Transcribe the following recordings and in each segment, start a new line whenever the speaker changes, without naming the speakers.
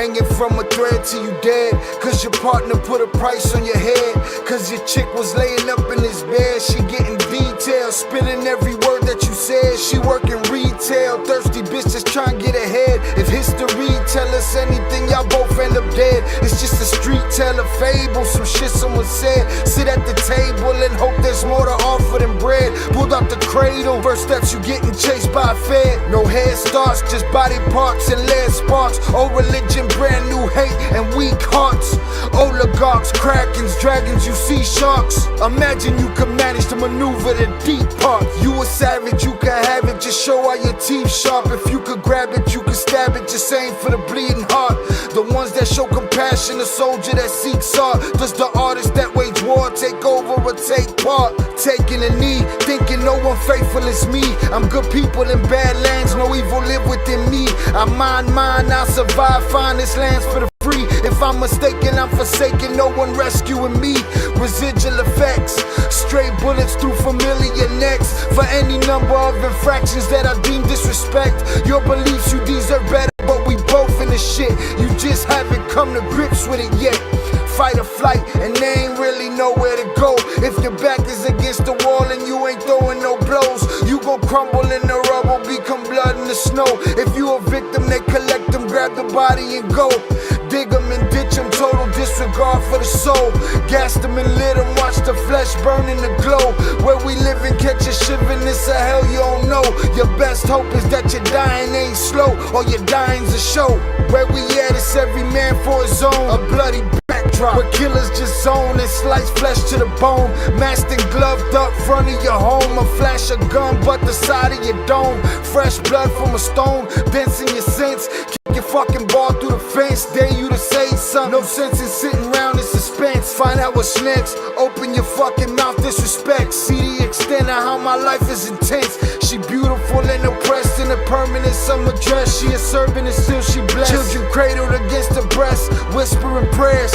hanging from a thread till you dead, cause your partner put a price on your head, cause your chick was laying up in his bed. She getting details, spilling every word that you said. She working retail, thirsty bitch just trying to get ahead. If history tell us anything, y'all both end up dead. It's just a street tale, a fable, some shit someone said. Sit at the table and hope there's more to offer than bread. Pulled out the cradle, first steps you getting chased by a fed. No head starts, just body parts and lead sparks. Old religion, brand new hate and weak hearts. Oligarchs, krakens, dragons, you see sharks. Imagine you could manage to maneuver the deep part. You a savage, you can have it, just show all your teeth sharp. If you could grab it, you could stab it, just aim for the bleeding heart. The ones that show compassion, the soldier that seeks art. Does the artist that wage war take over or take part? Taking a knee, thinking no one faithful is me. I'm good people in bad lands, no evil live within me. I mind mine, I'll survive, find this lands for the free. If I'm mistaken, I'm forsaken, no one rescuing me. Residual effects, stray bullets through familiar necks. For any number of infractions that I deem disrespect. Your beliefs, you deserve better, but we both in the shit. You just haven't come to grips with it yet. Fight or flight, and they ain't really nowhere to go. If your back is against the wall and you ain't throwing no blows, you gon' crumble in the rubble, become blood in the snow. If you a victim, they collect them, grab the body and go. Dig them and ditch them, total disregard for the soul. Gas them and lit them, watch the flesh burn in the glow. Where we live and catch a shivering, it's a hell you don't know. Your best hope is that your dying ain't slow, or your dying's a show. Where we at, it's every man for his own. A bloody backdrop, where killers just zone and slice flesh to the bone. Masked and gloved up front of your home. A flash of gun, but the side of your dome. Fresh blood from a stone, dents in your sense. Kick your fucking ball through the fence, dare you to say something. No sense in sitting around in suspense. Find out what's next, open your fucking mouth, disrespect. See the extent of how my life is intense. She beautiful and oppressed in a permanent summer dress. She a servant and still she blessed. Children cradled against her breast, whispering prayers,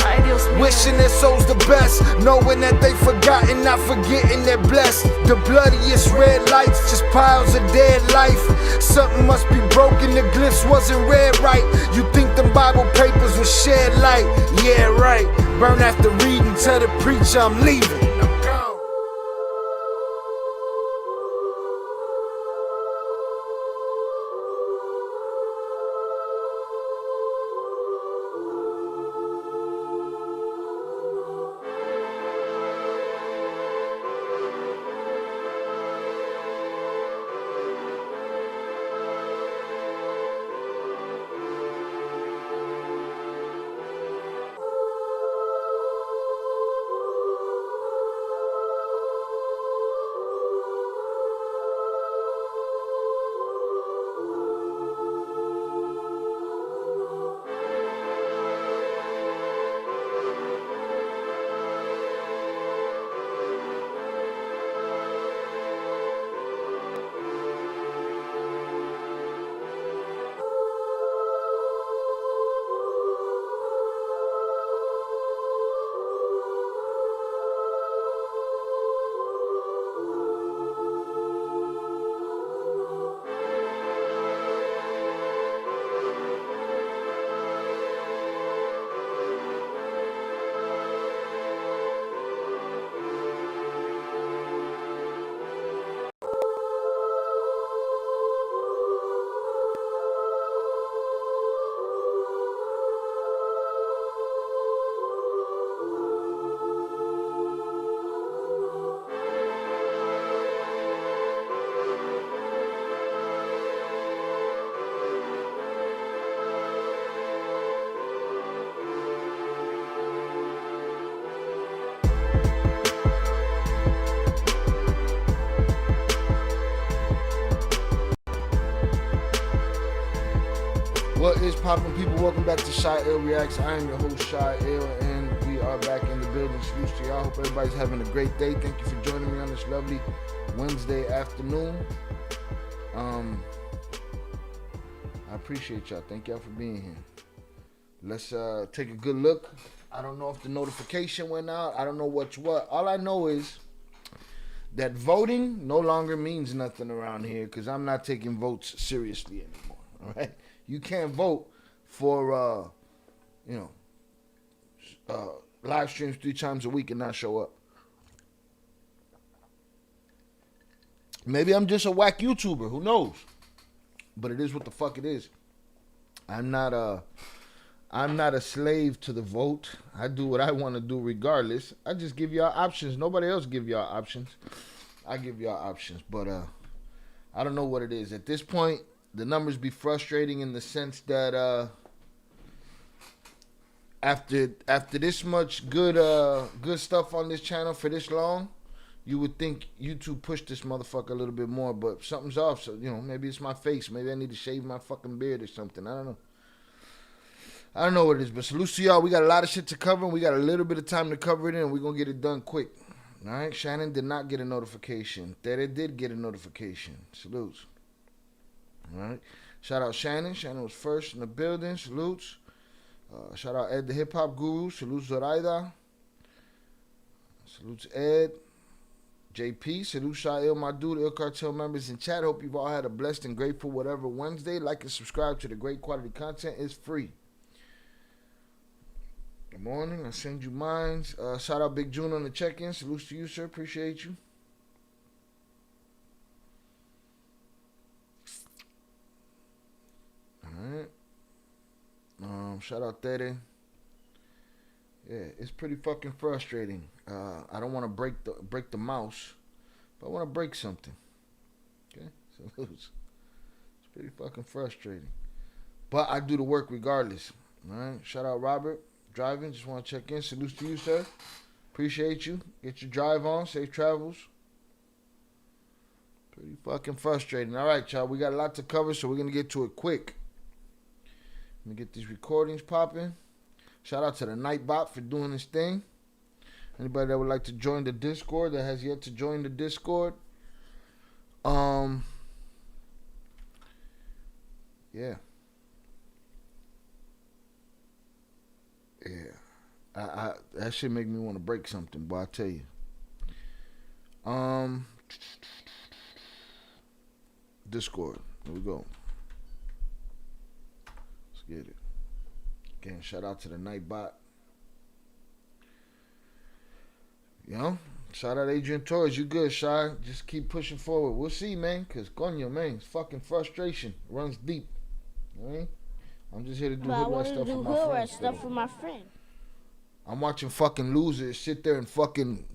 wishing their souls the best, knowing that they forgotten, not forgetting they're blessed. The bloodiest red lights, just piles of dead life. Something must be broken, the glyphs wasn't read right. You think them Bible papers will shed light? Yeah, right. Burn after reading, tell the preacher I'm leaving. I'm gone. What is poppin', people? Welcome back to Shy Ill Reacts. I am your host, Shy Ill, and we are back in the building. Salute to y'all. Hope everybody's having a great day. Thank you for joining me on this lovely Wednesday afternoon. I appreciate y'all. Thank y'all for being here. Let's take a good look. I don't know if the notification went out. I don't know what's what. All I know is that voting no longer means nothing around here because I'm not taking votes seriously anymore. All right? You can't vote for you know, live streams 3 times a week and not show up. Maybe I'm just a whack YouTuber. Who knows? But it is what the fuck it is. I'm not a slave to the vote. I do what I want to do regardless. I just give y'all options. Nobody else give y'all options. I give y'all options. But I don't know what it is. At this point, the numbers be frustrating in the sense that after this much good stuff on this channel for this long, you would think YouTube pushed this motherfucker a little bit more, but something's off. So, you know, maybe it's my face. Maybe I need to shave my fucking beard or something. I don't know. I don't know what it is, but salute to y'all. We got a lot of shit to cover, and we got a little bit of time to cover it in. We're going to get it done quick. All right? Shannon did not get a notification. Tere did get a notification. Salutes. All right? Shout out Shannon. Shannon was first in the building. Salutes. Shout out Ed, the hip-hop guru. Salutes Zoraida. Salutes Ed. JP. Salute Shail, my dude. Il Cartel members in chat. Hope you've all had a blessed and grateful whatever Wednesday. Like and subscribe to the great quality content. It's free. Good morning. I send you mines. Shout out Big June on the check-in. Salutes to you, sir. Appreciate you. All right. Shout out Tere. Yeah, it's pretty fucking frustrating. I don't want to break the mouse, but I want to break something. Okay, so it's pretty fucking frustrating. But I do the work regardless. All right. Shout out Robert. Driving, just want to check in. Salutes to you, sir. Appreciate you. Get your drive on. Safe travels. Pretty fucking frustrating. All right, y'all. We got a lot to cover, so we're going to get to it quick. Let me get these recordings popping. Shout out to the Nightbot for doing this thing. Anybody that would like to join the Discord that has yet to join the Discord. Yeah. Yeah, that shit make me want to break something, but I tell you. Discord. Here we go. Let's get it. Again, shout out to the Nightbot. You know, shout out Adrian Torres. You good, Shy? Just keep pushing forward. We'll see, man. Cause coño, man, it's fucking frustration. It runs deep. You know what I mean? I'm just here to do hood stuff for my friend. I'm watching fucking losers sit there and fucking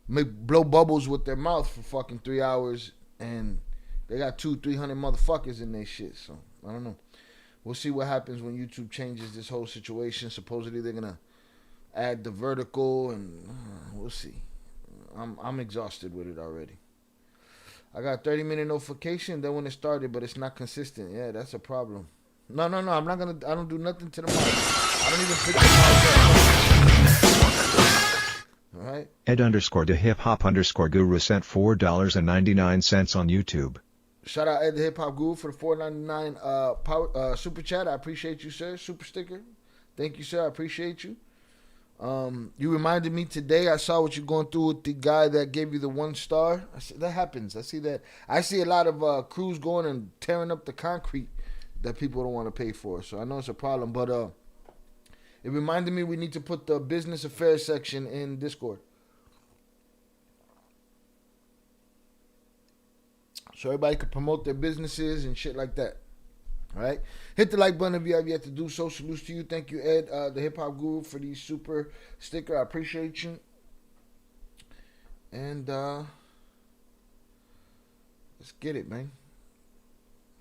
blow bubbles with their mouth for fucking 3 hours, and they got 200-300 motherfuckers in their shit. So I don't know. We'll see what happens when YouTube changes this whole situation. Supposedly they're gonna add the vertical, and we'll see. I'm exhausted with it already. I got 30-minute notification. Then when it started, but it's not consistent. Yeah, that's a problem. No. I'm not gonna. I don't do nothing to the mic. I don't even pick the mic up. All right.
Ed_the hip hop _guru sent $4.99 on YouTube.
Shout out Ed the hip hop guru for the $4.99 super chat. I appreciate you, sir. Super sticker. Thank you, sir. I appreciate you. You reminded me today. I saw what you're going through with the guy that gave you the 1 star. That happens. I see that. I see a lot of crews going and tearing up the concrete that people don't want to pay for. So I know it's a problem, but it reminded me we need to put the business affairs section in Discord, so everybody can promote their businesses and shit like that. All right, hit the like button if you have yet to do so. Salutes to you. Thank you, Ed, the hip hop guru, for the super sticker. I appreciate you. And let's get it, man.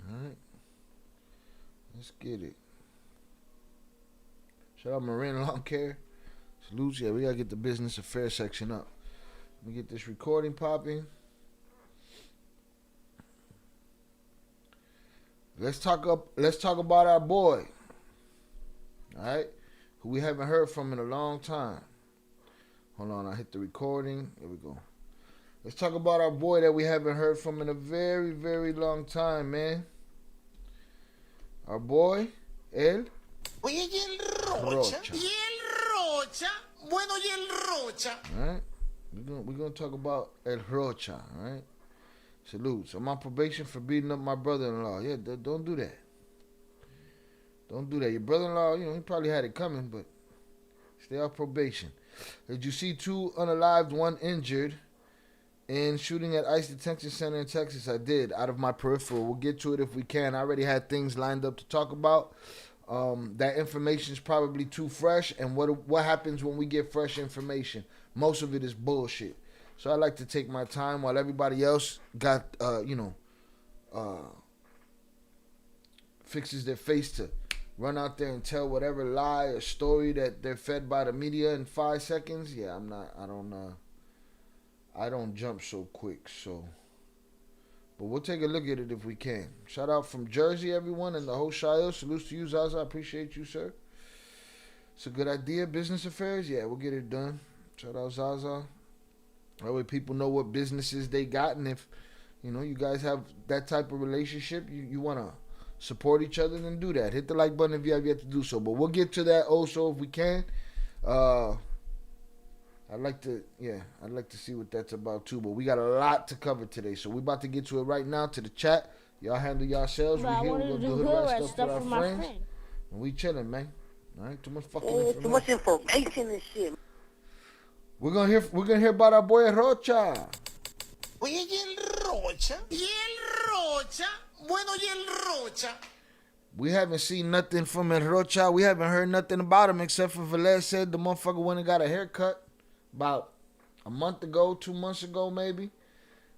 All right. Let's get it. Shout out Marine Lawn Care. Salutes. Yeah, we gotta get the business affairs section up. Let me get this recording popping. Let's talk about our boy. All right, who we haven't heard from in a long time. Hold on, I hit the recording. There we go. Let's talk about our boy that we haven't heard from in a very, very long time, man. Our boy, El
Oye, y el Rocha. Y el Rocha. Bueno, y el Rocha.
All right, we're gonna talk about El Rocha. All right. Salutes. I'm on probation for beating up my brother-in-law. Yeah, don't do that. Don't do that. Your brother-in-law, he probably had it coming, but stay off probation. Did you see 2 unalived, 1 injured in shooting at ICE Detention Center in Texas? I did, out of my peripheral. We'll get to it if we can. I already had things lined up to talk about. That information is probably too fresh, and what happens when we get fresh information? Most of it is bullshit. So I like to take my time while everybody else got, fixes their face to run out there and tell whatever lie or story that they're fed by the media in 5 seconds. Yeah, I don't jump so quick, so. But we'll take a look at it if we can. Shout out from Jersey, everyone, and the whole Shio. Salute to you, Zaza. I appreciate you, sir. It's a good idea. Business affairs, yeah, we'll get it done. Shout out Zaza. That way people know what businesses they got, and if, you guys have that type of relationship, you want to support each other, then do that. Hit the like button if you have yet to do so. But we'll get to that also if we can. I'd like to see what that's about too. But we got a lot to cover today, so we're about to get to it right now. To the chat, y'all handle yourselves.
We're here. We're gonna do hood stuff for our friends.
And we chilling, man. All right, too much fucking
information. Too much information and shit.
We're gonna hear about our boy Rocha.
Oye, y el Rocha. Y el Rocha. Bueno, y el Rocha.
We haven't seen nothing from El Rocha. We haven't heard nothing about him except for Velez said the motherfucker went and got a haircut about a month ago, 2 months ago maybe.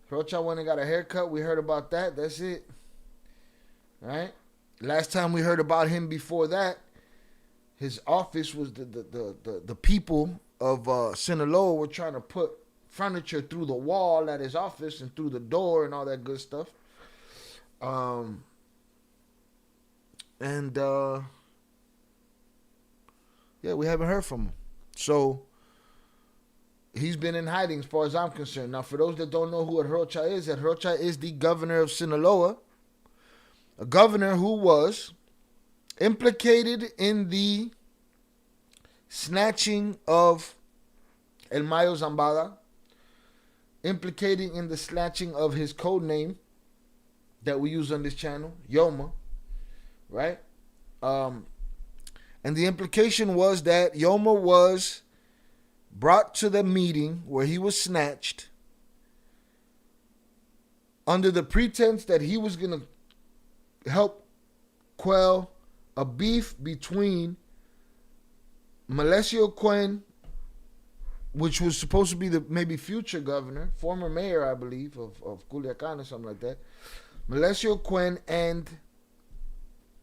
Rocha went and got a haircut. We heard about that. That's it. All right. Last time we heard about him before that, his office was the people of Sinaloa were trying to put furniture through the wall at his office and through the door and all that good stuff. Yeah, we haven't heard from him. So he's been in hiding as far as I'm concerned. Now, for those that don't know who Rocha is the governor of Sinaloa, a governor who was implicated in the snatching of El Mayo Zambada, implicated in the snatching of his code name that we use on this channel, Yoma, right? And the implication was that Yoma was brought to the meeting where he was snatched under the pretense that he was going to help quell a beef between Melesio Quinn, which was supposed to be the maybe future governor, former mayor, I believe, of Culiacan or something like that, Melesio Quinn and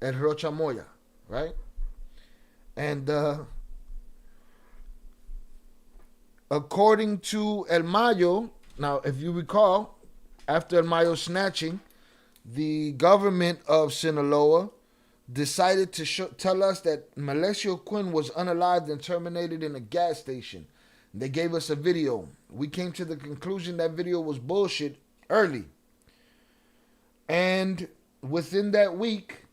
El Rocha Moya, right? And according to El Mayo, now if you recall, after El Mayo's snatching, the government of Sinaloa decided to tell us that Melesio Quinn was unalived and terminated in a gas station. They gave us a video. We came to the conclusion that video was bullshit early. And within that week,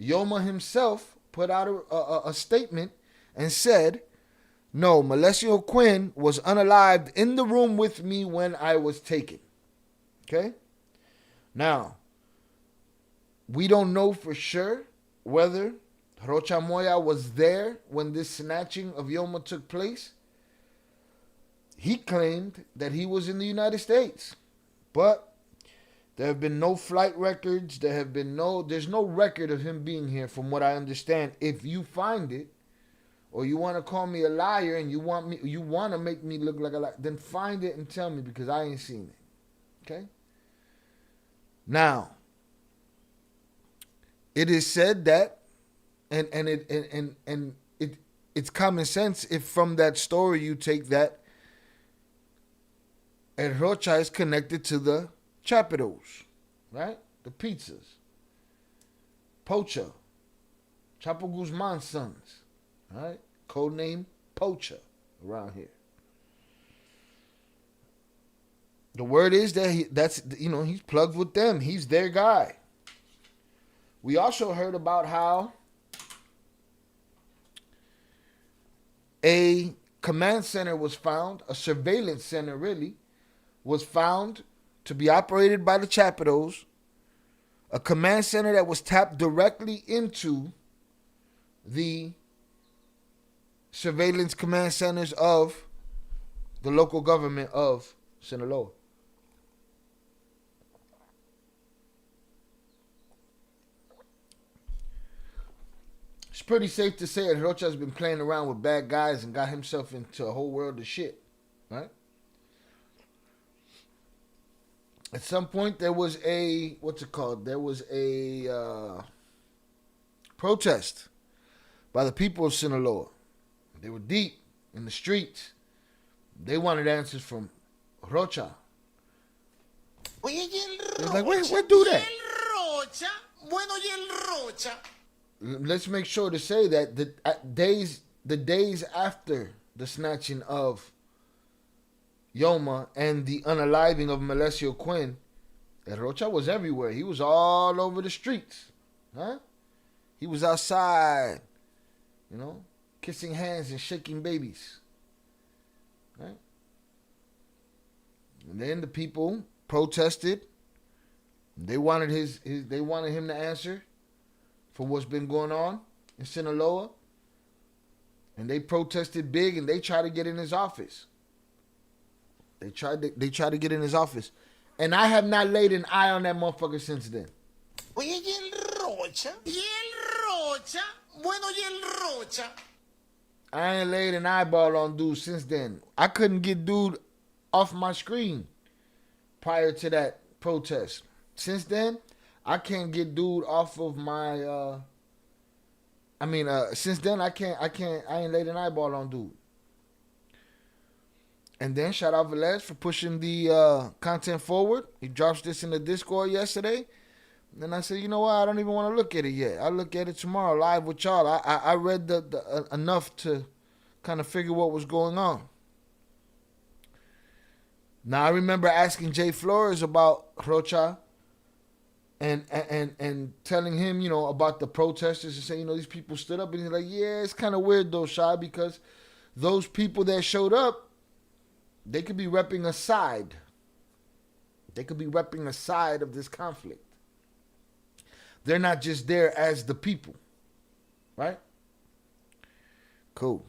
Yoma himself put out a statement and said, no, Melesio Quinn was unalived in the room with me when I was taken. Okay? Now, we don't know for sure whether Rocha Moya was there when this snatching of Yoma took place. He claimed that he was in the United States, but there have been no flight records. There's no record of him being here from what I understand. If you find it, or you want to call me a liar and you want to make me look like a liar, then find it and tell me, because I ain't seen it. Okay? Now, it is said that, and it's common sense if from that story you take that El Rocha is connected to the Chapitos, right? The pizzas. Pocha. Chapo Guzman's sons, right? Codename Pocha around here. The word is that he's plugged with them. He's their guy. We also heard about how a command center was found, a surveillance center really, was found to be operated by the Chapitos, a command center that was tapped directly into the surveillance command centers of the local government of Sinaloa. It's pretty safe to say that Rocha's been playing around with bad guys and got himself into a whole world of shit, right? At some point, there was a, There was a protest by the people of Sinaloa. They were deep in the streets. They wanted answers from Rocha. It was like, where do that? Let's make sure to say that the days after the snatching of Yoma and the unaliving of Melesio Quinn, Rocha was everywhere. He was all over the streets. Huh? He was outside, kissing hands and shaking babies. Right? And then the people protested. They wanted they wanted him to answer for what's been going on in Sinaloa. And they protested big, and they tried to get in his office. They tried to get in his office. And I have not laid an eye on that motherfucker since then.
Oye, ¿y el Rocha? ¿Y el Rocha? Bueno, ¿y el Rocha?
I ain't laid an eyeball on dude since then. I couldn't get dude off my screen prior to that protest. Since then, I can't get dude off of my since then I ain't laid an eyeball on dude. And then shout out Velez for pushing the content forward. He drops this in the Discord yesterday. And then I said, you know what? I don't even want to look at it yet. I'll look at it tomorrow live with y'all. I read the enough to kind of figure what was going on. Now, I remember asking Jay Flores about Rocha and telling him, about the protesters and saying, these people stood up. And he's like, yeah, it's kind of weird though, Shy, because those people that showed up, they could be repping a side. They could be repping a side of this conflict. They're not just there as the people. Right? Cool.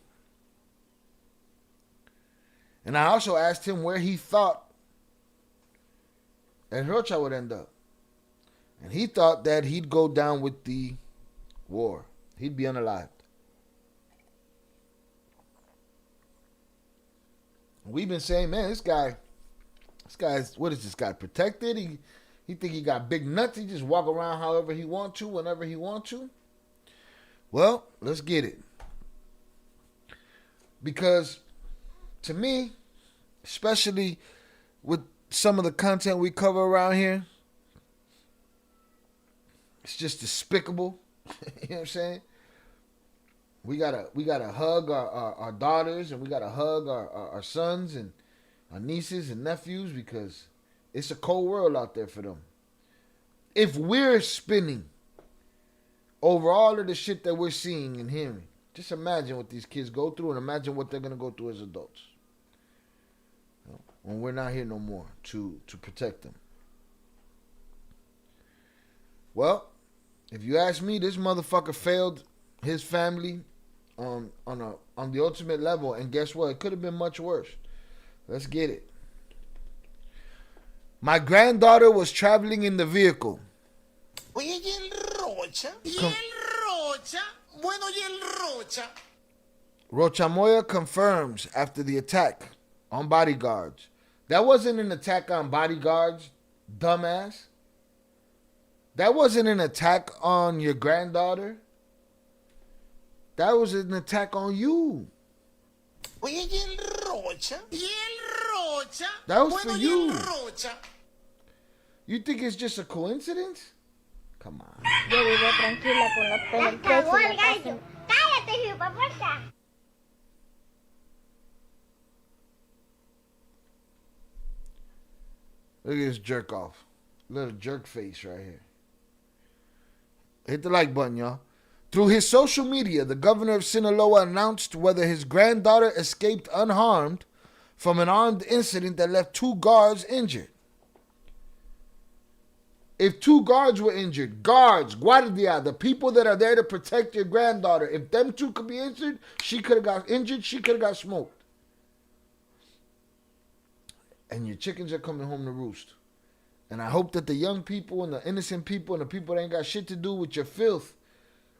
And I also asked him where he thought that Rocha would end up. And he thought that he'd go down with the war. He'd be unalived. We've been saying, man, this guy's, what is this guy, protected? He think he got big nuts. He just walk around however he want to, whenever he want to. Well, let's get it. Because to me, especially with some of the content we cover around here, it's just despicable. You know what I'm saying? We gotta hug our daughters, and we gotta hug our sons and our nieces and nephews, because it's a cold world out there for them. If we're spinning over all of the shit that we're seeing and hearing, just imagine what these kids go through, and imagine what they're gonna go through as adults when we're not here no more to protect them. Well, if you ask me, this motherfucker failed his family on the ultimate level, and guess what? It could have been much worse. Let's get it. My granddaughter was traveling in the vehicle.
Oye, ¿y el Rocha? ¿Y el Rocha? Bueno, ¿y el Rocha?
Rocha Moya confirms after the attack on bodyguards. That wasn't an attack on bodyguards, dumbass. That wasn't an attack on your granddaughter. That was an attack on you.
Oye, ¿y el Rocha? ¿Y el Rocha?
That was
Bueno,
for
¿y
you.
el Rocha?
You think it's just a coincidence? Come on.
Yo vivo tranquila con los pelos.
Cagó el gallo. Cállate, hijo, puerta.
Look at this jerk off. Little jerk face right here. Hit the like button, y'all. Through his social media, the governor of Sinaloa announced whether his granddaughter escaped unharmed from an armed incident that left 2 guards injured. If 2 guards were injured, guards, guardia, the people that are there to protect your granddaughter, if them 2 could be injured, she could have got injured, she could have got smoked. And your chickens are coming home to roost. And I hope that the young people and the innocent people and the people that ain't got shit to do with your filth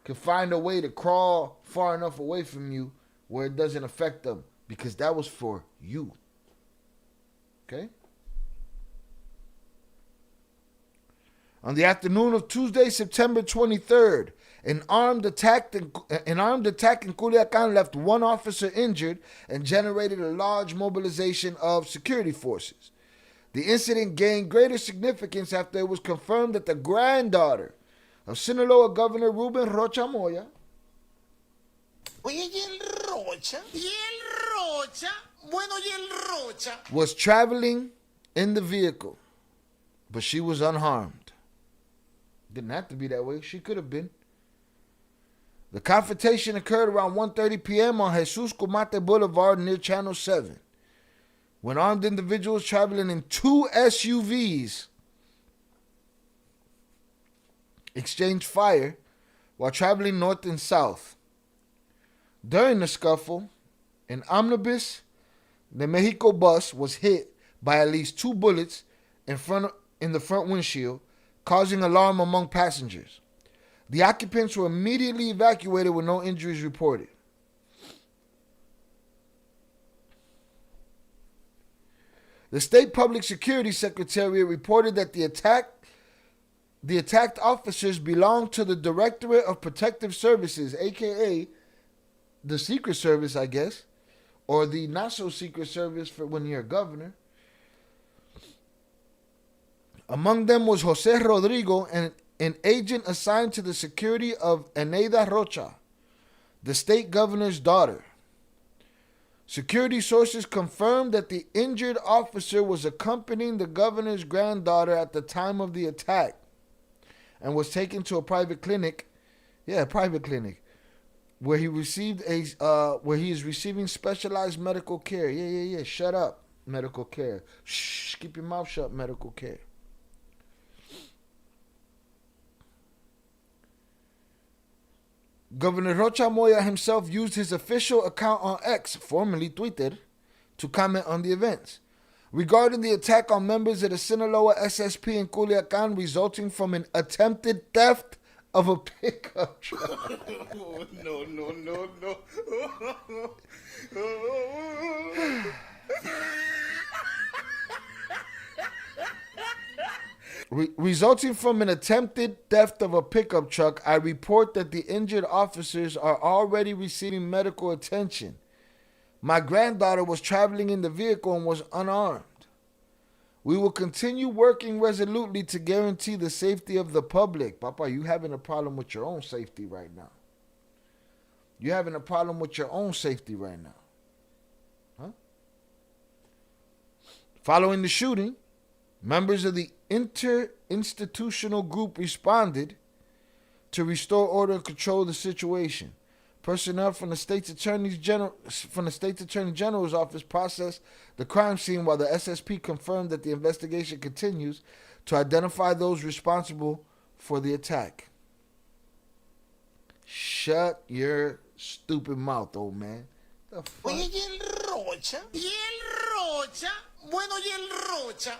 can find a way to crawl far enough away from you where it doesn't affect them. Because that was for you. Okay? On the afternoon of Tuesday, September 23rd, an armed attack in Culiacan left 1 officer injured and generated a large mobilization of security forces. The incident gained greater significance after it was confirmed that the granddaughter of Sinaloa Governor Ruben Rocha Moya
Oye, ¿y el Rocha? ¿Y el Rocha? Bueno, ¿y el Rocha?
was traveling in the vehicle, but she was unharmed. Didn't have to be that way. She could have been. The confrontation occurred around 1:30 p.m. on Jesus Comate Boulevard near Channel 7, when armed individuals traveling in 2 SUVs exchanged fire while traveling north and south. During the scuffle, an omnibus, the Mexico bus, was hit by at least 2 bullets in the front windshield, causing alarm among passengers. The occupants were immediately evacuated with no injuries reported. The State Public Security Secretariat reported that the attacked officers belonged to the Directorate of Protective Services, aka the Secret Service, I guess, or the not so Secret Service for when you're a governor. Among them was Jose Rodrigo, an agent assigned to the security of Eneida Rocha, the state governor's daughter. Security sources confirmed that the injured officer was accompanying the governor's granddaughter at the time of the attack and was taken to a private clinic, where he is receiving specialized medical care. Shut up, medical care. Shh, keep your mouth shut, medical care. Governor Rocha Moya himself used his official account on X, formerly Twitter, to comment on the events. Regarding the attack on members of the Sinaloa SSP in Culiacan resulting from an attempted theft of a pickup truck.
No.
Resulting from an attempted theft of a pickup truck, I report that the injured officers are already receiving medical attention. My granddaughter was traveling in the vehicle and was unarmed. We will continue working resolutely to guarantee the safety of the public. Papa, you having a problem with your own safety right now. You're having a problem with your own safety right now. Huh? Following the shooting, members of the interinstitutional group responded to restore order and control the situation. Personnel from the State's Attorney General's office processed the crime scene while the SSP confirmed that the investigation continues to identify those responsible for the attack. Shut your stupid mouth, old man. The fuck?
Oye, ¿y el Rocha? ¿Y el Rocha? Bueno, ¿y el Rocha?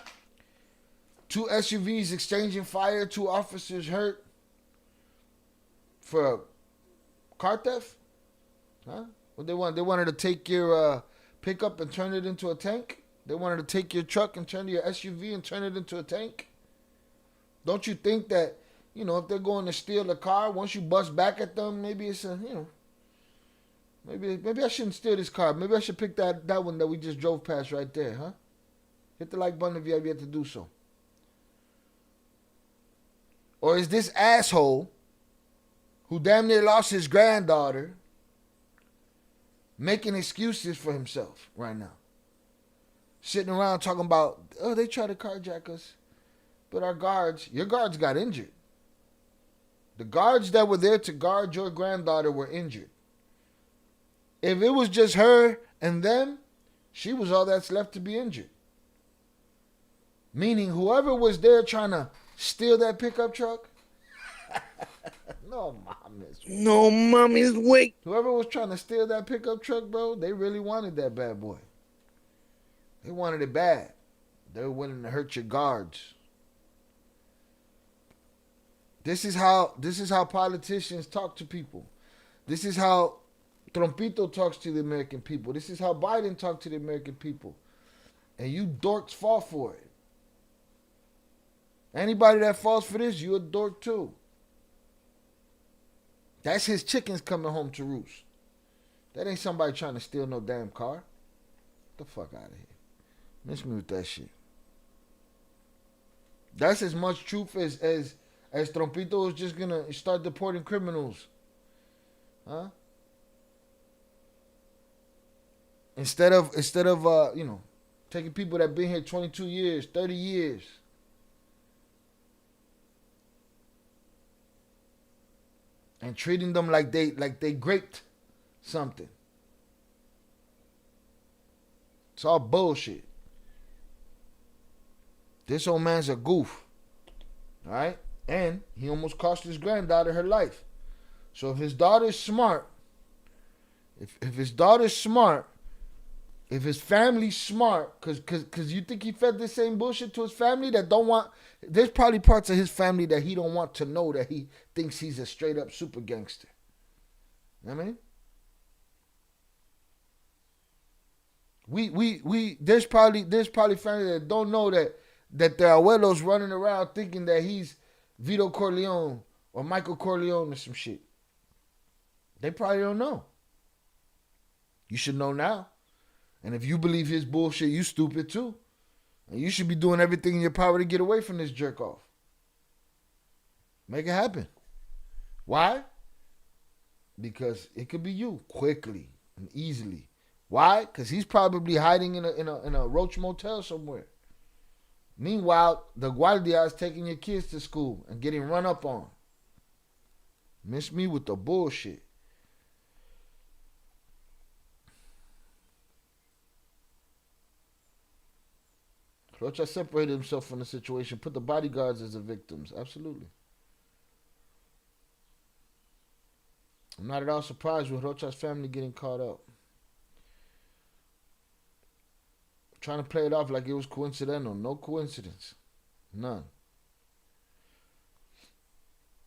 2 SUVs exchanging fire, 2 officers hurt for car theft? Huh? What they want? They wanted to take your pickup and turn it into a tank? They wanted to take your truck and turn your SUV and turn it into a tank? Don't you think that, if they're going to steal a car, once you bust back at them, maybe it's maybe I shouldn't steal this car. Maybe I should pick that one that we just drove past right there, huh? Hit the like button if you have yet to do so. Or is this asshole who damn near lost his granddaughter making excuses for himself right now? Sitting around talking about, they tried to carjack us, but your guards got injured. The guards that were there to guard your granddaughter were injured. If it was just her and them, she was all that's left to be injured. Meaning whoever was there trying to steal that pickup truck? No, mames.
No, mommy's wait.
Whoever was trying to steal that pickup truck, bro, they really wanted that bad boy. They wanted it bad. They were willing to hurt your guards. This is how politicians talk to people. This is how Trumpito talks to the American people. This is how Biden talks to the American people. And you dorks fall for it. Anybody that falls for this, you a dork too. That's his chickens coming home to roost. That ain't somebody trying to steal no damn car. Get the fuck out of here. Miss me with that shit. That's as much truth as Trumpito is just gonna start deporting criminals. Huh? Instead of taking people that been here 22 years, 30 years. And treating them like they graped something. It's all bullshit. This old man's a goof. Alright? And he almost cost his granddaughter her life. So if his daughter's smart, if his daughter's smart, if his family's smart, cause you think he fed this same bullshit to his family that don't want, there's probably parts of his family that he don't want to know that he thinks he's a straight up super gangster. You know what I mean? There's probably family that don't know that their abuelos running around thinking that he's Vito Corleone or Michael Corleone or some shit. They probably don't know. You should know now. And if you believe his bullshit, you stupid too. And you should be doing everything in your power to get away from this jerk off. Make it happen. Why? Because it could be you quickly and easily. Why? Because he's probably hiding in a roach motel somewhere. Meanwhile, the guardia is taking your kids to school and getting run up on. Miss me with the bullshit. Rocha separated himself from the situation, put the bodyguards as the victims. Absolutely. I'm not at all surprised with Rocha's family getting caught up. Trying to play it off like it was coincidental. No coincidence. None.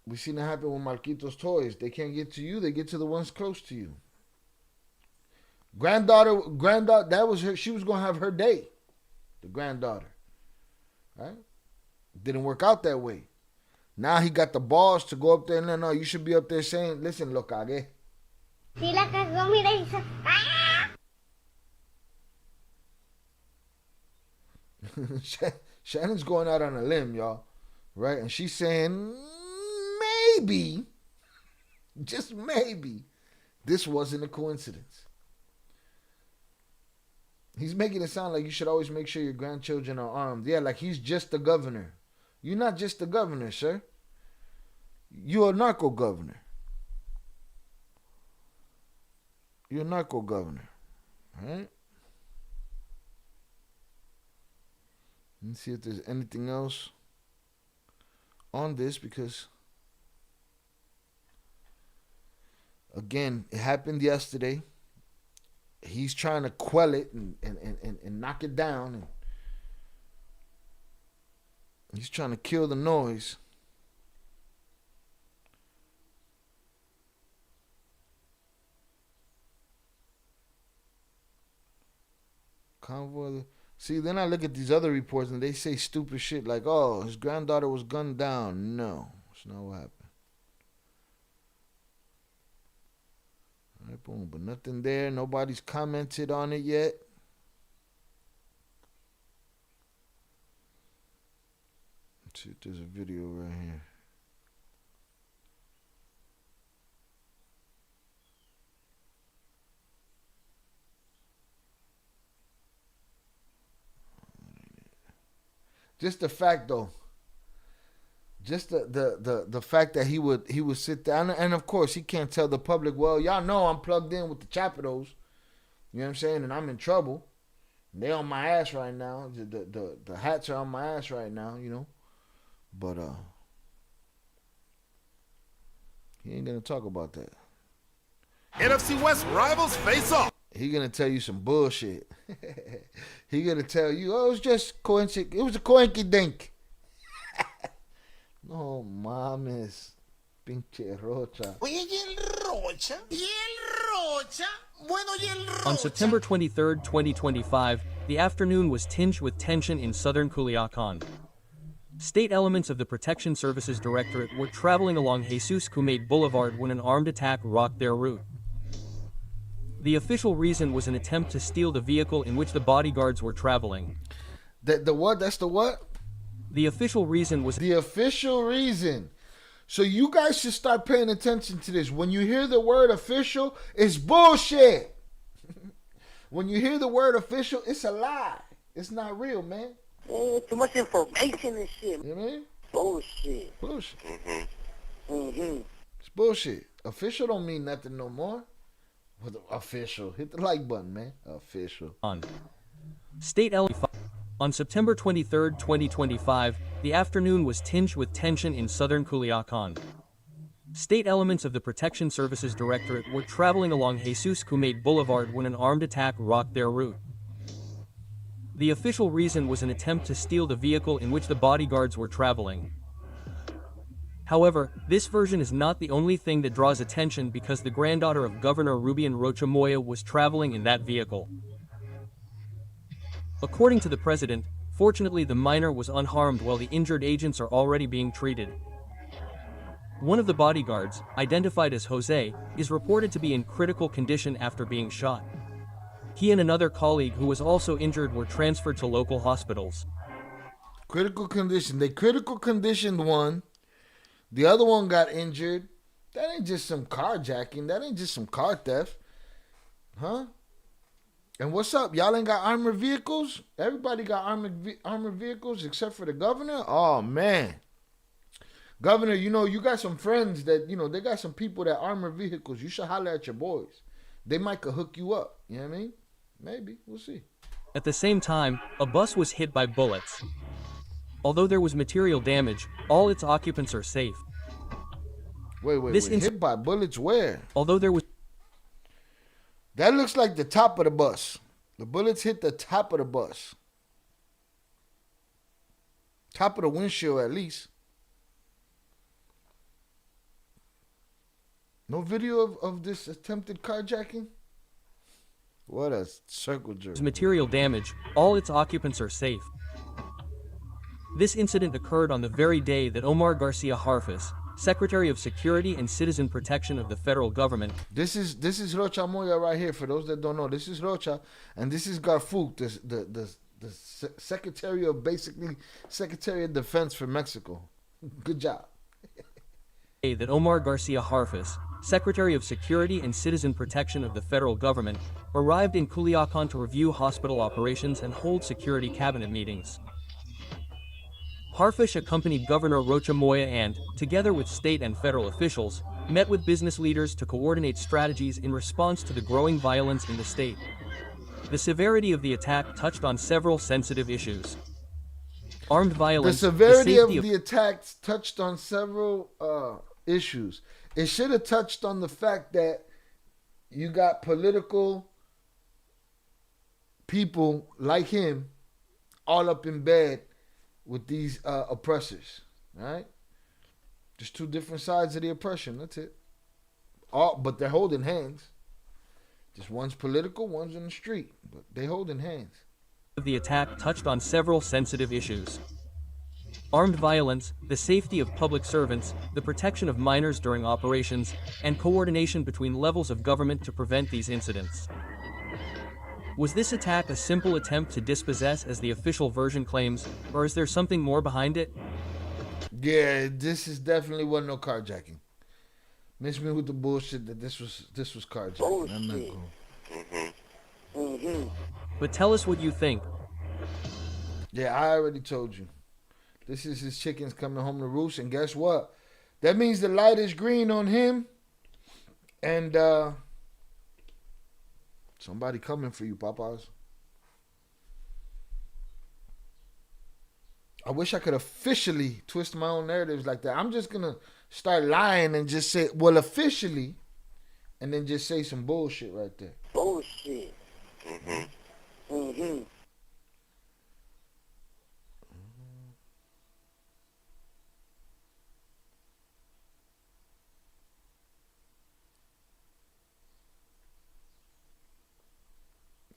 We seen it happen with Marquitos Toys. They can't get to you, they get to the ones close to you. Granddaughter, that was her. She was going to have her day. The granddaughter. Right? Didn't work out that way. Now he got the balls to go up there. No, you should be up there saying, listen, lo cagué.
Si la cagó, mira, hizo.
Shannon's going out on a limb, y'all. Right? And she's saying, maybe, just maybe, this wasn't a coincidence. He's making it sound like you should always make sure your grandchildren are armed. Yeah, like he's just the governor. You're not just the governor, sir. You're a narco governor. You're a narco governor. All right? Let's see if there's anything else on this, because again, it happened yesterday. He's trying to quell it and knock it down. And he's trying to kill the noise. Convoy. See, then I look at these other reports and they say stupid shit like, oh, his granddaughter was gunned down. No, that's not what happened. All right, boom, but nothing there. Nobody's commented on it yet. Let's see if there's a video right here. Just the fact, though. Just the fact that he would sit down, and of course he can't tell the public, well, y'all know I'm plugged in with the Chapitos, you know what I'm saying, and I'm in trouble. They on my ass right now. The hats are on my ass right now, you know. But he ain't gonna talk about that.
NFC West rivals face off.
He gonna tell you some bullshit. He gonna tell you, oh, it was just coincidence. It was a coinkydink. No mames, pinche Rocha.
Oye, ¿y el Rocha? ¿Y el Rocha? Bueno, ¿y el Rocha?
On September 23, 2025, the afternoon was tinged with tension in southern Culiacan. State elements of the Protection Services Directorate were traveling along Jesus Kumate Boulevard when an armed attack rocked their route. The official reason was an attempt to steal the vehicle in which the bodyguards were traveling.
The what? That's the what?
The official reason was
The official reason. So you guys should start paying attention to this. When you hear the word official, it's bullshit. When you hear the word official, it's a lie. It's not real, man.
Too much information and shit.
You know what I mean?
Bullshit.
Bullshit.
Mm-hmm.
It's bullshit. Official don't mean nothing no more. What the official? Hit the like button, man. Official.
on. State elements. On September 23, 2025, the afternoon was tinged with tension in southern Culiacan. State elements of the Protection Services Directorate were traveling along Jesus Kumate Boulevard when an armed attack rocked their route. The official reason was an attempt to steal the vehicle in which the bodyguards were traveling. However, this version is not the only thing that draws attention because the granddaughter of Governor Rubian Rocha Moya was traveling in that vehicle. According to the president, fortunately the minor was unharmed while the injured agents are already being treated. One of the bodyguards, identified as Jose, is reported to be in critical condition after being shot. He and another colleague who was also injured were transferred to local hospitals.
Critical condition. They critical conditioned one. The other one got injured. That ain't just some carjacking. That ain't just some car theft. Huh? And what's up? Y'all ain't got armored vehicles? Everybody got armored vehicles except for the governor? Oh, man. Governor, you know, you got some friends that, you know, they got some people that armor vehicles. You should holler at your boys. They might could hook you up. You know what I mean? Maybe. We'll see.
At the same time, a bus was hit by bullets. Although there was material damage, all its occupants are safe.
Wait. Hit by bullets where?
Although there was
That looks like the top of the bus. The bullets hit the top of the bus. Top of the windshield, at least. No video of this attempted carjacking? What a circle jerk.
material damage, all its occupants are safe. This incident occurred on the very day that Omar Garcia Harfus, Secretary of Security and Citizen Protection of the federal government.
This is Rocha Moya right here. For those that don't know, this is Rocha, and this is Garfuk, the Secretary of Defense for Mexico. Good job.
That Omar Garcia Harfus, Secretary of Security and Citizen Protection of the federal government, arrived in Culiacan to review hospital operations and hold security cabinet meetings. Harfus accompanied Governor Rocha Moya and, together with state and federal officials, met with business leaders to coordinate strategies in response to the growing violence in the state. The severity of the attack touched on several sensitive issues. Armed violence,
the severity of the attacks touched on several issues. It should have touched on the fact that you got political people like him all up in bed with these oppressors, right? Just two different sides of the oppression. That's it. But they're holding hands. Just one's political, one's in the street, but they holding hands.
The attack touched on several sensitive issues. Armed violence, the safety of public servants, the protection of minors during operations, and coordination between levels of government to prevent these incidents. Was this attack a simple attempt to dispossess as the official version claims, or is there something more behind it?
Yeah, this is definitely wasn't no carjacking. Miss me with the bullshit that this was carjacking.
Bullshit.
I'm not going.
But tell us what you think.
Yeah, I already told you. This is his chickens coming home to roost, and guess what? That means the light is green on him, and somebody coming for you, Papas. I wish I could officially twist my own narratives like that. I'm just going to start lying and just say, well, officially, and then just say some bullshit right there.
Bullshit. Mm-hmm.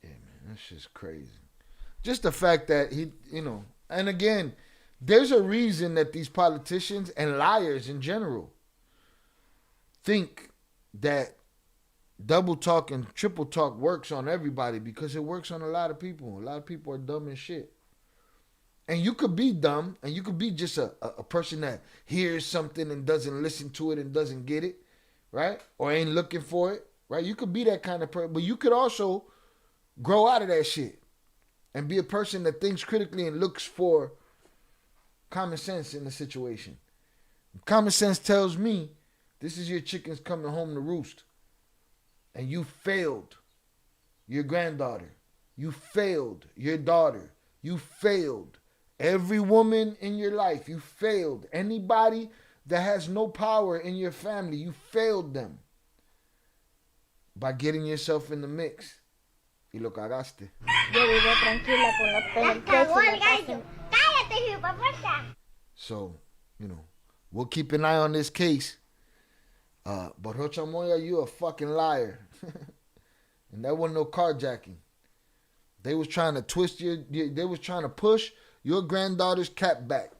Yeah, man, that's just crazy. Just the fact that he, and again, there's a reason that these politicians and liars in general think that double talk and triple talk works on everybody, because it works on a lot of people. A lot of people are dumb as shit. And you could be dumb, and you could be just a person that hears something and doesn't listen to it and doesn't get it, right? Or ain't looking for it, right? You could be that kind of person, but you could also grow out of that shit and be a person that thinks critically and looks for common sense in the situation. Common sense tells me this is your chickens coming home to roost. And you failed your granddaughter. You failed your daughter. You failed every woman in your life. You failed anybody that has no power in your family. You failed them by getting yourself in the mix. Y lo cagaste.
Yo vivo tranquila con los pelos en el pecho y la casa.
Cállate, hijo de puerta.
So, we'll keep an eye on this case. But Rocha Moya, you a fucking liar. And that wasn't no carjacking. They was trying to twist they was trying to push your granddaughter's cap back.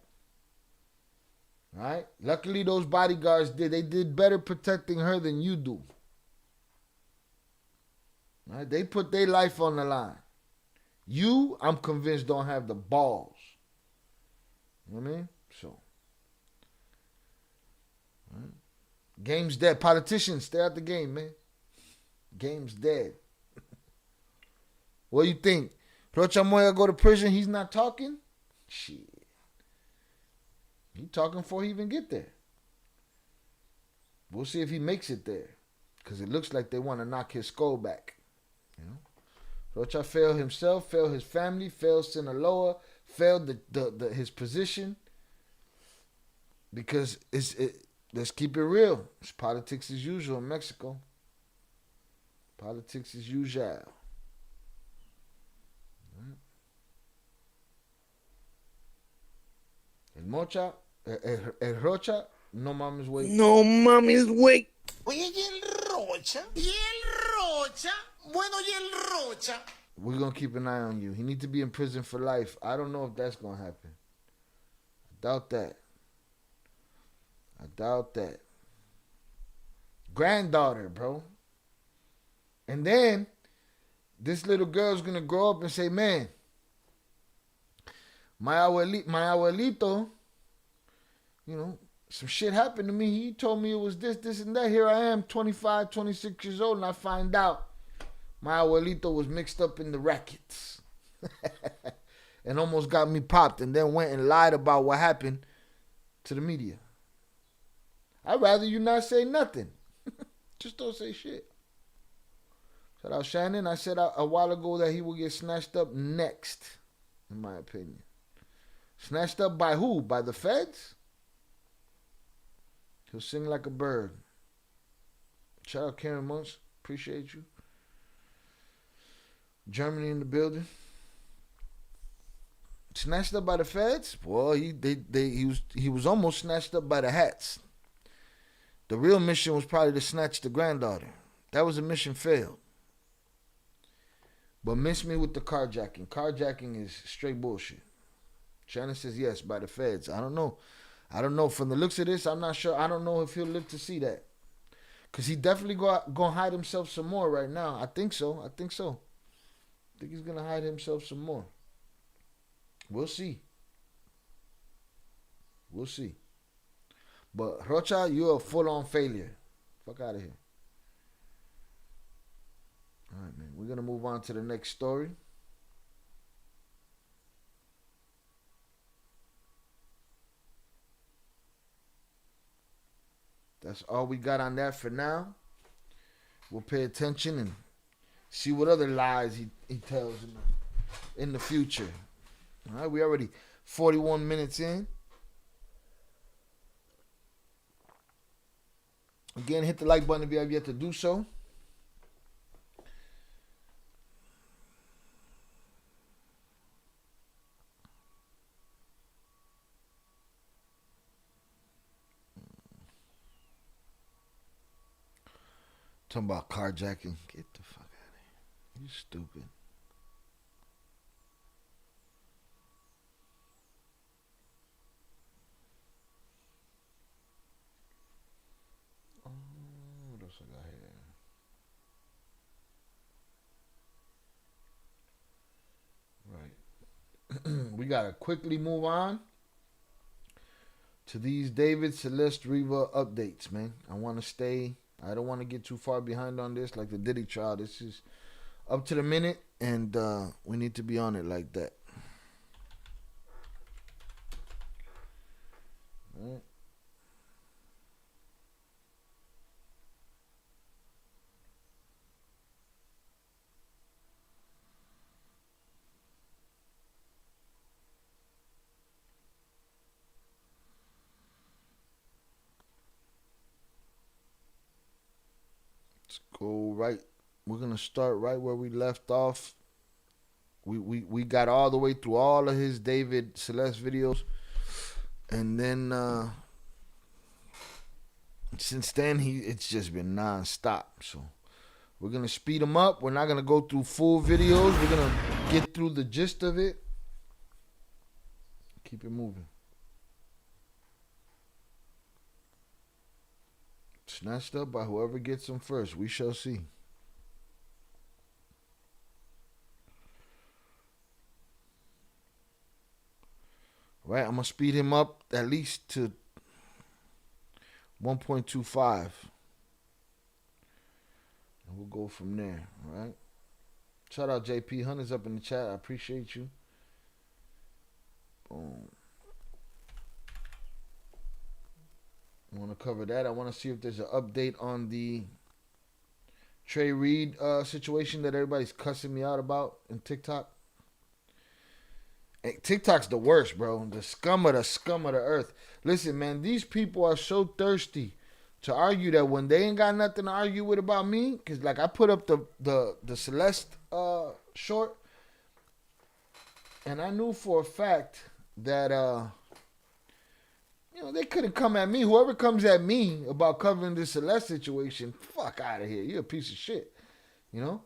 All right? Luckily, those bodyguards they did better protecting her than you do. All right? They put their life on the line. You, I'm convinced, don't have the balls. You know what I mean? So, all right. Game's dead. Politicians, stay out the game, man. Game's dead. What do you think? Rocha Moya go to prison, he's not talking? Shit. He talking before he even get there. We'll see if he makes it there. Because it looks like they want to knock his skull back. Rocha failed himself, failed his family, failed Sinaloa, failed his position. Because let's keep it real. It's politics as usual in Mexico. Politics as usual. El Rocha, no mames, wait.
No mames, wait.
Oye, ¿y el Rocha? ¿Y el Rocha? Bueno, ¿y el Rocha?
We're going to keep an eye on you. He needs to be in prison for life. I don't know if that's going to happen. I doubt that. Granddaughter, bro. And then this little girl's going to grow up and say, man, my abuelito, some shit happened to me. He told me it was this, and that. Here I am, 25, 26 years old, and I find out my abuelito was mixed up in the rackets and almost got me popped, and then went and lied about what happened to the media. I'd rather you not say nothing. Just don't say shit. Shout out Shannon. I said a while ago that he will get snatched up next, in my opinion. Snatched up by who? By the feds? He'll sing like a bird. Shout out Karen Munch. Appreciate you. Germany in the building. Snatched up by the feds? Well, he was almost snatched up by the hats. The real mission was probably to snatch the granddaughter. That was a mission failed. But miss me with the carjacking. Carjacking is straight bullshit. Shannon says yes, by the feds. I don't know. From the looks of this, I'm not sure. I don't know if he'll live to see that. Because he definitely gonna hide himself some more right now. I think so. I think he's going to hide himself some more. We'll see. But Rocha, you're a full-on failure. Fuck out of here. All right, man. We're going to move on to the next story. That's all we got on that for now. We'll pay attention and see what other lies he tells in the future. All right, we already 41 minutes in. Again, hit the like button if you have yet to do so. Talking about carjacking. Get the fuck out of here. You stupid. What else I got here? Right. We gotta quickly move on to these David, Celeste, Riva updates, man. I don't want to get too far behind on this like the Diddy trial. This is up to the minute, and we need to be on it like that. All right. Go right. We're gonna start right where we left off. We got all the way through all of his David Celeste videos, and then since then it's just been non-stop. So we're gonna speed him up. We're not gonna go through full videos. We're gonna get through the gist of it. Keep it moving. Snatched up by whoever gets them first. We shall see. Right, I'm going to speed him up at least to 1.25. And we'll go from there, all right? Shout out JP Hunters up in the chat. I appreciate you. Boom. I want to cover that. I want to see if there's an update on the Trey Reed situation that everybody's cussing me out about in TikTok. Hey, TikTok's the worst, bro. The scum of the earth. Listen, man, these people are so thirsty to argue that when they ain't got nothing to argue with about me, because like I put up the Celeste short, and I knew for a fact that you know, they couldn't come at me. Whoever comes at me about covering this Celeste situation, fuck out of here. You're a piece of shit. You know?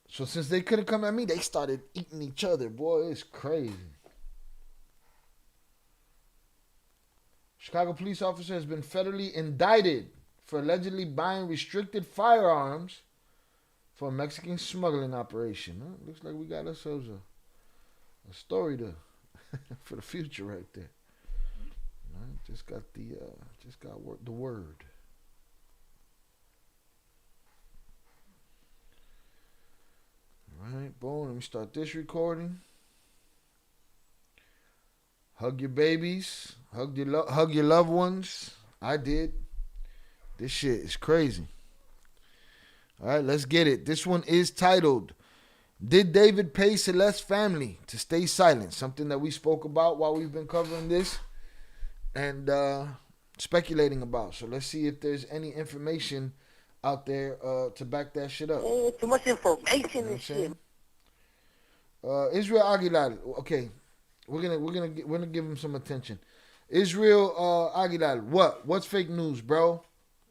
So since they couldn't come at me, they started eating each other. Boy, it's crazy. Chicago police officer has been federally indicted for allegedly buying restricted firearms for a Mexican smuggling operation. Huh? Looks like we got ourselves a story to for the future right there. Just got the word. All right, boom. Let me start this recording. Hug your babies. Hug your loved ones. I did. This shit is crazy. All right, let's get it. This one is titled, "Did David pay Celeste's family to stay silent?" Something that we spoke about while we've been covering this and speculating about. So let's see if there's any information out there to back that shit up.
Oh, too much information and shit.
Israel Aguilar. Okay, we're gonna give him some attention. Israel Aguilar. What's fake news, bro?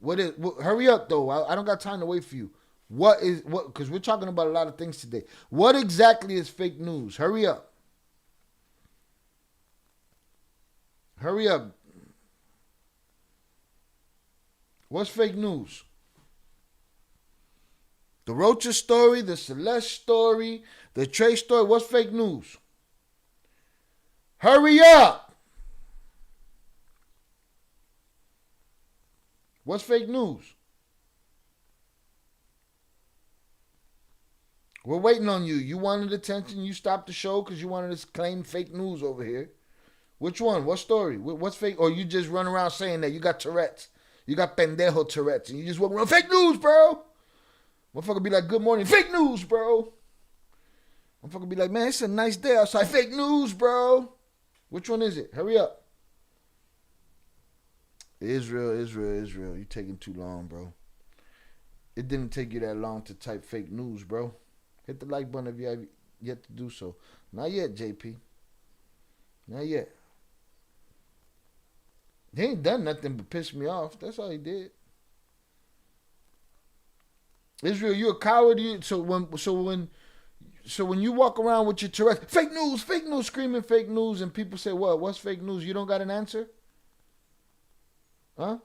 Hurry up though. I don't got time to wait for you. What? Because we're talking about a lot of things today. What exactly is fake news? Hurry up. Hurry up. What's fake news? The ROCHA story, the Celeste story, the Trey story. What's fake news? Hurry up. What's fake news? We're waiting on you. You wanted attention. You stopped the show because you wanted to claim fake news over here. Which one? What story? What's fake? Or you just run around saying that you got Tourette's. You got pendejo Tourette's. And you just walk around, fake news, bro. Motherfucker be like, good morning. Fake news, bro. I'm fucking be like, man, it's a nice day outside. Fake news, bro. Which one is it? Hurry up. Israel. You taking too long, bro. It didn't take you that long to type fake news, bro. Hit the like button if you have yet to do so. Not yet, JP. Not yet. He ain't done nothing but piss me off. That's all he did. Israel, you a coward. So when you walk around with your Tourette's, fake news, screaming fake news, and people say, what? What's fake news? You don't got an answer? Huh?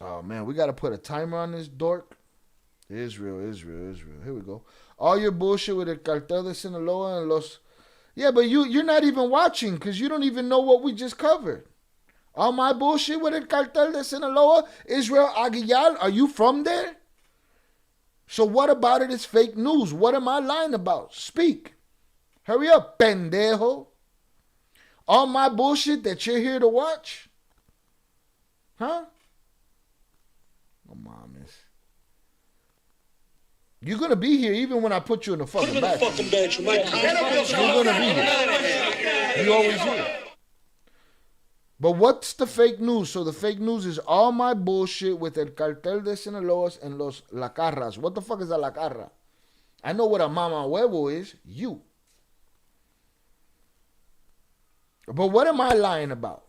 Oh, man, we got to put a timer on this dork. Israel. Here we go. All your bullshit with the Cartel de Sinaloa and los... Yeah, but you're not even watching because you don't even know what we just covered. All my bullshit with the Cartel de Sinaloa, Israel Aguilar, are you from there? So what about it is fake news? What am I lying about? Speak. Hurry up, pendejo. All my bullshit that you're here to watch? Huh? Oh, mames. You're going to be here even when I put you in the fucking back. You're going to be here. You always here. But what's the fake news? So the fake news is all my bullshit with el Cartel de Sinaloa and los La Carras. What the fuck is a La Carra? I know what a mama huevo is. You. But what am I lying about?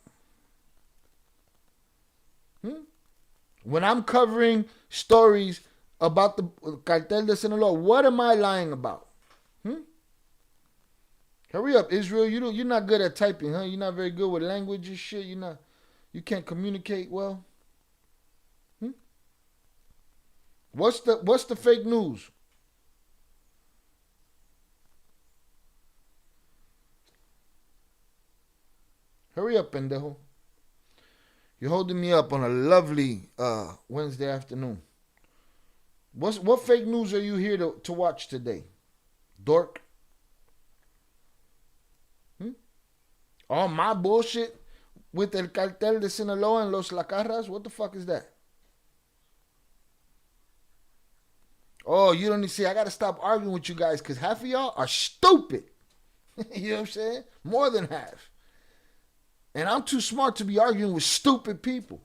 When I'm covering stories about the Cartel de Sinaloa, what am I lying about? Hurry up, Israel. You're not good at typing, huh? You're not very good with language and shit. You can't communicate well. What's the fake news? Hurry up, pendejo. You're holding me up on a lovely Wednesday afternoon. What fake news are you here to watch today? Dork? All my bullshit with el Cartel de Sinaloa and los La Carras? What the fuck is that? Oh, you don't need to see. I got to stop arguing with you guys because half of y'all are stupid. You know what I'm saying? More than half. And I'm too smart to be arguing with stupid people.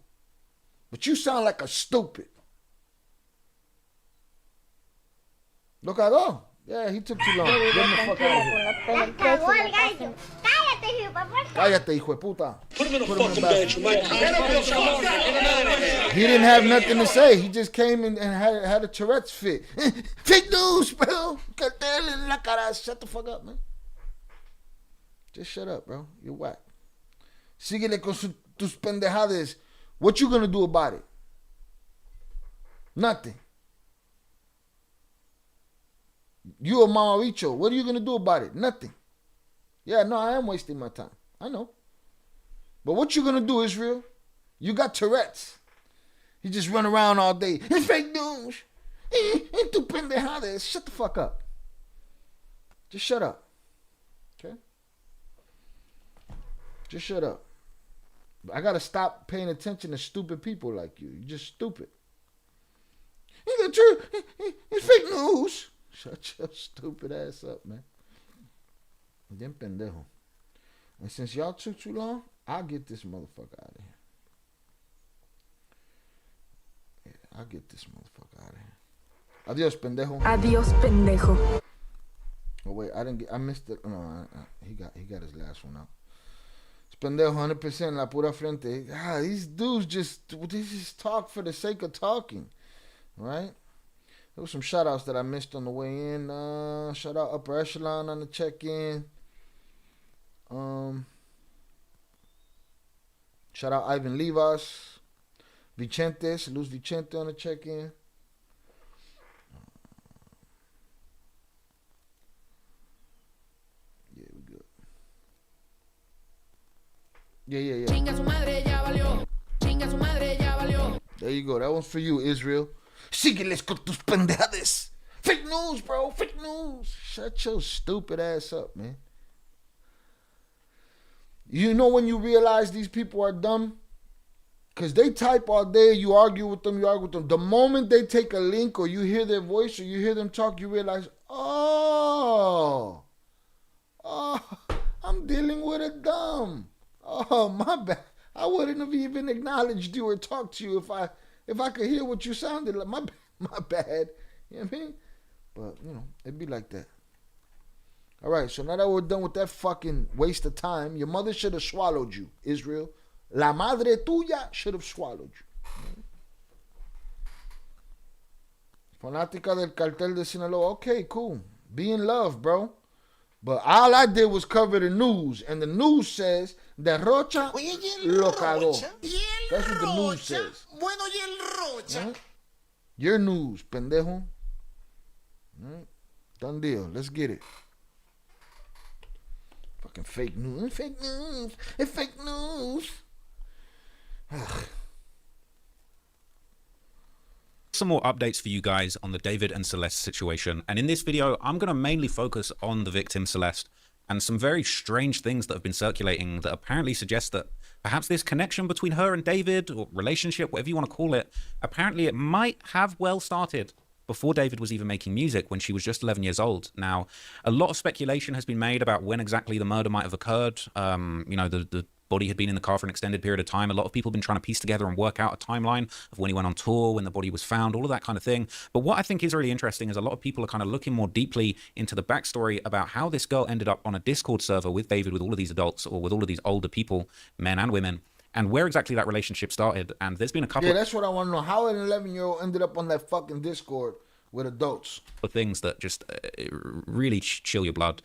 But you sound like a stupid. Look, I go. Yeah, he took too long. Get him the fuck out of here. Cállate, hijo de puta. Put him in the fucking bedroom. He didn't have nothing to say. He just came in and had a Tourette's fit. Fake news, bro. Cartel en la cara. Shut the fuck up, man. Just shut up, bro. You're whack. Síguele con tus pendejades. What you gonna do about it? Nothing. You a mamabicho. What are you gonna do about it? Nothing. Yeah, no, I am wasting my time. I know. But what you gonna do, Israel? You got Tourette's. You just run around all day. It's fake news. Tu pendejades. Shut the fuck up. Just shut up. Okay? Just shut up. I gotta stop paying attention to stupid people like you. You're just stupid. It's fake news. Shut your stupid ass up, man. Bien pendejo. And since y'all took too long, I'll get this motherfucker out of here. Yeah, I'll get this motherfucker out of here. Adios, pendejo.
Adios, pendejo.
Oh wait, I missed it. No, he got his last one out. It's pendejo 100% la pura frente. These dudes they just talk for the sake of talking, right? There was some shout outs that I missed on the way in. Shout out Upper Echelon on the check-in. Shout out Ivan Rivas. Vicente, Luz Vicente on the check-in. Yeah, we good. Yeah.
Chinga su madre, ya valió. Chinga su madre, ya valió.
There you go. That one's for you, Israel. Sígueles con tus pendejades. Fake news, bro. Fake news. Shut your stupid ass up, man. You know when you realize these people are dumb? Because they type all day, you argue with them. The moment they take a link or you hear their voice or you hear them talk, you realize, oh, I'm dealing with a dumb. Oh, my bad. I wouldn't have even acknowledged you or talked to you if I could hear what you sounded like. My bad. You know what I mean? But, it'd be like that. All right, so now that we're done with that fucking waste of time, your mother should have swallowed you, Israel. La madre tuya should have swallowed you. Fanática del Cartel de Sinaloa. Okay, cool. Be in love, bro. But all I did was cover the news. And the news says that Rocha lo cagó. That's what the news says.
Bueno, y el Rocha.
Your news, pendejo. Done deal. Let's get it. Fucking fake news. Fake news. It's fake news.
Some more updates for you guys on the David and Celeste situation, and in this video I'm going to mainly focus on the victim Celeste and some very strange things that have been circulating that apparently suggest that perhaps this connection between her and David, or relationship, whatever you want to call it, apparently it might have well started before David was even making music, when she was just 11 years old. Now, a lot of speculation has been made about when exactly the murder might have occurred. The body had been in the car for an extended period of time. A lot of people have been trying to piece together and work out a timeline of when he went on tour, when the body was found, all of that kind of thing. But what I think is really interesting is a lot of people are kind of looking more deeply into the backstory about how this girl ended up on a Discord server with David, with all of these adults, or with all of these older people, men and women, and where exactly that relationship started. And there's been a couple...
Yeah, that's what I want to know. How an 11-year-old ended up on that fucking Discord with adults.
Of things that just really chill your blood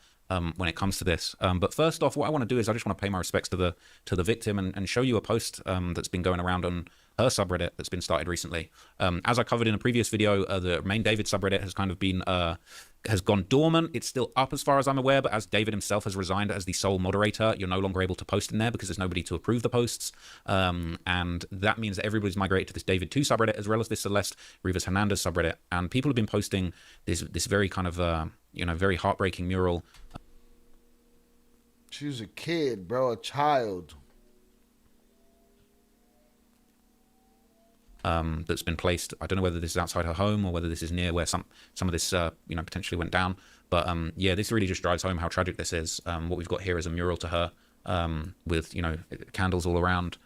when it comes to this. But first off, what I want to do is I just want to pay my respects to the victim and show you a post that's been going around on her subreddit that's been started recently. As I covered in a previous video, the main David subreddit has kind of been has gone dormant. It's still up as far as I'm aware, but as David himself has resigned as the sole moderator, you're no longer able to post in there because there's nobody to approve the posts. And that means that everybody's migrated to this David 2 subreddit, as well as this Celeste Rivas Hernandez subreddit. And people have been posting this very kind of, very heartbreaking mural.
She was a kid, bro, a child.
That's been placed. I don't know whether this is outside her home or whether this is near where some of this potentially went down. But yeah, this really just drives home how tragic this is. What we've got here is a mural to her with candles all around,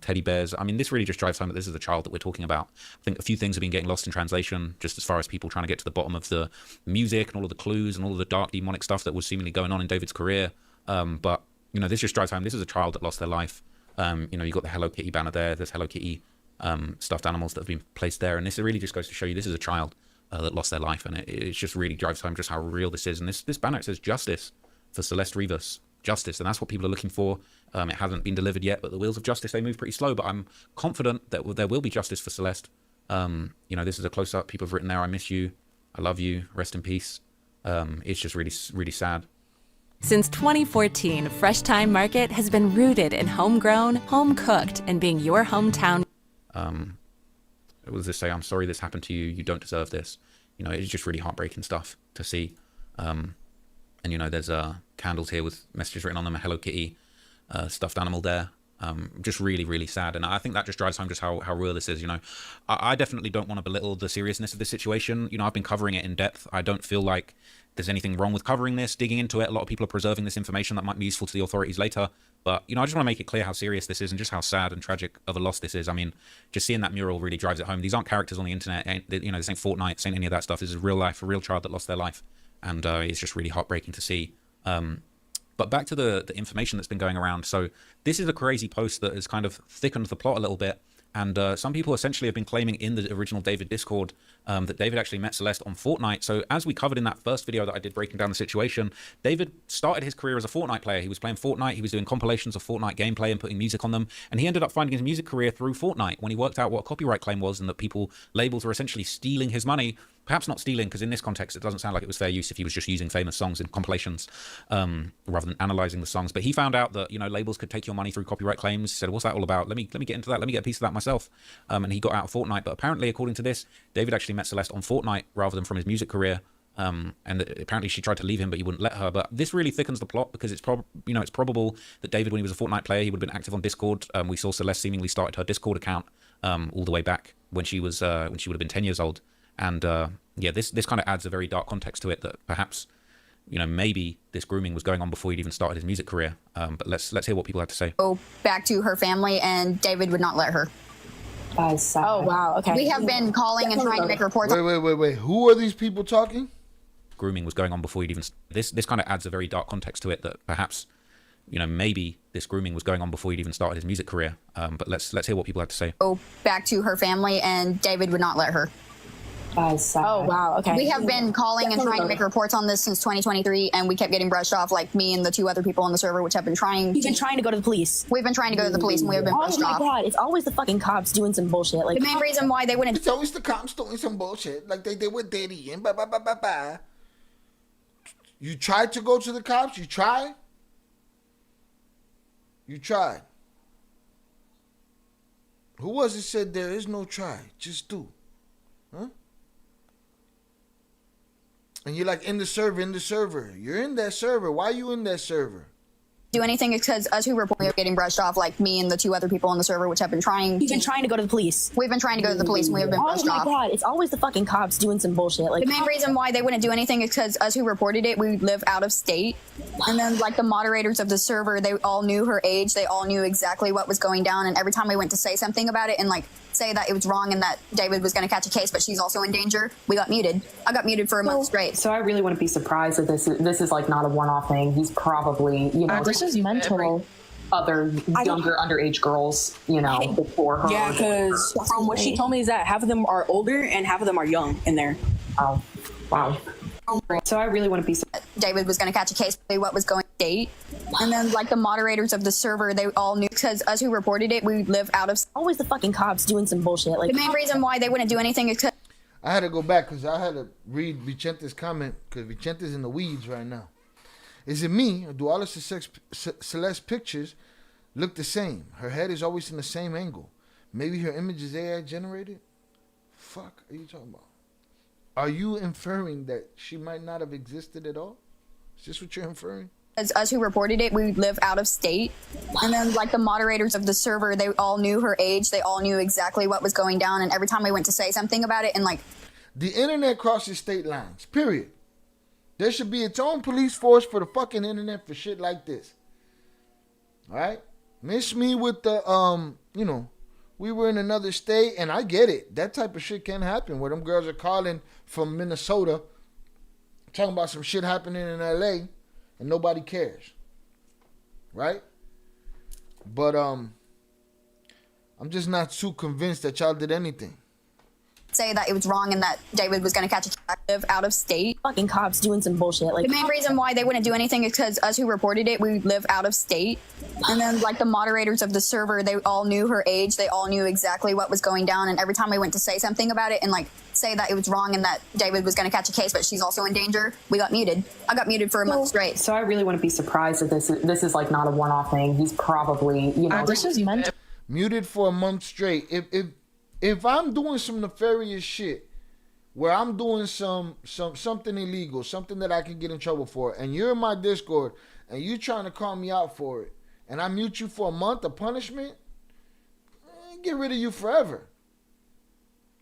teddy bears. I mean, this really just drives home that this is the child that we're talking about. I think a few things have been getting lost in translation, just as far as people trying to get to the bottom of the music and all of the clues and all of the dark demonic stuff that was seemingly going on in David's career. But this just drives home this is a child that lost their life. You got the Hello Kitty banner there. There's Hello Kitty stuffed animals that have been placed there, and this really just goes to show you this is a child that lost their life, and it just really drives home just how real this is. And this banner, it says justice for Celeste Rivas, justice, and that's what people are looking for. It hasn't been delivered yet, but the wheels of justice, they move pretty slow, but I'm confident that there will be justice for Celeste. This is a close-up. People have written there, I miss you, I love you, rest in peace. It's just really, really sad.
Since 2014, Fresh Time Market has been rooted in homegrown, home-cooked, and being your hometown.
What does this say? I'm sorry this happened to you. You don't deserve this. It's just really heartbreaking stuff to see. And there's candles here with messages written on them, a Hello Kitty stuffed animal there. Just really, really sad. And I think that just drives home just how real this is. I definitely don't want to belittle the seriousness of this situation. I've been covering it in depth. I don't feel like there's anything wrong with covering this, digging into it. A lot of people are preserving this information that might be useful to the authorities later. But, I just want to make it clear how serious this is and just how sad and tragic of a loss this is. I mean, just seeing that mural really drives it home. These aren't characters on the internet. This ain't Fortnite, this ain't any of that stuff. This is real life, a real child that lost their life. And it's just really heartbreaking to see. But back to the information that's been going around. So this is a crazy post that has kind of thickened the plot a little bit. And some people essentially have been claiming in the original David Discord that David actually met Celeste on Fortnite. So as we covered in that first video that I did breaking down the situation, David started his career as a Fortnite player. He was playing Fortnite. He was doing compilations of Fortnite gameplay and putting music on them. And he ended up finding his music career through Fortnite when he worked out what a copyright claim was and that labels were essentially stealing his money. Perhaps not stealing, because in this context, it doesn't sound like it was fair use if he was just using famous songs in compilations rather than analyzing the songs. But he found out that, labels could take your money through copyright claims. He said, what's that all about? Let me get into that. Let me get a piece of that myself. And he got out of Fortnite. But apparently, according to this, David actually met Celeste on Fortnite rather than from his music career. apparently she tried to leave him, but he wouldn't let her. But this really thickens the plot because it's probable that David, when he was a Fortnite player, he would have been active on Discord. We saw Celeste seemingly started her Discord account all the way back when she would have been 10 years old. And yeah, this kind of adds a very dark context to it that perhaps, maybe this grooming was going on before he'd even started his music career. But let's hear what people have to say.
Go back to her family, and David would not let her.
Oh, wow. Okay.
We have been calling and trying to make reports.
Wait. Who are these people talking?
Grooming was going on before he'd even... This kind of adds a very dark context to it that perhaps, maybe this grooming was going on before he'd even started his music career. But let's hear what people have to say.
Go back to her family, and David would not let her.
Oh, wow. Okay.
We have been calling and trying to make reports on this since 2023, and we kept getting brushed off, like me and the 2 other people on the server, which have been trying.
You've been trying to go to the police.
We've been trying to go to the police, and we have been brushed off.
Oh my God, it's always the fucking cops doing some bullshit. Like
the main reason why they wouldn't.
It's always the cops doing some bullshit, like they did with Diddy and blah blah blah blah blah. You tried to go to the cops. You tried. You tried. Who was it said there is no try, just do, huh? And you're like in the server. You're in that server. Why are you in that server?
Do anything because us who report are getting brushed off, like me and the 2 other people on the server, which have been trying.
You've been trying to go to the police.
We've been trying to go to the police, and we have been brushed off.
Oh my God, it's always the fucking cops doing some bullshit. Like
the main reason why they wouldn't do anything is because us who reported it, we live out of state. And then like the moderators of the server, they all knew her age. They all knew exactly what was going down. And every time we went to say something about it and like say that it was wrong and that David was going to catch a case, but she's also in danger, we got muted. I got muted for a month straight.
So I really wouldn't be surprised if this is like not a one-off thing. He's probably,
this is mental.
Other younger underage girls, before her.
Yeah, because from what she told me is that half of them are older and half of them are young in there.
Oh, wow. So I really wouldn't be surprised.
David was going to catch a case, what was going date. And then like the moderators of the server, they all knew because us who reported it, we live out of.
Always the fucking cops doing some bullshit. Like
the main reason why they wouldn't do anything is because.
I had to go back because I had to read Vicente's comment because Vicente's in the weeds right now. Is it me or do all of Celeste pictures look the same? Her head is always in the same angle. Maybe her image is AI generated? Fuck are you talking about? Are you inferring that she might not have existed at all? Is this what you're inferring?
As us who reported it, we live out of state. And then like the moderators of the server, they all knew her age. They all knew exactly what was going down. And every time we went to say something about it and like.
The internet crosses state lines, period. There should be its own police force for the fucking internet for shit like this. All right? Miss me with the, we were in another state, and I get it. That type of shit can happen where them girls are calling from Minnesota talking about some shit happening in LA and nobody cares. Right? But I'm just not too convinced that y'all did anything.
Say that it was wrong and that David was going to catch a live out of state.
Fucking cops doing some bullshit. Like
the main reason why they wouldn't do anything is because us who reported it, we live out of state. And then like the moderators of the server, they all knew her age. They all knew exactly what was going down. And every time we went to say something about it and like say that it was wrong and that David was going to catch a case, but she's also in danger, we got muted. I got muted for a month straight.
So I really wouldn't be surprised if this is like not a one-off thing. He's probably,
this is mental.
Muted for a month straight. If I'm doing some nefarious shit where I'm doing something illegal, something that I can get in trouble for, and you're in my Discord and you're trying to call me out for it, and I mute you for a month of punishment, get rid of you forever.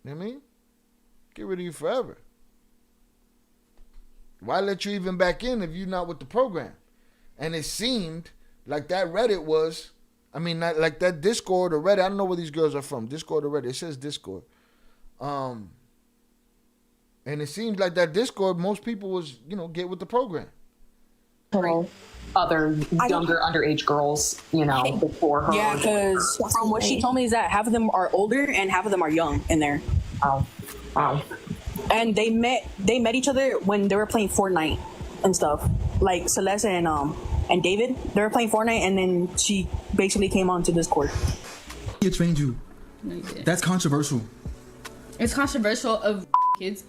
You know what I mean? Get rid of you forever. Why let you even back in if you're not with the program? And it seemed like that Reddit was... not like that Discord or Reddit. I don't know where these girls are from. Discord or Reddit. It says Discord. And it seems like that Discord, most people was, get with the program.
Other younger underage girls, before her.
Yeah, because from what she told me is that half of them are older and half of them are young in there.
Oh, wow.
And they met each other when they were playing Fortnite and stuff. Like Celeste and David, they were playing Fortnite, and then she basically came onto Discord.
He trained you. No, you didn't. That's controversial.
It's controversial of kids.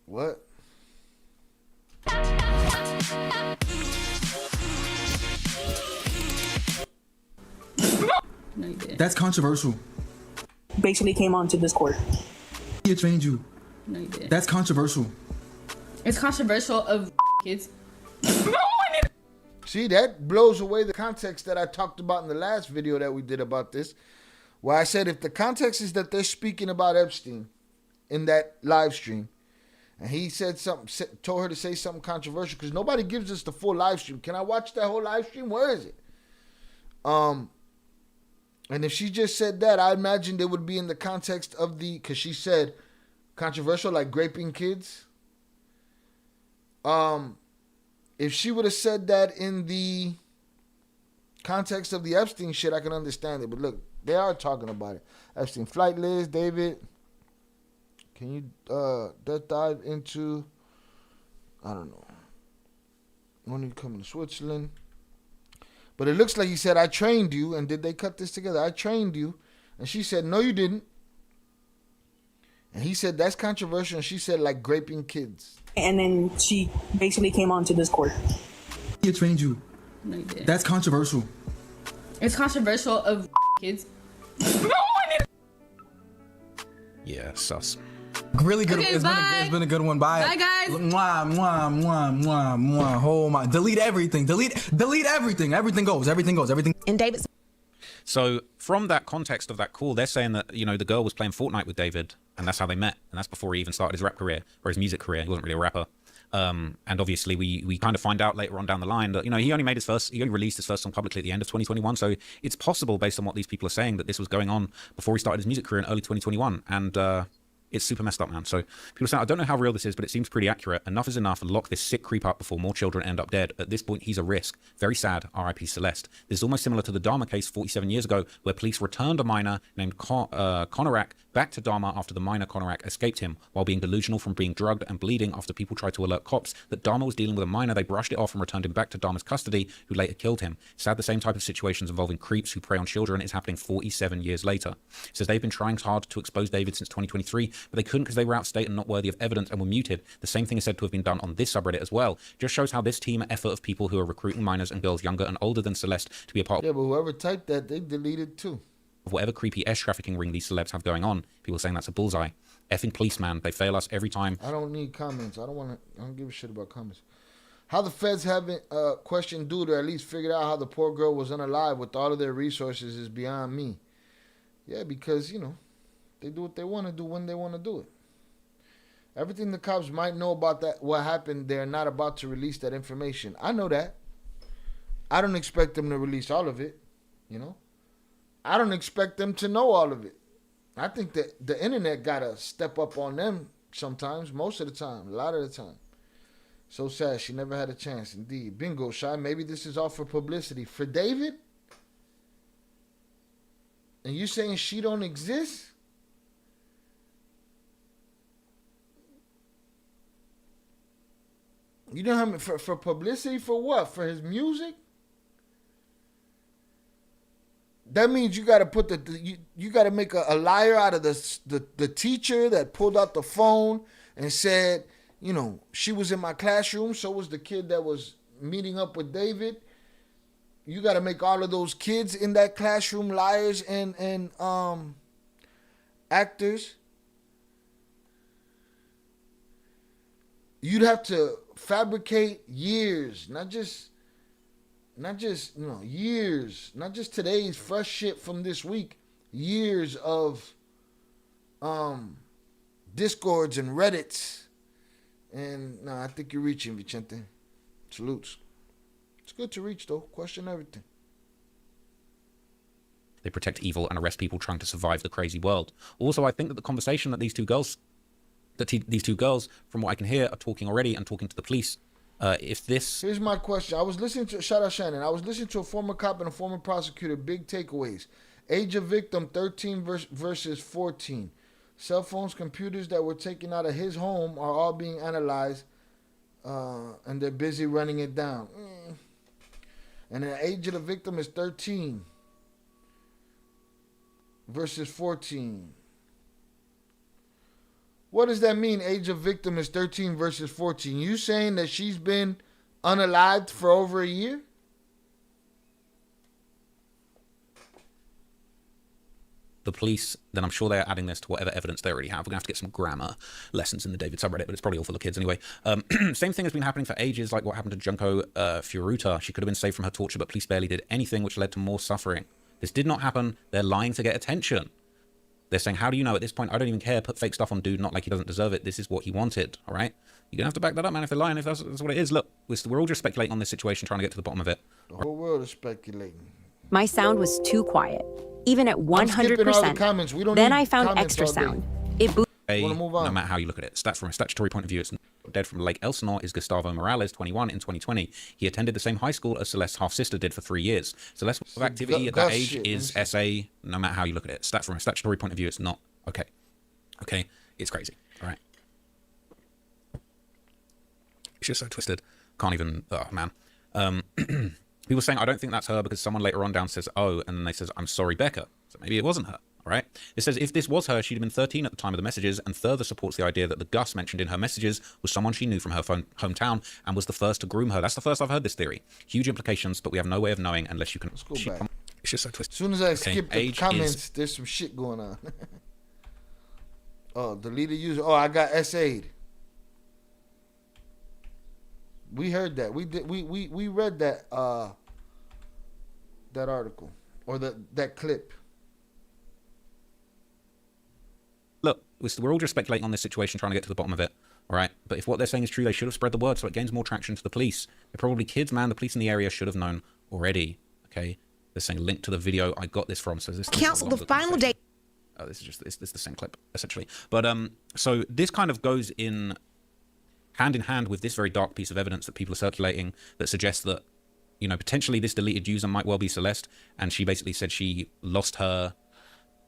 What?
No, you didn't. That's controversial.
Basically came onto Discord.
He trained you.
No, you didn't.
That's controversial.
It's controversial of kids.
See, that blows away the context that I talked about in the last video that we did about this, where I said if the context is that they're speaking about Epstein in that live stream, and he said something, told her to say something controversial, because nobody gives us the full live stream. Can I watch that whole live stream? Where is it? And if she just said that, I imagined it would be in the context of because she said controversial, like raping kids. If she would have said that in the context of the Epstein shit, I can understand it. But look, they are talking about it. Epstein flight list, David. Can you death dive into, I don't know, when you come to Switzerland? But it looks like he said, I trained you. And did they cut this together? I trained you. And she said, no, you didn't. And he said, that's controversial. And she said, like raping kids.
And then she basically came onto Discord.
He trained you.
No, you didn't.
That's controversial.
It's controversial of kids.
Yeah, sus.
Really good.
Okay,
It's been a good one. Bye.
Bye, guys.
Mwah, mwah, mwah, mwah, mwah. Oh my. Delete everything. Delete everything. Everything goes. Everything.
And David's.
So from that context of that call, they're saying that, you know, the girl was playing Fortnite with David, and that's how they met. And that's before he even started his rap career or his music career. He wasn't really a rapper. And obviously we kind of find out later on down the line that, you know, he only released his first song publicly at the end of 2021. So it's possible, based on what these people are saying, that this was going on before he started his music career in early 2021. And it's super messed up, man. So people say, I don't know how real this is, but it seems pretty accurate. Enough is enough, and lock this sick creep up before more children end up dead. At this point, he's a risk. Very sad. R.I.P. Celeste. This is almost similar to the Dharma case 47 years ago, where police returned a minor named Konorak back to Dharma after the minor Konorak escaped him while being delusional from being drugged and bleeding after people tried to alert cops that Dharma was dealing with a minor. They brushed it off and returned him back to Dharma's custody, who later killed him. Sad the same type of situations involving creeps who prey on children is happening 47 years later. It says they've been trying hard to expose David since 2023, but they couldn't because they were out of state and not worthy of evidence and were muted. The same thing is said to have been done on this subreddit as well. Just shows how this team effort of people who are recruiting minors and girls younger and older than Celeste to be a part of.
Yeah, but whoever typed that, they deleted too.
Of whatever creepy trafficking ring these celebs have going on. People saying that's a bullseye. Effing policeman, they fail us every time.
I don't need comments. I don't give a shit about comments. How the feds haven't questioned dude or at least figured out how the poor girl was unalive with all of their resources is beyond me. Yeah, because, you know, they do what they want to do when they want to do it. Everything the cops might know about that, what happened, they're not about to release that information. I know that. I don't expect them to release all of it, you know. I don't expect them to know all of it. I think that the internet got to step up on them sometimes, most of the time, a lot of the time. So sad, she never had a chance, indeed. Bingo, Shy, maybe this is all for publicity. For David? And you saying she don't exist? You know how many, for publicity, for what? For his music? That means you got to put you got to make a liar out of the teacher that pulled out the phone and said, you know, she was in my classroom, so was the kid that was meeting up with David. You got to make all of those kids in that classroom liars and actors. You'd have to fabricate years, not just you know, years, not just today's fresh shit from this week, years of discords and Reddits. And no, I think you're reaching, Vicente. Salutes. It's good to reach, though. Question everything.
They protect evil and arrest people trying to survive the crazy world. Also, I think that the conversation that these two girls, from what I can hear, are talking already and talking to the police. Here's my question. I was listening to, shout out Shannon, I was listening to a former cop and a former prosecutor. Big takeaways. Age of victim, 13 versus 14. Cell phones, computers that were taken out of his home are all being analyzed, and they're busy running it down. And the age of the victim is 13 versus 14. What does that mean? Age of victim is 13 versus 14. You saying that she's been unalived for over a year? the police, then I'm sure they're adding this to whatever evidence they already have. We're gonna have to get some grammar lessons in the David subreddit, but it's probably all for the kids anyway. Same thing has been happening for ages, like what happened to Junko Furuta. She could have been saved from her torture, but police barely did anything, which led to more suffering. This did not happen. They're lying to get attention. They're saying, how do you know? At this point, I don't even care. Put fake stuff on dude, not like he doesn't deserve it. This is what he wanted, all right? You're going to have to back that up, man, if they're lying, if that's what it is. Look, we're all just speculating on this situation, trying to get to the bottom of it.
The whole world is speculating.
My sound was too quiet, even at 100%. Then I found extra sound. It boosted.
No matter how you look at it. Stats from a statutory point of view, it's dead from Lake Elsinore is Gustavo Morales, 21, in 2020. He attended the same high school as Celeste's half-sister did for 3 years. Celeste's activity at that age is SA, no matter how you look at it. Stats from a statutory point of view, it's not. Okay. Okay? It's crazy. All right? It's just so twisted. Can't even... Oh, man. People saying, I don't think that's her because someone later on down says, oh, and then they says, I'm sorry, Becca. So maybe it wasn't her. All right. It says if this was her, she'd have been 13 at the time of the messages, and further supports the idea that the Gus mentioned in her messages was someone she knew from her hometown and was the first to groom her. That's the first I've heard this theory. Huge implications, but we have no way of knowing unless you can.
Let's go back.
It's just so twisted.
As soon as I skip the comments, there's some shit going on. Oh, deleted user. Oh, I got SA'd. We heard that. We did. We read that that article or that clip.
Look, we're all just speculating on this situation, trying to get to the bottom of it, all right? But if what they're saying is true, they should have spread the word so it gains more traction to the police. They're probably kids, man. The police in the area should have known already, okay? They're saying link to the video I got this from. So this
cancel the final date.
Oh, this is just this is the same clip, essentially. But so this kind of goes in hand with this very dark piece of evidence that people are circulating that suggests that, you know, potentially this deleted user might well be Celeste, and she basically said she lost her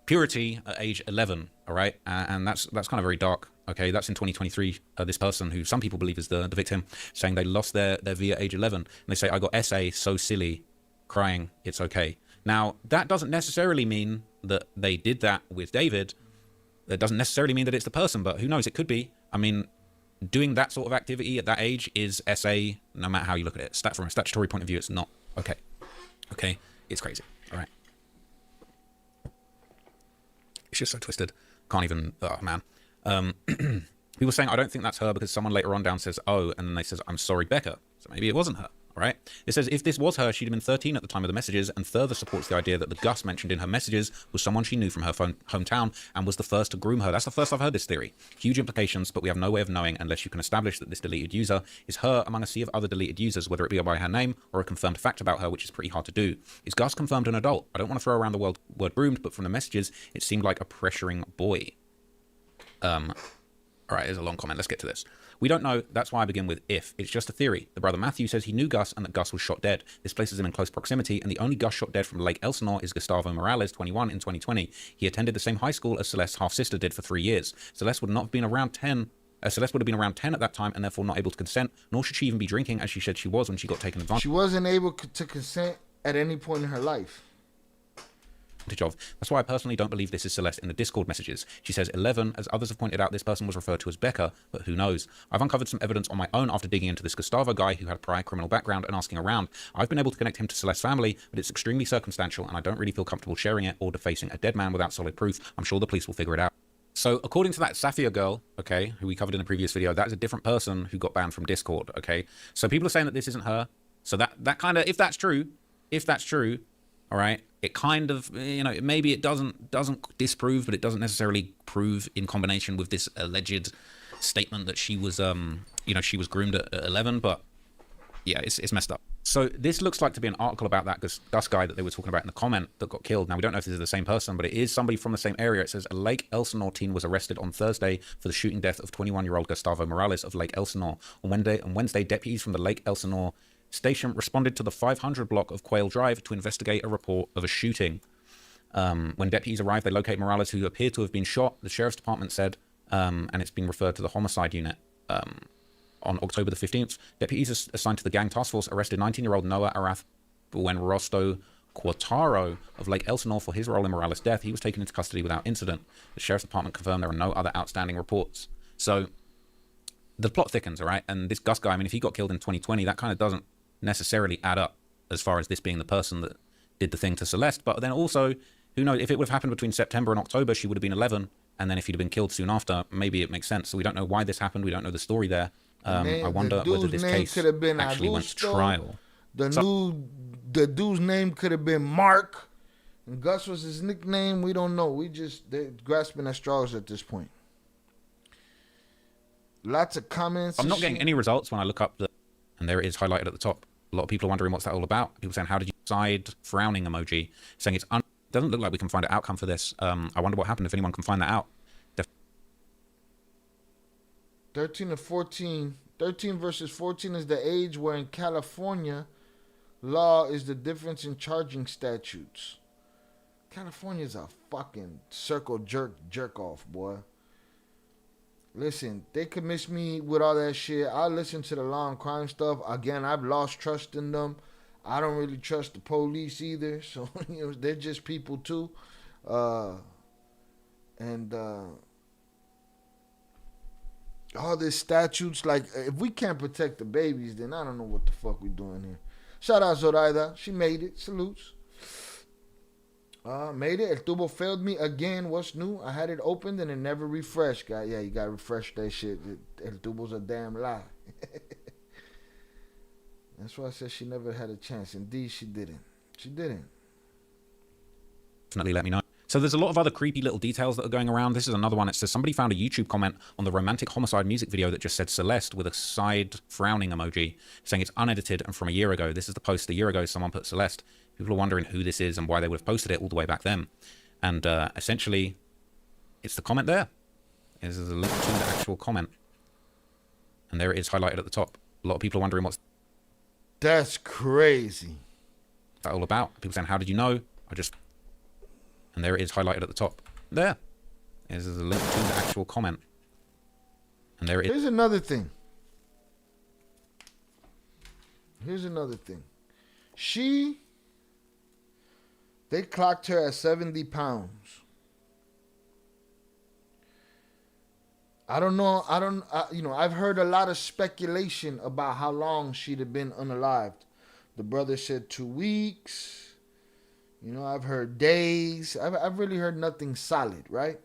purity at age 11, all right? And that's kind of very dark, okay? That's in 2023. This person, who some people believe is the victim, saying they lost their V at age 11. And they say, I got SA, so silly, crying, it's okay. Now, that doesn't necessarily mean that they did that with David. That doesn't necessarily mean that it's the person, but who knows? It could be. I mean, doing that sort of activity at that age is SA, no matter how you look at it. From a statutory point of view, it's not. Okay. Okay? It's crazy, all right? It's just so twisted. Can't even... Oh, man. People saying, I don't think that's her because someone later on down says, oh, and then they says, I'm sorry, Becca. So maybe it wasn't her, all right? It says if this was her, she'd have been 13 at the time of the messages, and further supports the idea that the Gus mentioned in her messages was someone she knew from her hometown and was the first to groom her. That's the first I've heard this theory. Huge implications, but we have no way of knowing unless you can establish that this deleted user is her among a sea of other deleted users, whether it be by her name or a confirmed fact about her, which is pretty hard to do. Is Gus confirmed an adult? I don't want to throw around the word groomed, but from the messages, it seemed like a pressuring boy. All right, there's a long comment. Let's get to this. We don't know. That's why I begin with if. It's just a theory. The brother Matthew says he knew Gus and that Gus was shot dead. This places him in close proximity, and the only Gus shot dead from Lake Elsinore is Gustavo Morales, 21, in 2020. He attended the same high school as Celeste's half-sister did for 3 years. Celeste would not have been around 10. Celeste would have been around 10 at that time and therefore not able to consent, nor should she even be drinking as she said she was when she got taken advantage of.
She wasn't able to consent at any point in her life.
That's why I personally don't believe this is Celeste in the Discord messages. She says 11, as others have pointed out, this person was referred to as Becca, but who knows? I've uncovered some evidence on my own after digging into this Gustavo guy who had a prior criminal background and asking around. I've been able to connect him to Celeste's family, but it's extremely circumstantial and I don't really feel comfortable sharing it or defacing a dead man without solid proof. I'm sure the police will figure it out. So according to that Safia girl, okay, who we covered in the previous video, that is a different person who got banned from Discord, okay? So people are saying that this isn't her. So that kind of, if that's true, all right, it kind of, you know, maybe it doesn't disprove, but it doesn't necessarily prove in combination with this alleged statement that she was, you know, she was groomed at 11. But yeah, it's messed up. So this looks like to be an article about that Gus guy that they were talking about in the comment that got killed. Now, we don't know if this is the same person, but it is somebody from the same area. It says a Lake Elsinore teen was arrested on Thursday for the shooting death of 21-year-old Gustavo Morales of Lake Elsinore. On Wednesday, deputies from the Lake Elsinore station responded to the 500 block of Quail Drive to investigate a report of a shooting. When deputies arrived, they located Morales, who appeared to have been shot. The sheriff's department said, and it's been referred to the homicide unit. On October the 15th, deputies assigned to the gang task force arrested 19-year-old Noah Arath Buenrosto Quartaro of Lake Elsinore for his role in Morales' death. He was taken into custody without incident. The sheriff's department confirmed there are no other outstanding reports. So the plot thickens, all right? And this Gus guy, I mean, if he got killed in 2020, that kind of doesn't necessarily add up as far as this being the person that did the thing to Celeste. But then also, Who knows? If it would have happened between September and October, she would have been 11. And then if he'd have been killed soon after, maybe it makes sense. So we don't know why this happened. We don't know the story there. I wonder whether this case actually went to trial.
The dude's name could have been Mark. And Gus was his nickname. We don't know. They're grasping at straws at this point. Lots of comments.
I'm not getting any results when I look up and there it is highlighted at the top. A lot of people are wondering what's that all about. People saying, how did you decide frowning emoji? Saying doesn't look like we can find an outcome for this. I wonder what happened if anyone can find that out.
13 to 14. 13 versus 14 is the age where in California, law is the difference in charging statutes. California's a fucking circle jerk off, boy. Listen, they could miss me with all that shit. I listen to the law and crime stuff. Again, I've lost trust in them. I don't really trust the police either. So, they're just people too. All these statutes, like, if we can't protect the babies, then I don't know what the fuck we doing here. Shout out Zoraida. She made it. Salutes. Made it. El tubo failed me again. What's new? I had it opened and it never refreshed, guy. Yeah, you gotta refresh that shit. El tubo's a damn lie. That's why I said she never had a chance. Indeed, she didn't. She didn't.
Definitely let me know. So there's a lot of other creepy little details that are going around. This is another one. It says somebody found a YouTube comment on the Romantic Homicide music video that just said Celeste with a side frowning emoji, saying it's unedited and from a year ago. This is the post a year ago someone put Celeste. People are wondering who this is and why they would have posted it all the way back then. And essentially, it's the comment there. This is a link to the actual comment. And there it is highlighted at the top. A lot of people are wondering what's...
That's crazy.
That all about? People saying, how did you know? And there it is highlighted at the top. There. This is a link to the actual comment. And there it is.
Here's another thing. They clocked her at 70 pounds. I don't know. I've heard a lot of speculation about how long she'd have been unalived. The brother said 2 weeks. I've heard days. I've really heard nothing solid, right?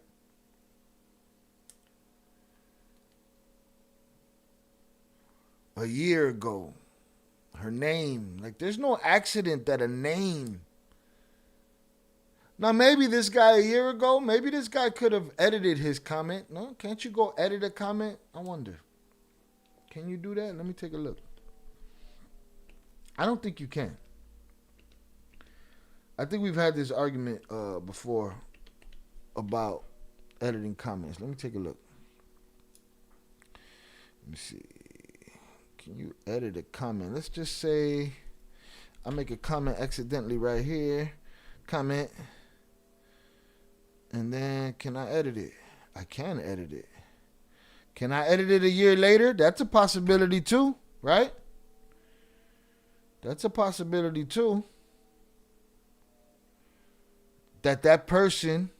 A year ago, her name. Like, there's no accident that a name. Now, maybe this guy a year ago, maybe this guy could have edited his comment. No, can't you go edit a comment? I wonder. Can you do that? Let me take a look. I don't think you can. I think we've had this argument before about editing comments. Let me take a look. Let me see. Can you edit a comment? Let's just say I make a comment accidentally right here. Comment. And then can I edit it? I can edit it. Can I edit it a year later? That's a possibility too, right? That's a possibility too. That person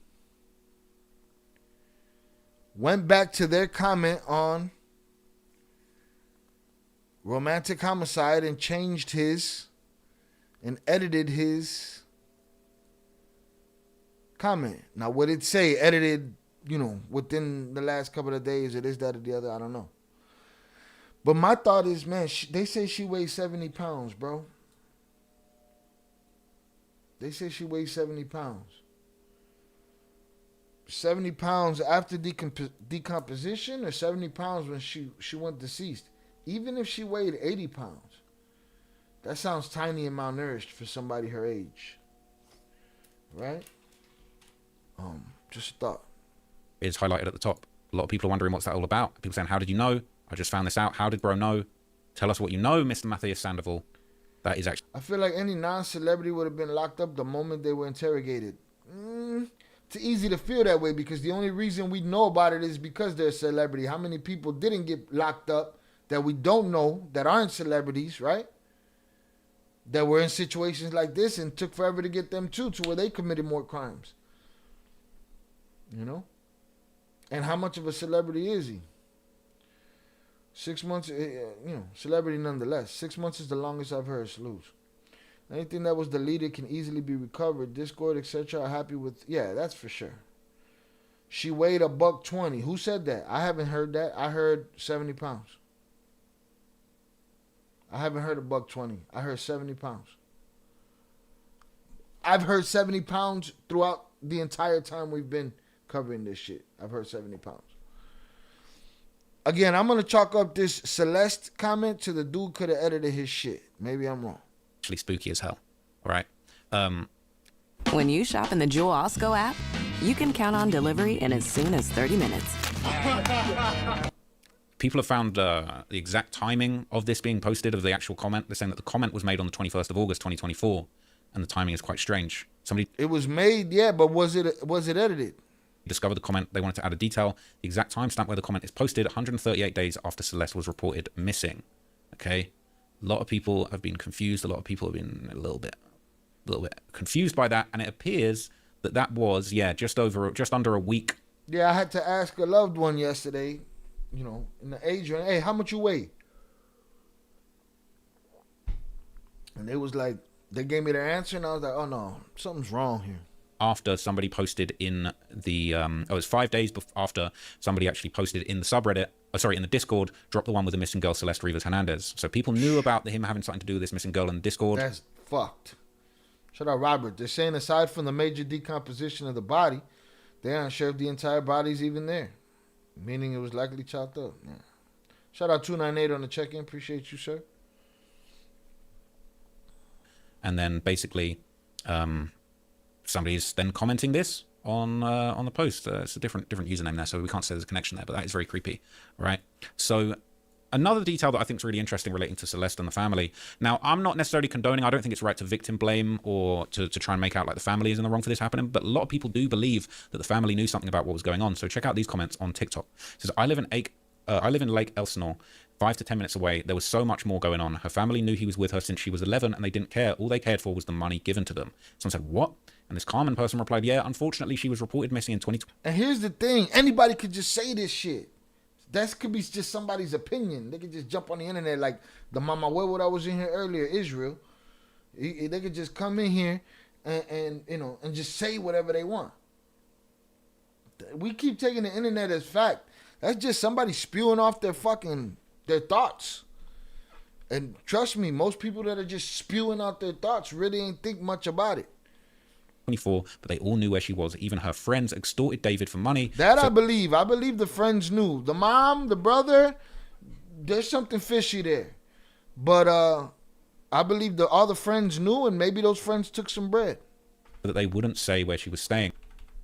went back to their comment on Romantic Homicide and changed his and edited his comment. Now, what it say? Edited, within the last couple of days, or this, that, or the other. I don't know. But my thought is, man, they say she weighs 70 pounds, bro. They say she weighs 70 pounds. 70 pounds after decomposition, or 70 pounds when she went deceased? Even if she weighed 80 pounds, that sounds tiny and malnourished for somebody her age. Right? Just a thought.
It's highlighted at the top. A lot of people are wondering what's that all about. People saying, how did you know? I just found this out. How did bro know? Tell us what you know, Mr. Matthias Sandoval. That is actually...
I feel like any non-celebrity would have been locked up the moment they were interrogated. It's easy to feel that way because the only reason we know about it is because they're a celebrity. How many people didn't get locked up that we don't know, that aren't celebrities, right? That were in situations like this and took forever to get them to where they committed more crimes. And how much of a celebrity is he? 6 months, celebrity nonetheless. 6 months is the longest I've heard. Salutes. Anything that was deleted can easily be recovered. Discord, etc. are happy with. Yeah, that's for sure. She weighed $120. Who said that? I haven't heard that. I heard 70 pounds. I haven't heard $120. I heard 70 pounds. I've heard 70 pounds throughout the entire time we've been covering this shit. I've heard 70 pounds. Again, I'm going to chalk up this Celeste comment to the dude could have edited his shit. Maybe I'm wrong.
Actually spooky as hell. All right.
When you shop in the Jewel Osco app, you can count on delivery in as soon as 30 minutes.
People have found the exact timing of this being posted, of the actual comment. They're saying that the comment was made on the 21st of August, 2024, and the timing is quite strange.
It was made, yeah, but was it edited?
Discovered the comment. They wanted to add a detail. The exact timestamp where the comment is posted, 138 days after Celeste was reported missing. Okay? A lot of people have been confused. A lot of people have been a little bit confused by that, and it appears that was, yeah, just under a week.
Yeah, I had to ask a loved one yesterday, you know, in the age range, hey, how much you weigh? And they was like, they gave me their answer, and I was like, oh no, something's wrong here.
After somebody posted in the, it was 5 days after somebody actually posted in the subreddit, in the Discord, dropped the one with the missing girl, Celeste Rivas Hernandez. So people knew about him having something to do with this missing girl in the Discord.
That's fucked. Shout out Robert. They're saying aside from the major decomposition of the body, they aren't sure if the entire body's even there. Meaning it was likely chopped up. Yeah. Shout out 298 on the check-in. Appreciate you, sir.
And then basically, somebody's then commenting this on the post. It's a different username there, so we can't say there's a connection there, but that is very creepy, right? So another detail that I think is really interesting relating to Celeste and the family. Now, I'm not necessarily condoning. I don't think it's right to victim blame or to try and make out like the family is in the wrong for this happening, but a lot of people do believe that the family knew something about what was going on. So check out these comments on TikTok. It says, I live in Lake Elsinore, 5 to 10 minutes away. There was so much more going on. Her family knew he was with her since she was 11, and they didn't care. All they cared for was the money given to them. Someone said, what? And this Carmen person replied, yeah, unfortunately, she was reported missing in 2020.
And here's the thing. Anybody could just say this shit. That could be just somebody's opinion. They could just jump on the internet like the Mama Huevo that was in here earlier, Israel. They could just come in here and you know, and just say whatever they want. We keep taking the internet as fact. That's just somebody spewing off their thoughts. And trust me, most people that are just spewing out their thoughts really ain't think much about it.
But they all knew where she was. Even her friends extorted David for money.
I believe. I believe the friends knew. The mom, the brother, there's something fishy there. But I believe all the friends knew, and maybe those friends took some bread.
That they wouldn't say where she was staying.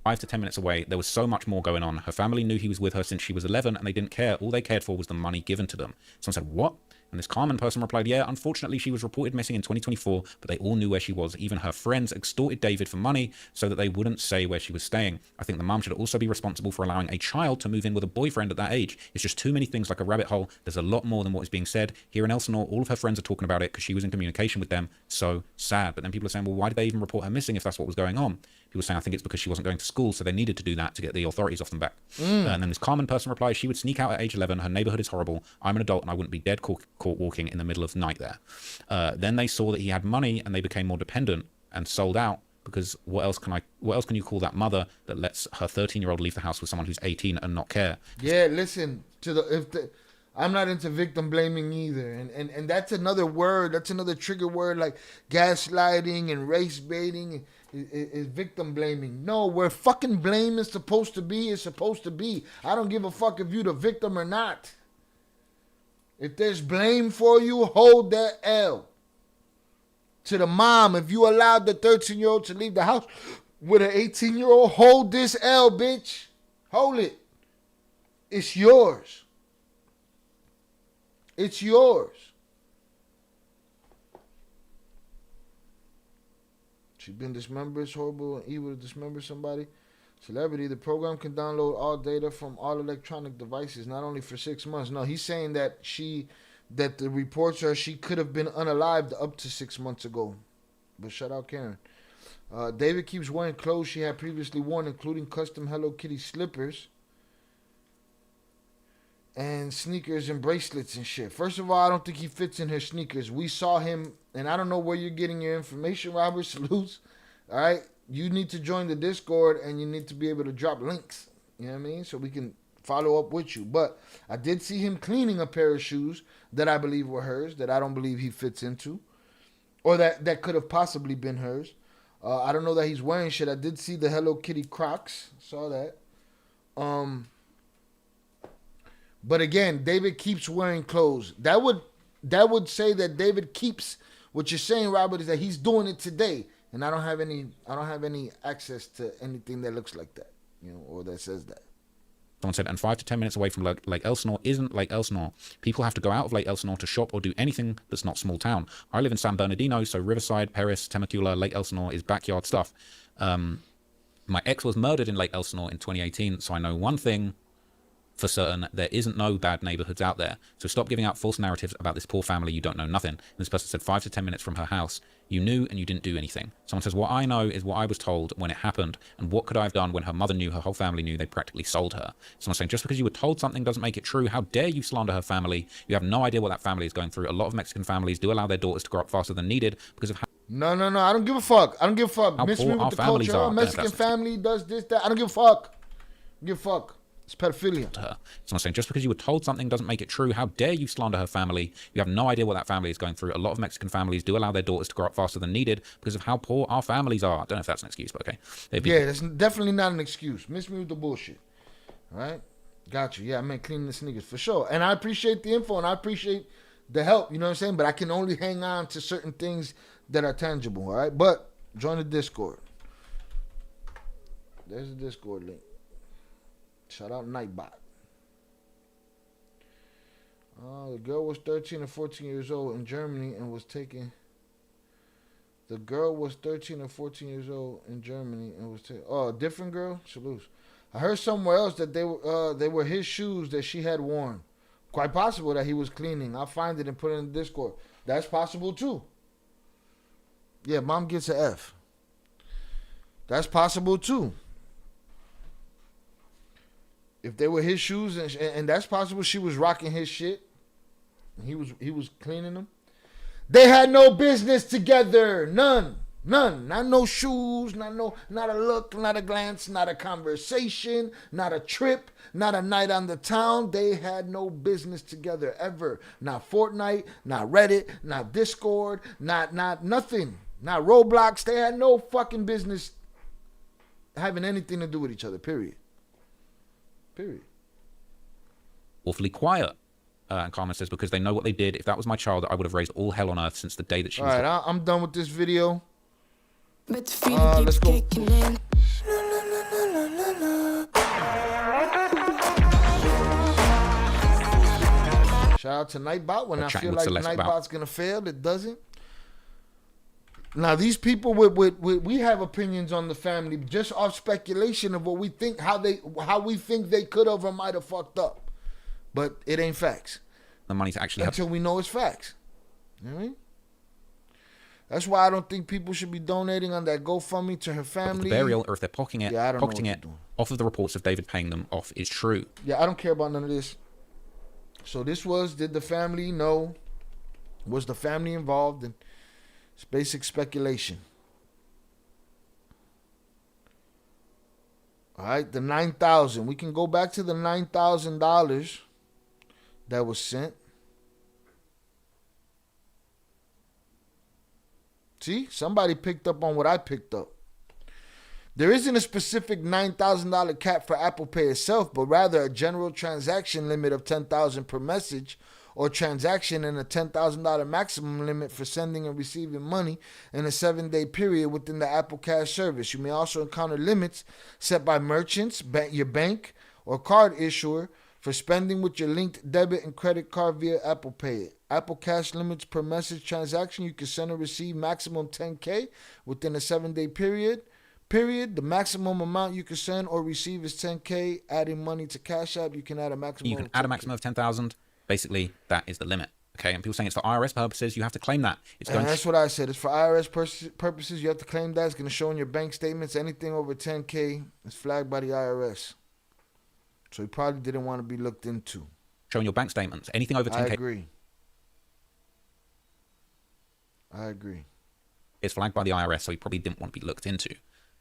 5 to 10 minutes away, there was so much more going on. Her family knew he was with her since she was 11, and they didn't care. All they cared for was the money given to them. Someone said, what? And this Carmen person replied, yeah, unfortunately, she was reported missing in 2024, but they all knew where she was. Even her friends extorted David for money so that they wouldn't say where she was staying. I think the mom should also be responsible for allowing a child to move in with a boyfriend at that age. It's just too many things like a rabbit hole. There's a lot more than what is being said. Here in Elsinore, all of her friends are talking about it because she was in communication with them. So sad. But then people are saying, well, why did they even report her missing if that's what was going on? People are saying, I think it's because she wasn't going to school, so they needed to do that to get the authorities off them back. And then this Carmen person replies, she would sneak out at age 11. Her neighborhood is horrible. I'm an adult and I wouldn't be dead caught walking in the middle of the night there. Then they saw that he had money and they became more dependent and sold out because what else can you call that mother that lets her 13-year-old leave the house with someone who's 18 and not care?
Yeah, listen, I'm not into victim blaming either. And that's another word, that's another trigger word like gaslighting and race baiting is victim blaming. No, where fucking blame is supposed to be is supposed to be. I don't give a fuck if you the victim or not. If there's blame for you, hold that L. To the mom, if you allowed the 13-year-old to leave the house with an 18-year-old, hold this L, bitch. Hold it. It's yours. It's yours. She's been dismembered. It's horrible and evil to dismember somebody. Celebrity, the program can download all data from all electronic devices, not only for 6 months. No, he's saying that the reports are she could have been unalived up to 6 months ago. But shout out Karen. David keeps wearing clothes she had previously worn, including custom Hello Kitty slippers. and sneakers and bracelets and shit. First of all, I don't think he fits in her sneakers. We saw him, and I don't know where you're getting your information, Robert. Salutes. All right, you need to join the Discord, and you need to be able to drop links. You know what I mean? So we can follow up with you. But I did see him cleaning a pair of shoes that I believe were hers, that I don't believe he fits into, or that could have possibly been hers. I don't know that he's wearing shit. I did see the Hello Kitty Crocs. Saw that. But again, David keeps wearing clothes. That would say that David keeps. What you're saying, Robert, is that he's doing it today, and I don't have any access to anything that looks like that, you know, or that says that.
Someone said, and 5 to 10 minutes away from Lake Elsinore isn't Lake Elsinore. People have to go out of Lake Elsinore to shop or do anything that's not small town. I live in San Bernardino, so Riverside, Perris, Temecula, Lake Elsinore is backyard stuff. My ex was murdered in Lake Elsinore in 2018, so I know one thing for certain: there isn't no bad neighborhoods out there. So stop giving out false narratives about this poor family. You don't know nothing. And this person said 5 to 10 minutes from her house. You knew and you didn't do anything. Someone says, what I know is what I was told when it happened. And what could I have done when her mother knew, her whole family knew? They practically sold her. Someone saying, just because you were told something doesn't make it true. How dare you slander her family? You have no idea what that family is going through. A lot of Mexican families do allow their daughters to grow up faster than needed because of how...
No. I don't give a fuck. Miss me with the culture. Our Mexican family does this, that. I don't give a fuck. Give a fuck. It's pedophilia.
Someone saying, just because you were told something doesn't make it true. How dare you slander her family? You have no idea what that family is going through. A lot of Mexican families do allow their daughters to grow up faster than needed because of how poor our families are. I don't know if that's an excuse, but okay.
Yeah, that's definitely not an excuse. Miss me with the bullshit. All right? Got you. Yeah, I meant cleaning the sneakers for sure. And I appreciate the info and I appreciate the help, you know what I'm saying? But I can only hang on to certain things that are tangible, all right? But join the Discord. There's the Discord link. Shout out Nightbot. The girl was 13 or 14 years old in Germany and was taken. The girl was 13 or 14 years old in Germany and was taken. Oh, a different girl? Salute. I heard somewhere else that they were his shoes that she had worn. Quite possible that he was cleaning. I'll find it and put it in the Discord. That's possible too. Yeah, mom gets an F. That's possible too. If they were his shoes, and that's possible, she was rocking his shit. He was cleaning them. They had no business together. None. Not no shoes, not a look, not a glance, not a conversation, not a trip, not a night on the town. They had no business together ever. Not Fortnite, not Reddit, not Discord, not nothing. Not Roblox. They had no fucking business having anything to do with each other, period.
Awfully quiet. And Carmen says, because they know what they did. If that was my child, I would have raised all hell on earth since the day that she was...
All right, I'm done with this video. Let's go. Shout out to Nightbot. When I feel like Nightbot's going to fail, it doesn't. Now, these people, we have opinions on the family just off speculation of what we think, how we think they could have or might have fucked up. But it ain't facts.
The money's actually...
Until we know it's facts. You know what I mean? That's why I don't think people should be donating on that GoFundMe to her family.
The burial, or if they're pocketing it off of the reports of David paying them off, is true.
Yeah, I don't care about none of this. So this was, did the family know? Was the family involved? And it's basic speculation. All right, the $9,000. We can go back to the $9,000 that was sent. See, somebody picked up on what I picked up. There isn't a specific $9,000 cap for Apple Pay itself, but rather a general transaction limit of $10,000 per message or transaction and a $10,000 maximum limit for sending and receiving money in a 7-day period within the Apple Cash service. You may also encounter limits set by merchants, your bank, or card issuer for spending with your linked debit and credit card via Apple Pay. Apple Cash limits per message transaction. You can send or receive maximum $10K within a 7-day period. The maximum amount you can send or receive is $10K. Adding money to Cash App, you can add a maximum.
You can add a maximum of $10,000. Basically, that is the limit. Okay, and people saying it's for IRS purposes. You have to claim that.
That's what I said. It's for IRS purposes. You have to claim that. It's going to show in your bank statements. Anything over $10K is flagged by the IRS. So he probably didn't want to be looked into.
showing your bank statements. Anything over 10K.
I agree.
It's flagged by the IRS, so he probably didn't want to be looked into.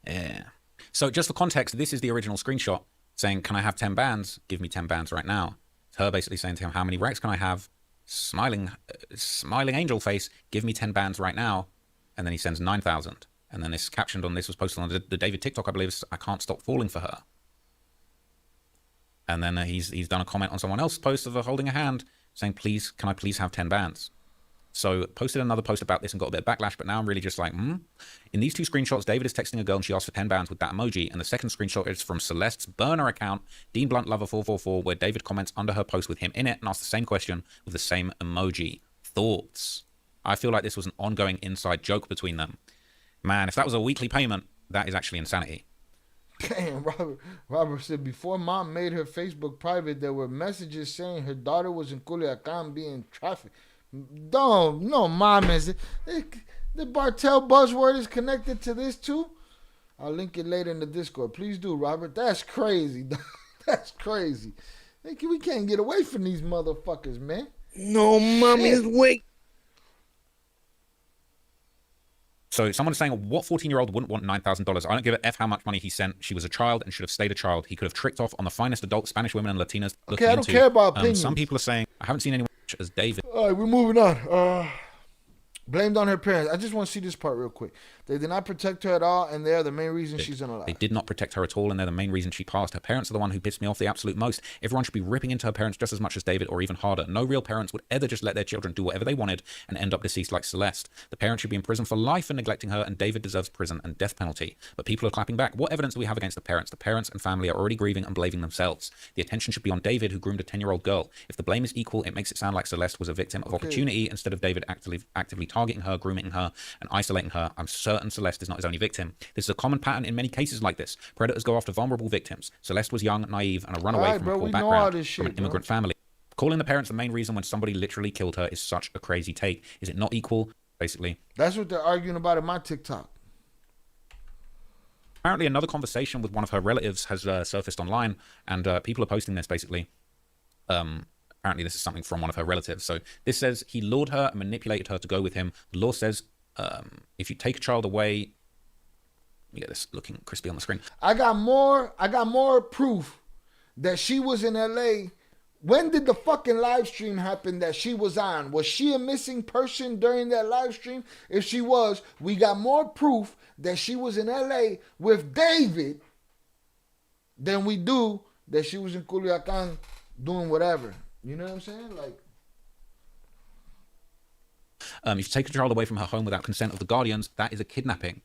Yeah. So just for context, this is the original screenshot saying, can I have 10 bands? Give me 10 bands right now. It's her basically saying to him, how many racks can I have? Smiling angel face, give me 10 bands right now. And then he sends 9,000. And then this captioned on this was posted on the David TikTok, I believe, is, I can't stop falling for her. And then he's done a comment on someone else's post of her holding a hand saying, please, can I please have 10 bands? So posted another post about this and got a bit of backlash, but now I'm really just like, In these two screenshots, David is texting a girl and she asked for 10 bands with that emoji. And the second screenshot is from Celeste's burner account, Dean Blunt Lover 444, where David comments under her post with him in it and asks the same question with the same emoji. Thoughts? I feel like this was an ongoing inside joke between them. Man, if that was a weekly payment, that is actually insanity.
Damn, Robert said before mom made her Facebook private, there were messages saying her daughter was in Culiacan being trafficked. No, mom is it. The Cartel buzzword is connected to this too. I'll link it later in the Discord. Please do, Robert. That's crazy. That's crazy. We can't get away from these motherfuckers, man.
No, mommy's wait.
So someone's saying, what 14-year-old wouldn't want $9,000? I don't give a F how much money he sent. She was a child and should have stayed a child. He could have tricked off on the finest adult Spanish women and Latinas.
Okay, I don't care about opinions.
Some people are saying, I haven't seen anyone as David.
All right, we're moving on. Blamed on her parents. I just want to see this part real quick. They did not protect her at all, and they're the main reason she's unalive.
They did not protect her at all, and they're the main reason she passed. Her parents are the one who pissed me off the absolute most. Everyone should be ripping into her parents just as much as David, or even harder. No real parents would ever just let their children do whatever they wanted and end up deceased like Celeste. The parents should be in prison for life for neglecting her, and David deserves prison and death penalty. But people are clapping back. What evidence do we have against the parents? The parents and family are already grieving and blaming themselves. The attention should be on David, who groomed a 10-year-old girl. If the blame is equal, it makes it sound like Celeste was a victim of opportunity instead of David actively targeting her, grooming her, and isolating her. I'm certain Celeste is not his only victim. This is a common pattern in many cases like this. Predators go after vulnerable victims. Celeste was young, naive, and a runaway from a poor background from an immigrant family. Calling the parents the main reason when somebody literally killed her is such a crazy take. Is it not equal? Basically.
That's what they're arguing about in my TikTok.
Apparently another conversation with one of her relatives has surfaced online, and people are posting this basically. Apparently this is something from one of her relatives. So this says, he lured her and manipulated her to go with him. The law says, if you take a child away, let me get this looking crispy on the screen.
I got more proof that she was in LA. When did the fucking live stream happen that she was on? Was she a missing person during that live stream? If she was, we got more proof that she was in LA with David than we do that she was in Culiacan doing whatever. You know what I'm saying? Like,
if you take a child away from her home without consent of the guardians, that is a kidnapping.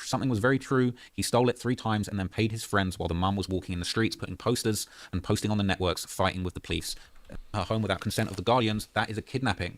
Something was very true. He stole it 3 times and then paid his friends while the mum was walking in the streets, putting posters and posting on the networks, fighting with the police. Her home without consent of the guardians, that is a kidnapping.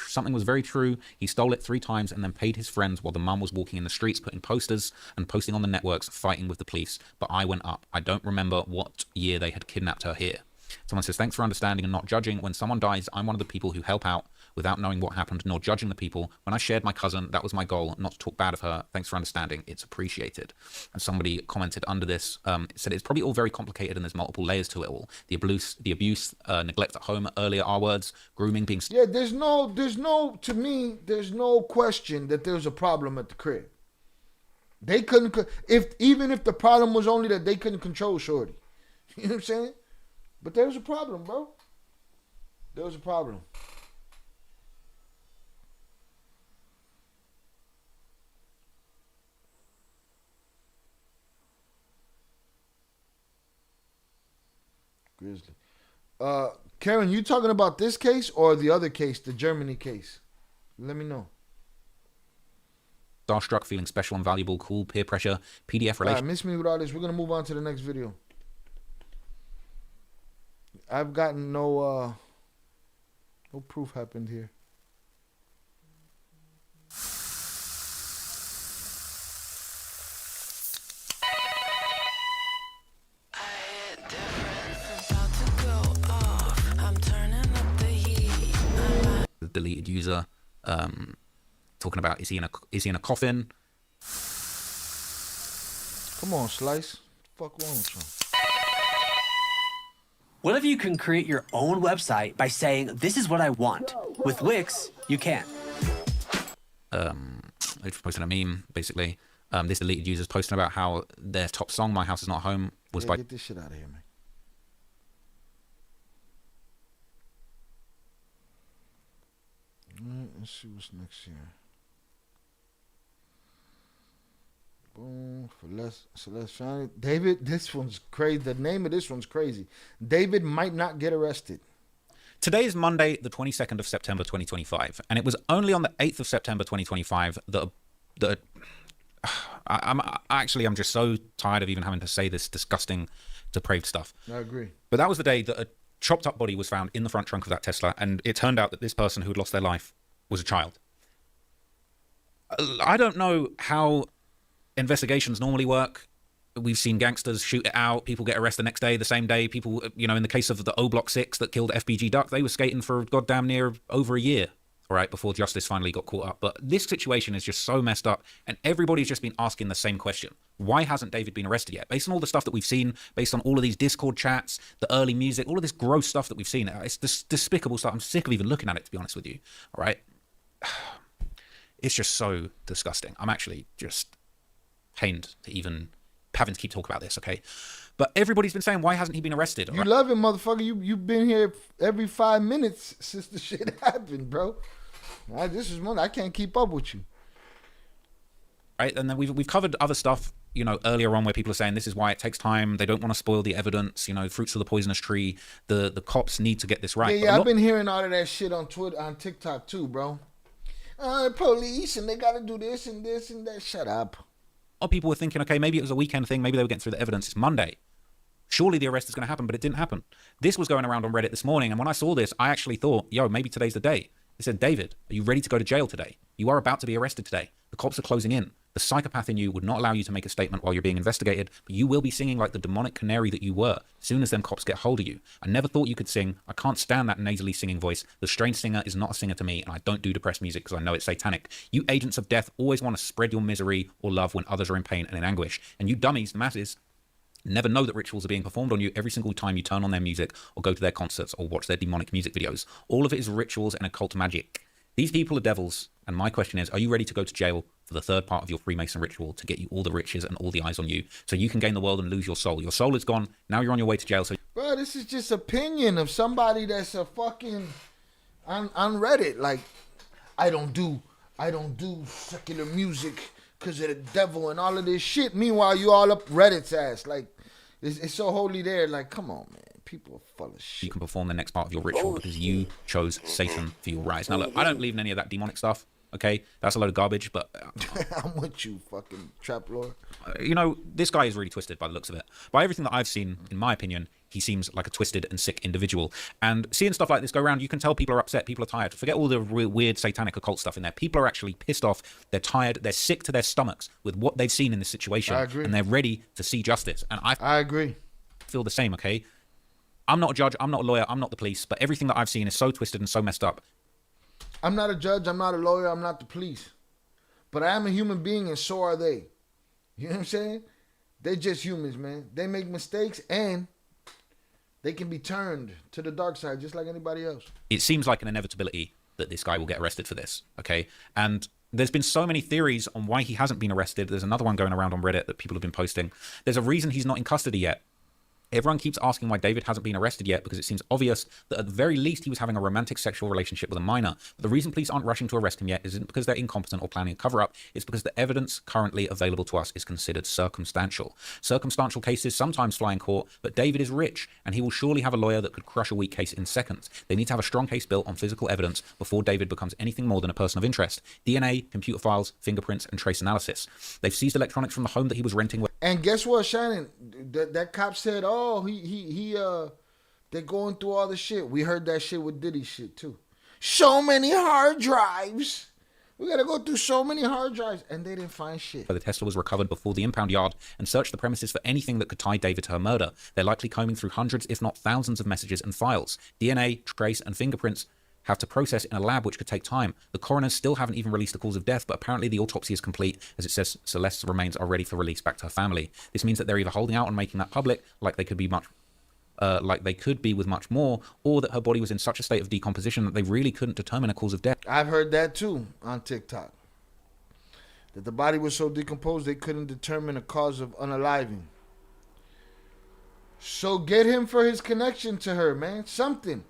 Something was very true. He stole it 3 times and then paid his friends while the mum was walking in the streets, putting posters and posting on the networks, fighting with the police. But I went up. I don't remember what year they had kidnapped her here. Someone says, thanks for understanding and not judging. When someone dies, I'm one of the people who help out without knowing what happened, nor judging the people. When I shared my cousin, that was my goal, not to talk bad of her. Thanks for understanding. It's appreciated. And somebody commented under this, said it's probably all very complicated and there's multiple layers to it all. The abuse, neglect at home, earlier R words, grooming, being...
Yeah, there's no question that there's a problem at the crib. They couldn't, even if the problem was only that they couldn't control Shorty. You know what I'm saying? But there was a problem, bro. There was a problem. Grizzly. Karen, you talking about this case or the other case, the Germany case? Let me know.
Starstruck, feeling special and valuable, cool, peer pressure, PDF relations.
Miss me with all this. We're going to move on to the next video. I've gotten no proof happened here.
The deleted user talking about is he in a coffin?
Come on, Slice. Fuck wrong with you?
What if you can create your own website by saying, this is what I want? With Wix, you can.
They posted a meme, basically. This deleted users posting about how their top song, My House Is Not Home, was by...
Get this shit out of here, man. Let's see what's next here. Boom. Celeste Shining. David, this one's crazy. The name of this one's crazy. David might not get arrested.
Today is Monday, the 22nd of September, 2025. And it was only on the 8th of September, 2025 that I'm just so tired of even having to say this disgusting, depraved stuff.
I agree.
But that was the day that a chopped up body was found in the front trunk of that Tesla, and it turned out that this person who had lost their life was a child. I don't know how investigations normally work. We've seen gangsters shoot it out, people get arrested the next day, the same day. People, you know, in the case of the O Block 6 that killed FBG Duck, they were skating for goddamn near over a year, all right, before justice finally got caught up. But this situation is just so messed up, and everybody's just been asking the same question. Why hasn't David been arrested yet? Based on all the stuff that we've seen, based on all of these Discord chats, the early music, all of this gross stuff that we've seen, it's this despicable stuff. I'm sick of even looking at it, to be honest with you, all right? It's just so disgusting. I'm actually just pained to even having to keep talking about this, okay? But everybody's been saying, why hasn't he been arrested?
You love him, motherfucker. You've been here every 5 minutes since the shit happened, bro. This is one I can't keep up with you.
Right, and then we've covered other stuff, you know, earlier on where people are saying this is why it takes time. They don't want to spoil the evidence. You know, fruits of the poisonous tree. The cops need to get this right.
Yeah, I've been hearing all of that shit on Twitter, on TikTok too, bro. Police and they got to do this and this and that. Shut up.
A lot of people were thinking, okay, maybe it was a weekend thing. Maybe they were getting through the evidence. It's Monday. Surely the arrest is going to happen, but it didn't happen. This was going around on Reddit this morning, and when I saw this, I actually thought, yo, maybe today's the day. It said, David, are you ready to go to jail today? You are about to be arrested today. The cops are closing in. The psychopath in you would not allow you to make a statement while you're being investigated, but you will be singing like the demonic canary that you were as soon as them cops get hold of you. I never thought you could sing. I can't stand that nasally singing voice. The strange singer is not a singer to me, and I don't do depressed music because I know it's satanic. You agents of death always want to spread your misery or love when others are in pain and in anguish. And you dummies, the masses, never know that rituals are being performed on you every single time you turn on their music or go to their concerts or watch their demonic music videos. All of it is rituals and occult magic. These people are devils, and my question is, are you ready to go to jail for the third part of your Freemason ritual to get you all the riches and all the eyes on you so you can gain the world and lose your soul? Your soul is gone. Now you're on your way to jail. So,
bro, this is just opinion of somebody that's a fucking on Reddit. Like, I don't do secular music because of the devil and all of this shit. Meanwhile, you all up Reddit's ass. Like, it's so holy there. Like, come on, man. People are full of shit.
You can perform the next part of your ritual because you chose Satan for your rise. Now, look, I don't believe in any of that demonic stuff. Okay, that's a load of garbage, but
I'm with you, fucking trap lord.
You know, this guy is really twisted by the looks of it. By everything that I've seen, in my opinion, he seems like a twisted and sick individual. And seeing stuff like this go around, you can tell people are upset, people are tired. Forget all the weird satanic occult stuff in there. People are actually pissed off, they're tired, they're sick to their stomachs with what they've seen in this situation.
I agree.
And they're ready to see justice. And I
agree.
Feel the same, okay? I'm not a judge, I'm not a lawyer, I'm not the police, but everything that I've seen is so twisted and so messed up.
I'm not a judge, I'm not a lawyer, I'm not the police. But I am a human being and so are they. You know what I'm saying? They're just humans, man. They make mistakes and they can be turned to the dark side just like anybody else.
It seems like an inevitability that this guy will get arrested for this, okay? And there's been so many theories on why he hasn't been arrested. There's another one going around on Reddit that people have been posting. There's a reason he's not in custody yet. Everyone keeps asking why David hasn't been arrested yet because it seems obvious that at the very least he was having a romantic sexual relationship with a minor. But the reason police aren't rushing to arrest him yet isn't because they're incompetent or planning a cover-up. It's because the evidence currently available to us is considered circumstantial. Circumstantial cases sometimes fly in court, but David is rich and he will surely have a lawyer that could crush a weak case in seconds. They need to have a strong case built on physical evidence before David becomes anything more than a person of interest. DNA, computer files, fingerprints, and trace analysis. They've seized electronics from the home that he was renting.
And guess what, Shannon? That cop said, oh, they're going through all the shit. We heard that shit with Diddy shit too. So many hard drives. We got to go through so many hard drives. And they didn't find shit.
The Tesla was recovered before the impound yard and searched the premises for anything that could tie David to her murder. They're likely combing through hundreds, if not thousands of messages and files. DNA, trace, and fingerprints have to process in a lab, which could take time. The coroners still haven't even released the cause of death, but apparently the autopsy is complete. As it says, Celeste's remains are ready for release back to her family. This means that they're either holding out on making that public, like they could be much... like they could be with much more, or that her body was in such a state of decomposition that they really couldn't determine a cause of death.
I've heard that too on TikTok. That the body was so decomposed they couldn't determine a cause of unaliving. So get him for his connection to her, man. Something.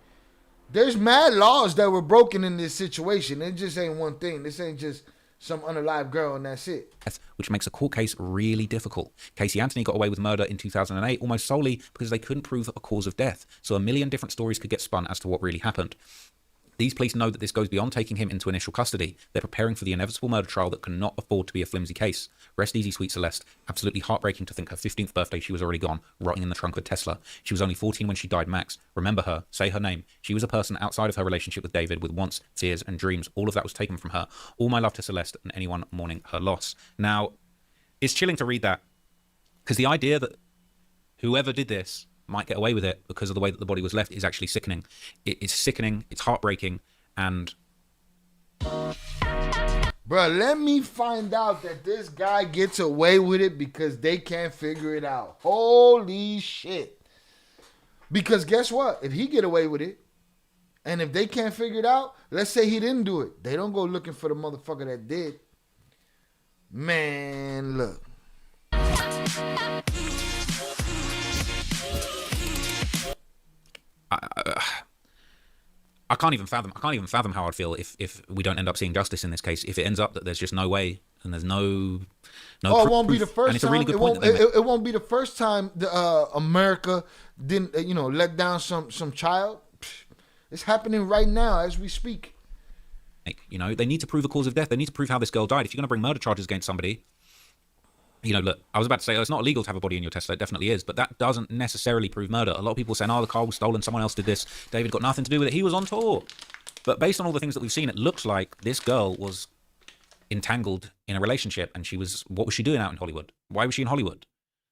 There's mad laws that were broken in this situation. It just ain't one thing. This ain't just some unalive girl and that's it.
Which makes a court case really difficult. Casey Anthony got away with murder in 2008 almost solely because they couldn't prove a cause of death. So a million different stories could get spun as to what really happened. These police know that this goes beyond taking him into initial custody. They're preparing for the inevitable murder trial that cannot afford to be a flimsy case. Rest easy, sweet Celeste. Absolutely heartbreaking to think her 15th birthday she was already gone, rotting in the trunk of a Tesla. She was only 14 when she died, Max. Remember her. Say her name. She was a person outside of her relationship with David with wants, fears, and dreams. All of that was taken from her. All my love to Celeste and anyone mourning her loss. Now, it's chilling to read that because the idea that whoever did this might get away with it because of the way that the body was left is actually sickening. It is sickening, it's heartbreaking, and...
Bruh, let me find out that this guy gets away with it because they can't figure it out. Holy shit. Because guess what? If he get away with it, and if they can't figure it out, let's say he didn't do it. They don't go looking for the motherfucker that did. Man, look.
I can't even fathom how I'd feel if we don't end up seeing justice in this case. If it ends up that there's just no way and there's no
oh, it won't be the
proof.
first
And it's
time.
a really good point
It won't be the first time America didn't, let down some child. It's happening right now as we speak.
They need to prove a cause of death. They need to prove how this girl died. If you're going to bring murder charges against somebody, look, I was about to say, it's not illegal to have a body in your Tesla. It definitely is. But that doesn't necessarily prove murder. A lot of people are saying, the car was stolen. Someone else did this. David got nothing to do with it. He was on tour. But based on all the things that we've seen, it looks like this girl was entangled in a relationship. And what was she doing out in Hollywood? Why was she in Hollywood?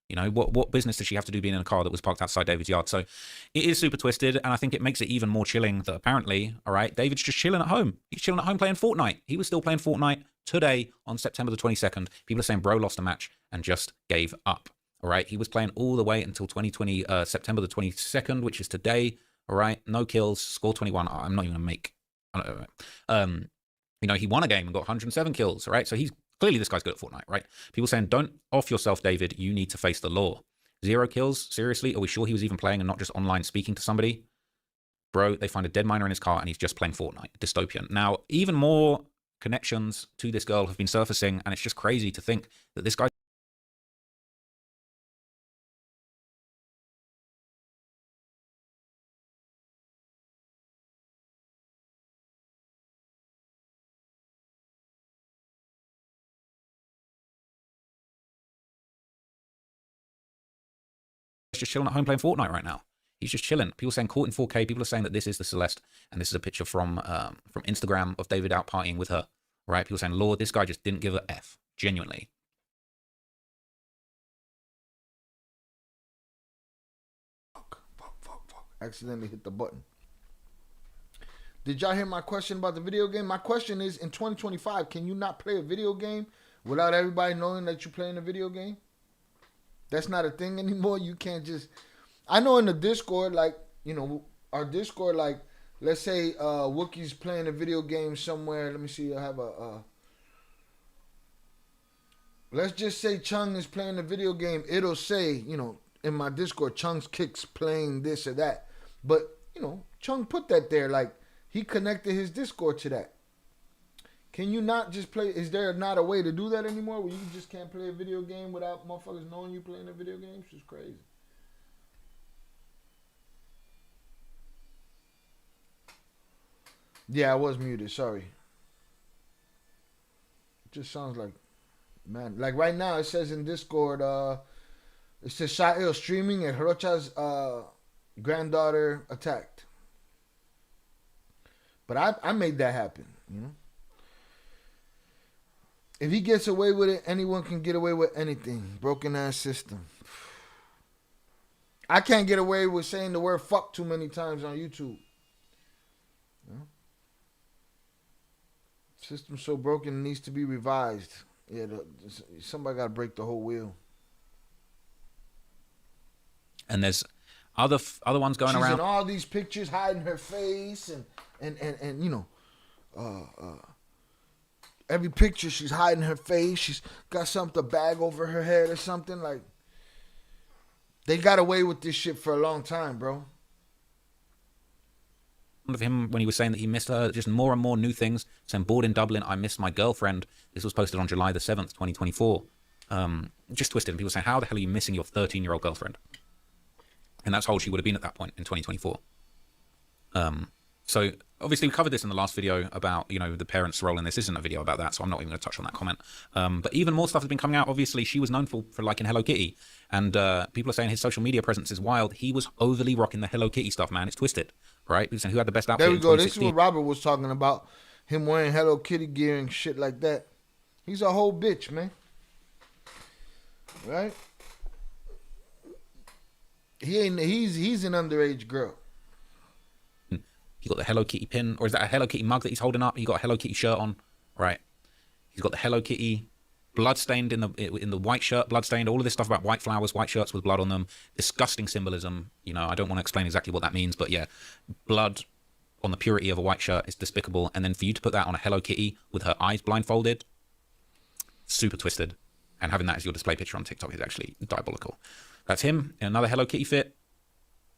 What business does she have to do being in a car that was parked outside David's yard? So it is super twisted. And I think it makes it even more chilling that apparently, all right, David's just chilling at home. He's chilling at home playing Fortnite. He was still playing Fortnite today on September the 22nd. People are saying bro lost a match and just gave up. All right. He was playing all the way until September the 22nd, which is today. All right. No kills, score 21. I'm not even going to make, he won a game and got 107 kills. All right. So clearly this guy's good at Fortnite, right? People saying, don't off yourself, David. You need to face the law. 0 kills. Seriously? Are we sure he was even playing and not just online speaking to somebody? Bro, they find a dead miner in his car and he's just playing Fortnite. Dystopian. Now, even more connections to this girl have been surfacing, and it's just crazy to think that this guy just chilling at home playing Fortnite right now. He's just chilling. People saying caught in 4K. People are saying that this is the Celeste, and this is a picture from Instagram of David out partying with her. Right? People saying, Lord, this guy just didn't give a F. Genuinely.
Fuck. Accidentally hit the button. Did y'all hear my question about the video game? My question is, in 2025, can you not play a video game without everybody knowing that you're playing a video game? That's not a thing anymore. You can't just... I know in the Discord, our Discord, let's say Wookiee's playing a video game somewhere. Let me see. I have let's just say Chung is playing a video game. It'll say, in my Discord, Chung's Kicks playing this or that. But, Chung put that there. He connected his Discord to that. Can you not just play? Is there not a way to do that anymore where you just can't play a video game without motherfuckers knowing you playing a video game? It's just crazy. Yeah, I was muted. Sorry. It just sounds like, man. Right now, it says in Discord, it says Sha'il streaming and ROCHA's granddaughter attacked. But I made that happen, If he gets away with it, anyone can get away with anything. Broken ass system. I can't get away with saying the word fuck too many times on YouTube. System's so broken it needs to be revised. Yeah, somebody got to break the whole wheel.
And Other ones going
She's
around.
in all these pictures hiding her face and you know, every picture she's hiding her face. She's got something, a bag over her head or something. Like, they got away with this shit for a long time, bro.
Of him when he was saying that he missed her, just more and more new things. Saying, bored in Dublin, I miss my girlfriend. This was posted on July the 7th, 2024. Just twisted, and people saying, how the hell are you missing your 13-year-old girlfriend? And that's how old she would have been at that point in 2024. So obviously we covered this in the last video about, you know, the parents' role in this. Isn't a video about that, so I'm not even going to touch on that comment. But even more stuff has been coming out. Obviously, she was known for liking Hello Kitty, and people are saying his social media presence is wild. He was overly rocking the Hello Kitty stuff, man. It's twisted, right? People saying who had the best outfit.
There we
in
go. This is
2016.
what Robert was talking about. Him wearing Hello Kitty gear and shit like that. He's a whole bitch, man. Right? He's an underage girl.
He got the Hello Kitty pin, or is that a Hello Kitty mug that he's holding up? He got a Hello Kitty shirt on, right? He's got the Hello Kitty bloodstained in the white shirt, bloodstained. All of this stuff about white flowers, white shirts with blood on them. Disgusting symbolism. You know, I don't want to explain exactly what that means, but yeah, blood on the purity of a white shirt is despicable. And then for you to put that on a Hello Kitty with her eyes blindfolded, super twisted. And having that as your display picture on TikTok is actually diabolical. That's him in another Hello Kitty fit.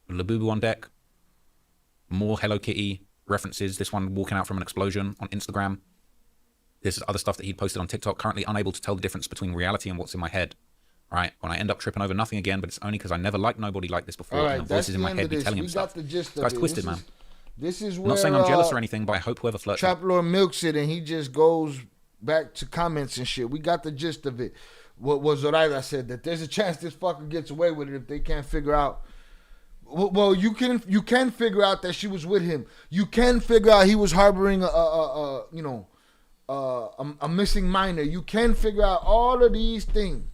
Labubu on deck. More Hello Kitty references. This one walking out from an explosion on Instagram. This is other stuff that he'd posted on TikTok. Currently unable to tell the difference between reality and what's in my head. Right? When I end up tripping over nothing again, but it's only because I never liked nobody like this before.
Right,
and the voices in my head be telling him stuff.
This
Guy's twisted, man.
This is where,
I'm not saying I'm jealous or anything, but I hope whoever flirts.
Trap Lord milks it and he just goes back to comments and shit. We got the gist of it. What was Zoraida said, that there's a chance this fucker gets away with it if they can't figure out. Well, you can figure out that she was with him. You can figure out he was harboring a missing minor. You can figure out all of these things.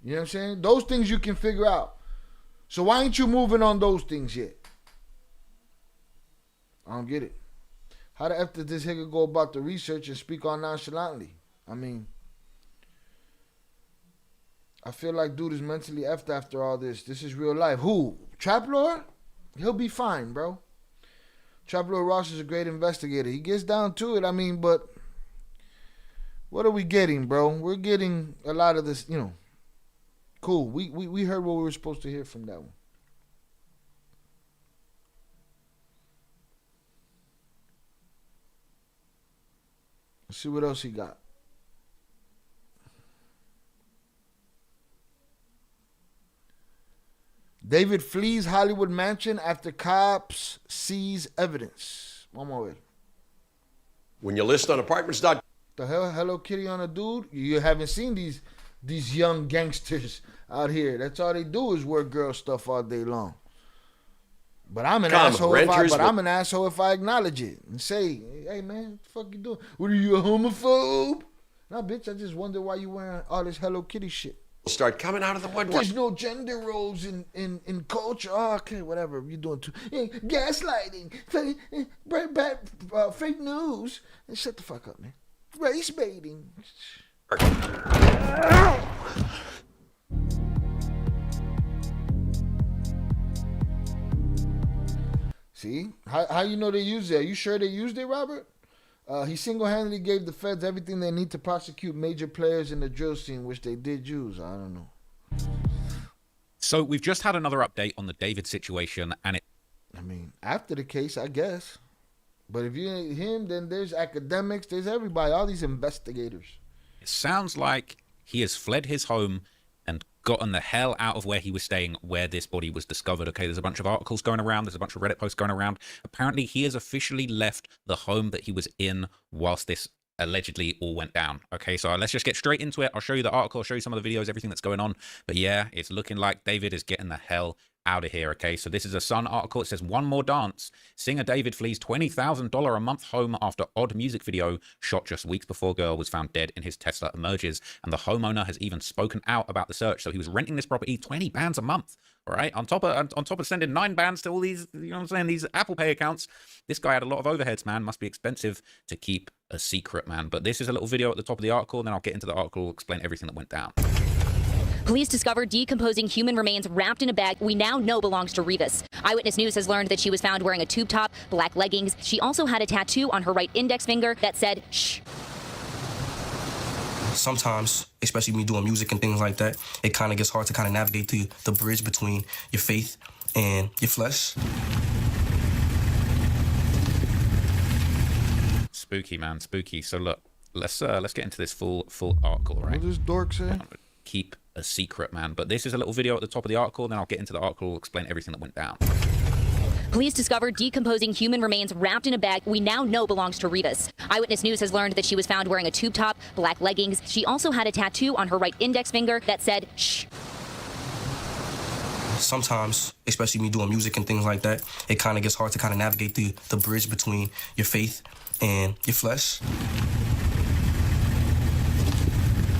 You know what I'm saying? Those things you can figure out. So why ain't you moving on those things yet? I don't get it. How the F did this nigga go about the research and speak on nonchalantly? I mean, I feel like dude is mentally effed after all this. This is real life. Who? Trap Lord? He'll be fine, bro. Trap Lord Ross is a great investigator. He gets down to it. I mean, but what are we getting, bro? We're getting a lot of this, you know. Cool. We heard what we were supposed to hear from that one. Let's see what else he got. David flees Hollywood mansion after cops seize evidence. Vamos a ver.
When you list on apartments.com.
The hell, Hello Kitty on a dude? You haven't seen these young gangsters out here. That's all they do is wear girl stuff all day long. But I'm an asshole. I'm an asshole if I acknowledge it and say, "Hey man, what the fuck you doing? What are you, a homophobe?" Nah, bitch. I just wonder why you wearing all this Hello Kitty shit.
Start coming out of the woodwork.
There's no gender roles in culture. Oh, okay, whatever. You're doing too. Gaslighting, fake news. Shut the fuck up, man. Race baiting. See? How you know they used it? Are you sure they used it, Robert? He single-handedly gave the feds everything they need to prosecute major players in the drill scene, which they did use. I don't know.
So we've just had another update on the David situation, and
I mean, after the case, I guess. But if you ain't him, then there's academics, there's everybody, all these investigators.
It sounds like he has fled his home and gotten the hell out of where he was staying, where this body was discovered. Okay, there's a bunch of articles going around. There's a bunch of Reddit posts going around. Apparently, he has officially left the home that he was in whilst this allegedly all went down. Okay, so let's just get straight into it. I'll show you the article. I'll show you some of the videos, everything that's going on. But yeah, it's looking like David is getting the hell out of here. Okay, so this is a Sun article. It says, one more dance. Singer David flees $20,000 a month home after odd music video shot just weeks before girl was found dead in his Tesla emerges. And the homeowner has even spoken out about the search. So he was renting this property 20 bands a month. All right, on top of sending 9 bands to all these, you know what I'm saying, these Apple Pay accounts. This guy had a lot of overheads, man. Must be expensive to keep a secret, man. But this is a little video at the top of the article. Then I'll get into the article, explain everything that went down.
Police discovered decomposing human remains wrapped in a bag we now know belongs to Rivas. Eyewitness News has learned that she was found wearing a tube top, black leggings. She also had a tattoo on her right index finger that said, shh.
Sometimes, especially when you're doing music and things like that, it kind of gets hard to kind of navigate the bridge between your faith and your flesh.
Spooky, man, spooky. So look, let's get into this full article, right?
What does dork say?
Keep a secret, man. But this is a little video at the top of the article, then I'll get into the article, explain everything that went down.
Police discovered decomposing human remains wrapped in a bag we now know belongs to Rivas. Eyewitness News has learned that she was found wearing a tube top, black leggings. She also had a tattoo on her right index finger that said, shh.
Sometimes, especially when you're doing music and things like that, it kind of gets hard to kind of navigate the bridge between your faith and your flesh.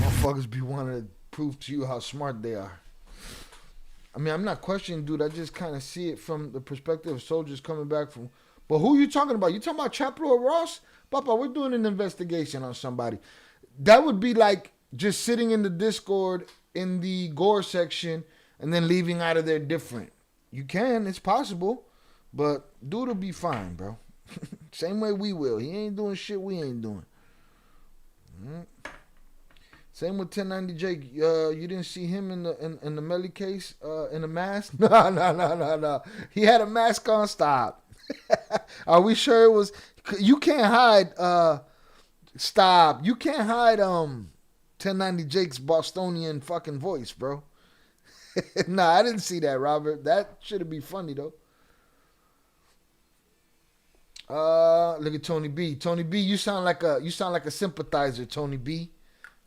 Motherfuckers be wanting to prove to you how smart they are. I mean, I'm not questioning, dude. I just kind of see it from the perspective of soldiers coming back from... But who are you talking about? You talking about Chappell or Ross? Papa, we're doing an investigation on somebody. That would be like just sitting in the Discord in the gore section and then leaving out of there different. You can. It's possible. But dude will be fine, bro. Same way we will. He ain't doing shit we ain't doing. Same with 1090 Jake. You didn't see him in the Melly case in a mask? No. He had a mask on. Stop. Are we sure it was? You can't hide. Stop. You can't hide 1090 Jake's Bostonian fucking voice, bro. Nah, I didn't see that, Robert. That should be funny though. Look at Tony B. Tony B, you sound like a sympathizer, Tony B.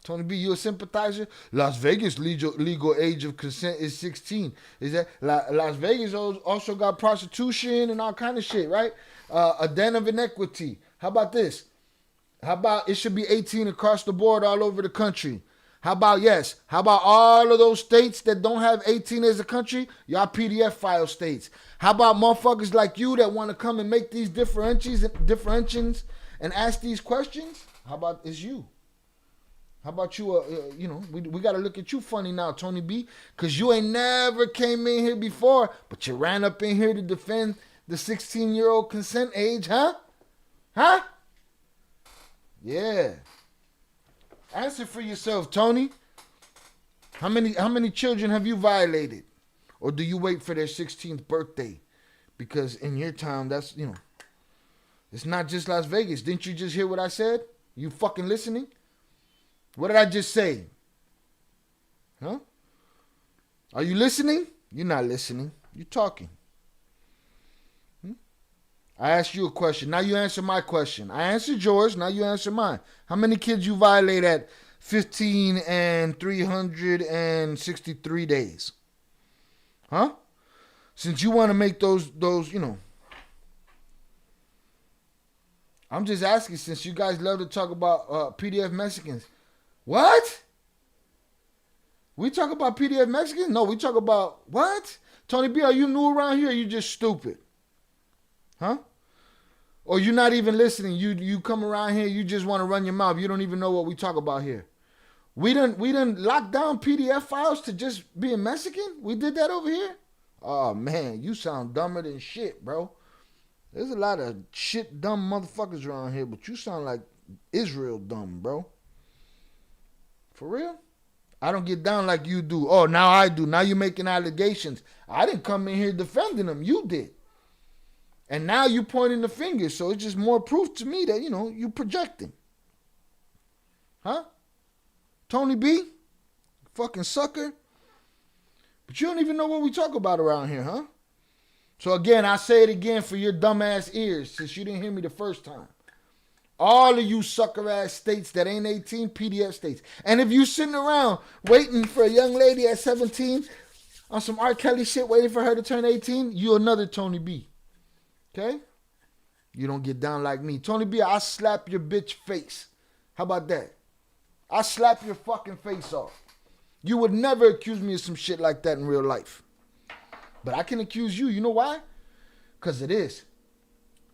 Tony B, you a sympathizer? Las Vegas legal age of consent is 16. Is that Las Vegas also got prostitution and all kind of shit, right? A den of inequity. How about this? How about it should be 18 across the board all over the country? How about yes? How about all of those states that don't have 18 as a country? Y'all PDF file states. How about motherfuckers like you that want to come and make these differentiations and ask these questions? How about it's you? How about you, we got to look at you funny now, Tony B, because you ain't never came in here before, but you ran up in here to defend the 16-year-old consent age, huh? Huh? Yeah. Answer for yourself, Tony. How many children have you violated? Or do you wait for their 16th birthday? Because in your time, that's, it's not just Las Vegas. Didn't you just hear what I said? You fucking listening? What did I just say? Huh? Are you listening? You're not listening. You're talking. I asked you a question. Now you answer my question. I answered yours. Now you answer mine. How many kids you violate at 15 and 363 days? Huh? Since you want to make those, I'm just asking, since you guys love to talk about PDF Mexicans. What? We talk about PDF Mexicans? No, we talk about what? Tony B, are you new around here or you just stupid? Huh? Or you not even listening. You come around here, you just want to run your mouth. You don't even know what we talk about here. We done lock down PDF files to just being Mexican? We did that over here? Oh man, you sound dumber than shit, bro. There's a lot of shit dumb motherfuckers around here, but you sound like Israel dumb, bro. For real? I don't get down like you do. Oh, now I do. Now you're making allegations. I didn't come in here defending them. You did. And now you pointing the finger. So it's just more proof to me that, you projecting. Huh? Tony B? Fucking sucker. But you don't even know what we talk about around here, huh? So again, I say it again for your dumbass ears since you didn't hear me the first time. All of you sucker-ass states that ain't 18, PDF states. And if you sitting around waiting for a young lady at 17 on some R. Kelly shit, waiting for her to turn 18, you another Tony B. Okay? You don't get down like me. Tony B, I'll slap your bitch face. How about that? I'll slap your fucking face off. You would never accuse me of some shit like that in real life. But I can accuse you. You know why? Because it is.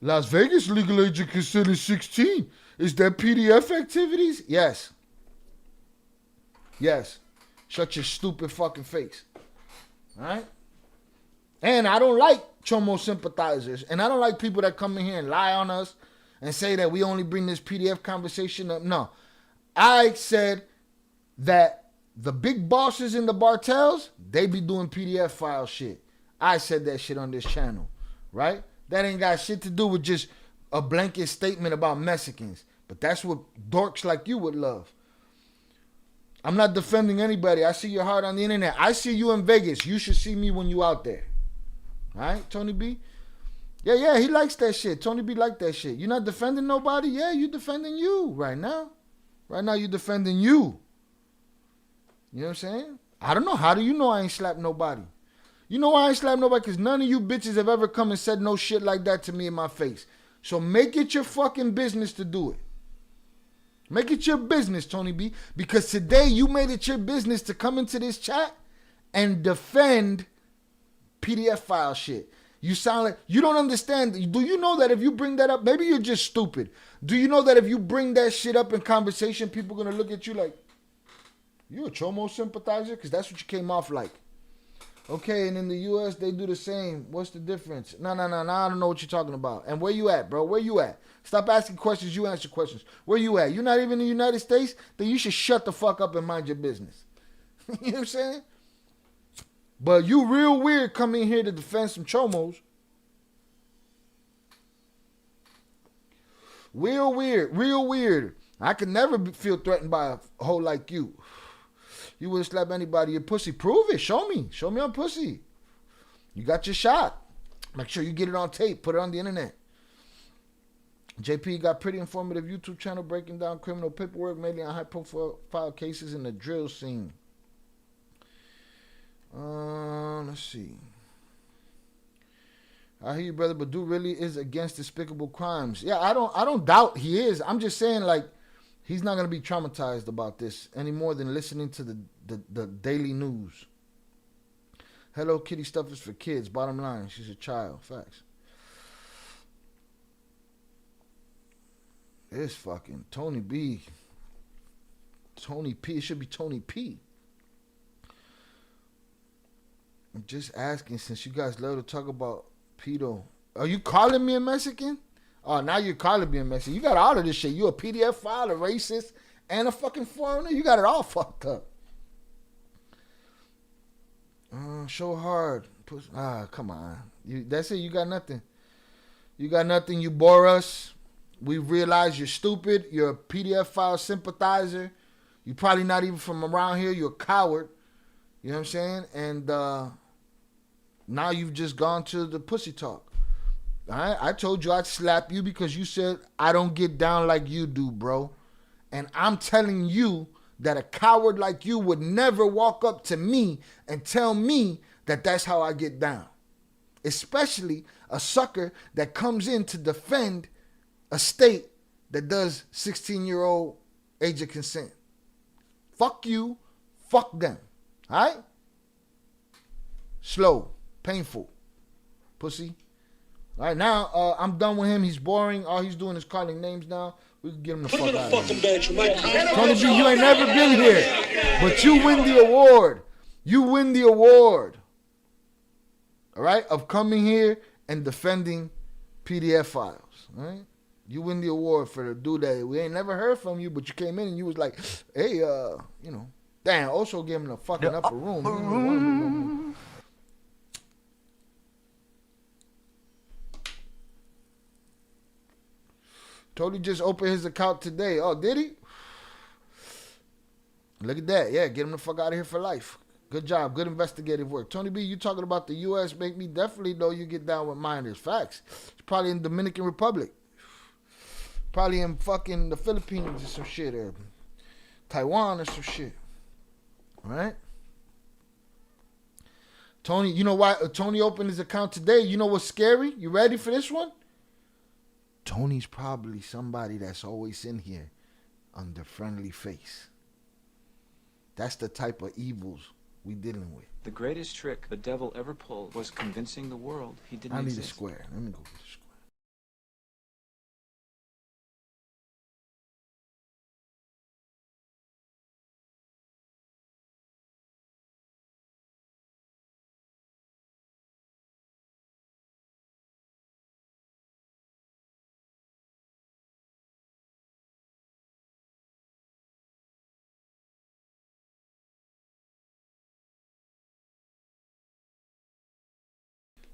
Las Vegas legal age of consent is 16. Is that PDF activities? Yes. Yes.
Shut your stupid fucking face. All right? And I don't like Chomo sympathizers. And I don't like people that come in here and lie on us and say that we only bring this PDF conversation up. No. I said that the big bosses in the Bartels, they be doing PDF file shit. I said that shit on this channel, right? That ain't got shit to do with just a blanket statement about Mexicans. But that's what dorks like you would love. I'm not defending anybody. I see your heart on the internet. I see you in Vegas. You should see me when you out there. All right, Tony B? Yeah, he likes that shit. Tony B like that shit. You not defending nobody? Yeah, you defending you right now. Right now you defending you. You know what I'm saying? I don't know. How do you know I ain't slapped nobody? You know why I ain't slapped nobody? Because none of you bitches have ever come and said no shit like that to me in my face. So make it your fucking business to do it. Make it your business, Tony B. Because today you made it your business to come into this chat and defend PDF file shit. You sound like you don't understand. Do you know that if you bring that up, maybe you're just stupid. Do you know that if you bring that shit up in conversation, people are going to look at you like, you a Chomo sympathizer? Because that's what you came off like. Okay, and in the U.S., they do the same. What's the difference? No, I don't know what you're talking about. And where you at, bro? Where you at? Stop asking questions. You answer questions. Where you at? You're not even in the United States? Then you should shut the fuck up and mind your business. You know what I'm saying? But you real weird coming here to defend some Chomos. Real weird. I could never feel threatened by a hoe like you. You wouldn't slap anybody in pussy. Prove it. Show me on pussy. You got your shot. Make sure you get it on tape. Put it on the internet. JP got pretty informative YouTube channel breaking down criminal paperwork, mainly on high-profile cases in the drill scene. Let's see. I hear you, brother, but dude really is against despicable crimes. Yeah, I don't doubt he is. I'm just saying, like, he's not gonna be traumatized about this any more than listening to the daily news. Hello Kitty stuff is for kids. Bottom line, she's a child. Facts. It's fucking Tony B. Tony P. It should be Tony P. I'm just asking, since you guys love to talk about pedo. Are you calling me a Mexican? Oh, now you're calling me a Mexican. You got all of this shit. You a PDF file, a racist, and a fucking foreigner. You got it all fucked up. Show hard. Come on. That's it. You got nothing. You bore us. We realize you're stupid. You're a PDF file sympathizer. You're probably not even from around here. You're a coward. You know what I'm saying? And now you've just gone to the pussy talk. All right? I told you I'd slap you because you said I don't get down like you do, bro. And I'm telling you that a coward like you would never walk up to me and tell me that that's how I get down. Especially a sucker that comes in to defend a state that does 16-year-old age of consent. Fuck you. Fuck them. All right? Slow. Painful. Pussy. All right, now I'm done with him. He's boring. All he's doing is calling names now. We can get him the fuck out of here. Tony B, you ain't never been here. But you win the award. You win the award. All right? Of coming here and defending PDF files. All right? You win the award for the dude that we ain't never heard from you, but you came in and you was like, hey, you know. Damn, also gave him the fucking upper room. Tony just opened his account today. Oh, did he? Look at that. Yeah, get him the fuck out of here for life. Good job. Good investigative work. Tony B, you talking about the U.S. make me definitely know you get down with minors. Facts. It's probably in Dominican Republic. Probably in fucking the Philippines or some shit. Or Taiwan or some shit. All right? Tony, you know why Tony opened his account today? You know what's scary? You ready for this one? Tony's probably somebody that's always in here under friendly face. That's the type of evils we dealing with.
The greatest trick the devil ever pulled was convincing the world he didn't exist.
I need a square. Let me go get a square.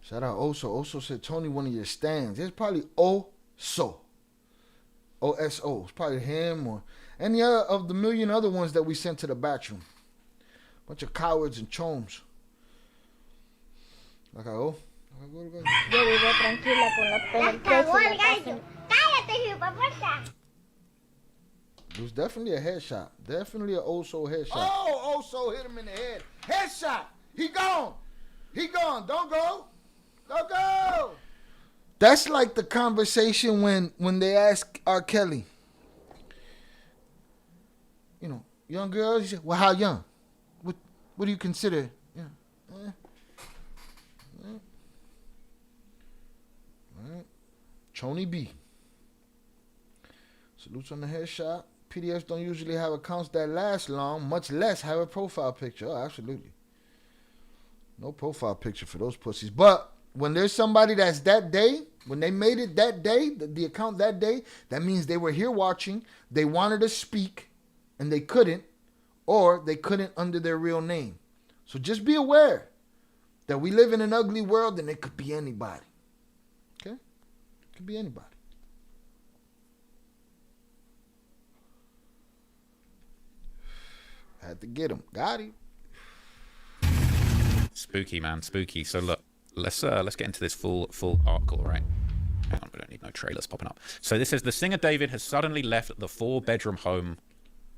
Shout out Oso. Oso said, Tony, one of your stands. It's probably Oso. O-S-O. It's probably him or any other of the million other ones that we sent to the bathroom. Bunch of cowards and chomes. La cagó.
Yo vivo tranquila con los pelos presos en la casa.
Cállate, hipopuerta.
It was definitely a headshot. Definitely an Oso headshot. Oh, Oso hit him in the head. Headshot. He gone. He gone. Don't go. Don't go. That's like the conversation when they ask R. Kelly, you know, young girls, you say, well, how young? What do you consider? Yeah. Chony B. Salutes on the headshot. PDFs don't usually have accounts that last long, much less have a profile picture. Oh, absolutely. No profile picture for those pussies. But when there's somebody that's that day, when they made it that day, the account that day, that means they were here watching, they wanted to speak, and they couldn't, or they couldn't under their real name. So just be aware that we live in an ugly world and it could be anybody. Okay? It could be anybody. Had to get him. Got him.
Spooky, man, spooky. So look, let's get into this full article, right? Hang on, we don't need no trailers popping up. So this says the singer David has suddenly left the 4-bedroom home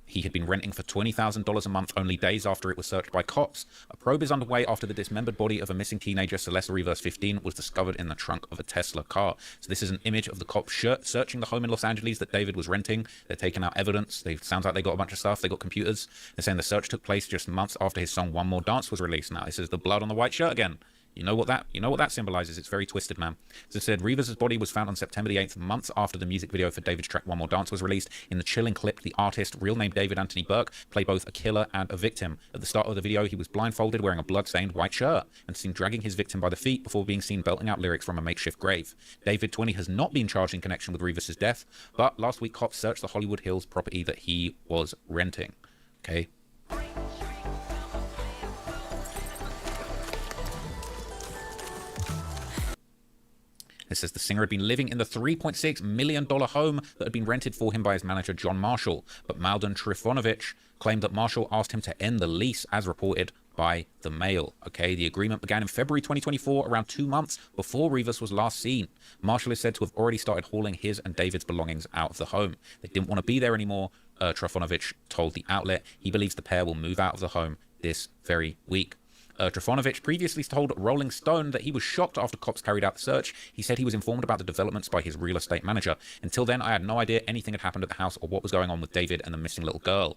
he had been renting for $20,000 a month only days after it was searched by cops. A probe is underway after the dismembered body of a missing teenager, Celeste Rivas, 15, was discovered in the trunk of a Tesla car. So this is an image of the cops searching the home in Los Angeles that David was renting. They're taking out evidence. Sounds like they got a bunch of stuff. They got computers. They're saying the search took place just months after his song One More Dance was released. Now this is the blood on the white shirt again. You know what that symbolizes. It's very twisted, man. As I said, Rivas' body was found on September the 8th, months after the music video for David's track One More Dance was released. In the chilling clip, the artist, real name David Anthony Burke, played both a killer and a victim. At the start of the video, he was blindfolded, wearing a blood-stained white shirt, and seen dragging his victim by the feet before being seen belting out lyrics from a makeshift grave. David, 20, has not been charged in connection with Rivas' death, but last week cops searched the Hollywood Hills property that he was renting. Okay. It says the singer had been living in the $3.6 million home that had been rented for him by his manager, John Marshall. But Malden Trifonovich claimed that Marshall asked him to end the lease, as reported by the Mail. Okay, the agreement began in February 2024, around 2 months before Rivas was last seen. Marshall is said to have already started hauling his and David's belongings out of the home. They didn't want to be there anymore, Trifonovich told the outlet. He believes the pair will move out of the home this very week. Trifonovich previously told Rolling Stone that he was shocked after cops carried out the search. He said he was informed about the developments by his real estate manager. Until then, I had no idea anything had happened at the house or what was going on with David and the missing little girl.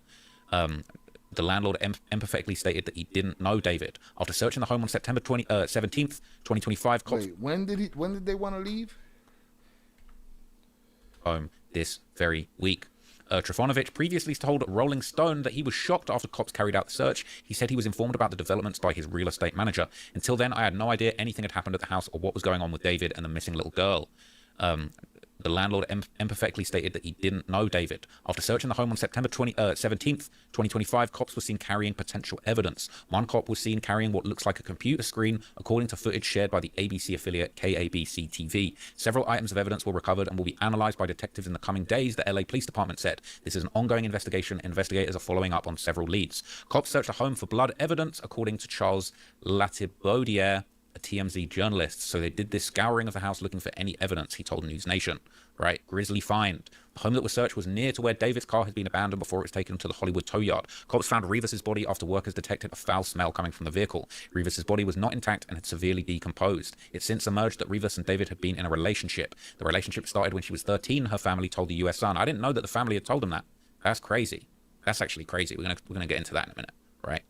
The landlord empathetically stated that he didn't know David. After searching the home on September 17th, 2025, cops...
Wait, when did they want to leave?
Home this very week. Trifonovich previously told Rolling Stone that he was shocked after cops carried out the search. He said he was informed about the developments by his real estate manager. Until then, I had no idea anything had happened at the house or what was going on with David and the missing little girl. The landlord empathetically stated that he didn't know David. After searching the home on September 17th, 2025, cops were seen carrying potential evidence. One cop was seen carrying what looks like a computer screen, according to footage shared by the ABC affiliate KABC-TV. Several items of evidence were recovered and will be analyzed by detectives in the coming days, the LA Police Department said. This is an ongoing investigation. Investigators are following up on several leads. Cops searched the home for blood evidence, according to Charles Latibaudiere, a TMZ journalist. So they did this scouring of the house looking for any evidence, he told News Nation. Right, grisly find. The home that was searched was near to where David's car had been abandoned before it was taken to the Hollywood tow yard. Cops found Rivas' body after workers detected a foul smell coming from the vehicle. Rivas' body was not intact and had severely decomposed. It's since emerged that Rivas and David had been in a relationship. The relationship started when she was 13, her family told the US Sun. I didn't know that the family had told them that. That's crazy. That's actually crazy. We're gonna get into that in a minute, right?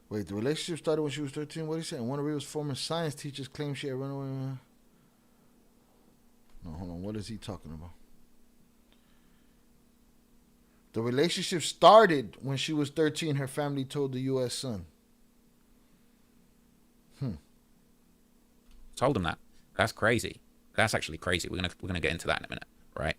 Wait, the relationship started when she was 13? What did he say? And one of Rivas' former science teachers claimed she had run away. No, hold on. What is he talking about? The relationship started when she was 13, her family told the US Sun.
Told them that. That's crazy. That's actually crazy. We're gonna get into that in a minute, right?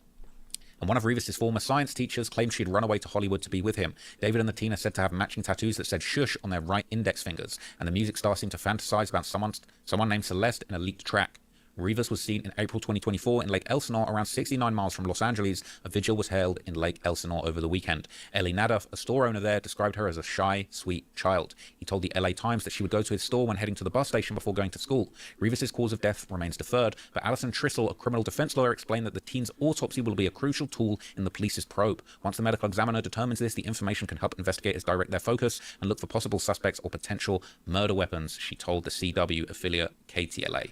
And one of Rivas' former science teachers claimed she'd run away to Hollywood to be with him. David and the teen are said to have matching tattoos that said shush on their right index fingers, and the music star seemed to fantasize about someone named Celeste in a leaked track. Rivas was seen in April 2024 in Lake Elsinore, around 69 miles from Los Angeles. A vigil was held in Lake Elsinore over the weekend. Ellie Naddaff, a store owner there, described her as a shy, sweet child. He told the LA Times that she would go to his store when heading to the bus station before going to school. Rivas' cause of death remains deferred, but Alison Trissell, a criminal defense lawyer, explained that the teen's autopsy will be a crucial tool in the police's probe. Once the medical examiner determines this, the information can help investigators direct their focus and look for possible suspects or potential murder weapons, she told the CW affiliate KTLA.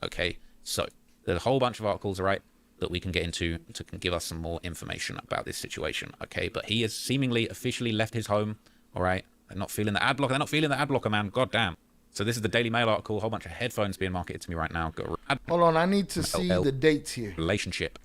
Okay, so there's a whole bunch of articles, right, that we can get into to give us some more information about this situation, okay? But he has seemingly officially left his home, all right? They're not feeling the ad blocker. They're not feeling the ad blocker, man. God damn. So this is the Daily Mail article. A whole bunch of headphones being marketed to me right now.
Hold on, I need to see the dates here.
Relationship.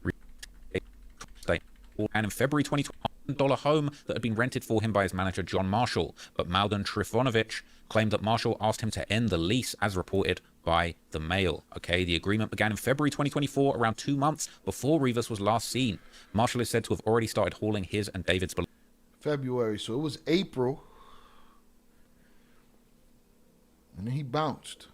And in February 2020, home that had been rented for him by his manager, John Marshall. But Malden Trifonovich claimed that Marshall asked him to end the lease, as reported by the Mail. Okay, the agreement began in February 2024, around 2 months before Rivas was last seen. Marshall is said to have already started hauling his and David's belongings.
February, so it was April. And then he bounced.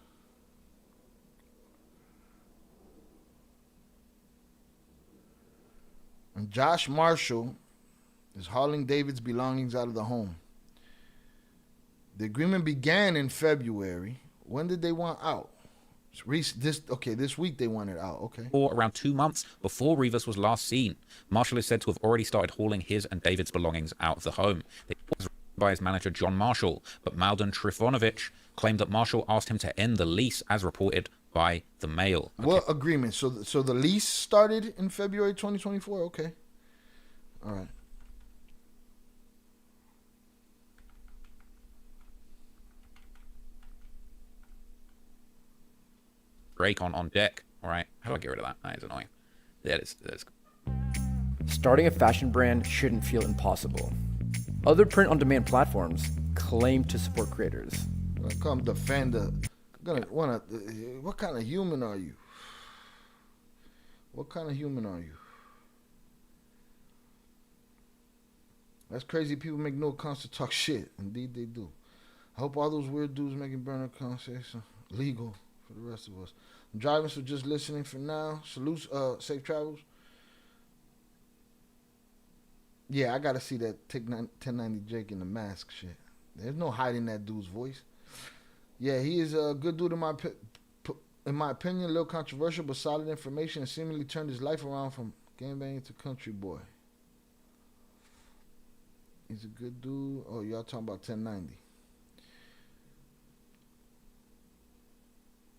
And Josh Marshall is hauling David's belongings out of the home. The agreement began in February. When did they want out? This week they want it out. Okay.
Or around 2 months before Rivas was last seen. Marshall is said to have already started hauling his and David's belongings out of the home. It was by his manager John Marshall, but Malden Trifonovich claimed that Marshall asked him to end the lease, as reported by the Mail. Okay.
What agreement? So the lease started in February 2024. Okay. All right.
Break on deck. All right. How do I get rid of that? That is annoying. That is.
Starting a fashion brand shouldn't feel impossible. Other print-on-demand platforms claim to support creators.
Come defend what kind of human are you? What kind of human are you? That's crazy. People make no accounts to talk shit. Indeed, they do. I hope all those weird dudes making burner accounts say something legal for the rest of us. I'm driving, so just listening for now. Salute, safe travels. Yeah, I gotta see that 1090 Jake in the mask shit. There's no hiding that dude's voice. Yeah, he is a good dude in my opinion. A little controversial, but solid information, and seemingly turned his life around from gangbanging to country boy. He's a good dude. Oh, y'all talking about 1090.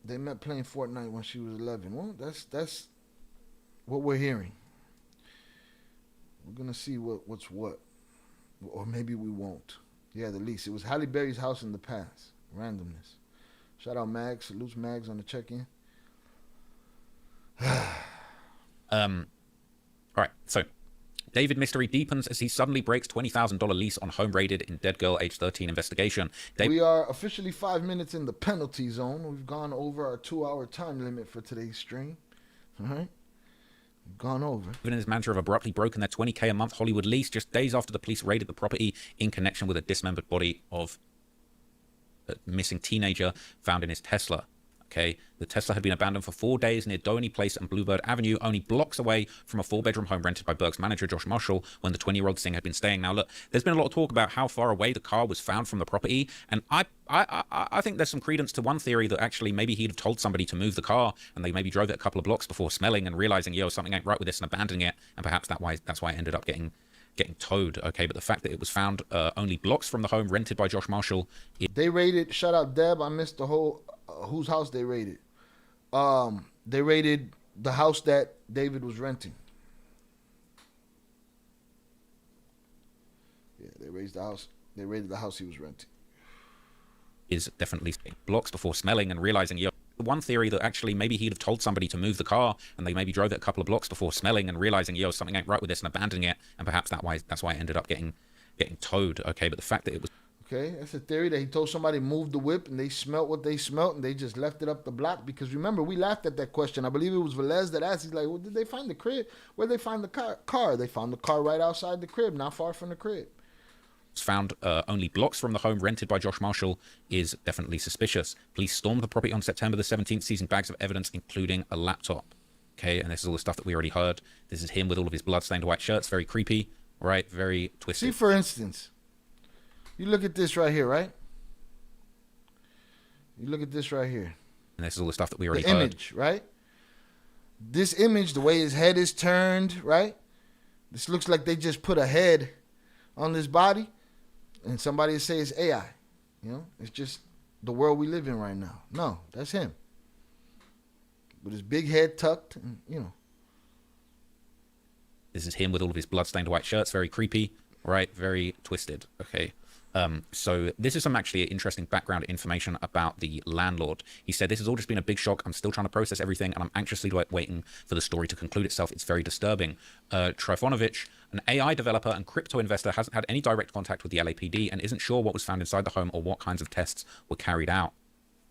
They met playing Fortnite when she was 11. Well, that's what we're hearing. We're gonna see what's what, or maybe we won't. Yeah, the lease. It was Halle Berry's house in the past. Randomness. Shout out Mags. Salutes Mags on the check-in.
All right. So David mystery deepens as he suddenly breaks $20,000 lease on home raided in dead girl age 13 investigation.
We are officially 5 minutes in the penalty zone. We've gone over our 2-hour time limit for today's stream. All right. We've gone over.
David and his manager have abruptly broken their $20K a month Hollywood lease just days after the police raided the property in connection with a dismembered body of a missing teenager found in his Tesla. Okay, the Tesla had been abandoned for 4 days near Doheny Place and Bluebird Avenue, only blocks away from a 4-bedroom home rented by Berg's manager, Josh Marshall, when the 20-year-old singer had been staying. Now, look, there's been a lot of talk about how far away the car was found from the property, and I think there's some credence to one theory that actually maybe he'd have told somebody to move the car, and they maybe drove it a couple of blocks before smelling and realizing, yo, something ain't right with this, and abandoning it, and perhaps that's why it ended up getting towed. Okay, but the fact that it was found only blocks from the home rented by Josh Marshall.
They raided, shout out Deb, I missed the whole, whose house they raided. They raided the house that David was renting. Yeah, they raided the house he was renting.
Is definitely blocks before smelling and realizing, yo, one theory that actually maybe he'd have told somebody to move the car, and they maybe drove it a couple of blocks before smelling and realizing, yo, something ain't right with this, and abandoning it, and perhaps that's why it ended up getting towed. Okay, but the fact that it was
Okay, that's a theory that he told somebody to move the whip and they smelt what they smelt and they just left it up the block. Because remember, we laughed at that question. I believe it was Velez that asked. He's like, well, did they find the crib? Where'd they find the car? They found the car right outside the crib, not far from the crib.
Found only blocks from the home rented by Josh Marshall is definitely suspicious. Police stormed the property on September the 17th, seizing bags of evidence, including a laptop. Okay, and this is all the stuff that we already heard. This is him with all of his blood-stained white shirts. Very creepy, right? Very twisted.
See, for instance, you look at this right here, right? You look at this right here.
And this is all the stuff that we already
the
heard.
Image, right? This image, the way his head is turned, right? This looks like they just put a head on this body. And somebody say it's AI. You know, it's just the world we live in right now. No, that's him. With his big head tucked, and, you know.
This is him with all of his blood-stained white shirts. Very creepy, right? Very twisted. Okay. So this is some actually interesting background information about the landlord. He said, this has all just been a big shock. I'm still trying to process everything, and I'm anxiously waiting for the story to conclude itself. It's very disturbing. Trifonovich, an AI developer and crypto investor, hasn't had any direct contact with the LAPD and isn't sure what was found inside the home or what kinds of tests were carried out.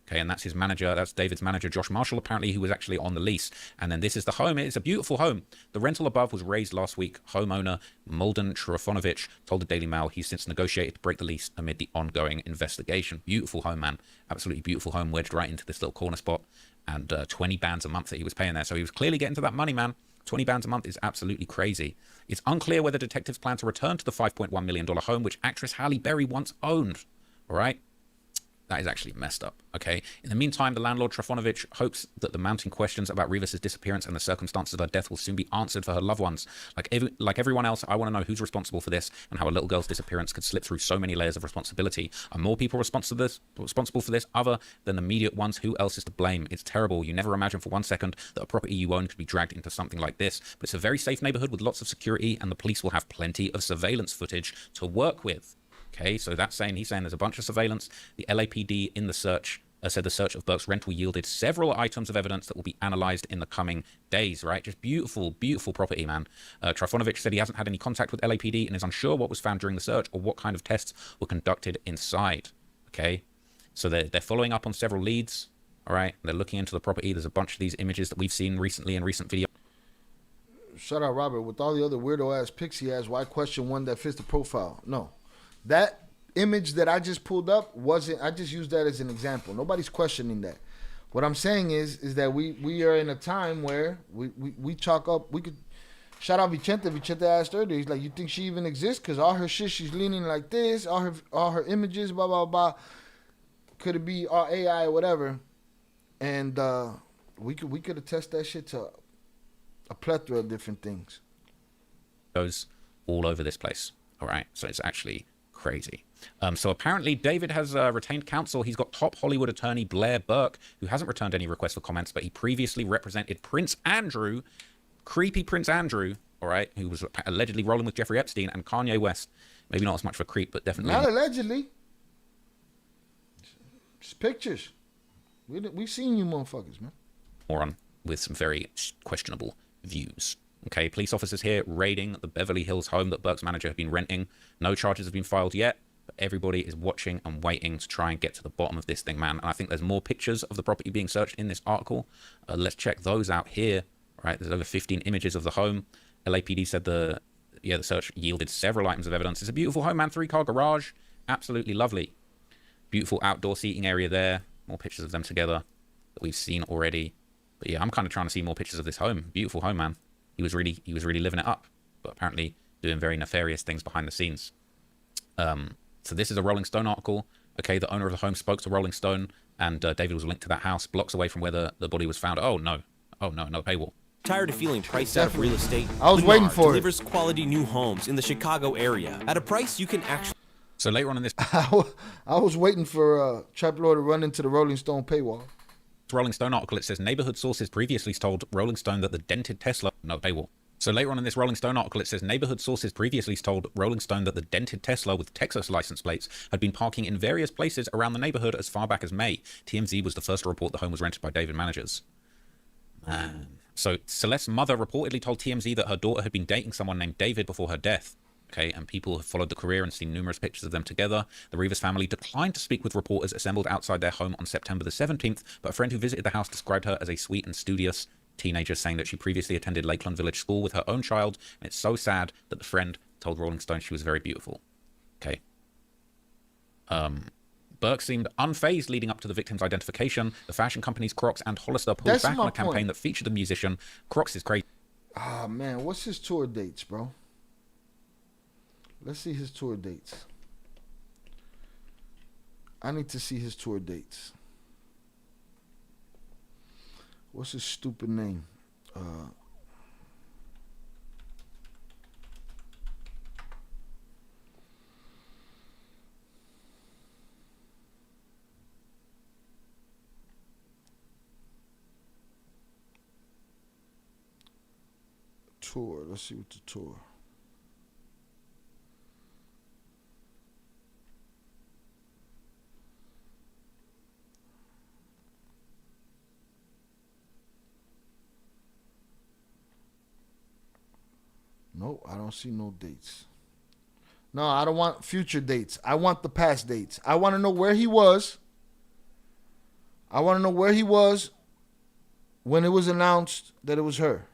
Okay, and that's his manager, that's David's manager, Josh Marshall, apparently, who was actually on the lease. And then this is the home. It's a beautiful home. The rental above was raised last week. Homeowner Molden Trifonovich told the Daily Mail he's since negotiated to break the lease amid the ongoing investigation. Beautiful home, man. Absolutely beautiful home, wedged right into this little corner spot. And 20 bands a month that he was paying there. So he was clearly getting to that money, man. 20 bands a month is absolutely crazy. It's unclear whether detectives plan to return to the $5.1 million home, which actress Halle Berry once owned. All right? That is actually messed up, okay? In the meantime, the landlord, Trifonovich, hopes that the mounting questions about Rivas' disappearance and the circumstances of her death will soon be answered for her loved ones. Like everyone else, I want to know who's responsible for this and how a little girl's disappearance could slip through so many layers of responsibility. Are more people responsible for this other than the immediate ones? Who else is to blame? It's terrible. You never imagine for one second that a property you own could be dragged into something like this. But it's a very safe neighborhood with lots of security, and the police will have plenty of surveillance footage to work with. Okay, so he's saying there's a bunch of surveillance. The LAPD in the search said the search of Burke's rental yielded several items of evidence that will be analyzed in the coming days, right? Just beautiful, beautiful property, man. Trifonovich said he hasn't had any contact with LAPD and is unsure what was found during the search or what kind of tests were conducted inside. Okay, so they're following up on several leads, all right? They're looking into the property. There's a bunch of these images that we've seen recently in recent videos.
Shout out, Robert. With all the other weirdo-ass pics he has, why question one that fits the profile? No. That image that I just pulled up I just used that as an example. Nobody's questioning that. What I'm saying is that we are in a time where we chalk up, we could shout out Vicente. Vicente asked earlier, he's like, you think she even exists? Because all her shit, she's leaning like this, all her images, blah, blah, blah. Could it be all AI or whatever? And we could attest that shit to a plethora of different things.
Goes all over this place. All right. So it's actually crazy. So apparently David has retained counsel. He's got top Hollywood attorney Blair Burke, who hasn't returned any requests for comments, but he previously represented Prince Andrew, creepy Prince Andrew, all right, who was allegedly rolling with Jeffrey Epstein, and Kanye West. Maybe not as much of a creep, but definitely.
Not allegedly. Just pictures. We've seen you motherfuckers, man.
Moron with some very questionable views. Okay, police officers here raiding the Beverly Hills home that Burke's manager had been renting. No charges have been filed yet, but everybody is watching and waiting to try and get to the bottom of this thing, man. And I think there's more pictures of the property being searched in this article. Let's check those out here. All right, there's over 15 images of the home. LAPD said the search yielded several items of evidence. It's a beautiful home, man. 3-car garage. Absolutely lovely. Beautiful outdoor seating area there. More pictures of them together that we've seen already. But yeah, I'm kind of trying to see more pictures of this home. Beautiful home, man. He was really living it up, but apparently doing very nefarious things behind the scenes. So this is a Rolling Stone article. Okay, the owner of the home spoke to Rolling Stone, and David was linked to that house, blocks away from where the body was found. Oh no paywall.
Tired of feeling priced out of real estate?
I was waiting for it.
Delivers quality new homes in the Chicago area at a price you can actually.
So later on in this,
I was waiting for Trap Lord to run into the Rolling Stone paywall.
Rolling Stone article, it says neighborhood sources previously told Rolling Stone that the dented Tesla, no paywall. So later on in this Rolling Stone article, it says neighborhood sources previously told Rolling Stone that the dented Tesla with Texas license plates had been parking in various places around the neighborhood as far back as May. TMZ was the first to report the home was rented by David managers. Man. So Celeste's mother reportedly told TMZ that her daughter had been dating someone named David before her death. Okay, and people have followed the career and seen numerous pictures of them together. The Rivas family declined to speak with reporters assembled outside their home on September the 17th, but a friend who visited the house described her as a sweet and studious teenager, saying that she previously attended Lakeland Village School with her own child, and it's so sad that the friend told Rolling Stone she was very beautiful. Okay. Burke seemed unfazed leading up to the victim's identification. The fashion companies Crocs and Hollister pulled back on a campaign that featured the musician. Crocs is crazy.
Ah, man, what's his tour dates, bro? Let's see his tour dates. I need to see his tour dates. What's his stupid name? Tour. Let's see what the tour. Nope, I don't see no dates. No, I don't want future dates. I want the past dates. I want to know where he was. I want to know where he was when it was announced that it was her.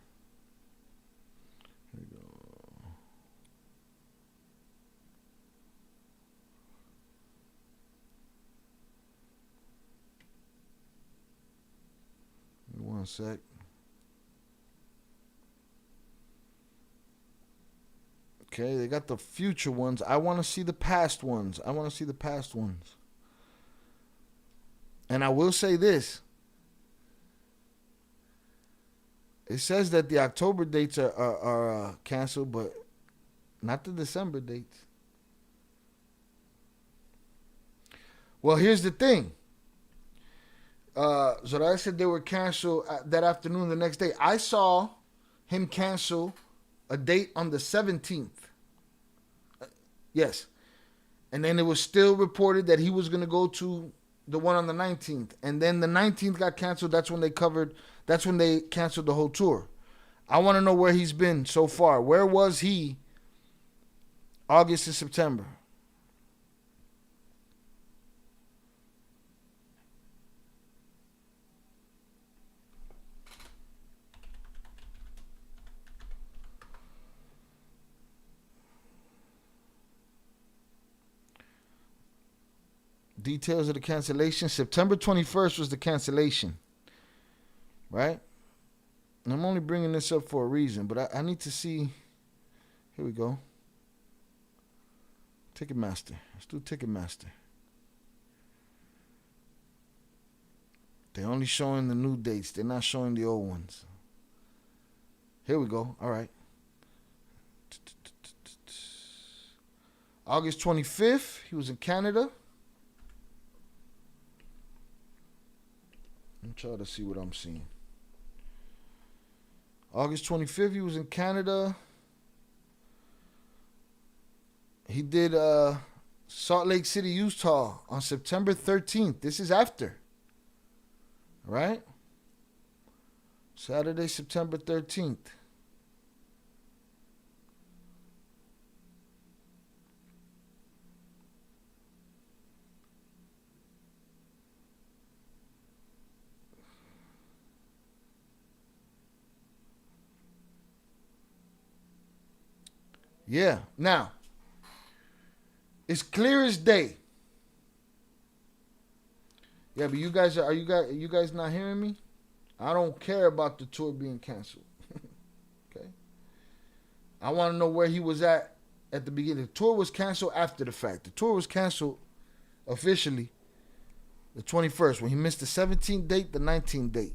Here we go. Give me 1 sec. Okay, they got the future ones. I want to see the past ones. I want to see the past ones. And I will say this. It says that the October dates are canceled, but not the December dates. Well, here's the thing. Zoraya said they were canceled that afternoon the next day. I saw him cancel a date on the 17th. Yes. And then it was still reported that he was going to go to the one on the 19th. And then the 19th got canceled. That's when they canceled the whole tour. I want to know where he's been so far. Where was he August and September? Details of the cancellation. September 21st was the cancellation. Right? And I'm only bringing this up for a reason, but I need to see. Here we go. Ticketmaster. Let's do Ticketmaster. They're only showing the new dates. They're not showing the old ones. Here we go. All right. August 25th, he was in Canada. I'm trying to see what I'm seeing. August 25th, he was in Canada. He did Salt Lake City, Utah on September 13th. This is after. All right? Saturday, September 13th. Yeah. Now, it's clear as day. Yeah, but you guys are you guys not hearing me? I don't care about the tour being canceled. Okay? I want to know where he was at the beginning. The tour was canceled after the fact. The tour was canceled officially the 21st when he missed the 17th date, the 19th date.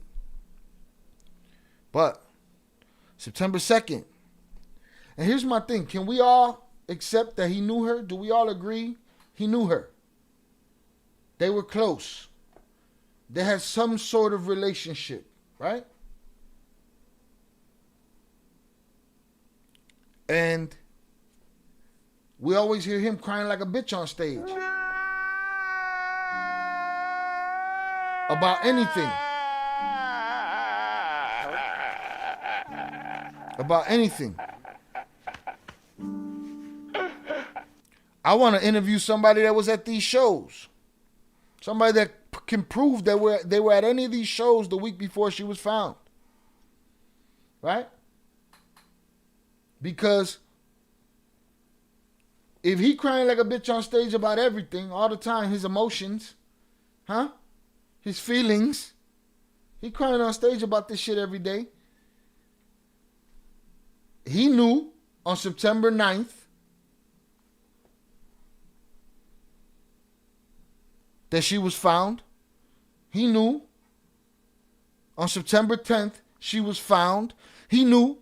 But September 2nd. And here's my thing. Can we all accept that he knew her? Do we all agree he knew her? They were close. They had some sort of relationship, right? And we always hear him crying like a bitch on stage. About anything. About anything. I want to interview somebody that was at these shows. Somebody that can prove that they were at any of these shows the week before she was found. Right? Because if he crying like a bitch on stage about everything all the time, his emotions, his feelings, he crying on stage about this shit every day. He knew on September 9th that she was found. He knew on September 10th she was found. He knew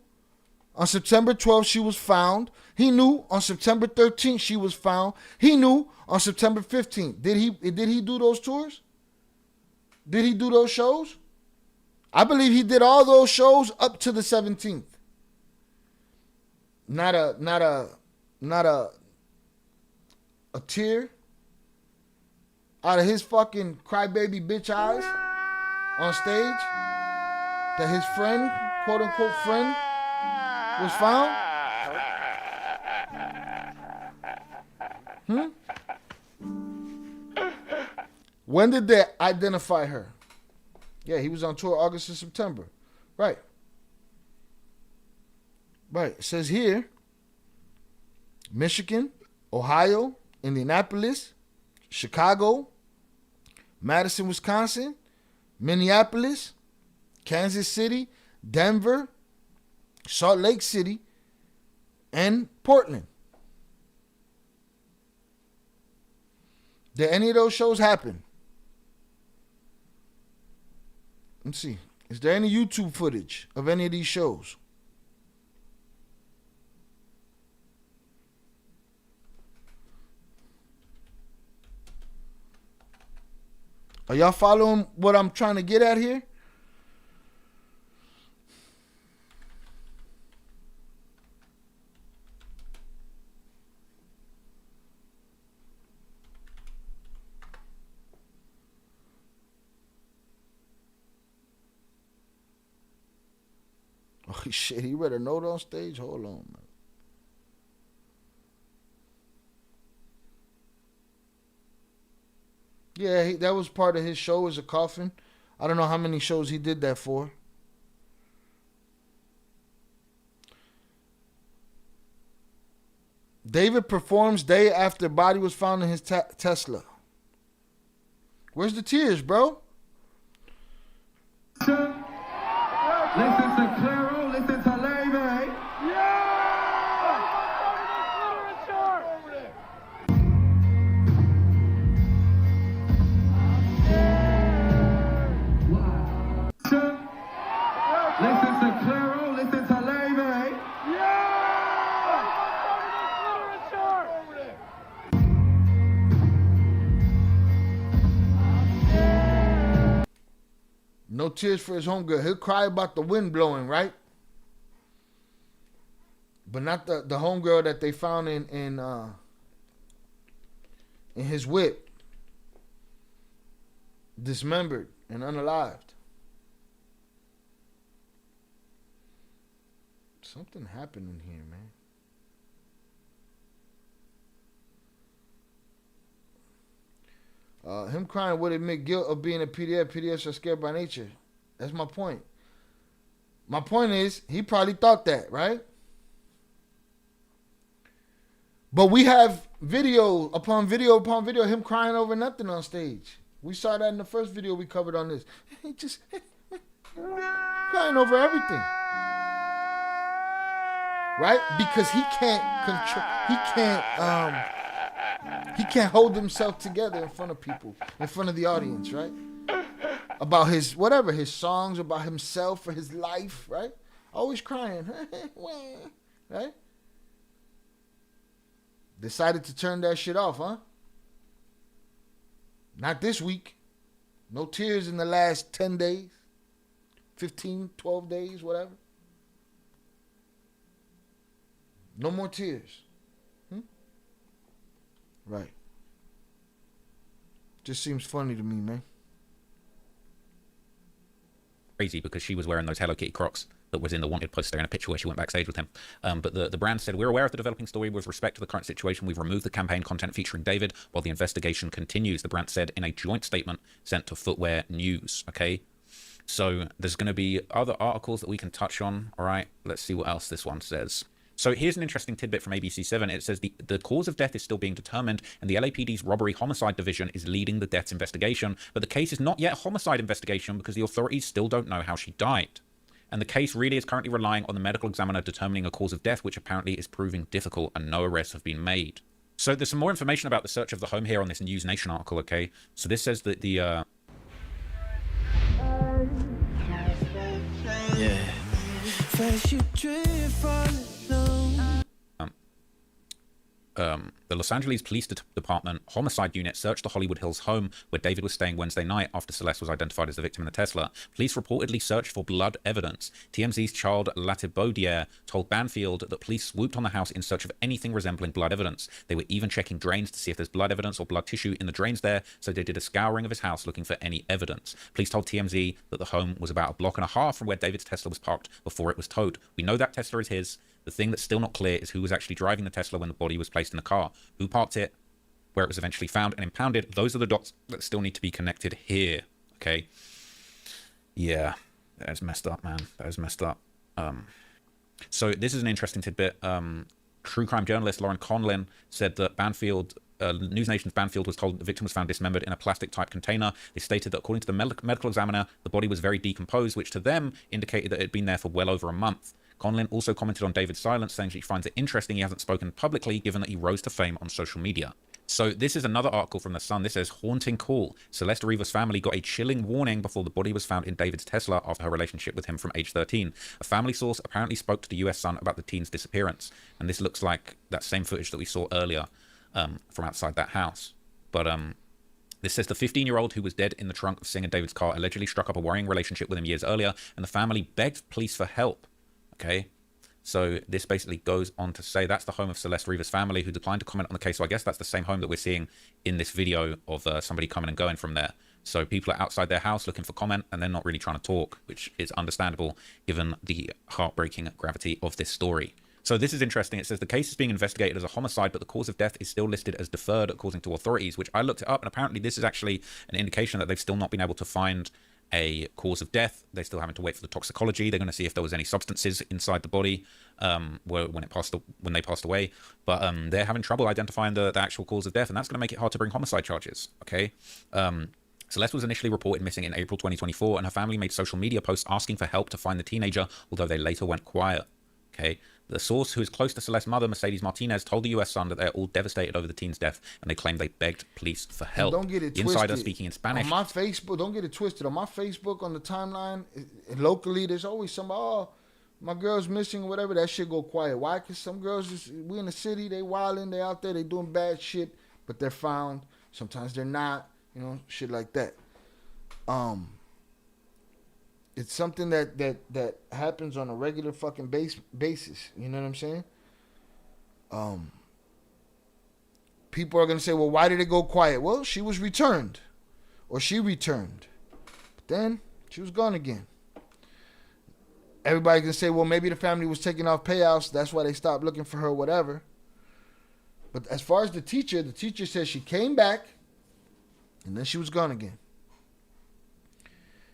on September 12th she was found. He knew on September 13th she was found. He knew on September 15th. Did he do those tours? Did he do those shows? I believe he did all those shows up to the 17th. Not a tear out of his fucking crybaby bitch eyes on stage that his friend, quote unquote friend, was found. When did they identify her? Yeah, he was on tour August and September. Right. Right. It says here, Michigan, Ohio, Indianapolis, Chicago, Madison, Wisconsin, Minneapolis, Kansas City, Denver, Salt Lake City, and Portland. Did any of those shows happen? Let's see. Is there any YouTube footage of any of these shows? Are y'all following what I'm trying to get at here? Oh shit, he read a note on stage? Hold on, man. Yeah, that was part of his show as a coffin. I don't know how many shows he did that for. David performs day after body was found in his Tesla. Where's the tears, bro?
Listen to Claro, listen to Levy. Listen to Claro, listen to Levy.
No tears for his homegirl. He'll cry about the wind blowing, right? But not the homegirl that they found in his whip. Dismembered and unalived. Something happened in here, man. Him crying would admit guilt of being a PDF. PDFs are scared by nature. That's my point. My point is, he probably thought that, right? But we have video upon video upon video of him crying over nothing on stage. We saw that in the first video we covered on this. He just crying over everything. Right? Because he can't control, he can't hold himself together in front of people, in front of the audience, right? About his, whatever, his songs, about himself or his life, right? Always crying, right? Decided to turn that shit off, huh? Not this week. No tears in the last 10 days, 15, 12 days, whatever. No more tears. Right. Just seems funny to me, man.
Crazy because she was wearing those Hello Kitty Crocs that was in the wanted poster in a picture where she went backstage with him. But the brand said, we're aware of the developing story with respect to the current situation. We've removed the campaign content featuring David while the investigation continues, the brand said in a joint statement sent to Footwear News. Okay, so there's going to be other articles that we can touch on. All right, let's see what else this one says. So here's an interesting tidbit from ABC7. It says the cause of death is still being determined, and the LAPD's robbery homicide division is leading the deaths investigation. But the case is not yet a homicide investigation because the authorities still don't know how she died. And the case really is currently relying on the medical examiner determining a cause of death, which apparently is proving difficult, and no arrests have been made. So there's some more information about the search of the home here on this News Nation article, okay? So this says that the... the Los Angeles Police Department Homicide Unit searched the Hollywood Hills home where David was staying Wednesday night after Celeste was identified as the victim in the Tesla. Police reportedly searched for blood evidence. TMZ's Charles Latibaudiere told Banfield that police swooped on the house in search of anything resembling blood evidence. They were even checking drains to see if there's blood evidence or blood tissue in the drains there, so they did a scouring of his house looking for any evidence. Police told TMZ that the home was about a block and a half from where David's Tesla was parked before it was towed. We know that Tesla is his. The thing that's still not clear is who was actually driving the Tesla when the body was placed in the car, who parked it, where it was eventually found and impounded. Those are the dots that still need to be connected here, okay? Yeah, that is messed up, man. That is messed up. So this is an interesting tidbit. True crime journalist Lauren Conlin said that Banfield, News Nation's Banfield was told the victim was found dismembered in a plastic-type container. They stated that according to the medical examiner, the body was very decomposed, which to them indicated that it had been there for well over a month. Conlin also commented on David's silence, saying she finds it interesting he hasn't spoken publicly, given that he rose to fame on social media. So this is another article from The Sun. This says, haunting call. Celeste Rivas' family got a chilling warning before the body was found in David's Tesla after her relationship with him from age 13. A family source apparently spoke to the US Sun about the teen's disappearance. And this looks like that same footage that we saw earlier from outside that house. But this says the 15-year-old who was dead in the trunk of Singer David's car allegedly struck up a worrying relationship with him years earlier, and the family begged police for help. Okay, so this basically goes on to say that's the home of Celeste Rivas' family, who declined to comment on the case. So I guess that's the same home that we're seeing in this video of somebody coming and going from there. So people are outside their house looking for comment, and they're not really trying to talk, which is understandable given the heartbreaking gravity of this story. So this is interesting. It says the case is being investigated as a homicide, but the cause of death is still listed as deferred according to authorities, which I looked it up, and apparently this is actually an indication that they've still not been able to find a cause of death. They're still having to wait for the toxicology. They're going to see if there was any substances inside the body when they passed away. But they're having trouble identifying the actual cause of death, and that's going to make it hard to bring homicide charges. Okay. Celeste was initially reported missing in April 2024, and her family made social media posts asking for help to find the teenager, although they later went quiet. Okay. The source, who is close to Celeste's mother, Mercedes Martinez, told the US Sun that they're all devastated over the teen's death, and they claim they begged police for help.
Don't get it
the
twisted.
insider speaking in Spanish.
On my Facebook, don't get it twisted. On my Facebook, on the timeline, locally, there's always somebody, oh, my girl's missing or whatever. That shit go quiet. Why? Because some girls, we in the city, they wilding, they out there, they doing bad shit, but they're found. Sometimes they're not, you know, shit like that. It's something that happens on a regular fucking basis. You know what I'm saying? People are going to say, well, why did it go quiet? Well, she was returned. Or she returned. But then she was gone again. Everybody can say, well, maybe the family was taking off payouts. That's why they stopped looking for her, whatever. But as far as the teacher says she came back and then she was gone again.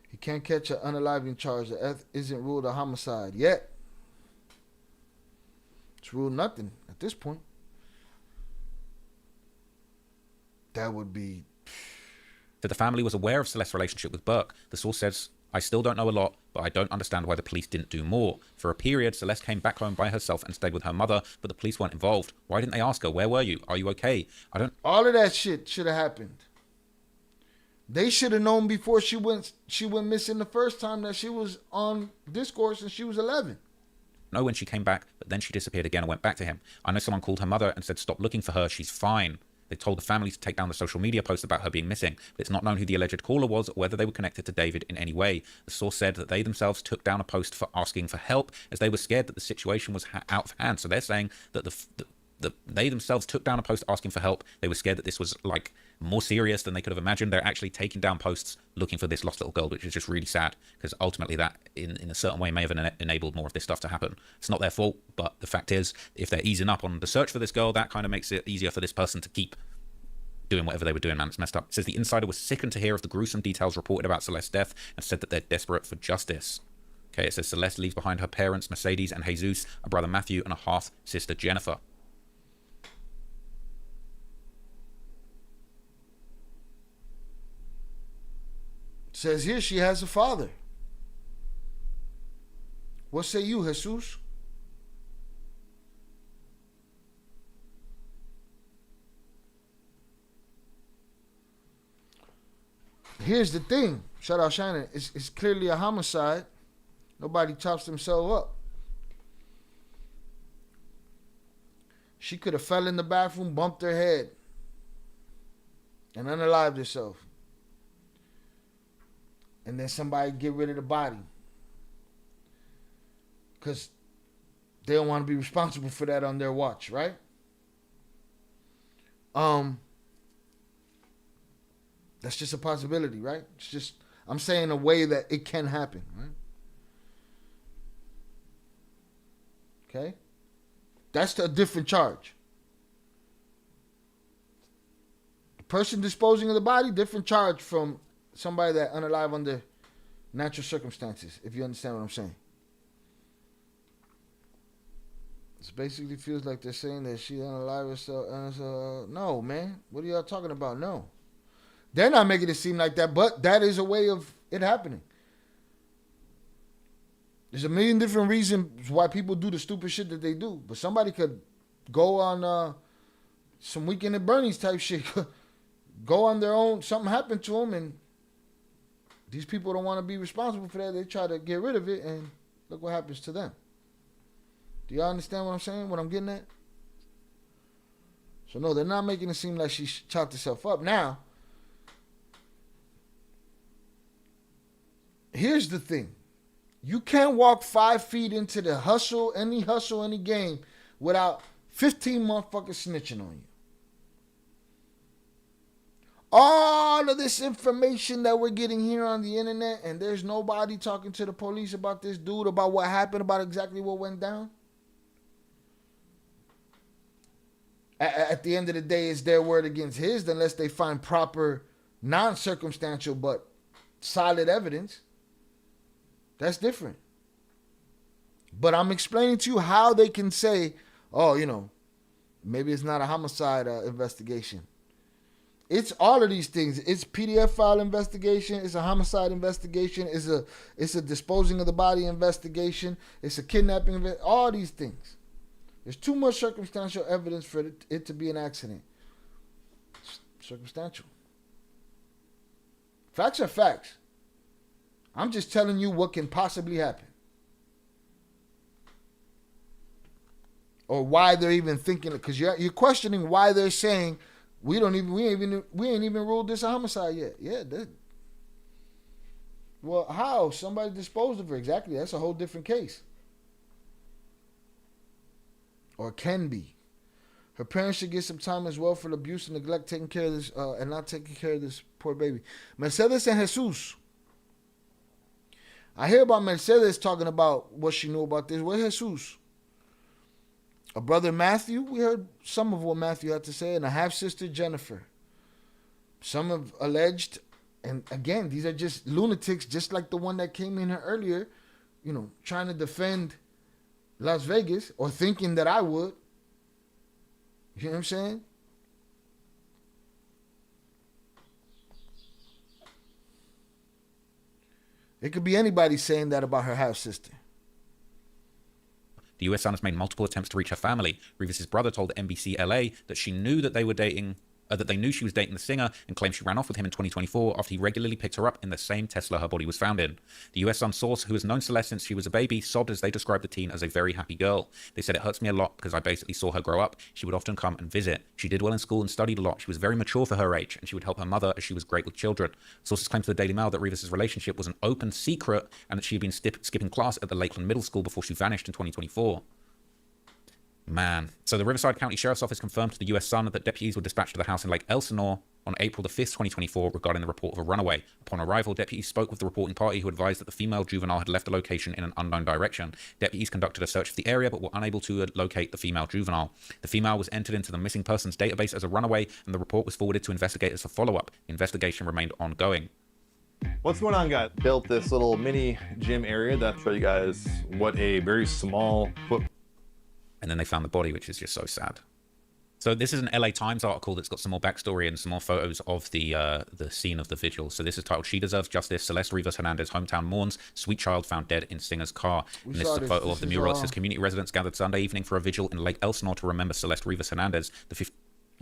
You can't catch an unaliving charge. The death isn't ruled a homicide yet. It's ruled nothing at this point. That would be...
That the family was aware of Celeste's relationship with Burke. The source says, I still don't know a lot, but I don't understand why the police didn't do more. For a period, Celeste came back home by herself and stayed with her mother, but the police weren't involved. Why didn't they ask her, where were you? Are you okay?
All of that shit should have happened. They should have known before she went missing the first time that she was on discourse and she was 11.
Know when she came back, but then she disappeared again and went back to him. I know someone called her mother and said, stop looking for her, she's fine. They told the family to take down the social media posts about her being missing, but it's not known who the alleged caller was or whether they were connected to David in any way. The source said that they themselves took down a post for asking for help as they were scared that the situation was out of hand. So they're saying that they themselves took down a post asking for help. They were scared that this was like more serious than they could have imagined. They're actually taking down posts looking for this lost little girl, which is just really sad, because ultimately that, in a certain way, may have enabled more of this stuff to happen. It's not their fault, but the fact is, if they're easing up on the search for this girl, that kind of makes it easier for this person to keep doing whatever they were doing, man. It's messed up. It says the Insider was sickened to hear of the gruesome details reported about Celeste's death and said that they're desperate for justice. Okay, it says Celeste leaves behind her parents, Mercedes and Jesus, a brother Matthew, and a half-sister Jennifer.
It says here she has a father. What say you, Jesus? Here's the thing. Shout out Shannon. It's clearly a homicide. Nobody chops themselves up. She could have fell in the bathroom, bumped her head, and unalived herself. And then somebody get rid of the body. Because they don't want to be responsible for that on their watch, right? That's just a possibility, right? It's just, I'm saying a way that it can happen, right? Okay? That's a different charge. The person disposing of the body, different charge from somebody that unalive under natural circumstances, if you understand what I'm saying. It basically feels like they're saying that she unalive herself. No, man. What are y'all talking about? No. They're not making it seem like that, but that is a way of it happening. There's a million different reasons why people do the stupid shit that they do, but somebody could go on some Weekend at Bernie's type shit, go on their own, something happened to them, and these people don't want to be responsible for that. They try to get rid of it, and look what happens to them. Do y'all understand what I'm saying, what I'm getting at? So no, they're not making it seem like she chopped herself up. Now, here's the thing. You can't walk 5 feet into the hustle, any game, without 15 motherfuckers snitching on you. All of this information that we're getting here on the internet, and there's nobody talking to the police about this dude, about what happened, about exactly what went down. At the end of the day, it's their word against his, unless they find proper, non-circumstantial, but solid evidence. That's different. But I'm explaining to you how they can say, oh, you know, maybe it's not a homicide investigation. It's all of these things. It's PDF file investigation. It's a homicide investigation. It's a disposing of the body investigation. It's a kidnapping. All these things. There's too much circumstantial evidence for it to be an accident. Circumstantial. Facts are facts. I'm just telling you what can possibly happen. Or why they're even thinking it. Because you're questioning why they're saying we ain't even ruled this a homicide yet. Yeah, well, how? Somebody disposed of her. Exactly. That's a whole different case. Or can be. Her parents should get some time as well for the abuse and neglect, taking care of this, and not taking care of this poor baby. Mercedes and Jesus. I hear about Mercedes talking about what she knew about this. Where's Jesus? A brother Matthew. We heard some of what Matthew had to say, and a half-sister Jennifer. Some have alleged, and again, these are just lunatics, just like the one that came in here earlier, you know, trying to defend Las Vegas, or thinking that I would. You know what I'm saying? It could be anybody saying that about her half-sister.
The US Sun has made multiple attempts to reach her family. Rivas' brother told NBC LA that she knew that they were dating, that they knew she was dating the singer, and claimed she ran off with him in 2024 after he regularly picked her up in the same Tesla her body was found in. The US Sun source, who has known Celeste since she was a baby, sobbed as they described the teen as a very happy girl. They said, "It hurts me a lot because I basically saw her grow up. She would often come and visit. She did well in school and studied a lot. She was very mature for her age, and she would help her mother as she was great with children." Sources claim to the Daily Mail that Rivas' relationship was an open secret and that she had been skipping class at the Lakeland Middle School before she vanished in 2024. Man. So the Riverside County Sheriff's Office confirmed to the U.S. Sun that deputies were dispatched to the house in Lake Elsinore on April the 5th, 2024, regarding the report of a runaway. Upon arrival, deputies spoke with the reporting party, who advised that the female juvenile had left the location in an unknown direction. Deputies conducted a search of the area, but were unable to locate the female juvenile. The female was entered into the missing persons database as a runaway, and the report was forwarded to investigators for follow-up. The investigation remained ongoing.
What's going on, guys? Built this little mini gym area that show you guys what a very small foot.
And then they found the body, which is just so sad. So this is an LA Times article that's got some more backstory and some more photos of the scene of the vigil. So this is titled, "She Deserves Justice. Celeste Rivas Hernandez Hometown Mourns. Sweet Child Found Dead in Singer's Car." And this is a photo of the mural. It says, "Community residents gathered Sunday evening for a vigil in Lake Elsinore to remember Celeste Rivas Hernandez."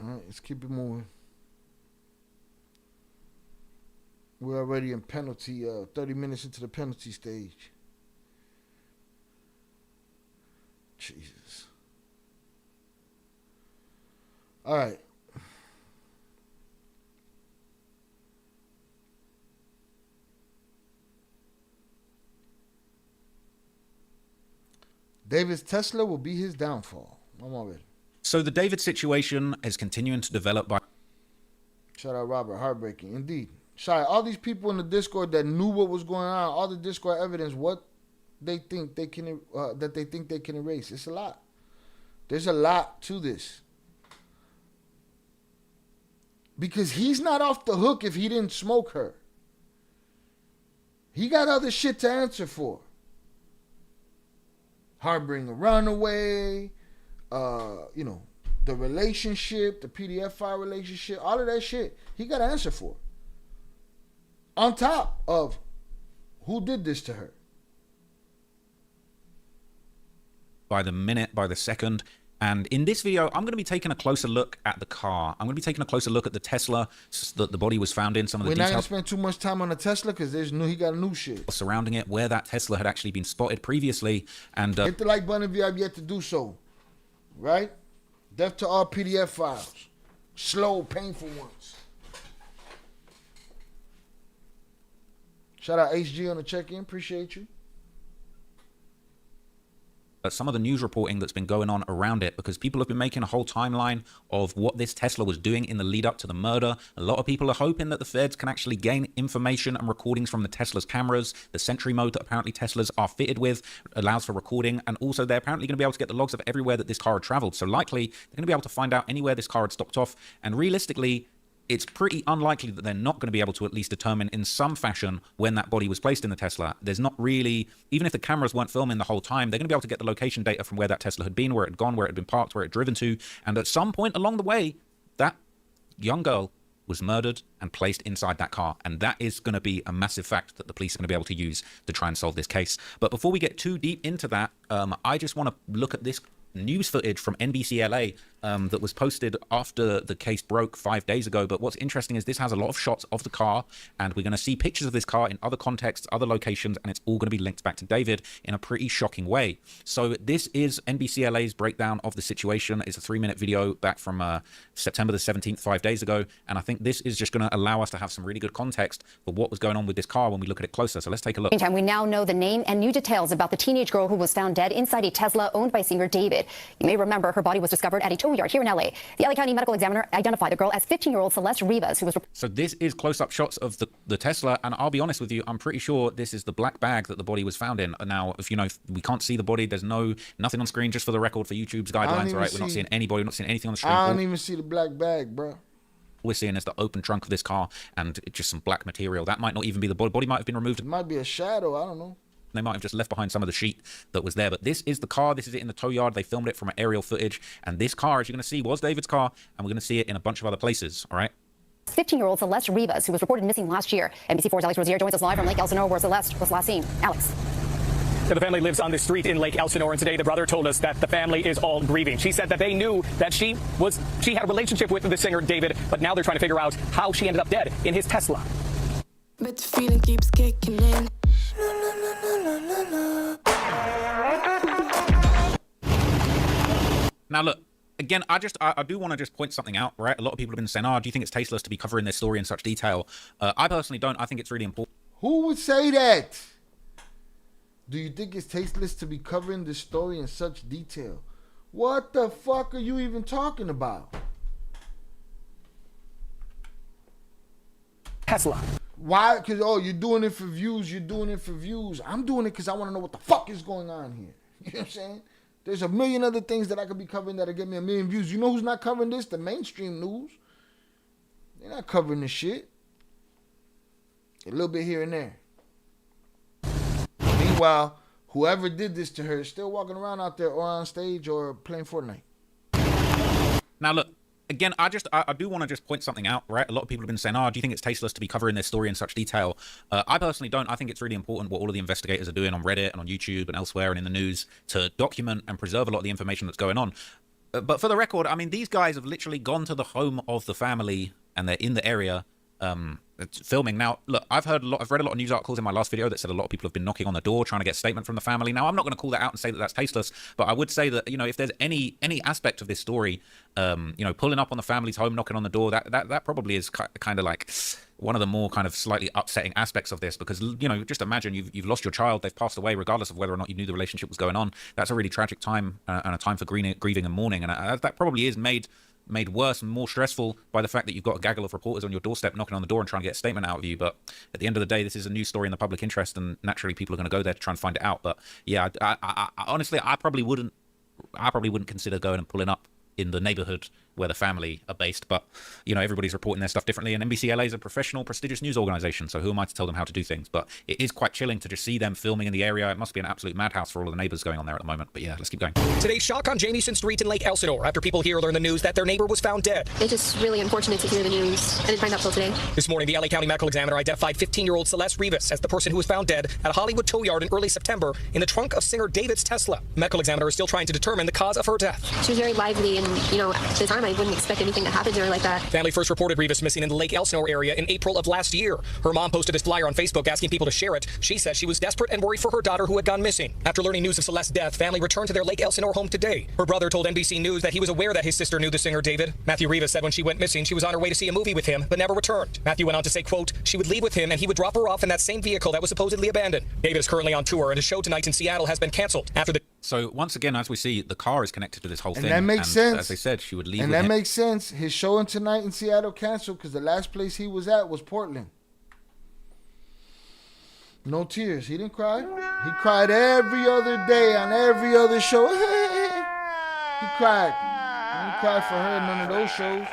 All right, let's keep it moving. We're already in penalty, 30 minutes into the penalty stage. Jesus. All right. David's Tesla will be his downfall. I'm already.
So the David situation is continuing to develop by...
Shout out Robert. Heartbreaking. Indeed. Shout out all these people in the Discord that knew what was going on. All the Discord evidence. What they think they can... that they think they can erase. It's a lot. There's a lot to this. Because he's not off the hook if he didn't smoke her. He got other shit to answer for. Harboring a runaway, you know, the relationship, the PDF file relationship, all of that shit, he got to answer for. On top of who did this to her.
By the minute, by the second. And in this video, I'm going to be taking a closer look at the car. I'm going to be taking a closer look at the Tesla that the body was found in. Some of the details.
We're not going to spend too much time on the Tesla because he got new shit
surrounding it, where that Tesla had actually been spotted previously. And
hit the like button if you have yet to do so. Right? Death to all PDF files. Slow, painful ones. Shout out HG on the check-in. Appreciate you.
Some of the news reporting that's been going on around it, because people have been making a whole timeline of what this Tesla was doing in the lead up to the murder. A lot of people are hoping that the feds can actually gain information and recordings from the Tesla's cameras. The Sentry mode that apparently Teslas are fitted with allows for recording, and also they're apparently going to be able to get the logs of everywhere that this car had traveled. So likely they're going to be able to find out anywhere this car had stopped off, and realistically it's pretty unlikely that they're not going to be able to at least determine in some fashion when that body was placed in the Tesla. There's not really, even if the cameras weren't filming the whole time, they're going to be able to get the location data from where that Tesla had been, where it had gone, where it had been parked, where it had driven to. And at some point along the way, that young girl was murdered and placed inside that car. And that is going to be a massive fact that the police are going to be able to use to try and solve this case. But before we get too deep into that, I just want to look at this news footage from NBC LA that was posted after the case broke 5 days ago. But what's interesting is this has a lot of shots of the car, and we're going to see pictures of this car in other contexts, other locations, and it's all going to be linked back to David in a pretty shocking way. So this is NBC LA's breakdown of the situation. It's a 3-minute video back from September the 17th, 5 days ago, and I think this is just going to allow us to have some really good context for what was going on with this car when we look at it closer. So let's take a look.
Meantime, we now know the name and new details about the teenage girl who was found dead inside a Tesla owned by singer David. You may remember her body was discovered at a tow yard here in LA. The LA County Medical Examiner identified the girl as 15-year-old Celeste Rivas, who was...
So this is close-up shots of the Tesla, and I'll be honest with you, I'm pretty sure this is the black bag that the body was found in. Now, if we can't see the body, there's nothing on screen, just for the record, for YouTube's guidelines, right? We're not seeing anybody, we're not seeing anything on the screen.
I don't even see the black bag, bro.
We're seeing is the open trunk of this car and just some black material. That might not even be the body. Body might have been removed.
It might be a shadow, I don't know.
They might have just left behind some of the sheet that was there. But this is the car. This is it in the tow yard. They filmed it from aerial footage. And this car, as you're going to see, was David's car. And we're going to see it in a bunch of other places. All right.
15-year-old Celeste Rivas, who was reported missing last year. NBC4's Alex Rozier joins us live from Lake Elsinore, where Celeste was last seen. Alex.
The family lives on the street in Lake Elsinore, and today the brother told us that the family is all grieving. She said that they knew that she had a relationship with the singer David, but now they're trying to figure out how she ended up dead in his Tesla.
But the feeling keeps kicking in.
Now look, again, I do want to just point something out, right? A lot of people have been saying, "Oh, do you think it's tasteless to be covering this story in such detail?" I personally don't. I think it's really important.
Who would say that? Do you think it's tasteless to be covering this story in such detail? What the fuck are you even talking about?
Tesla.
Why? Because, oh, you're doing it for views. You're doing it for views. I'm doing it because I want to know what the fuck is going on here. You know what I'm saying? There's a million other things that I could be covering that'll get me 1 million views. You know who's not covering this? The mainstream news. They're not covering this shit. A little bit here and there. Meanwhile, whoever did this to her is still walking around out there or on stage or playing Fortnite.
Now, look. Again, I do want to just point something out, right? A lot of people have been saying, oh, do you think it's tasteless to be covering this story in such detail? I personally don't. I think it's really important what all of the investigators are doing on Reddit and on YouTube and elsewhere and in the news to document and preserve a lot of the information that's going on. But for the record, I mean, these guys have literally gone to the home of the family and they're in the area filming. Now, look, I've read a lot of news articles in my last video that said a lot of people have been knocking on the door trying to get a statement from the family. Now, I'm not going to call that out and say that that's tasteless, but I would say that, you know, if there's any aspect of this story, you know, pulling up on the family's home, knocking on the door, that probably is kind of like one of the more kind of slightly upsetting aspects of this, because, you know, just imagine you've lost your child, they've passed away, regardless of whether or not you knew the relationship was going on. That's a really tragic time and a time for grieving and mourning, and that probably is made worse and more stressful by the fact that you've got a gaggle of reporters on your doorstep knocking on the door and trying to get a statement out of you. But at the end of the day, this is a news story in the public interest, and naturally people are going to go there to try and find it out. But yeah, I honestly, I probably wouldn't consider going and pulling up in the neighborhood where the family are based. But, you know, everybody's reporting their stuff differently, and NBC LA is a professional, prestigious news organization, so who am I to tell them how to do things? But it is quite chilling to just see them filming in the area. It must be an absolute madhouse for all of the neighbors going on there at the moment. But yeah, let's keep going.
Today's shock on Jamieson Street in Lake Elsinore after people here learn the news that their neighbor was found dead.
It's just really unfortunate to hear the news. I didn't find out till today.
This morning, the LA County Medical Examiner identified 15-year-old Celeste Rivas as the person who was found dead at a Hollywood tow yard in early September in the trunk of singer David's Tesla. The medical examiner is still trying to determine the cause of her death.
She was very lively, and, you know, at the time I wouldn't expect anything to happen to her like that.
Family first reported Rivas missing in the Lake Elsinore area in April of last year. Her mom posted this flyer on Facebook asking people to share it. She says she was desperate and worried for her daughter who had gone missing. After learning news of Celeste's death, family returned to their Lake Elsinore home today. Her brother told NBC News that he was aware that his sister knew the singer David. Matthew Rivas said when she went missing, she was on her way to see a movie with him, but never returned. Matthew went on to say, quote, she would leave with him and he would drop her off in that same vehicle that was supposedly abandoned. David is currently on tour, and his show tonight in Seattle has been canceled after the...
So once again, as we see, the car is connected to this whole thing.
And that makes sense.
As I said, she would leave
and
with
that
him.
makes sense. His showing tonight in Seattle canceled because the last place he was at was Portland. No tears. He didn't cry. He cried every other day on every other show. He cried. He didn't cry for her in none of those shows.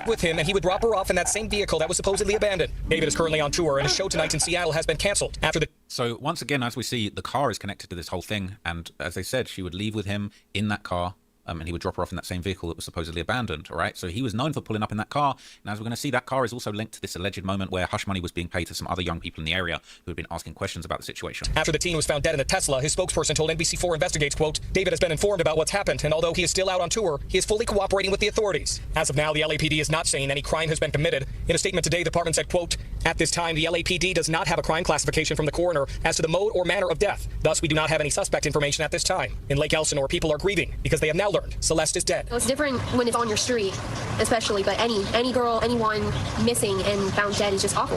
With him, and he would drop her off in that same vehicle that was supposedly abandoned. David is currently on tour, and his show tonight in Seattle has been canceled after the...
So once again, as we see, the car is connected to this whole thing, and as I said, she would leave with him in that car, and he would drop her off in that same vehicle that was supposedly abandoned, all right? So he was known for pulling up in that car, and as we're going to see, that car is also linked to this alleged moment where hush money was being paid to some other young people in the area who had been asking questions about the situation.
After the teen was found dead in the Tesla, his spokesperson told NBC4 Investigates, quote, David has been informed about what's happened, and although he is still out on tour, he is fully cooperating with the authorities. As of now, the LAPD is not saying any crime has been committed. In a statement today, the department said, quote, at this time, the LAPD does not have a crime classification from the coroner as to the mode or manner of death. Thus, we do not have any suspect information at this time. In Lake Elsinore, people are grieving because they have now learned Celeste is dead.
It's different when it's on your street, especially, but any girl, anyone missing and found dead is just awful.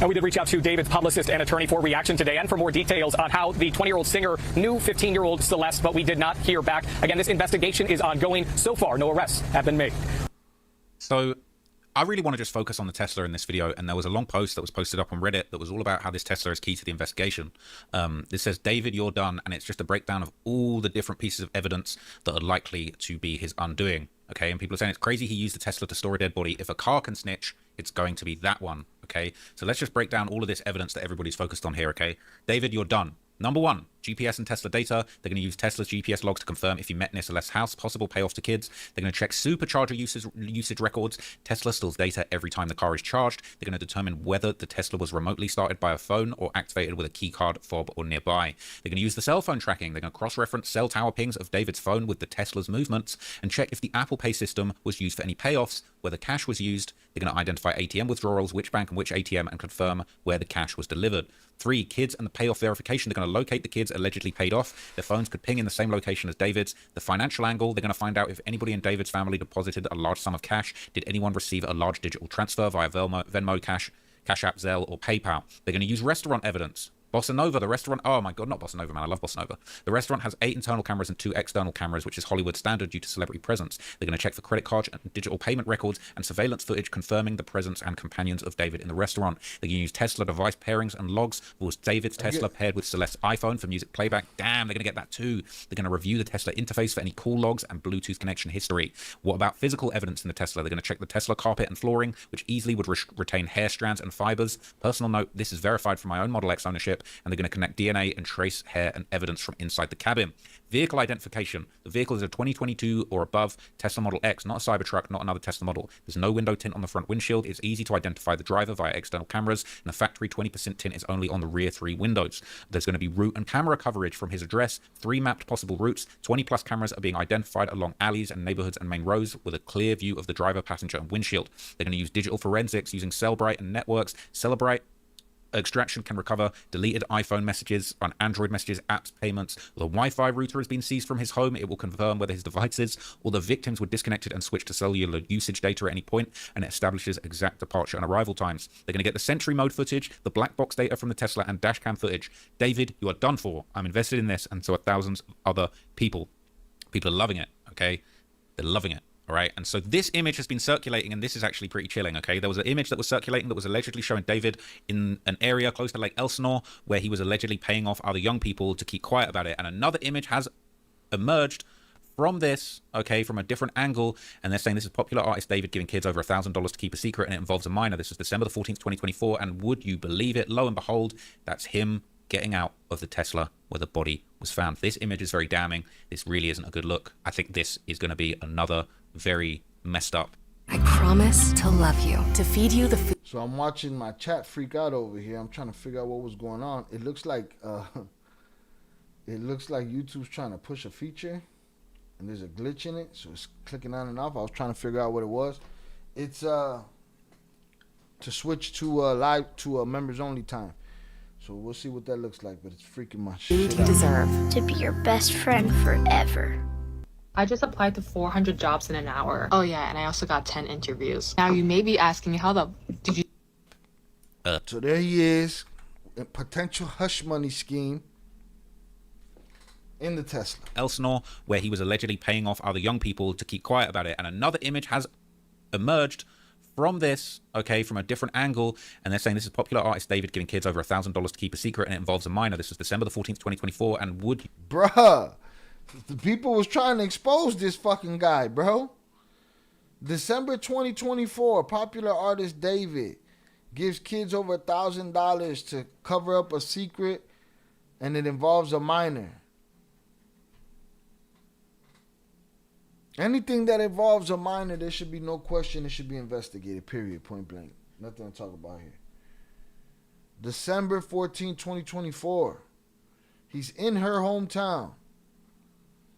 And we did reach out to David's publicist and attorney for reaction today and for more details on how the 20-year-old singer knew 15-year-old Celeste, but we did not hear back. Again, this investigation is ongoing. So far, no arrests have been made.
So I really want to just focus on the Tesla in this video, and there was a long post that was posted up on Reddit that was all about how this Tesla is key to the investigation. This says, David, you're done, and it's just a breakdown of all the different pieces of evidence that are likely to be his undoing. Okay, and people are saying it's crazy he used the Tesla to store a dead body. If a car can snitch, it's going to be that one. Okay, so let's just break down all of this evidence that everybody's focused on here. Okay, David, you're done. Number one, GPS and Tesla data. They're going to use Tesla's GPS logs to confirm if you met near Celeste's house, possible payoff to kids. They're going to check supercharger usage records. Tesla stores data every time the car is charged. They're going to determine whether the Tesla was remotely started by a phone or activated with a key card, fob, or nearby. They're going to use the cell phone tracking. They're going to cross-reference cell tower pings of David's phone with the Tesla's movements and check if the Apple Pay system was used for any payoffs, whether cash was used. They're going to identify ATM withdrawals, which bank and which ATM, and confirm where the cash was delivered. 3, kids and the payoff verification. They're going to locate the kids allegedly paid off. Their phones could ping in the same location as David's. The financial angle, they're going to find out if anybody in David's family deposited a large sum of cash. Did anyone receive a large digital transfer via Venmo, Cash App, Zelle, or PayPal? They're going to use restaurant evidence. Bossa Nova, the restaurant. Oh my God, not Bossa Nova, man. I love Bossa Nova. The restaurant has 8 internal cameras and 2 external cameras, which is Hollywood standard due to celebrity presence. They're going to check for credit card and digital payment records and surveillance footage confirming the presence and companions of David in the restaurant. They're going to use Tesla device pairings and logs. Was David's Tesla paired with Celeste's iPhone for music playback? Damn, they're going to get that too. They're going to review the Tesla interface for any call logs and Bluetooth connection history. What about physical evidence in the Tesla? They're going to check the Tesla carpet and flooring, which easily would retain hair strands and fibers. Personal note, this is verified from my own Model X ownership, and they're going to connect DNA and trace hair and evidence from inside the cabin. Vehicle identification. The vehicle is a 2022 or above Tesla Model X, not a Cybertruck, not another Tesla model. There's no window tint on the front windshield. It's easy to identify the driver via external cameras, and the factory 20% tint is only on the rear 3 windows. There's going to be route and camera coverage from his address, 3 mapped possible routes, 20+ cameras are being identified along alleys and neighborhoods and main roads with a clear view of the driver, passenger, and windshield. They're going to use digital forensics using Cellbrite and networks. Cellbrite extraction can recover deleted iPhone messages on Android messages, apps, payments. The Wi-Fi router has been seized from his home. It will confirm whether his devices or the victims were disconnected and switched to cellular usage data at any point, and it establishes exact departure and arrival times. They're going to get the Sentry mode footage, the black box data from the Tesla, and dashcam footage. David, you are done for. I'm invested in this, and so are thousands of other people. People are loving it, okay? They're loving it. All right, and so this image has been circulating, and this is actually pretty chilling, okay? There was an image that was circulating that was allegedly showing David in an area close to Lake Elsinore where he was allegedly paying off other young people to keep quiet about it. And another image has emerged from this, okay, from a different angle, and they're saying this is popular artist David giving kids over $1,000 to keep a secret, and it involves a minor. This is December the 14th, 2024, and would you believe it? Lo and behold, that's him getting out of the Tesla where the body was found. This image is very damning. This really isn't a good look. I think this is going to be another very messed up.
I promise to love you, to feed you the food.
So I'm watching my chat freak out over here. I'm trying to figure out what was going on. It looks like YouTube's trying to push a feature, and there's a glitch in it, so it's clicking on and off. I was trying to figure out what it was. It's to switch to live to a members only time. So we'll see what that looks like, but it's freaking my shit out.
You deserve
to be your best friend forever.
I just applied to 400 jobs in an hour. Oh yeah, and I also got 10 interviews. Now you may be asking me, how the did you...
So there he is, a potential hush money scheme in the Tesla.
Elsinore, where he was allegedly paying off other young people to keep quiet about it. And another image has emerged from this, okay, from a different angle, and they're saying this is popular artist David giving kids over $1,000 to keep a secret, and it involves a minor. This was December the 14th, 2024, and would...
Bruh. The people was trying to expose this fucking guy, bro. December 2024, popular artist David gives kids over $1,000 to cover up a secret, and it involves a minor. Anything that involves a minor, there should be no question. It should be investigated, period, point blank. Nothing to talk about here. December 14, 2024. He's in her hometown.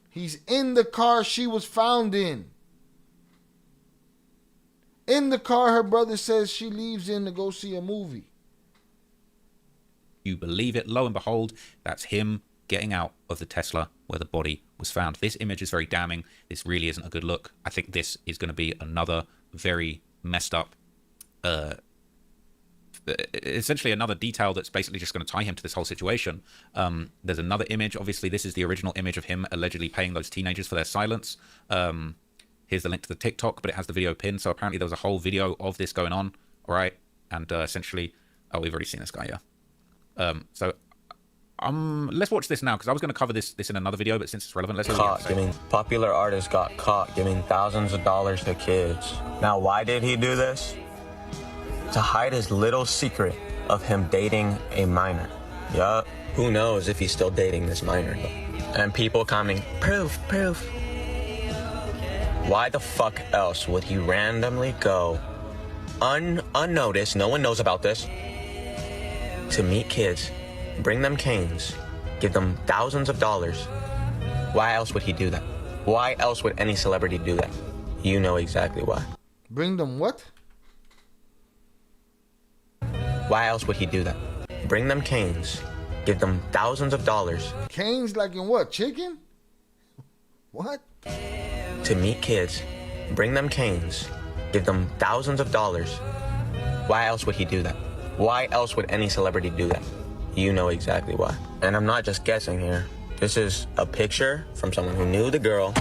He's in the car she was found in. In the car her brother says she leaves in to go see a movie.
You believe it? Lo and behold, that's him getting out of the Tesla where the body was found. This image is very damning. This really isn't a good look. I think this is going to be another very messed up, essentially another detail that's basically just going to tie him to this whole situation. There's another image. Obviously, this is the original image of him allegedly paying those teenagers for their silence. Here's the link to the TikTok, but it has the video pinned. So apparently there was a whole video of this going on. All right. And essentially, oh, we've already seen this guy, yeah. Let's watch this now, because I was going to cover this in another video, but since it's relevant, let's
caught giving popular artists got caught giving thousands of dollars to kids. Now, why did he do this? To hide his little secret of him dating a minor. Yup. Who knows if he's still dating this minor? And people coming, proof. Why the fuck else would he randomly go unnoticed, no one knows about this, to meet kids, bring them canes, give them thousands of dollars? Why else would he do that? Why else would any celebrity do that? You know exactly why.
Bring them what?
Why else would he do that? Bring them canes, give them thousands of dollars.
Canes like in what? Chicken? What?
To meet kids, bring them canes, give them thousands of dollars. Why else would he do that? Why else would any celebrity do that? you know exactly why. And I'm not just guessing here. This is a picture from someone who knew the girl,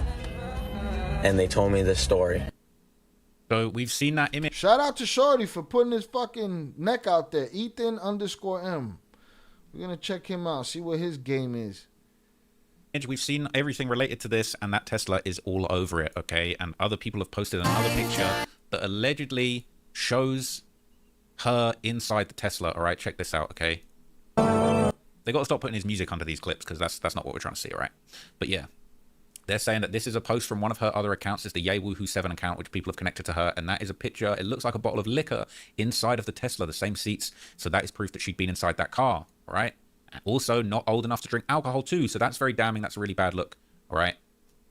and they told me this story.
So we've seen that image.
Shout out to Shorty for putting his fucking neck out there. Ethan_M. We're going to check him out, see what his game is.
We've seen everything related to this, and that Tesla is all over it, okay? And other people have posted another picture that allegedly shows her inside the Tesla. All right, check this out, okay? They got to stop putting his music under these clips, because that's not what we're trying to see, all right? But yeah, they're saying that this is a post from one of her other accounts. It's the YayWoohoo7 account, which people have connected to her, and that is a picture. It looks like a bottle of liquor inside of the Tesla, the same seats. So that is proof that she'd been inside that car, all right? Also, not old enough to drink alcohol too, so that's very damning. That's a really bad look, all right?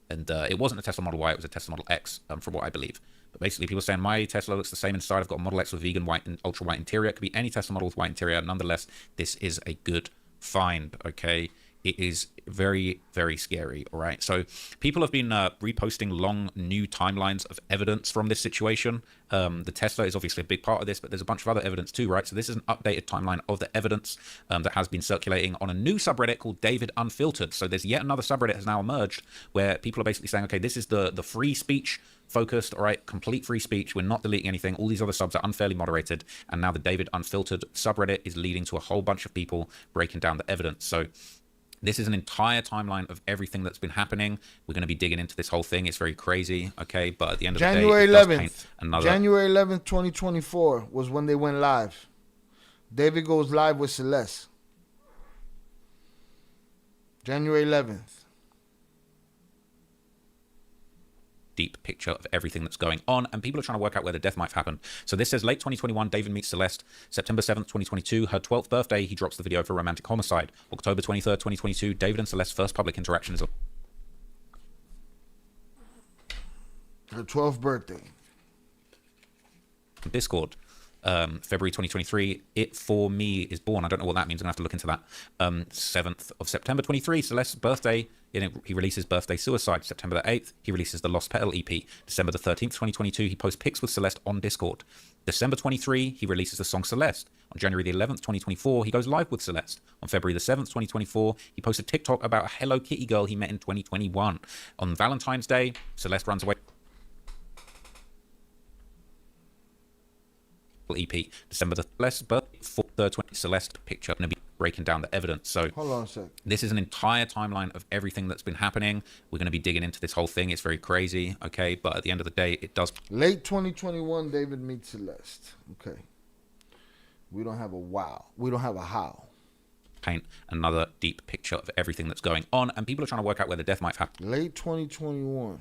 And it wasn't a Tesla Model Y, it was a Tesla Model X, from what I believe. But basically, people are saying, my Tesla looks the same inside. I've got a Model X with vegan white and ultra white interior. It could be any Tesla model with white interior. Nonetheless, this is a good find, okay? It is very, very scary, all right? So people have been reposting long new timelines of evidence from this situation. The Tesla is obviously a big part of this, but there's a bunch of other evidence too, right? So this is an updated timeline of the evidence that has been circulating on a new subreddit called David Unfiltered. So there's yet another subreddit has now emerged where people are basically saying, okay, this is the free speech focused, all right, complete free speech. We're not deleting anything. All these other subs are unfairly moderated. And now the David Unfiltered subreddit is leading to a whole bunch of people breaking down the evidence. So this is an entire timeline of everything that's been happening. We're going to be digging into this whole thing. It's very crazy, okay? But at the end of the day,
January
it does
11th.
paint another...
January 11th, 2024 was when they went live. David goes live with Celeste. January 11th.
Deep picture of everything that's going on, and people are trying to work out where the death might have happened. So this says late 2021, David meets Celeste. September 7th, 2022, her 12th birthday, he drops the video of a romantic homicide. October 23rd, 2022, David and Celeste's first public interaction is on
her 12th birthday.
Discord. February 2023, It For Me is born. I don't know what that means. I'm gonna have to look into that. 7th of September 23, Celeste's birthday. He releases Birthday Suicide. September the 8th, he releases the Lost Petal EP. December the 13th, 2022, he posts pics with Celeste on Discord. December 23, he releases the song Celeste. On January the 11th, 2024, he goes live with Celeste. On February the 7th, 2024, he posts a TikTok about a Hello Kitty girl he met in 2021. On Valentine's Day, Celeste runs away. EP. December the Celeste birthday, 4th, 20 Celeste picture. I'm going to be breaking down the evidence. So
hold on a sec.
This is an entire timeline of everything that's been happening. We're going to be digging into this whole thing. It's very crazy, okay? But at the end of the day, it does.
Late 2021, David meets Celeste. Okay. We don't have a wow. We don't have a how.
Paint another deep picture of everything that's going on, and people are trying to work out where the death might have happened.
Late 2021.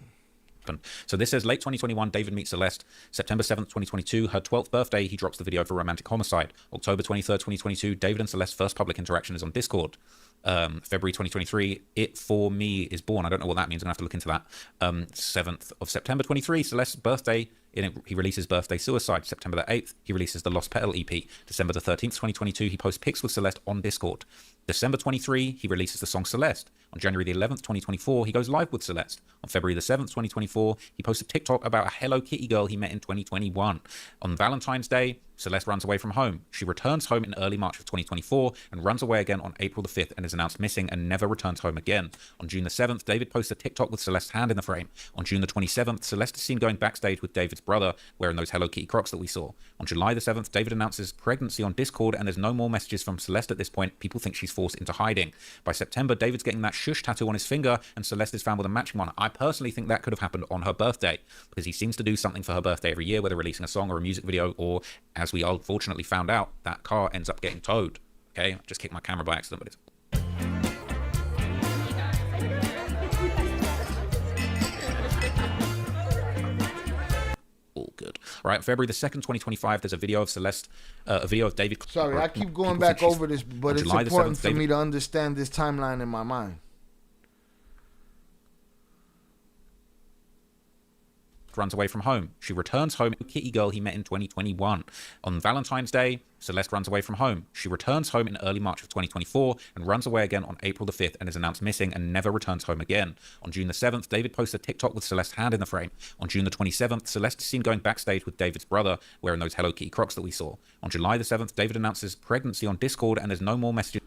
So this says late 2021, David meets Celeste. September 7th, 2022, her 12th birthday, he drops the video of a romantic homicide. October 23rd, 2022, David and Celeste's first public interaction is on Discord. February 2023, It For Me is born. I don't know what that means. I'm going to have to look into that. 7th of September 23, Celeste's birthday. He releases Birthday Suicide. September the 8th, he releases the Lost Petal EP. December the 13th, 2022, he posts pics with Celeste on Discord. December 23, he releases the song Celeste. On January the 11th, 2024, he goes live with Celeste. On February the 7th, 2024, he posts a TikTok about a Hello Kitty girl he met in 2021. On Valentine's Day, Celeste runs away from home. She returns home in early March of 2024 and runs away again on April the 5th and is announced missing and never returns home again. On June the 7th, David posts a TikTok with Celeste's hand in the frame. On June the 27th, Celeste is seen going backstage with David's brother wearing those Hello Kitty Crocs that we saw. On July the 7th, David announces pregnancy on Discord and there's no more messages from Celeste at this point. People think she's forced into hiding. By September, David's getting that shush tattoo on his finger and Celeste is found with a matching one. I personally think that could have happened on her birthday because he seems to do something for her birthday every year, whether releasing a song or a music video, or as we unfortunately found out, that car ends up getting towed. Okay, I just kicked my camera by accident, but it's all good. All right, February the 2nd, 2025, there's a video of Celeste, a video of David.
Sorry, I keep going back over this, but it's important for me to understand this timeline in my mind.
Runs away from home. She returns home. Kitty girl he met in 2021. On Valentine's Day, Celeste runs away from home. She returns home in early March of 2024 and runs away again on April the 5th and is announced missing and never returns home again. On June the 7th, David posts a TikTok with Celeste's hand in the frame. On June the 27th, Celeste is seen going backstage with David's brother wearing those Hello Kitty Crocs that we saw. On July the 7th, David announces pregnancy on Discord and there's no more messages.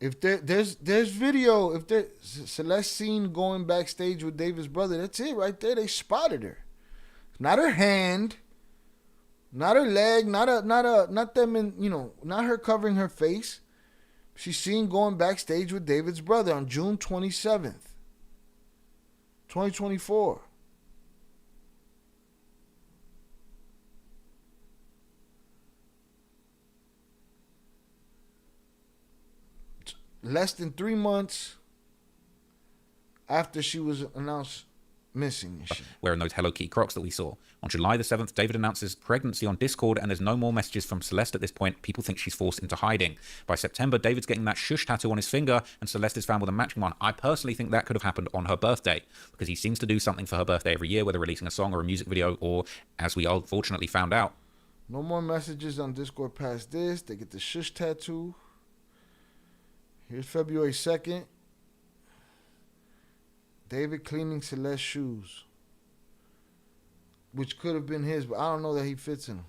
If there's video, if there Celeste seen going backstage with David's brother, that's it right there. They spotted her. Not her hand, not her leg, not them in, you know, not her covering her face. She's seen going backstage with David's brother on June 27th, 2024. Less than 3 months after she was announced missing and shit.
Wearing those Hello Kitty Crocs that we saw. On July the 7th, David announces pregnancy on Discord, and there's no more messages from Celeste at this point. People think she's forced into hiding. By September, David's getting that shush tattoo on his finger, and Celeste is found with a matching one. I personally think that could have happened on her birthday, because he seems to do something for her birthday every year, whether releasing a song or a music video, or, as we unfortunately found out.
No more messages on Discord past this. They get the shush tattoo. Here's February 2nd. David cleaning Celeste's shoes, which could have been his, but I don't know that he fits in them.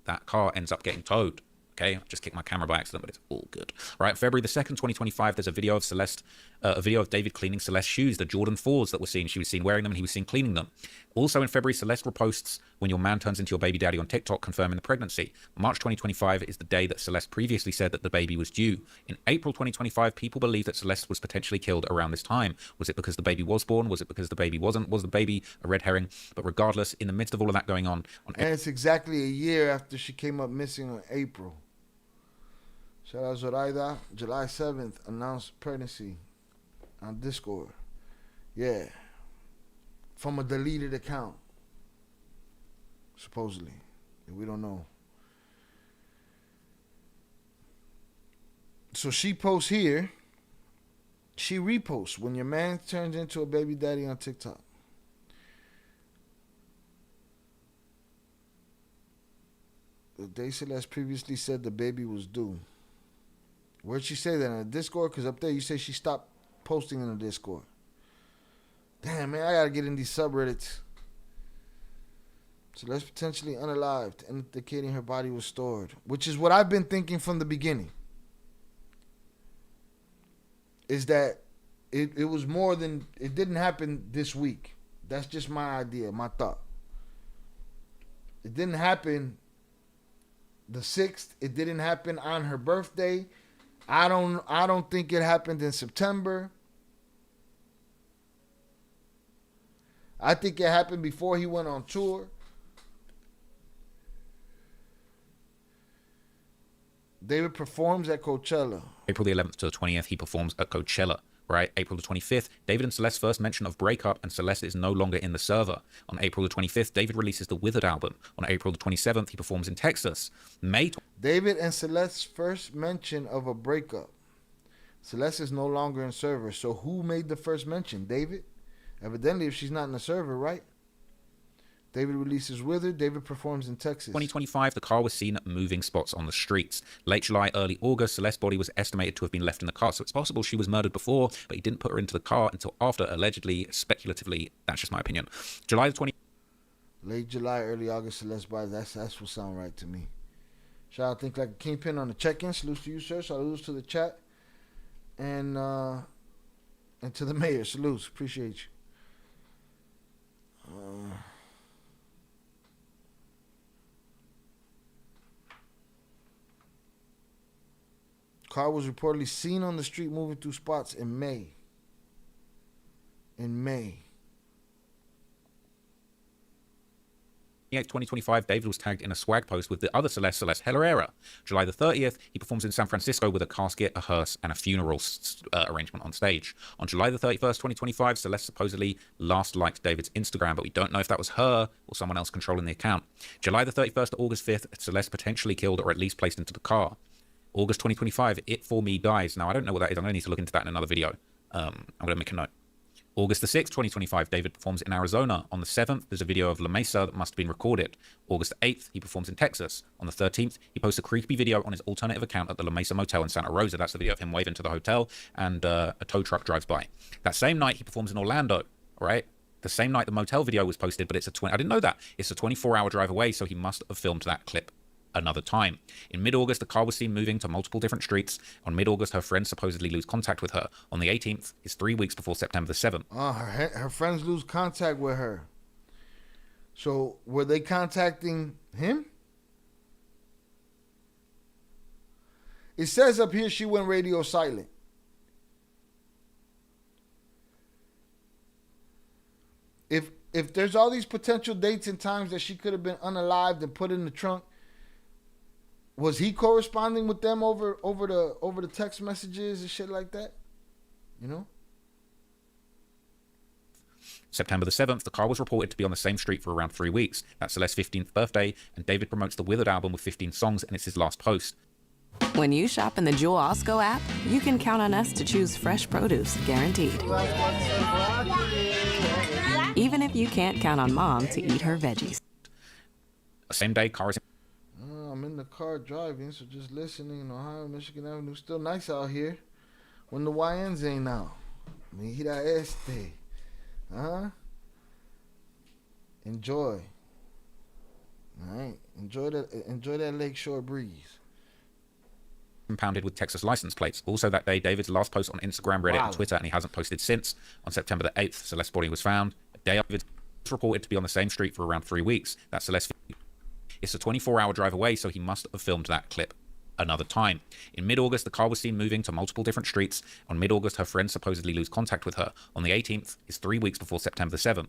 That car ends up getting towed. Okay, I just kicked my camera by accident, but it's all good. All right, February the 2nd, 2025, there's a video of Celeste, a video of David cleaning Celeste's shoes, the Jordan 4s that were seen. She was seen wearing them and he was seen cleaning them. Also in February, Celeste reposts when your man turns into your baby daddy on TikTok, confirming the pregnancy. March 2025 is the day that Celeste previously said that the baby was due. In April 2025, people believe that Celeste was potentially killed around this time. Was it because the baby was born? Was it because the baby wasn't? Was the baby a red herring? But regardless, in the midst of all of that going on...
And it's exactly a year after she came up missing in April. Shout out Zoraida. July 7th, announced pregnancy on Discord. Yeah. From a deleted account. Supposedly. We don't know. So she posts here. She reposts when your man turns into a baby daddy on TikTok. The day Celeste previously said the baby was due. Where'd she say that? In the Discord? Because up there you say she stopped posting in the Discord. Damn, man, I gotta get in these subreddits. So that's potentially unalived, indicating her body was stored. Which is what I've been thinking from the beginning. Is that it was more than... It didn't happen this week. That's just my idea, my thought. It didn't happen the 6th. It didn't happen on her birthday. I don't think it happened in September. I think it happened before he went on tour. David performs at Coachella.
April the 11th to the 20th, he performs at Coachella. Right, April the 25th, David and Celeste's first mention of breakup, and Celeste is no longer in the server. On April the 25th, David releases the Withered album. On April the 27th, he performs in Texas.
David and Celeste's first mention of a breakup. Celeste is no longer in server, so who made the first mention? David? Evidently, if she's not in the server, right? David releases Withered. David performs in Texas.
2025, the car was seen at moving spots on the streets. Late July, early August, Celeste's body was estimated to have been left in the car. So it's possible she was murdered before, but he didn't put her into the car until after, allegedly, speculatively. That's just my opinion. July the 20th.
Late July, early August, Celeste's body. That's what sound right to me. Shout out Think Like a Kingpin on the check-in. Salute to you, sir. Salutes to the chat. And to the mayor. Salutes. Appreciate you. Car was reportedly seen on the street moving through spots in May. In May.
2025, David was tagged in a swag post with the other Celeste Herrera. July the 30th, he performs in San Francisco with a casket, a hearse, and a funeral arrangement on stage. On July the 31st, 2025, Celeste supposedly last liked David's Instagram, but we don't know if that was her or someone else controlling the account. July the 31st to August 5th, Celeste potentially killed or at least placed into the car. August 2025, It For Me dies. Now, I don't know what that is. I'm going to need to look into that in another video. I'm going to make a note. August the 6th, 2025, David performs in Arizona. On the 7th, there's a video of La Mesa that must have been recorded. August 8th, he performs in Texas. On the 13th, he posts a creepy video on his alternative account at the La Mesa Motel in Santa Rosa. That's the video of him waving to the hotel, and a tow truck drives by. That same night, he performs in Orlando, right? The same night the motel video was posted, but it's I didn't know that. It's a 24-hour drive away, so he must have filmed that clip another time. In mid-August, the car was seen moving to multiple different streets. On mid-August, her friends supposedly lose contact with her. On the 18th is 3 weeks before September the 7th.
Her friends lose contact with her. So were they contacting him? It says up here she went radio silent. If there's all these potential dates and times that she could have been unalived and put in the trunk, was he corresponding with them over the text messages and shit like that? You know?
September the 7th, the car was reported to be on the same street for around 3 weeks. That's Celeste's 15th birthday, and David promotes the Withered album with 15 songs, and it's his last post.
When you shop in the Jewel Osco app, you can count on us to choose fresh produce, guaranteed. Even if you can't count on Mom to eat her veggies.
Same day, car is...
I'm in the car driving, so just listening. Ohio, Michigan Avenue, still nice out here. When the YNs ain't out. Mira este. Enjoy. All right. Enjoy that lakeshore breeze.
Impounded with Texas license plates. Also that day, David's last post on Instagram, Reddit, and Twitter, and he hasn't posted since. On September the 8th, Celeste's body was found. A day after, it's reported to be on the same street for around 3 weeks. That's Celeste. It's a 24-hour drive away, so he must have filmed that clip another time. In mid-August, the car was seen moving to multiple different streets. On mid-August, her friends supposedly lose contact with her. On the 18th is 3 weeks before September the 7th.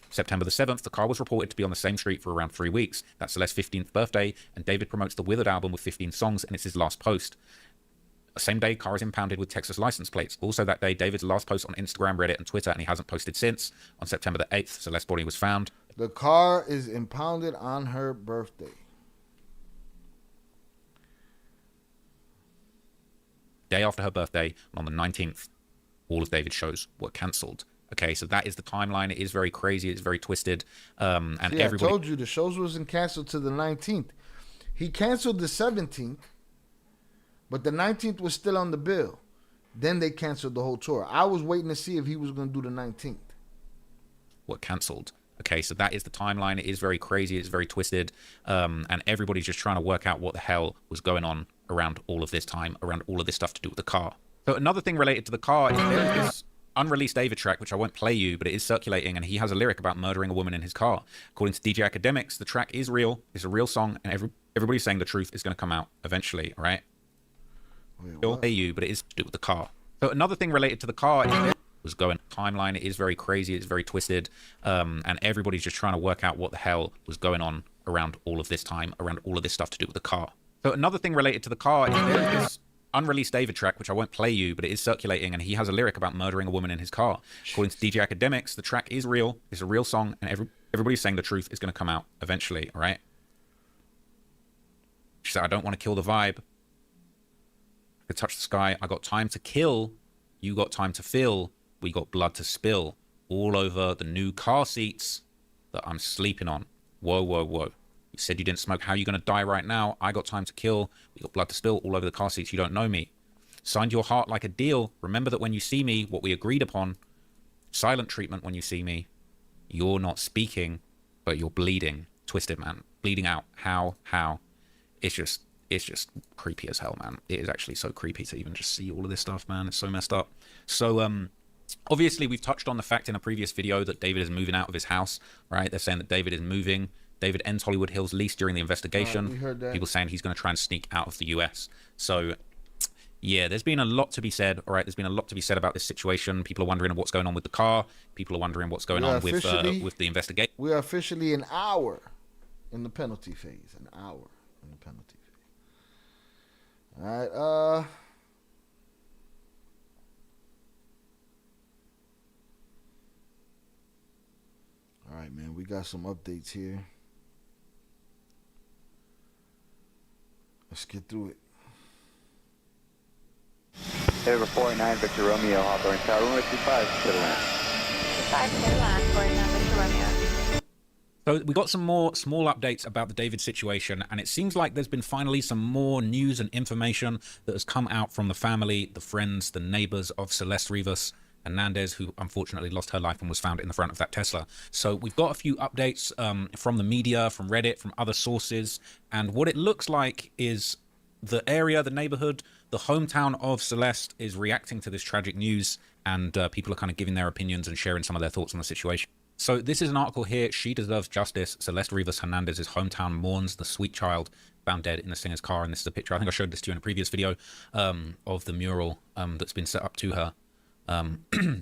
September the 7th, the car was reported to be on the same street for around 3 weeks. That's Celeste's 15th birthday, and David promotes the Withered album with 15 songs, and it's his last post. Same day, car is impounded with Texas license plates. Also that day, David's last post on Instagram, Reddit, and Twitter, and he hasn't posted since. On September the 8th, Celeste's body was found.
The car is impounded on her birthday.
Day after her birthday, and on the 19th, all of David's shows were cancelled. Okay, so that is the timeline. It is very crazy. It's very twisted. And
I told you the shows wasn't canceled to the 19th. He canceled the 17th, but the 19th was still on the bill. Then they canceled the whole tour. I was waiting to see if he was going to do the 19th.
Were cancelled. Okay, so that is the timeline. It is very crazy. It's very twisted. And everybody's just trying to work out what the hell was going on around all of this time, around all of this stuff to do with the car. So another thing related to the car is there is this unreleased David track, which I won't play you, but it is circulating, and he has a lyric about murdering a woman in his car. According to DJ Academics, the track is real. It's a real song, and everybody's saying the truth is going to come out eventually, all right? I'll pay you, but it is to do with the car. So another thing related to the car is there was going timeline. It is very crazy. It's very twisted. And everybody's just trying to work out what the hell was going on around all of this time, around all of this stuff to do with the car. So another thing related to the car is there is this unreleased David track, which I won't play you, but it is circulating, and he has a lyric about murdering a woman in his car. According to DJ Academics, the track is real. It's a real song, and everybody's saying the truth is going to come out eventually, all right? She said, I don't want to kill the vibe. I could touch the sky. I got time to kill. You got time to fill. We got blood to spill. All over the new car seats that I'm sleeping on. Whoa, whoa, whoa. You said you didn't smoke. How are you going to die right now? I got time to kill. We got blood to spill all over the car seats. You don't know me. Signed your heart like a deal. Remember that when you see me, what we agreed upon. Silent treatment when you see me. You're not speaking, but you're bleeding. Twisted, man. Bleeding out. How? It's just creepy as hell, man. It is actually so creepy to even just see all of this stuff, man. It's so messed up. So, obviously, we've touched on the fact in a previous video that David is moving out of his house, right? They're saying that David is moving. David ends Hollywood Hills lease during the investigation.
We heard that.
People saying he's going to try and sneak out of the US. So, yeah, there's been a lot to be said, all right? There's been a lot to be said about this situation. People are wondering what's going on with the car. People are wondering what's going on with the investigation.
We are officially an hour in the penalty phase. An hour in the penalty phase. All right, all right, man, we got some updates here. Let's get through it.
Over 49, Victor Romeo, Hawthorne Tower, 155, Citadel.
5 Citadel, 49, Victor Romeo.
So we got some more small updates about the David situation, and it seems like there's been finally some more news and information that has come out from the family, the friends, the neighbors of Celeste Rivas, Hernandez, who unfortunately lost her life and was found in the front of that Tesla. So we've got a few updates from the media, from Reddit, from other sources, and what it looks like is the area, the neighborhood, the hometown of Celeste is reacting to this tragic news, and people are kind of giving their opinions and sharing some of their thoughts on the situation. So this is an article here. She deserves justice. Celeste Rivas Hernandez's hometown mourns the sweet child found dead in the singer's car. And this is a picture. I think I showed this to you in a previous video of the mural that's been set up to her.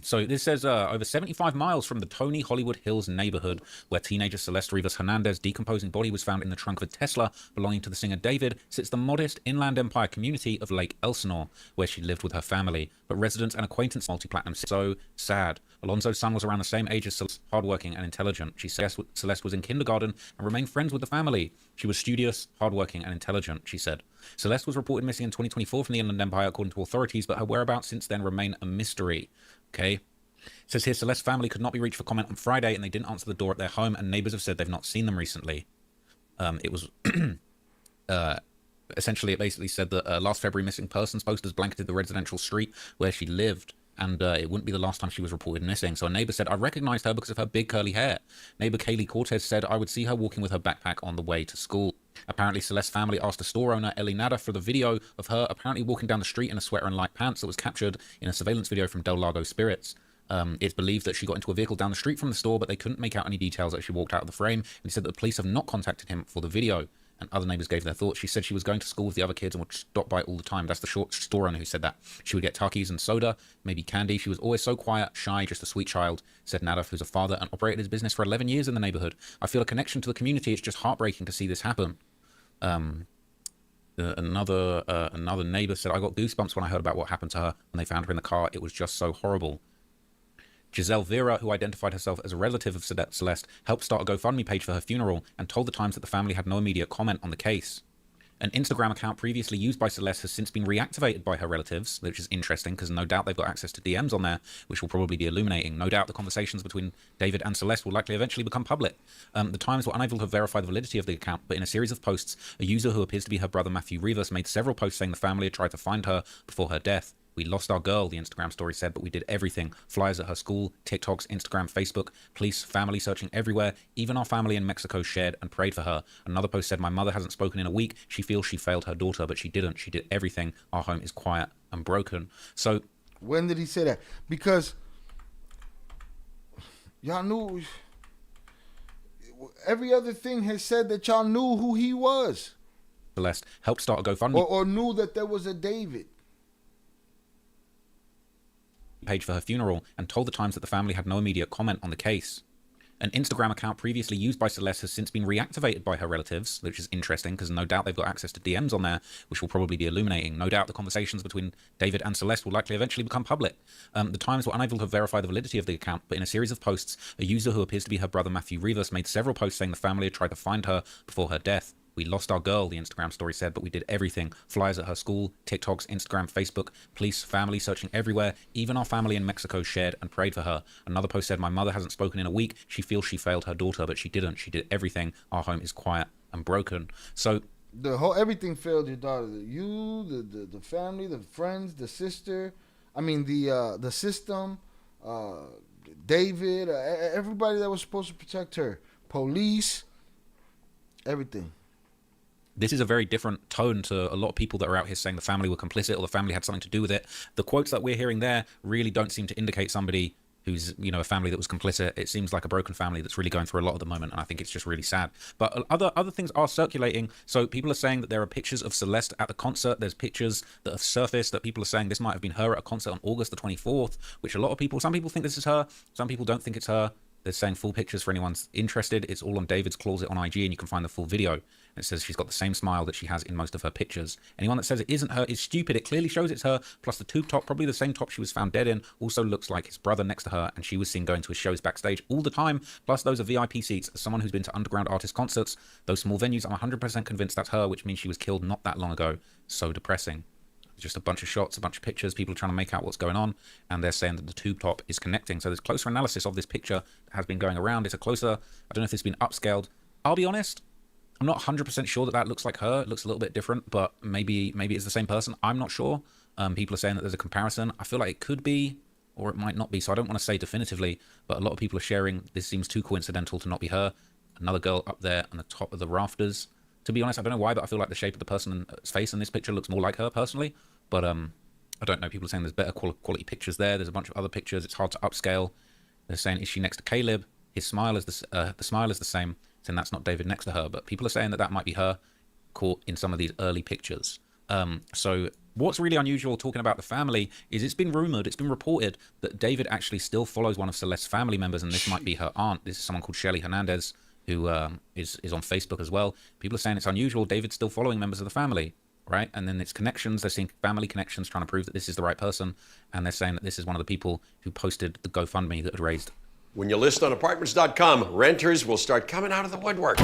So this says over 75 miles from the Tony Hollywood Hills neighborhood where teenager Celeste Rivas Hernandez decomposing body was found in the trunk of a Tesla belonging to the singer David sits the modest Inland Empire community of Lake Elsinore, where she lived with her family. But residents and acquaintances multi-platinum so sad. Alonso's son was around the same age as Celeste, hardworking and intelligent. She says Celeste was in kindergarten and remained friends with the family. She was studious, hardworking and intelligent, she said. Celeste was reported missing in 2024 from the Inland Empire according to authorities, but her whereabouts since then remain a mystery. Okay. It says here, Celeste's family could not be reached for comment on Friday, and they didn't answer the door at their home, and neighbors have said they've not seen them recently. It was essentially, it basically said that last February missing persons posters blanketed the residential street where she lived, and it wouldn't be the last time she was reported missing. So a neighbor said, I recognized her because of her big curly hair. Neighbor Kaylee Cortez said, I would see her walking with her backpack on the way to school. Apparently, Celeste's family asked a store owner, Ellie Nada, for the video of her apparently walking down the street in a sweater and light pants that was captured in a surveillance video from Del Lago Spirits. It's believed that she got into a vehicle down the street from the store, but they couldn't make out any details as she walked out of the frame, and he said that the police have not contacted him for the video. And other neighbors gave their thoughts. She said she was going to school with the other kids and would stop by all the time. That's the store owner who said that. She would get Takis and soda, maybe candy. She was always so quiet, shy, just a sweet child, said Nadaf, who's a father and operated his business for 11 years in the neighborhood. I feel a connection to the community. It's just heartbreaking to see this happen. Another neighbor said, I got goosebumps when I heard about what happened to her when they found her in the car. It was just so horrible. Giselle Vera, who identified herself as a relative of Celeste, helped start a GoFundMe page for her funeral and told the Times that the family had no immediate comment on the case. An Instagram account previously used by Celeste has since been reactivated by her relatives, which is interesting because no doubt they've got access to DMs on there, which will probably be illuminating. No doubt the conversations between David and Celeste will likely eventually become public. The Times were unable to verify the validity of the account, but in a series of posts, a user who appears to be her brother Matthew Rivas made several posts saying the family had tried to find her before her death. We lost our girl, the Instagram story said, but we did everything. Flyers at her school, TikToks, Instagram, Facebook, police, family searching everywhere. Even our family in Mexico shared and prayed for her. Another post said, my mother hasn't spoken in a week. She feels she failed her daughter, but she didn't. She did everything. Our home is quiet and broken. So
when did he say that? Because y'all knew. Every other thing has said that y'all knew who he was.
Celeste helped start a GoFundMe.
Or knew that there was a David
page for her funeral and told the Times that the family had no immediate comment on the case. An Instagram account previously used by Celeste has since been reactivated by her relatives, which is interesting because no doubt they've got access to DMs on there, which will probably be illuminating. No doubt the conversations between David and Celeste will likely eventually become public. The Times were unable to verify the validity of the account, but in a series of posts, a user who appears to be her brother Matthew Rivas made several posts saying the family had tried to find her before her death. We lost our girl, the Instagram story said, but we did everything. Flyers at her school, TikToks, Instagram, Facebook, police, family searching everywhere. Even our family in Mexico shared and prayed for her. Another post said, my mother hasn't spoken in a week. She feels she failed her daughter, but she didn't. She did everything. Our home is quiet and broken. So
everything failed your daughter. The family, the friends, the sister. I mean the system. David, everybody that was supposed to protect her. Police, everything.
This is a very different tone to a lot of people that are out here saying the family were complicit or the family had something to do with it. The quotes that we're hearing there really don't seem to indicate somebody who's, a family that was complicit. It seems like a broken family that's really going through a lot at the moment, and I think it's just really sad. But other things are circulating. So people are saying that there are pictures of Celeste at the concert. There's pictures that have surfaced that people are saying this might have been her at a concert on August the 24th, which some people think this is her. Some people don't think it's her. They're saying full pictures for anyone interested. It's all on David's Closet on IG, and you can find the full video. And it says she's got the same smile that she has in most of her pictures. Anyone that says it isn't her is stupid. It clearly shows it's her. Plus the tube top, probably the same top she was found dead in, also looks like his brother next to her, and she was seen going to his shows backstage all the time. Plus those are VIP seats. As someone who's been to underground artist concerts, those small venues, I'm 100% convinced that's her, which means she was killed not that long ago. So depressing. Just a bunch of shots, a bunch of pictures, people are trying to make out what's going on, and they're saying that the tube top is connecting. So there's closer analysis of this picture that has been going around. It's a closer, I don't know if it's been upscaled. I'll be honest, I'm not 100% sure that looks like her. It looks a little bit different, but maybe it's the same person. I'm not sure. People are saying that there's a comparison. I feel like it could be or it might not be. So I don't want to say definitively, but a lot of people are sharing this seems too coincidental to not be her. Another girl up there on the top of the rafters. To be honest, I don't know why, but I feel like the shape of the person's face in this picture looks more like her personally. But I don't know. People are saying there's better quality pictures there. There's a bunch of other pictures. It's hard to upscale. They're saying, is she next to Caleb? His smile is the smile is the same. Saying that's not David next to her, but people are saying that might be her caught in some of these early pictures. So what's really unusual talking about the family is it's been rumored, it's been reported that David actually still follows one of Celeste's family members, and this might be her aunt. This is someone called Shelly Hernandez, who is on Facebook as well. People are saying it's unusual. David's still following members of the family, right? And then it's connections. They're seeing family connections, trying to prove that this is the right person. And they're saying that this is one of the people who posted the GoFundMe that had raised.
When you list on apartments.com, renters will start coming out of the woodwork.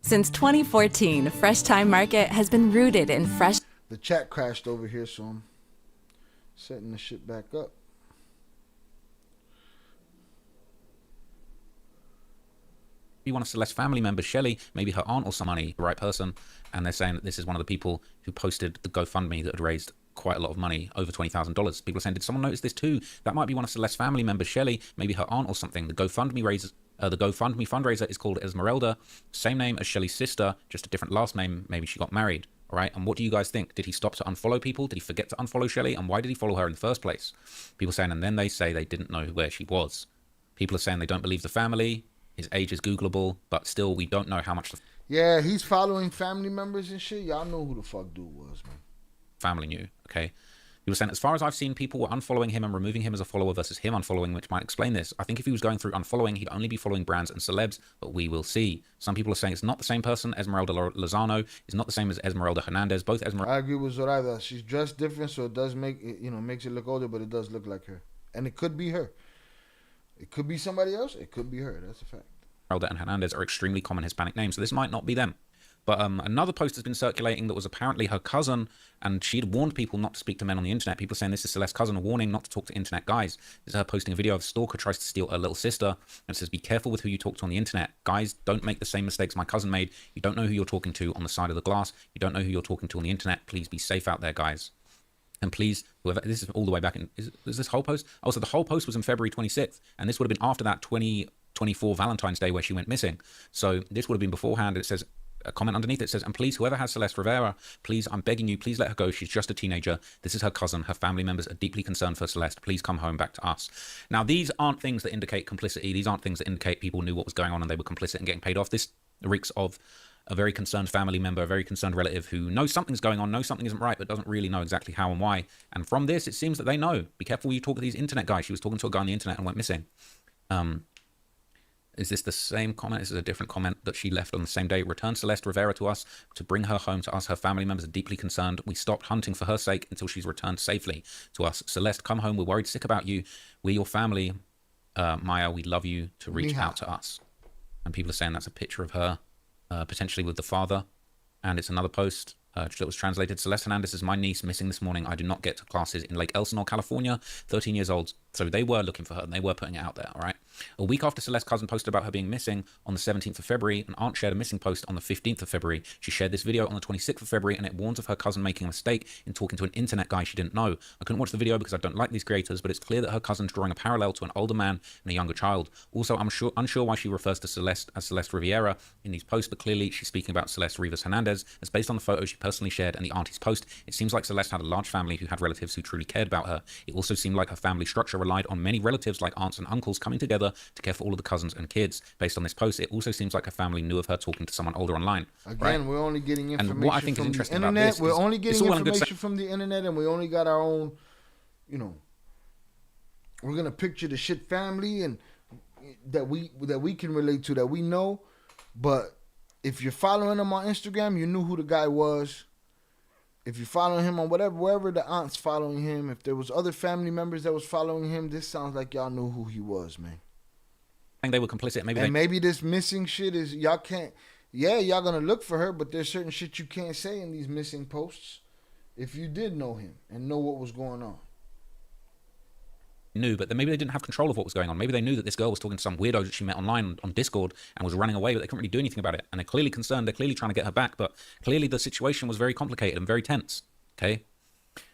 Since 2014, Fresh Time Market has been rooted in fresh.
The chat crashed over here, so I'm setting the shit back up.
You want a Celeste family member, Shelly, maybe her aunt or somebody, the right person. And they're saying that this is one of the people who posted the GoFundMe that had raised quite a lot of money, over $20,000. People are saying, did someone notice this too? That might be one of Celeste's family members, Shelly, maybe her aunt or something. The GoFundMe fundraiser is called Esmeralda, same name as Shelly's sister, just a different last name. Maybe she got married. All right. And what do you guys think? Did he stop to unfollow people? Did he forget to unfollow Shelly? And why did he follow her in the first place? People saying, and then they say they didn't know where she was. People are saying they don't believe the family. His age is Googleable, but still we don't know how much the
Yeah, he's following family members and shit. Y'all know who the fuck dude was, man.
Family knew, okay? People were saying, as far as I've seen, people were unfollowing him and removing him as a follower versus him unfollowing, which might explain this. I think if he was going through unfollowing, he'd only be following brands and celebs, but we will see. Some people are saying it's not the same person. Esmeralda Lozano is not the same as Esmeralda Hernandez. Both Esmeralda.
I agree with Zoraida. She's dressed different, so it does make it, makes it look older, but it does look like her. And it could be her. It could be somebody else. It could be her. That's a fact.
Esmeralda and Hernandez are extremely common Hispanic names, so this might not be them. But another post has been circulating that was apparently her cousin, and she'd warned people not to speak to men on the internet. People are saying this is Celeste's cousin, a warning not to talk to internet guys. This is her posting a video of a stalker tries to steal her little sister, and says, be careful with who you talk to on the internet. Guys, don't make the same mistakes my cousin made. You don't know who you're talking to on the side of the glass. You don't know who you're talking to on the internet. Please be safe out there, guys. And please, whoever, this is all the way back in, is this whole post? Oh, so the whole post was on February 26th, and this would have been after that 2024 Valentine's Day where she went missing. So this would have been beforehand. It says, a comment underneath it says, and please, whoever has Celeste Rivera, please, I'm begging you, please let her go. She's just a teenager. This is her cousin. Her family members are deeply concerned for Celeste. Please come home back to us. Now, these aren't things that indicate complicity. These aren't things that indicate people knew what was going on and they were complicit in getting paid off. This reeks of a very concerned family member, a very concerned relative who knows something's going on, knows something isn't right, but doesn't really know exactly how and why. And from this, it seems that they know. Be careful when you talk to these internet guys. She was talking to a guy on the internet and went missing. Is this the same comment? This is a different comment that she left on the same day. Return Celeste Rivera to us to bring her home to us. Her family members are deeply concerned. We stopped hunting for her sake until she's returned safely to us. Celeste, come home. We're worried sick about you. We're your family. Maya, we love you to reach out to us. And people are saying that's a picture of her, potentially with the father. And it's another post that was translated. Celeste Hernandez is my niece, missing this morning. I did not get to classes in Lake Elsinore, California. 13 years old. So they were looking for her and they were putting it out there, all right? A week after Celeste's cousin posted about her being missing on the 17th of February, an aunt shared a missing post on the 15th of February. She shared this video on the 26th of February and it warns of her cousin making a mistake in talking to an internet guy she didn't know. I couldn't watch the video because I don't like these creators, but it's clear that her cousin's drawing a parallel to an older man and a younger child. Also, I'm unsure why she refers to Celeste as Celeste Riviera in these posts, but clearly she's speaking about Celeste Rivas Hernandez. As based on the photo she personally shared and the auntie's post, it seems like Celeste had a large family who had relatives who truly cared about her. It also seemed like her family structure relied on many relatives like aunts and uncles coming together to care for all of the cousins and kids. Based on this post, it also seems like her family knew of her talking to someone older online.
Again,
right?
We're only getting information
and what I think
from
is interesting
the internet.
about this
we're only getting information
from
from the internet, and we only got our own, we're gonna picture the shit family and that we can relate to, that we know. But if you're following him on Instagram, you knew who the guy was. If you're following him on wherever the aunt's following him, if there was other family members that was following him, this sounds like y'all knew who he was, man.
I think they were complicit.
Maybe this missing shit is, y'all can't, y'all gonna look for her, but there's certain shit you can't say in these missing posts if you did know him and know what was going on.
Knew, but then maybe they didn't have control of what was going on. Maybe they knew that this girl was talking to some weirdo that she met online on Discord and was running away, but they couldn't really do anything about it. And they're clearly concerned. They're clearly trying to get her back, but clearly the situation was very complicated and very tense. Okay,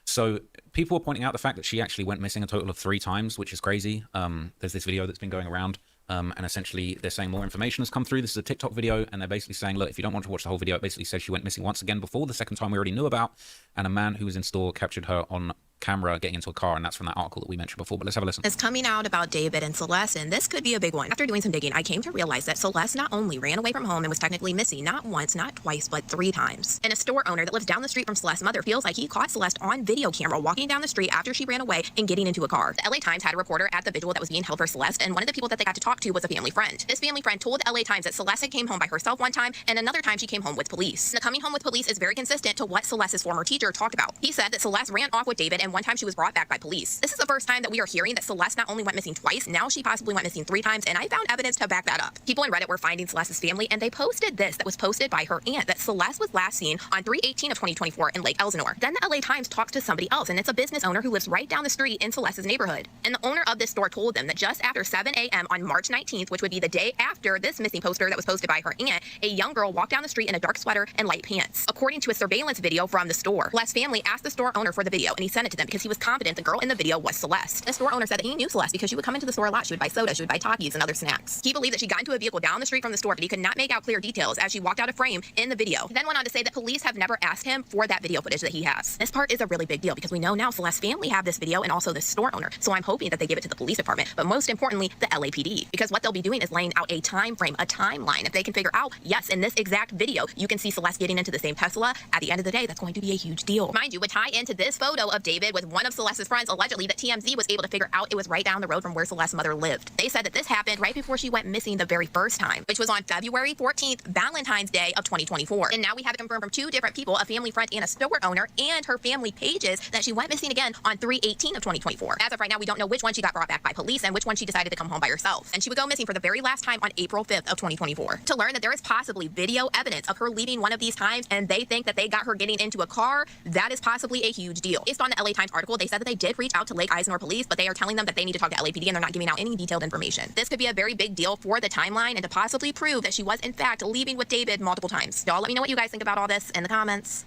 so people were pointing out the fact that she actually went missing a total of 3 times, which is crazy. There's this video that's been going around, and essentially they're saying more information has come through. This is a TikTok video, and they're basically saying, look, if you don't want to watch the whole video, it basically says she went missing once again before. The second time we already knew about, and a man who was in store captured her on camera getting into a car, and that's from that article that we mentioned before. But let's have a listen.
Is coming out about David and Celeste, and this could be a big one. After doing some digging, I came to realize that Celeste not only ran away from home and was technically missing not once, not twice, but 3 times. And a store owner that lives down the street from Celeste's mother feels like he caught Celeste on video camera walking down the street after she ran away and getting into a car. The LA Times had a reporter at the vigil that was being held for Celeste, and one of the people that they got to talk to was a family friend. This family friend told the LA Times that Celeste had came home by herself one time, and another time she came home with police. The coming home with police is very consistent to what Celeste's former teacher talked about. He said that Celeste ran off with David, and one time she was brought back by police. This is the first time that we are hearing that Celeste not only went missing twice, now she possibly went missing 3 times, and I found evidence to back that up. People in Reddit were finding Celeste's family, and they posted this that was posted by her aunt, that Celeste was last seen on 3/18 of 2024 in Lake Elsinore. Then the LA Times talked to somebody else, and it's a business owner who lives right down the street in Celeste's neighborhood. And the owner of this store told them that just after 7 a.m. on March 19th, which would be the day after this missing poster that was posted by her aunt, a young girl walked down the street in a dark sweater and light pants. According to a surveillance video from the store, Celeste's family asked the store owner for the video, and he sent it to them because he was confident the girl in the video was Celeste. The store owner said that he knew Celeste because she would come into the store a lot. She would buy soda, she would buy Takis and other snacks. He believed that she got into a vehicle down the street from the store, but he could not make out clear details as she walked out of frame in the video. He then went on to say that police have never asked him for that video footage that he has. This part is a really big deal because we know now Celeste's family have this video and also the store owner. So I'm hoping that they give it to the police department, but most importantly, the LAPD, because what they'll be doing is laying out a time frame, a timeline. If they can figure out, yes, in this exact video, you can see Celeste getting into the same Tesla, at the end of the day, that's going to be a huge deal. Mind you, would tie into this photo of David with one of Celeste's friends, allegedly, that TMZ was able to figure out it was right down the road from where Celeste's mother lived. They said that this happened right before she went missing the very first time, which was on February 14th, Valentine's Day of 2024. And now we have it confirmed from 2 different people, a family friend and a store owner, and her family pages, that she went missing again on 3/18 of 2024. As of right now, we don't know which one she got brought back by police and which one she decided to come home by herself. And she would go missing for the very last time on April 5th of 2024. To learn that there is possibly video evidence of her leaving one of these times, and they think that they got her getting into a car, that is possibly a huge deal. Based on the LA Times article, they said that they did reach out to Lake Elsinore police, but they are telling them that they need to talk to LAPD, and they're not giving out any detailed information. This could be a very big deal for the timeline and to possibly prove that she was in fact leaving with David multiple times. Y'all let me know what you guys think about all this in the comments.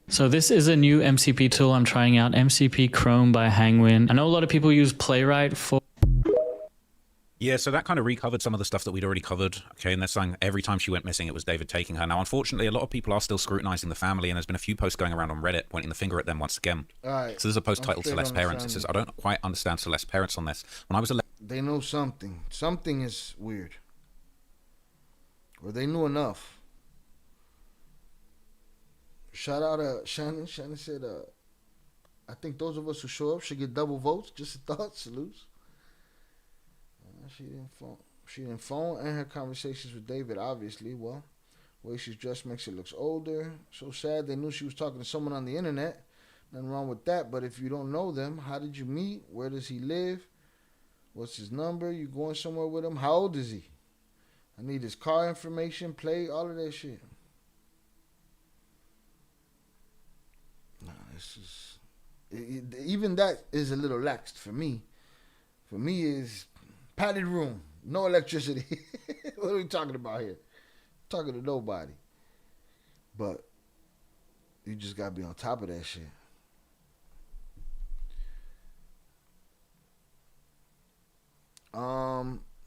So this is a new MCP tool I'm trying out, MCP Chrome by Hangwin. I know a lot of people use Playwright for...
Yeah, so that kind of recovered some of the stuff that we'd already covered. Okay, and they're saying every time she went missing, it was David taking her. Now, unfortunately, a lot of people are still scrutinizing the family, and there's been a few posts going around on Reddit pointing the finger at them once again.
All right.
So there's a post titled Celeste's Parents. It says, I don't quite understand Celeste's parents on this. When I was 11...
They know something. Something is weird. Or they knew enough. Shout out to Shannon. Shannon said, I think those of us who show up should get double votes. Just a thought. Salutes. She didn't phone, and her conversations with David, obviously. Well, the way she's dressed makes it look older. So sad they knew she was talking to someone on the internet. Nothing wrong with that, but if you don't know them, how did you meet? Where does he live? What's his number? You going somewhere with him? How old is he? I need his car information, play, all of that shit. Nah, this is... even that is a little laxed for me. For me is... padded room, no electricity. What are we talking about here? Talking to nobody. But you just gotta be on top of that shit.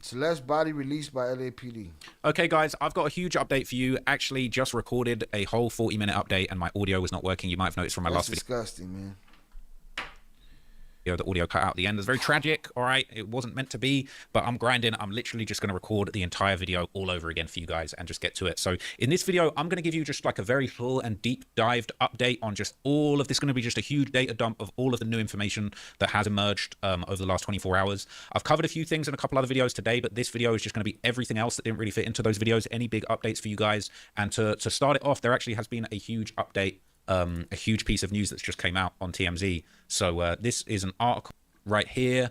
Celeste's body released by LAPD.
Okay, guys, I've got a huge update for you. Actually, just recorded a whole 40-minute update, and my audio was not working. You might have noticed from my last video.
That's disgusting, man.
The audio cut out at the end. It's very tragic. All right, it wasn't meant to be, but I'm grinding. I'm literally just going to record the entire video all over again for you guys and just get to it. So in this video, I'm going to give you just like a very full and deep dived update on just all of this. Going to be just a huge data dump of all of the new information that has emerged over the last 24 hours. I've covered a few things in a couple other videos today, but this video is just going to be everything else that didn't really fit into those videos. Any big updates for you guys. And to start it off, there actually has been a huge update, a huge piece of news that's just came out on TMZ. So this is an article right here.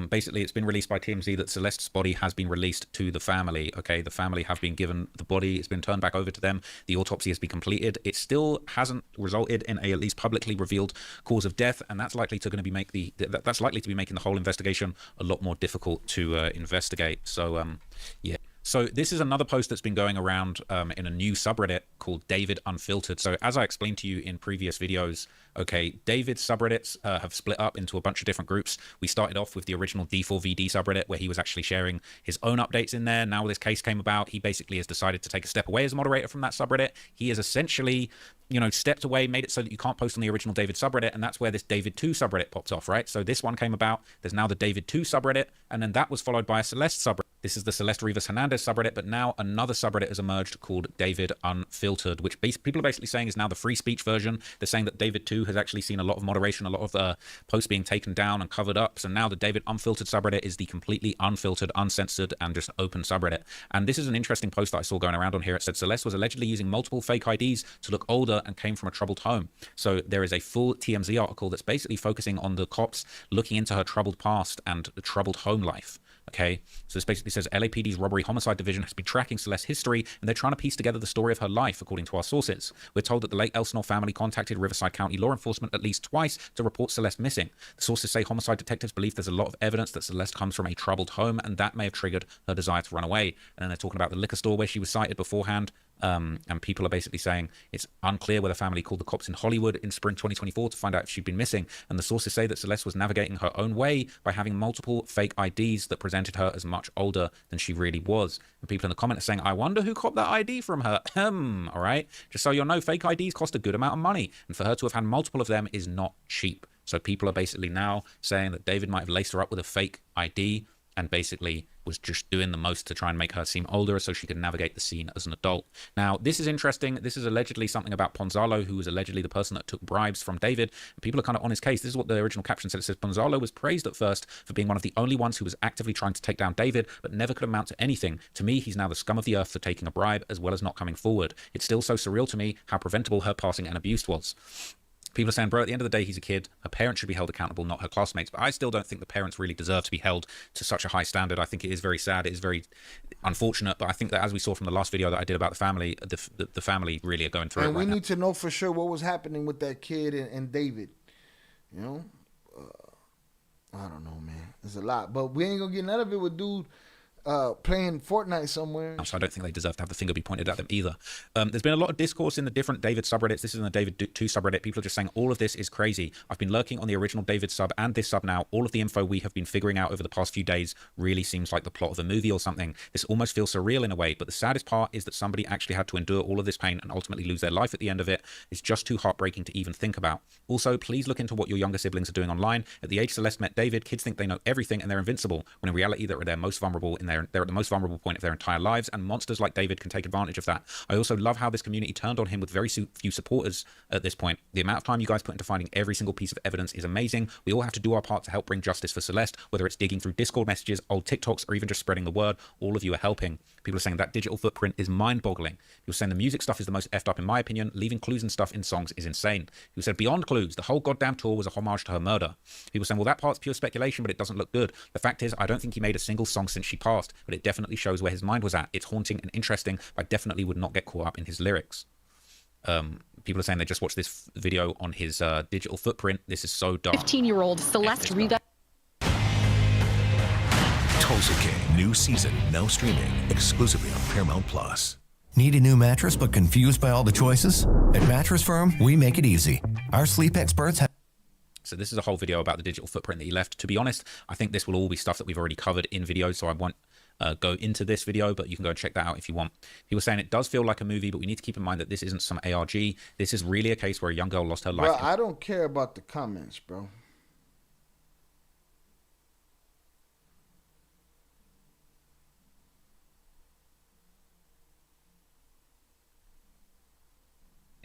Basically, it's been released by TMZ that Celeste's body has been released to the family. Okay, the family have been given the body. It's been turned back over to them. The autopsy has been completed. It still hasn't resulted in a at least publicly revealed cause of death, and that's likely to be making the whole investigation a lot more difficult to investigate. So yeah. So this is another post that's been going around in a new subreddit called David Unfiltered. So as I explained to you in previous videos, okay, David's subreddits have split up into a bunch of different groups. We started off with the original D4VD subreddit where he was actually sharing his own updates in there. Now this case came about, he basically has decided to take a step away as a moderator from that subreddit. He has essentially, you know, stepped away, made it so that you can't post on the original David subreddit, and that's where this David 2 subreddit popped off, right? So this one came about, there's now the David 2 subreddit, and then that was followed by a Celeste subreddit. This is the Celeste Rivas Hernandez subreddit, but now another subreddit has emerged called David Unfiltered, which people are basically saying is now the free speech version. They're saying that David 2 has actually seen a lot of moderation, a lot of posts being taken down and covered up. So now the David Unfiltered subreddit is the completely unfiltered, uncensored, and just open subreddit. And this is an interesting post that I saw going around on here. It said Celeste was allegedly using multiple fake IDs to look older and came from a troubled home. So there is a full TMZ article that's basically focusing on the cops looking into her troubled past and the troubled home life. Okay, so this basically says LAPD's robbery homicide division has been tracking Celeste's history, and they're trying to piece together the story of her life, according to our sources. We're told that the late Elsinore family contacted Riverside County law enforcement at least twice to report Celeste missing. The sources say homicide detectives believe there's a lot of evidence that Celeste comes from a troubled home, and that may have triggered her desire to run away. And then they're talking about the liquor store where she was cited beforehand. And people are basically saying it's unclear whether family called the cops in Hollywood in spring 2024 to find out if she'd been missing. And the sources say that Celeste was navigating her own way by having multiple fake IDs that presented her as much older than she really was. And people in the comment are saying, I wonder who copped that ID from her. All right. Just so you'll know, fake IDs cost a good amount of money. And for her to have had multiple of them is not cheap. So people are basically now saying that David might have laced her up with a fake ID and basically was just doing the most to try and make her seem older so she could navigate the scene as an adult. Now, this is interesting. This is allegedly something about Ponzalo, who was allegedly the person that took bribes from David. And people are kind of on his case. This is what the original caption said. It says, Ponzalo was praised at first for being one of the only ones who was actively trying to take down David, but never could amount to anything. To me, he's now the scum of the earth for taking a bribe, as well as not coming forward. It's still so surreal to me how preventable her passing and abuse was. People are saying, bro, at the end of the day, he's a kid. Her parents should be held accountable, not her classmates. But I still don't think the parents really deserve to be held to such a high standard. I think it is very sad. It is very unfortunate. But I think that, as we saw from the last video that I did about the family, the family really are going through it right now. And we
need to know for sure what was happening with that kid and David. You know? I don't know, man. There's a lot. But we ain't going to get none of it with dude playing Fortnite somewhere.
So I don't think they deserve to have the finger be pointed at them either. There's been a lot of discourse in the different David subreddits. This is in the David 2 subreddit. People are just saying all of this is crazy. I've been lurking on the original David sub and this sub now. All of the info we have been figuring out over the past few days really seems like the plot of a movie or something. This almost feels surreal in a way, but the saddest part is that somebody actually had to endure all of this pain and ultimately lose their life at the end of it. It's just too heartbreaking to even think about. Also, please look into what your younger siblings are doing online. At the age Celeste met David, kids think they know everything and they're invincible, when in reality they're at their most vulnerable they're at the most vulnerable point of their entire lives, and monsters like David can take advantage of that. I also love how this community turned on him with very few supporters at this point. The amount of time you guys put into finding every single piece of evidence is amazing. We all have to do our part to help bring justice for Celeste, whether it's digging through Discord messages, old TikToks, or even just spreading the word. All of you are helping. People are saying that digital footprint is mind-boggling. People are saying the music stuff is the most effed up in my opinion. Leaving clues and stuff in songs is insane. People said beyond clues, the whole goddamn tour was a homage to her murder. People saying, well, that part's pure speculation, but it doesn't look good. The fact is, I don't think he made a single song since she passed, but it definitely shows where his mind was at. It's haunting and interesting, but I definitely would not get caught up in his lyrics. People are saying they just watched this video on his digital footprint. This is so dark.
15-year-old Celeste Rivas.
Tulsa King, new season, now streaming exclusively on Paramount Plus. Need a new mattress but confused by all the choices? At Mattress Firm, we make it easy. Our sleep experts have...
So this is a whole video about the digital footprint that he left. To be honest, I think this will all be stuff that we've already covered in videos, so I won't go into this video, but you can go and check that out if you want. He was saying it does feel like a movie, but we need to keep in mind that this isn't some ARG. This is really a case where a young girl lost her life.
Bro, I don't care about the comments, bro.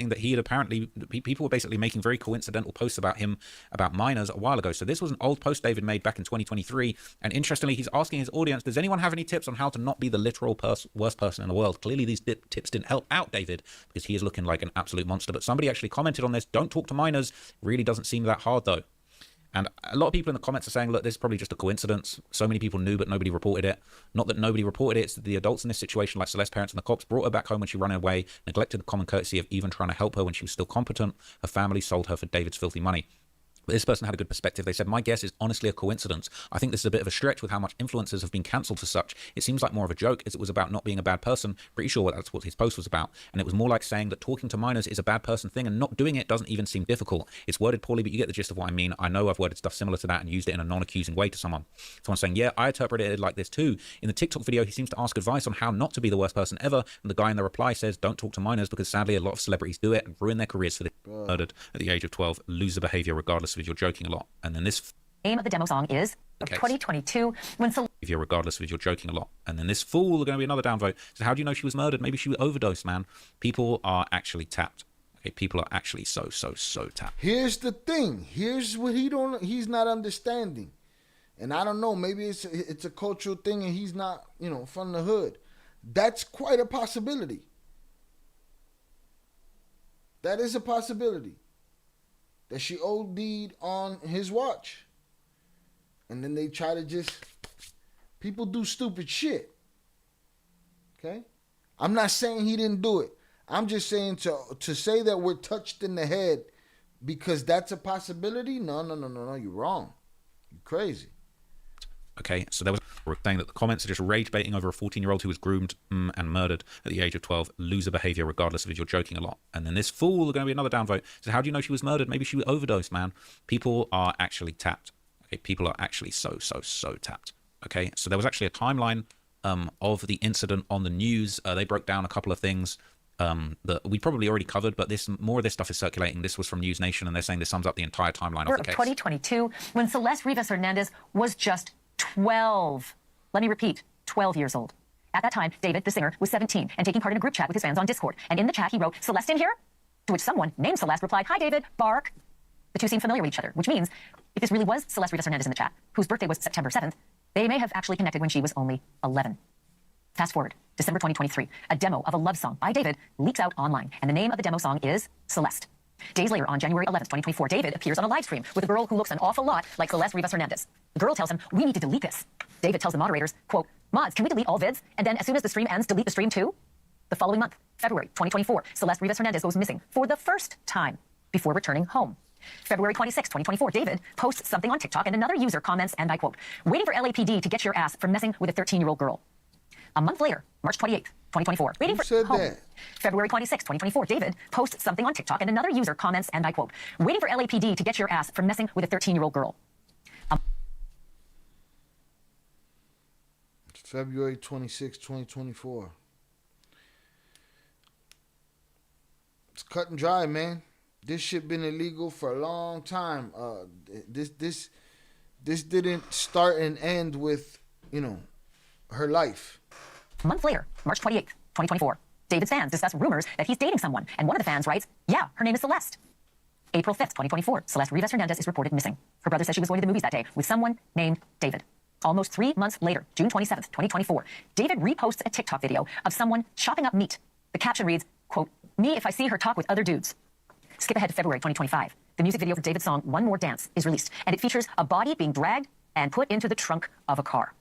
That he had apparently, people were basically making very coincidental posts about him, about minors a while ago. So this was an old post David made back in 2023. And interestingly, he's asking his audience, does anyone have any tips on how to not be the literal worst person in the world? Clearly, these tips didn't help out David because he is looking like an absolute monster. But somebody actually commented on this, don't talk to minors. Really doesn't seem that hard though. And a lot of people in the comments are saying, look, this is probably just a coincidence. So many people knew, but nobody reported it. Not that nobody reported it. It's that the adults in this situation, like Celeste's parents and the cops, brought her back home when she ran away, neglected the common courtesy of even trying to help her when she was still competent. Her family sold her for David's filthy money. But this person had a good perspective. They said, my guess is honestly a coincidence. I think this is a bit of a stretch with how much influencers have been cancelled for such. It seems like more of a joke as it was about not being a bad person. Pretty sure that's what his post was about. And it was more like saying that talking to minors is a bad person thing and not doing it doesn't even seem difficult. It's worded poorly, but you get the gist of what I mean. I know I've worded stuff similar to that and used it in a non-accusing way to someone. Someone's saying, yeah, I interpreted it like this too. In the TikTok video, he seems to ask advice on how not to be the worst person ever. And the guy in the reply says, don't talk to minors because sadly a lot of celebrities do it and ruin their careers for this. Murdered at the age of 12, loser behavior regardless of if you're joking a lot. And then this
name of the demo song is 2022 when
if you're regardless of if you're joking a lot. And then this fool, going to be another downvote. So how do you know she was murdered? Maybe she was overdosed, man. People are actually tapped. Okay, people are actually so tapped.
Here's the thing. Here's what he's not understanding. And I don't know, maybe it's a cultural thing and he's not, from the hood. That's quite a possibility. That is a possibility. That she OD'd on his watch. And then they try to people do stupid shit. Okay? I'm not saying he didn't do it. I'm just saying to say that we're touched in the head because that's a possibility? No, you're wrong. You're crazy.
Okay, so there was saying that the comments are just rage baiting over a 14-year-old who was groomed and murdered at the age of 12. Loser behavior regardless of if you're joking a lot. And then this fool, going to be another downvote. So how do you know she was murdered? Maybe she was overdosed, man. People are actually tapped. Okay, people are actually so tapped. Okay, so there was actually a timeline of the incident on the news. They broke down a couple of things that we probably already covered, but more of this stuff is circulating. This was from News Nation, and they're saying this sums up the entire timeline of the case. 2022, when Celeste Rivas Hernandez was just 12. Let me repeat, 12 years old. At that time, David, the singer, was 17 and taking part in a group chat with his fans on Discord. And in the chat, he wrote, Celeste in here? To which someone named Celeste replied, hi, David, bark. The two seemed familiar with each other, which means if this really was Celeste Rivas Hernandez in the chat, whose birthday was September 7th, they may have actually connected when she was only 11. Fast forward, December 2023, a demo of a love song by David leaks out online, and the name of the demo song is Celeste. Days later, on January 11th, 2024, David appears on a live stream with a girl who looks an awful lot like Celeste Rivas Hernandez. The girl tells him, we need to delete this. David tells the moderators, quote, mods, can we delete all vids? And then as soon as the stream ends, delete the stream too? The following month, February 2024, Celeste Rivas Hernandez goes missing for the first time before returning home. February 26, 2024, David posts something on TikTok and another user comments, and I quote, waiting for LAPD to get your ass for messing with a 13-year-old girl. A month later, March 28th, 2024, waiting for home. That? February 26, 2024, David posts something on TikTok and another user comments, and I quote, waiting for LAPD to get your ass for messing with a 13-year-old girl.
February 26, 2024. It's cut and dry, man. This shit been illegal for a long time. This didn't start and end with, her life.
A month later, March 28th, 2024, David's fans discuss rumors that he's dating someone, and one of the fans writes, yeah, her name is Celeste. April 5th, 2024, Celeste Rivas Hernandez is reported missing. Her brother says she was going to the movies that day with someone named David. Almost 3 months later, June 27th, 2024, David reposts a TikTok video of someone chopping up meat. The caption reads, quote, me if I see her talk with other dudes. Skip ahead to February 2025. The music video for David's song, One More Dance, is released, and it features a body being dragged and put into the trunk of a car.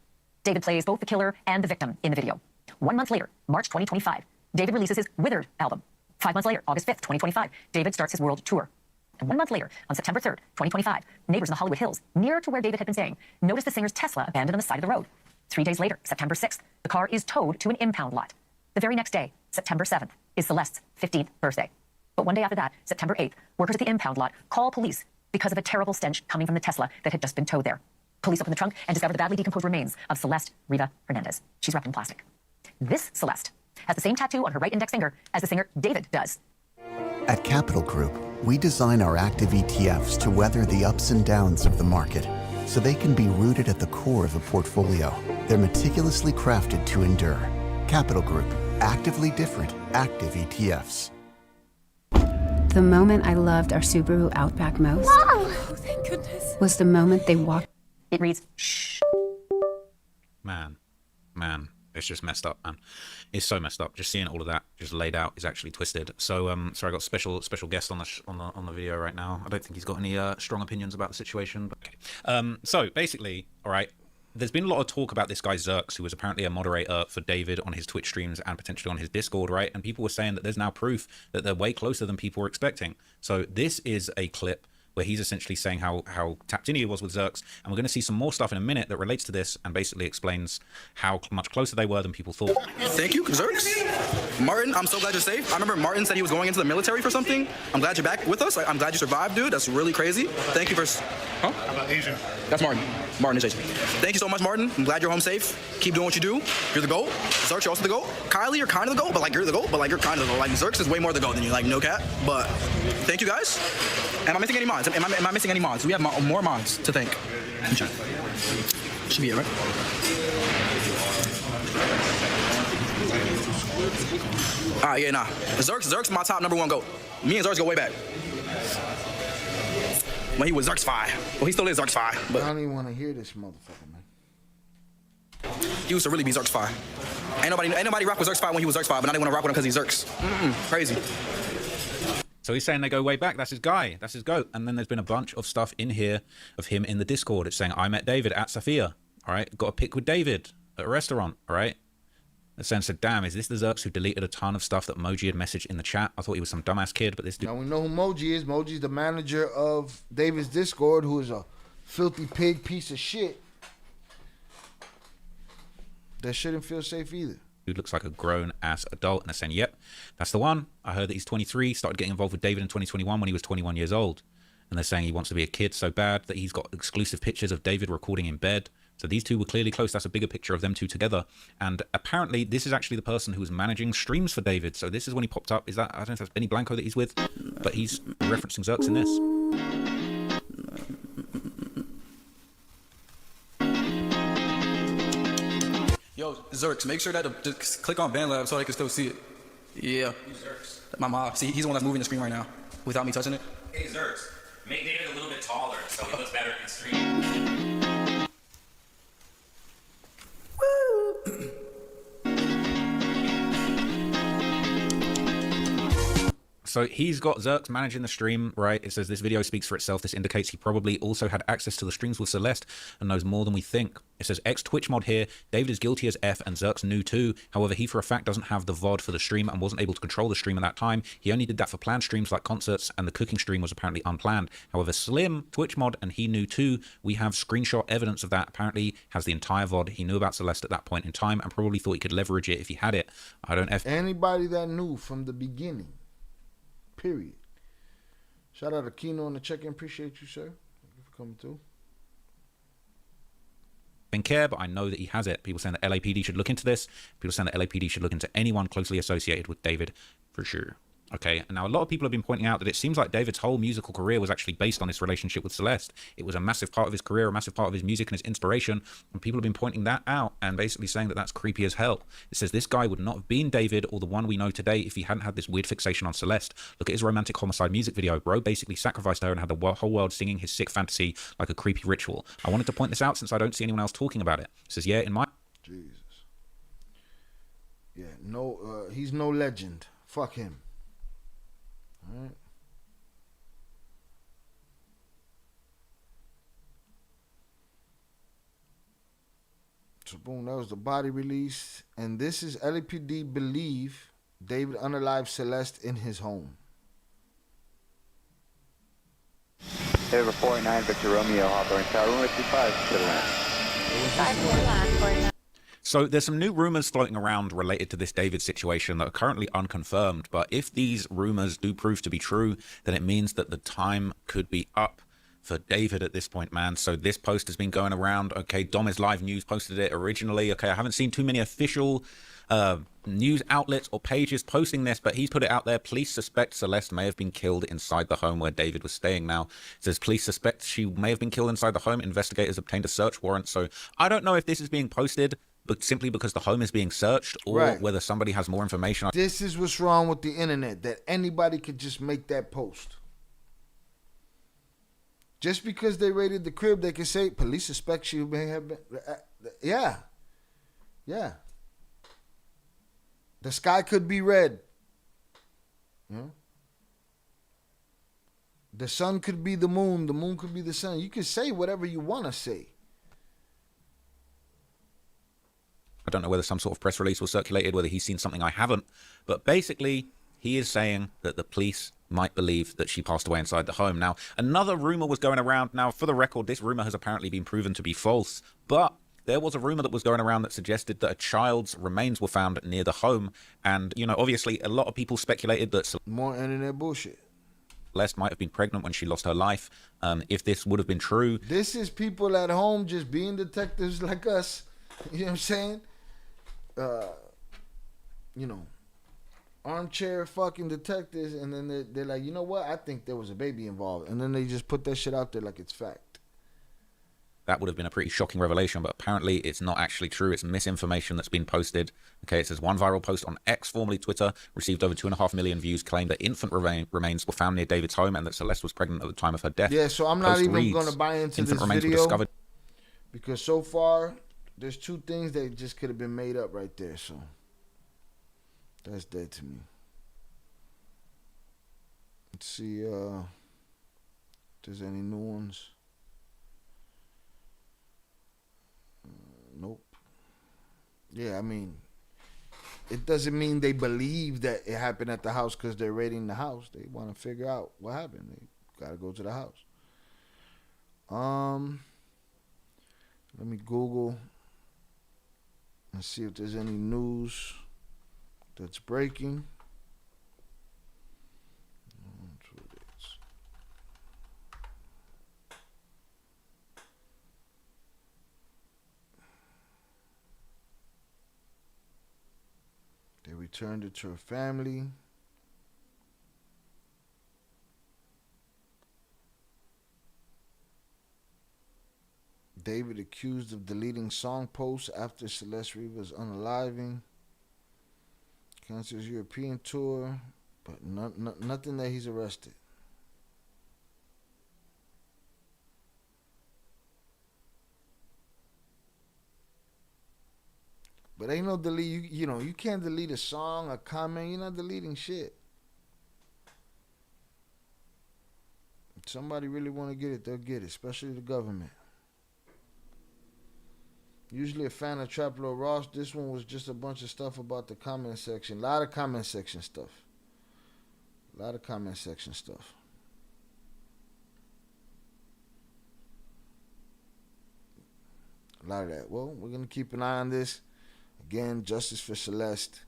David plays both the killer and the victim in the video. 1 month later, March 2025, David releases his Withered album. 5 months later, August 5th, 2025, David starts his world tour. And 1 month later, on September 3rd, 2025, neighbors in the Hollywood Hills, near to where David had been staying, noticed the singer's Tesla abandoned on the side of the road. 3 days later, September 6th, the car is towed to an impound lot. The very next day, September 7th, is Celeste's 15th birthday. But one day after that, September 8th, workers at the impound lot call police because of a terrible stench coming from the Tesla that had just been towed there. Police open the trunk and discover the badly decomposed remains of Celeste Rivas Hernandez. She's wrapped in plastic. This Celeste has the same tattoo on her right index finger as the singer David does.
At Capital Group, we design our active ETFs to weather the ups and downs of the market so they can be rooted at the core of a portfolio. They're meticulously crafted to endure. Capital Group, actively different, active ETFs.
The moment I loved our Subaru Outback most
Oh, thank goodness.
was the moment they walked.
It reads, shh.
Man, it's just messed up, man. It's so messed up. Just seeing all of that just laid out is actually twisted. So, I got special guest on the video right now. I don't think he's got any strong opinions about the situation. But okay. So basically, all right. There's been a lot of talk about this guy Zerks, who was apparently a moderator for David on his Twitch streams and potentially on his Discord, right? And people were saying that there's now proof that they're way closer than people were expecting. So this is a clip where he's essentially saying how tapped in he was with Zerks. And we're going to see some more stuff in a minute that relates to this and basically explains how much closer they were than people thought.
Thank you, Zerks. Martin, I'm so glad you're safe. I remember Martin said he was going into the military for something. I'm glad you're back with us. I'm glad you survived, dude. That's really crazy. Thank you for... Huh?
How about Asian?
That's Martin. Martin is Asian. Thank you so much, Martin. I'm glad you're home safe. Keep doing what you do. You're the GOAT. Zerks, you're also the GOAT. Kylie, you're kind of the GOAT, but like you're the GOAT, but like you're kind of the GOAT. Like Zerks is way more the GOAT than you, like no cap. But thank you guys. Am I missing any mods? Am I missing any mods? We have more mods to thank. Should be it, right? Alright, yeah, nah. Zerks my top #1 GOAT. Me and Zerks go way back. When he was Zerks-fi. Well, he still is Zerks-fi. But
I don't even want to hear this motherfucker, man.
He used to really be Zerks-fi. Ain't nobody rock with Zerks-fi when he was Zerks-fi, but now they want to rock with him because he's Zerks. Crazy.
So he's saying they go way back. That's his guy. That's his GOAT. And then there's been a bunch of stuff in here of him in the Discord. It's saying, I met David at Safia. All right. Got a pic with David at a restaurant. All right. The sense said, damn, is this the Zerks who deleted a ton of stuff that Moji had messaged in the chat? I thought he was some dumbass kid, but this dude...
Now we know who Moji is. Moji's the manager of David's Discord, who is a filthy pig piece of shit. That shouldn't feel safe either.
Dude looks like a grown-ass adult, and they're saying, yep, that's the one. I heard that he's 23, started getting involved with David in 2021 when he was 21 years old. And they're saying he wants to be a kid so bad that he's got exclusive pictures of David recording in bed. So these two were clearly close. That's a bigger picture of them two together. And apparently this is actually the person who was managing streams for David. So this is when he popped up. Is that, I don't know if that's Benny Blanco that he's with, but he's referencing Zerks in this.
Yo, Zerks, make sure that just click on BandLab so I can still see it. Yeah. Zerks. My mom. See, he's the one that's moving the screen right now without me touching it.
Hey, Zerks, make David a little bit taller so he looks better in the stream. So he's got Zerks managing the stream, right? It says this video speaks for itself. This indicates he probably also had access to the streams with Celeste and knows more than we think. It says ex-Twitch mod here. David is guilty as F and Zerks knew too. However, he for a fact doesn't have the VOD for the stream and wasn't able to control the stream at that time. He only did that for planned streams like concerts, and the cooking stream was apparently unplanned. However, Slim, Twitch mod, and he knew too. We have screenshot evidence of that. Apparently has the entire VOD. He knew about Celeste at that point in time and probably thought he could leverage it if he had it. I don't F.
Anybody that knew from the beginning. Period. Shout out to Keno on the check-in. Appreciate you, sir. Thank you for coming through.
Didn't care, but I know that he has it. People saying that LAPD should look into this. People saying that LAPD should look into anyone closely associated with David for sure. Okay, and now a lot of people have been pointing out that it seems like David's whole musical career was actually based on his relationship with Celeste. It was a massive part of his career, a massive part of his music and his inspiration, and people have been pointing that out and basically saying that that's creepy as hell. It says this guy would not have been David or the one we know today if he hadn't had this weird fixation on Celeste. Look at his romantic homicide music video. Bro basically sacrificed her and had the whole world singing his sick fantasy like a creepy ritual. I wanted to point this out since I don't see anyone else talking about it. It says, yeah, in my...
Jesus. Yeah, no, he's no legend. Fuck him. All right. So boom, that was the body release. And this is LAPD believe David unalived Celeste in his home.
Over 49 Victor Romeo, Hawthorne Tower, 155 to the land.
So there's some new rumors floating around related to this David situation that are currently unconfirmed. But if these rumors do prove to be true, then it means that the time could be up for David at this point, man. So this post has been going around. Okay, Dom is Live News posted it originally. Okay, I haven't seen too many official news outlets or pages posting this, but he's put it out there. Police suspect Celeste may have been killed inside the home where David was staying. Now it says police suspect she may have been killed inside the home. Investigators obtained a search warrant. So I don't know if this is being posted but simply because the home is being searched, or whether somebody has more information.
This is what's wrong with the internet, that anybody could just make that post. Just because they raided the crib, they can say police suspect she may have been. Yeah. The sky could be red. Yeah. The sun could be the moon could be the sun. You can say whatever you want to say.
I don't know whether some sort of press release was circulated, whether he's seen something I haven't. But basically, he is saying that the police might believe that she passed away inside the home. Now, another rumor was going around. Now, for the record, this rumor has apparently been proven to be false, but there was a rumor that was going around that suggested that a child's remains were found near the home. And, you know, obviously a lot of people speculated that
more internet bullshit.
Celeste might have been pregnant when she lost her life. If this would have been true.
This is people at home just being detectives like us. You know what I'm saying? You know, armchair fucking detectives, and then they're like, you know what? I think there was a baby involved. And then they just put that shit out there like it's fact.
That would have been a pretty shocking revelation, but apparently it's not actually true. It's misinformation that's been posted. Okay, it says one viral post on X, formerly Twitter, received over 2.5 million views, claimed that infant remains were found near David's home and that Celeste was pregnant at the time of her death.
Yeah, so I'm not even going to buy into
infant
this
remains
video
were discovered.
because so far there's two things that just could have been made up right there. So that's dead to me. Let's see if there's any new ones. Nope. Yeah, I mean, it doesn't mean they believe that it happened at the house because they're raiding the house. They want to figure out what happened. They got to go to the house. Let me Google and see if there's any news that's breaking. They returned it to her family. David accused of deleting song posts after Celeste Rivas unaliving. Cancels European tour, but nothing that he's arrested. But ain't no delete. You know, you can't delete a song, a comment. You're not deleting shit. If somebody really want to get it, they'll get it, especially the government. Usually a fan of Trap Lord Ross. This one was just a bunch of stuff about the comment section. A lot of comment section stuff. A lot of comment section stuff. A lot of that. Well, we're going to keep an eye on this. Again, justice for Celeste.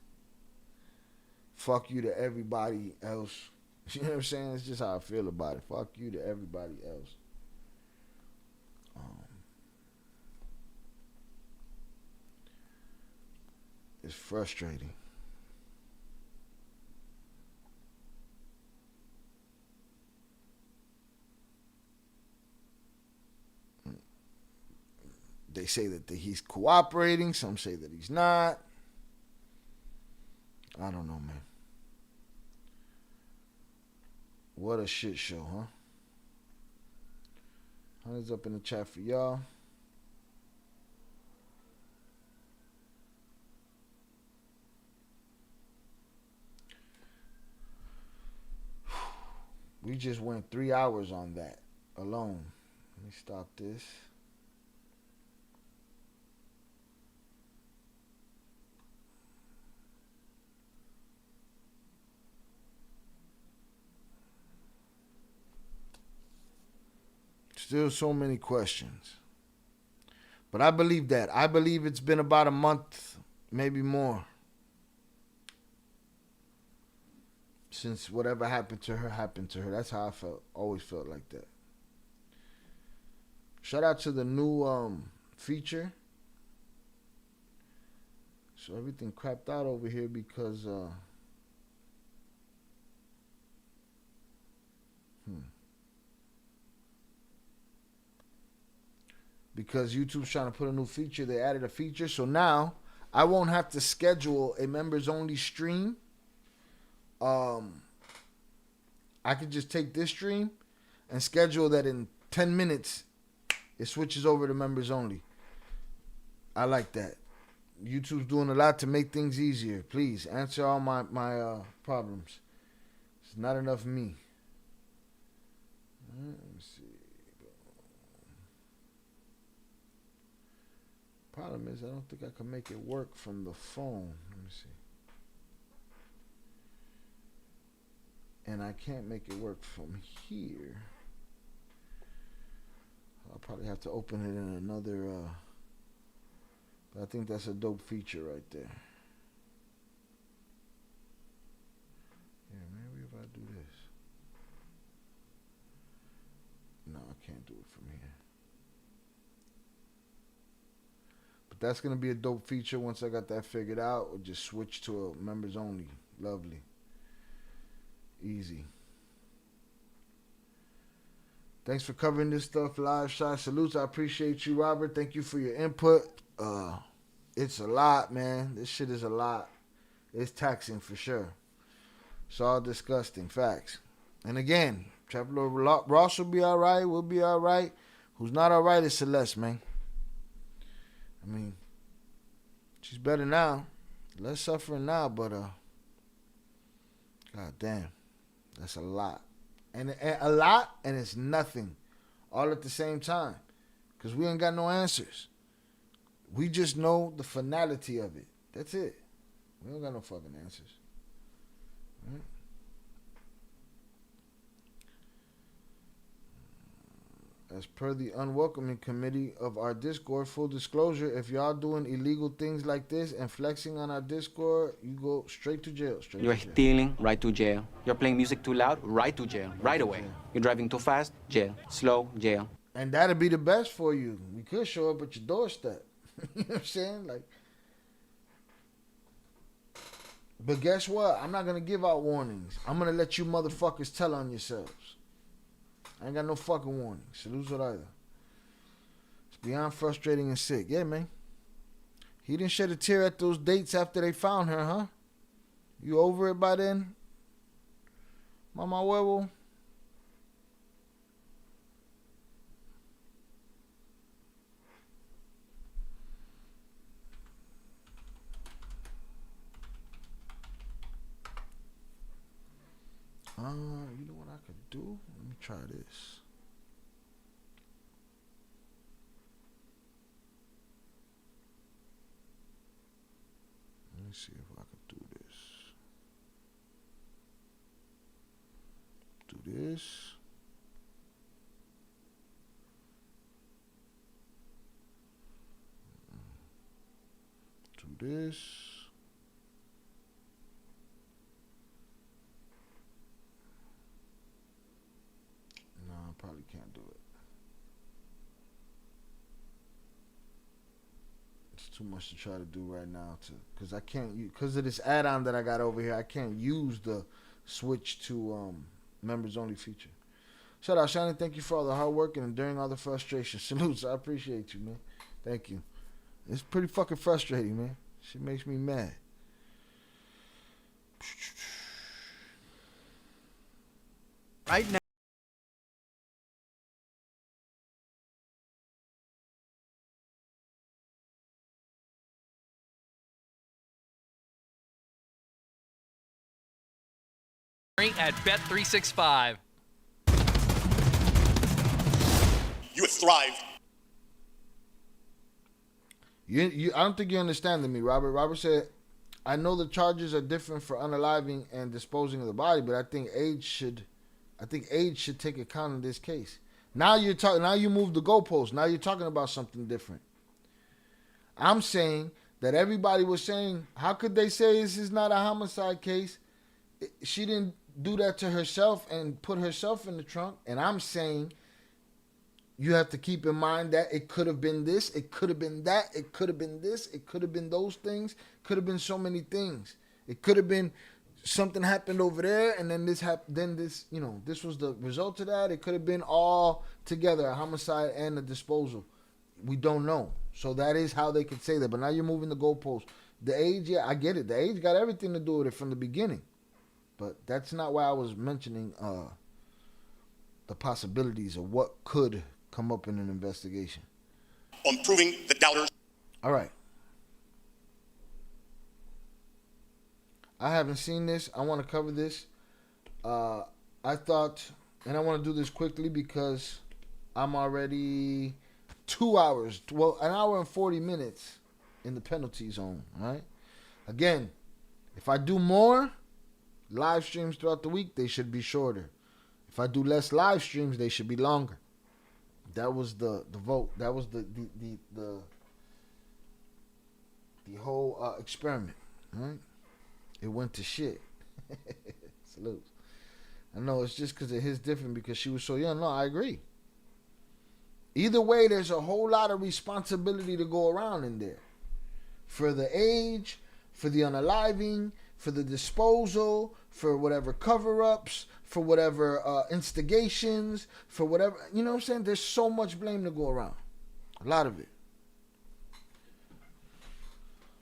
Fuck you to everybody else. You know what I'm saying? It's just how I feel about it. Fuck you to everybody else. It's frustrating. They say that he's cooperating. Some say that he's not. I don't know, man. What a shit show, huh? Hundreds up in the chat for y'all. We just went 3 hours on that alone. Let me stop this. Still so many questions. But I believe that. I believe it's been about a month, maybe more, since whatever happened to her happened to her. That's how I felt. Always felt like that. Shout out to the new feature. So everything crapped out over here because because YouTube's trying to put a new feature. They added a feature, so now I won't have to schedule a members only stream. I could just take this stream and schedule that in 10 minutes it switches over to members only. I like that. YouTube's doing a lot to make things easier. Please answer all my problems. It's not enough me. Let me see. Problem is, I don't think I can make it work from the phone. Let me see. And I can't make it work from here. I'll probably have to open it in another, but I think that's a dope feature right there. Yeah, maybe if I do this. No, I can't do it from here. But that's going to be a dope feature once I got that figured out. We'll just switch to a members only. Lovely. Easy. Thanks for covering this stuff live, shot. Salutes. I appreciate you, Robert. Thank you for your input. It's a lot, man. This shit is a lot. It's taxing for sure. It's all disgusting. Facts. And again, Traveler Ross will be all right. We'll be all right. Who's not all right is Celeste, man. I mean, she's better now. Less suffering now, but god damn. That's a lot. And a lot, and it's nothing. All at the same time. Because we ain't got no answers. We just know the finality of it. That's it. We don't got no fucking answers. Right? As per the unwelcoming committee of our Discord, full disclosure, if y'all doing illegal things like this and flexing on our Discord, you go straight to jail.
You're stealing, right to jail. You're playing music too loud, right to jail, right away. You're driving too fast, jail. Slow, jail.
And that'd be the best for you. We could show up at your doorstep. You know what I'm saying? Like, but guess what? I'm not gonna give out warnings. I'm gonna let you motherfuckers tell on yourselves. I ain't got no fucking warning. Salutes it either. It's beyond frustrating and sick. Yeah, man. He didn't shed a tear at those dates after they found her, huh? You over it by then? Mama huevo? You know what I could do? Let me try this. Let me see if I could do this. Do this. Do this. Probably can't do it. It's too much to try to do right now because I can't use, because of this add-on that I got over here, I can't use the switch to members only feature. Shout out Shiny, thank you for all the hard work and enduring all the frustration. Salutes, I appreciate you, man. Thank you. It's pretty fucking frustrating, man. Shit makes me mad.
Right now. At Bet365.
You have thrived.
I don't think you're understanding me, Robert. Robert said, I know the charges are different for unaliving and disposing of the body, but I think age should take account in this case. Now you're talking. Now you move the goalpost. Now you're talking about something different. I'm saying that everybody was saying, how could they say this is not a homicide case? She didn't do that to herself and put herself in the trunk. And I'm saying you have to keep in mind that it could have been this, it could have been that, it could have been this, it could have been those things, could have been so many things. It could have been something happened over there and then this happened, then this, you know, this was the result of that. It could have been all together, a homicide and a disposal. We don't know. So that is how they could say that. But now you're moving the goalpost. The age, yeah, I get it. The age got everything to do with it from the beginning. But that's not why I was mentioning the possibilities of what could come up in an investigation.
On proving the doubters.
All right. I haven't seen this. I want to cover this. I thought, and I want to do this quickly because I'm already 2 hours, well, an hour and 40 minutes in the penalty zone, all right? Again, if I do more, live streams throughout the week, they should be shorter. If I do less live streams, they should be longer. That was the vote. That was the whole experiment. Right? It went to shit. Salute. I know it's just because it hits different because she was so young. No, I agree. Either way, there's a whole lot of responsibility to go around in there. For the age, for the unaliving, for the disposal, for whatever cover-ups, for whatever instigations, for whatever, you know what I'm saying? There's so much blame to go around. A lot of it.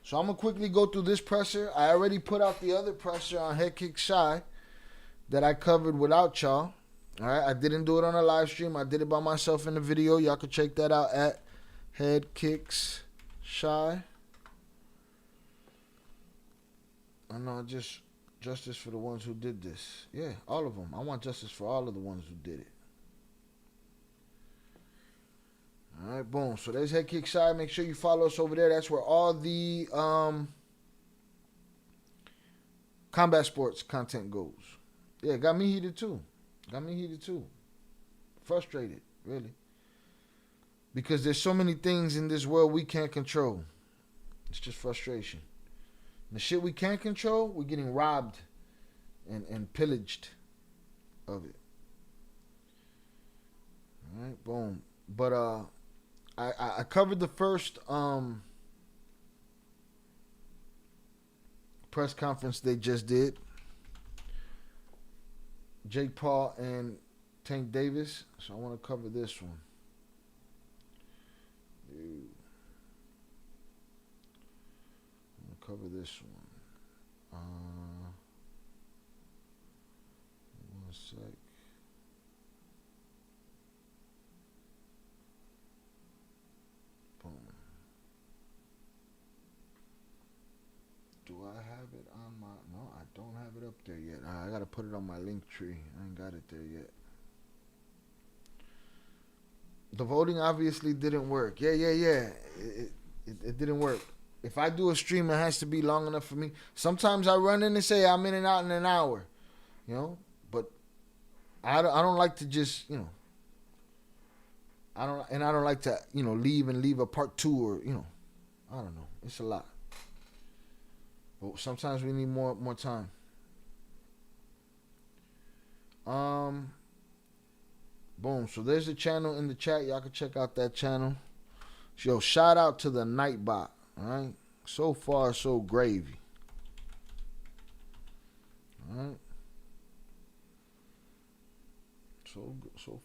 So I'm going to quickly go through this presser. I already put out the other presser on Head Kick Shy that I covered without y'all. All right, I didn't do it on a live stream. I did it by myself in the video. Y'all can check that out at Head Kicks Shy. I know, just justice for the ones who did this. Yeah, all of them. I want justice for all of the ones who did it. All right, boom. So there's Head Kick Shy. Make sure you follow us over there. That's where all the combat sports content goes. Yeah, got me heated too. Frustrated, really. Because there's so many things in this world we can't control. It's just frustration. The shit we can't control, we're getting robbed and pillaged of it. All right, boom. But I covered the first press conference they just did. Jake Paul and Tank Davis. So I want to cover this one. Cover this one. One sec. Boom. Do I have it on my... No, I don't have it up there yet. I got to put it on my link tree. I ain't got it there yet. The voting obviously didn't work. Yeah. It didn't work. If I do a stream, it has to be long enough for me. Sometimes I run in and say I'm in and out in an hour, you know. But I don't like to just, you know. I don't like to, you know, leave a part 2 or, you know. I don't know. It's a lot. But sometimes we need more time. Boom. So there's a channel in the chat. Y'all can check out that channel. Yo, shout out to the Nightbot. All right, so far so gravy. All right, so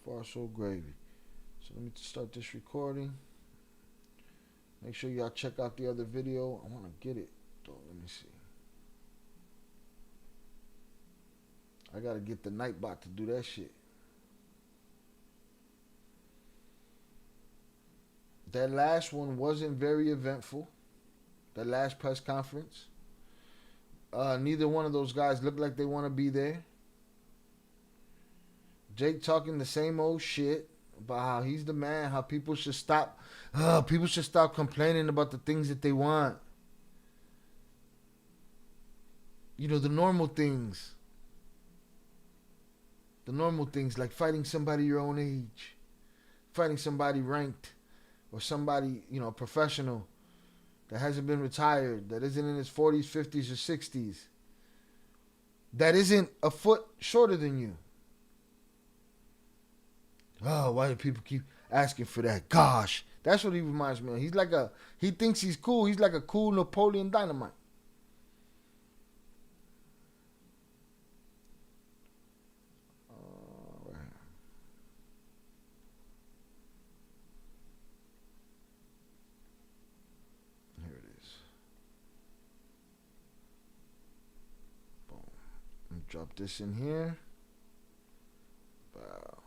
far so gravy. So let me start this recording. Make sure y'all check out the other video. I want to get it though. Let me see. I gotta get the Nightbot to do that shit. That last one wasn't very eventful. That last press conference. Neither one of those guys look like they want to be there. Jake talking the same old shit about how he's the man, how people should stop complaining about the things that they want. You know, the normal things. The normal things like fighting somebody your own age. Fighting somebody ranked. Or somebody, you know, professional. That hasn't been retired, that isn't in his 40s, 50s, or 60s, that isn't a foot shorter than you. Oh, why do people keep asking for that? Gosh, that's what he reminds me of. He thinks he's cool. He's like a cool Napoleon Dynamite. Drop this in here. Wow.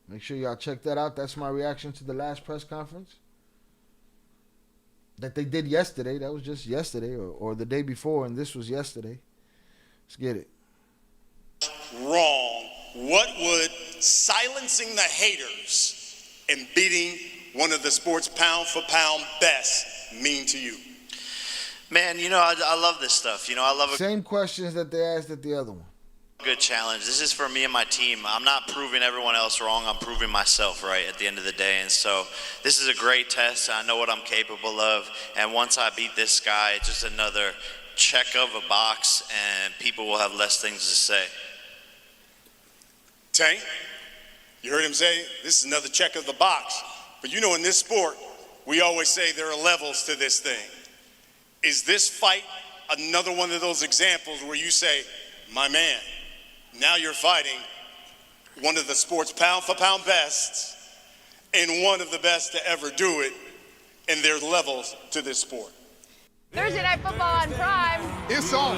Make sure y'all check that out. That's my reaction to the last press conference that they did yesterday. That was just yesterday or the day before, and this was yesterday. Let's get it.
Wrong. What would silencing the haters and beating one of the sports pound for pound best mean to you? Man, you know, I love this stuff. You know, I love a
Same questions that they asked at the other one.
good challenge. This is for me and my team. I'm not proving everyone else wrong. I'm proving myself right at the end of the day. And so this is a great test. I know what I'm capable of. And once I beat this guy, it's just another check of a box, and people will have less things to say. Tank, you heard him say, this is another check of the box. But you know, in this sport, we always say there are levels to this thing. Is this fight another one of those examples where you say, my man, now you're fighting one of the sport's pound-for-pound bests and one of the best to ever do it, and there's levels to this sport.
Thursday Night Football on Prime.
It's on.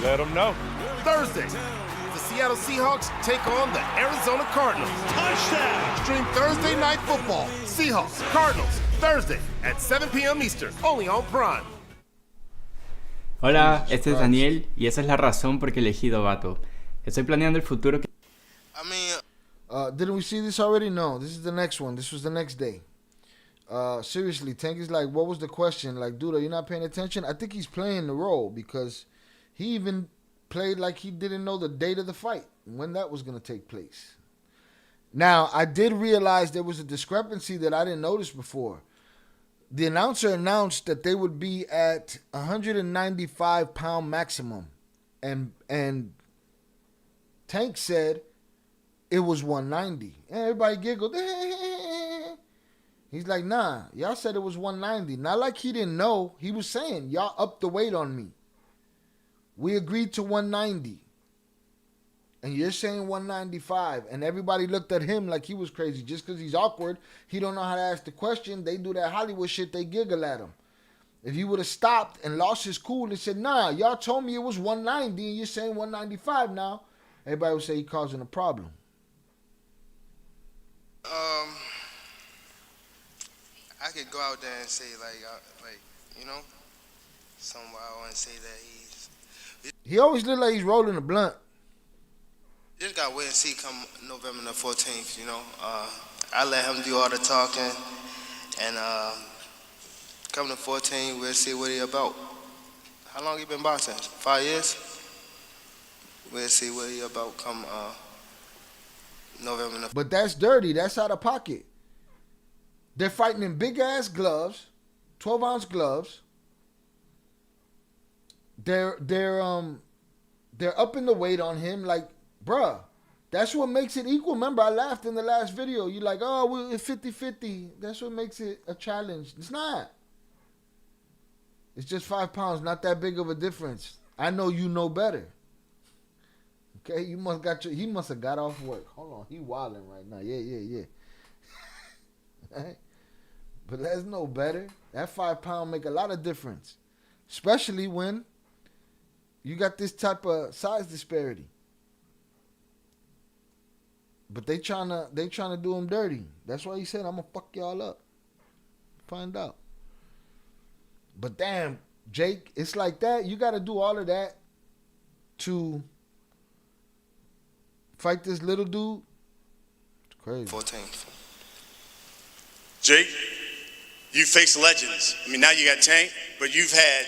Let them know. Thursday, the Seattle Seahawks take on the Arizona Cardinals. Touchdown! Stream Thursday Night Football. Seahawks, Cardinals, Thursday at 7 p.m. Eastern, only on Prime.
Hola, este es Daniel y esa es la razón por que he elegido Vato. Estoy planeando el futuro que...
Didn't we see this already? No, this is the next one. This was the next day. Seriously, Tank is like, what was the question? Like, dude, are you not paying attention? I think he's playing the role because he even played like he didn't know the date of the fight, when that was going to take place. Now, I did realize there was a discrepancy that I didn't notice before. The announcer announced that they would be at 195-pound maximum, and Tank said it was 190. And everybody giggled. He's like, nah, y'all said it was 190. Not like he didn't know. He was saying, y'all upped the weight on me. We agreed to 190. And you're saying 195. And everybody looked at him like he was crazy. Just because he's awkward, he don't know how to ask the question. They do that Hollywood shit. They giggle at him. If he would have stopped and lost his cool and said, nah, y'all told me it was 190 and you're saying 195 now, everybody would say he causing a problem.
I could go out there and say, like, you know, somewhere and say that he's...
He always look like he's rolling a blunt.
Just got to wait and see come November the 14th, you know. I let him do all the talking, and come the 14th, we'll see what he about. How long he been boxing? 5 years? We'll see what he about come November the 14th.
But that's dirty. That's out of pocket. They're fighting in big-ass gloves, 12-ounce gloves. They're upping the weight on him like, bruh, that's what makes it equal. Remember, I laughed in the last video. You're like, oh, we're 50-50. That's what makes it a challenge. It's not. It's just 5 pounds, not that big of a difference. I know you know better. Okay, he must have got off work. Hold on, he wilding right now. Yeah. Right? But let's know better. That 5 pound make a lot of difference, especially when you got this type of size disparity. But they trying to do him dirty. That's why he said, I'm gonna fuck y'all up. Find out. But damn, Jake, it's like that. You got to do all of that to fight this little dude. It's crazy.
14th.
Jake, you face legends. I mean, now you got Tank, but you've had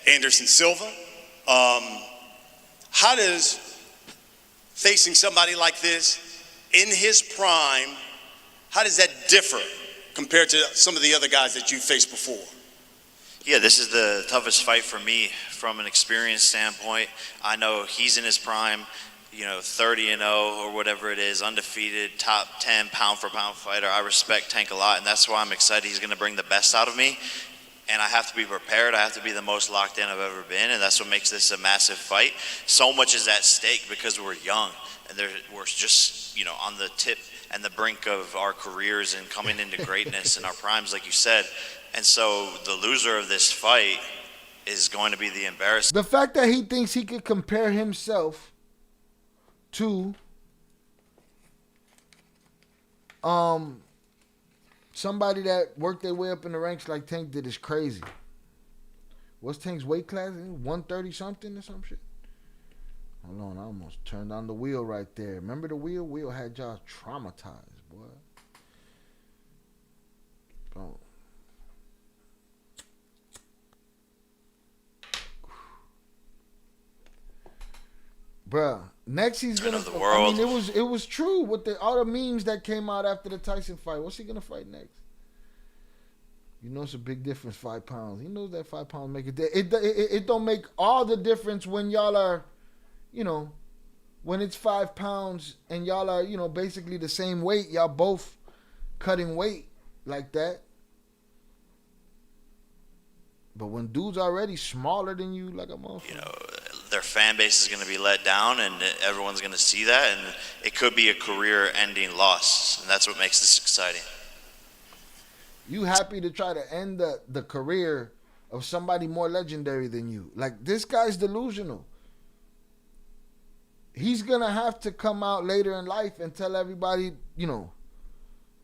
Anderson Silva. How does facing somebody like this in his prime, how does that differ compared to some of the other guys that you faced before?
Yeah, this is the toughest fight for me from an experience standpoint. I know he's in his prime, 30-0 or whatever it is, undefeated, top 10 pound-for-pound fighter. I respect Tank a lot, and that's why I'm excited he's going to bring the best out of me. And I have to be prepared. I have to be the most locked in I've ever been, and that's what makes this a massive fight. So much is at stake because we're young, and we're just, on the tip and the brink of our careers and coming into greatness in our primes, like you said. And so the loser of this fight is going to be the embarrassment.
The fact that he thinks he could compare himself to somebody that worked their way up in the ranks like Tank did is crazy. What's Tank's weight class? 130 something or some shit? Hold on, I almost turned on the wheel right there. Remember the wheel? Wheel had y'all traumatized, boy. Bro. Bruh. Next he's gonna.
the world.
I mean, it was true with all the memes that came out after the Tyson fight. What's he gonna fight next? You know it's a big difference, 5 pounds. He knows that 5 pounds make it don't make all the difference when y'all are, you know, when it's 5 pounds and y'all are, you know, basically the same weight. Y'all both cutting weight like that. But when dude's already smaller than you, like a motherfucker.
You know, their fan base is going to be let down, and everyone's going to see that, and it could be a career-ending loss, and that's what makes this exciting.
You happy to try to end the career of somebody more legendary than you. Like, this guy's delusional. He's going to have to come out later in life and tell everybody, you know,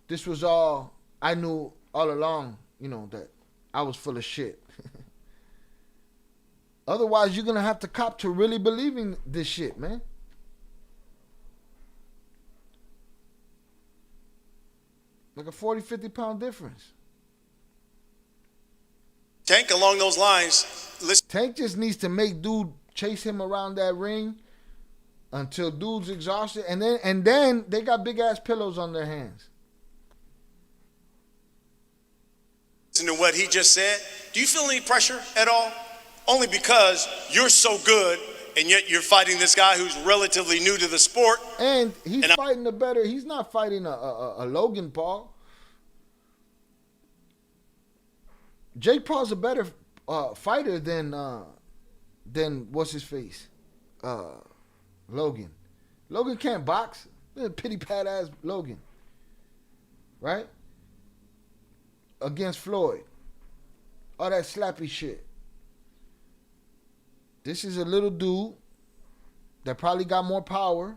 this was all, I knew all along, you know, that I was full of shit. Otherwise, you're going to have to cop to really believing this shit, man. Like a 40, 50 pound difference.
Tank, along those lines, listen.
Tank just needs to make dude chase him around that ring until dude's exhausted. And then they got big ass pillows on their hands.
Listen to what he just said. Do you feel any pressure at all? Only because you're so good, and yet you're fighting this guy who's relatively new to the sport.
And he's fighting he's not fighting a Logan Paul. Jake Paul's a better fighter than what's his face? Logan. Logan can't box. Pity pat ass Logan. Right? Against Floyd. All that slappy shit. This is a little dude that probably got more power,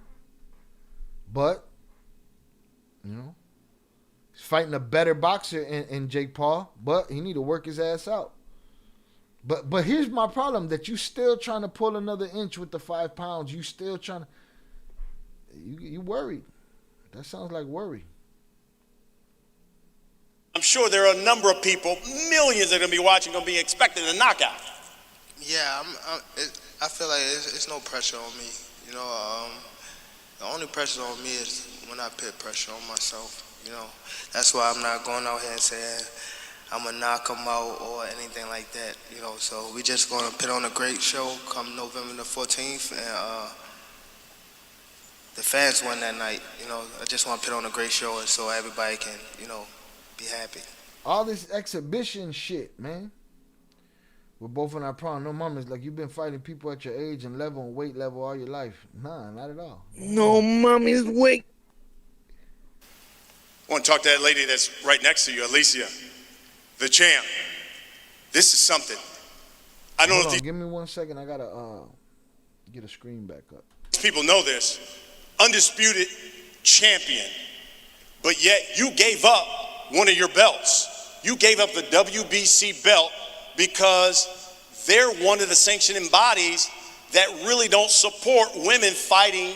but, you know, he's fighting a better boxer in Jake Paul, but he need to work his ass out. But here's my problem, that you still trying to pull another inch with the 5 pounds. You still trying to, you worried. That sounds like worry.
I'm sure there are a number of people, millions that are going to be watching, going to be expecting a knockout.
Yeah, I feel like it's no pressure on me. You know, the only pressure on me is when I put pressure on myself. You know, that's why I'm not going out here and saying I'm gonna knock him out or anything like that. You know, so we just gonna put on a great show come November the 14th, and the fans won that night. You know, I just want to put on a great show and so everybody can, you know, be happy.
All this exhibition shit, man. We're both in our prime. No, mom, it's like you've been fighting people at your age and level and weight level all your life. Nah, not at all.
No, mommy's weight. I want to talk to that lady that's right next to you, Alicia, the champ. This is something. I don't know if
give me 1 second. I gotta get a screen back up.
these people know this. Undisputed champion, but yet you gave up one of your belts. You gave up the WBC belt because they're one of the sanctioning bodies that really don't support women fighting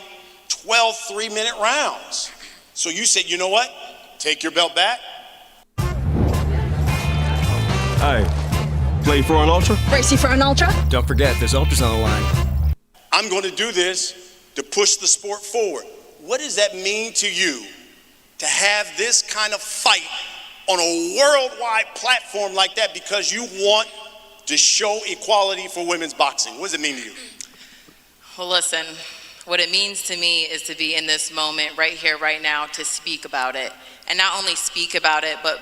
12 3-minute rounds. So you said, you know what? Take your belt back.
Hey, play for an ultra?
Racing for an ultra?
Don't forget, there's ultras on the line.
I'm going to do this to push the sport forward. What does that mean to you to have this kind of fight on a worldwide platform like that because you want to show equality for women's boxing? What does it mean to you?
Well, listen, what it means to me is to be in this moment right here, right now, to speak about it. And not only speak about it, but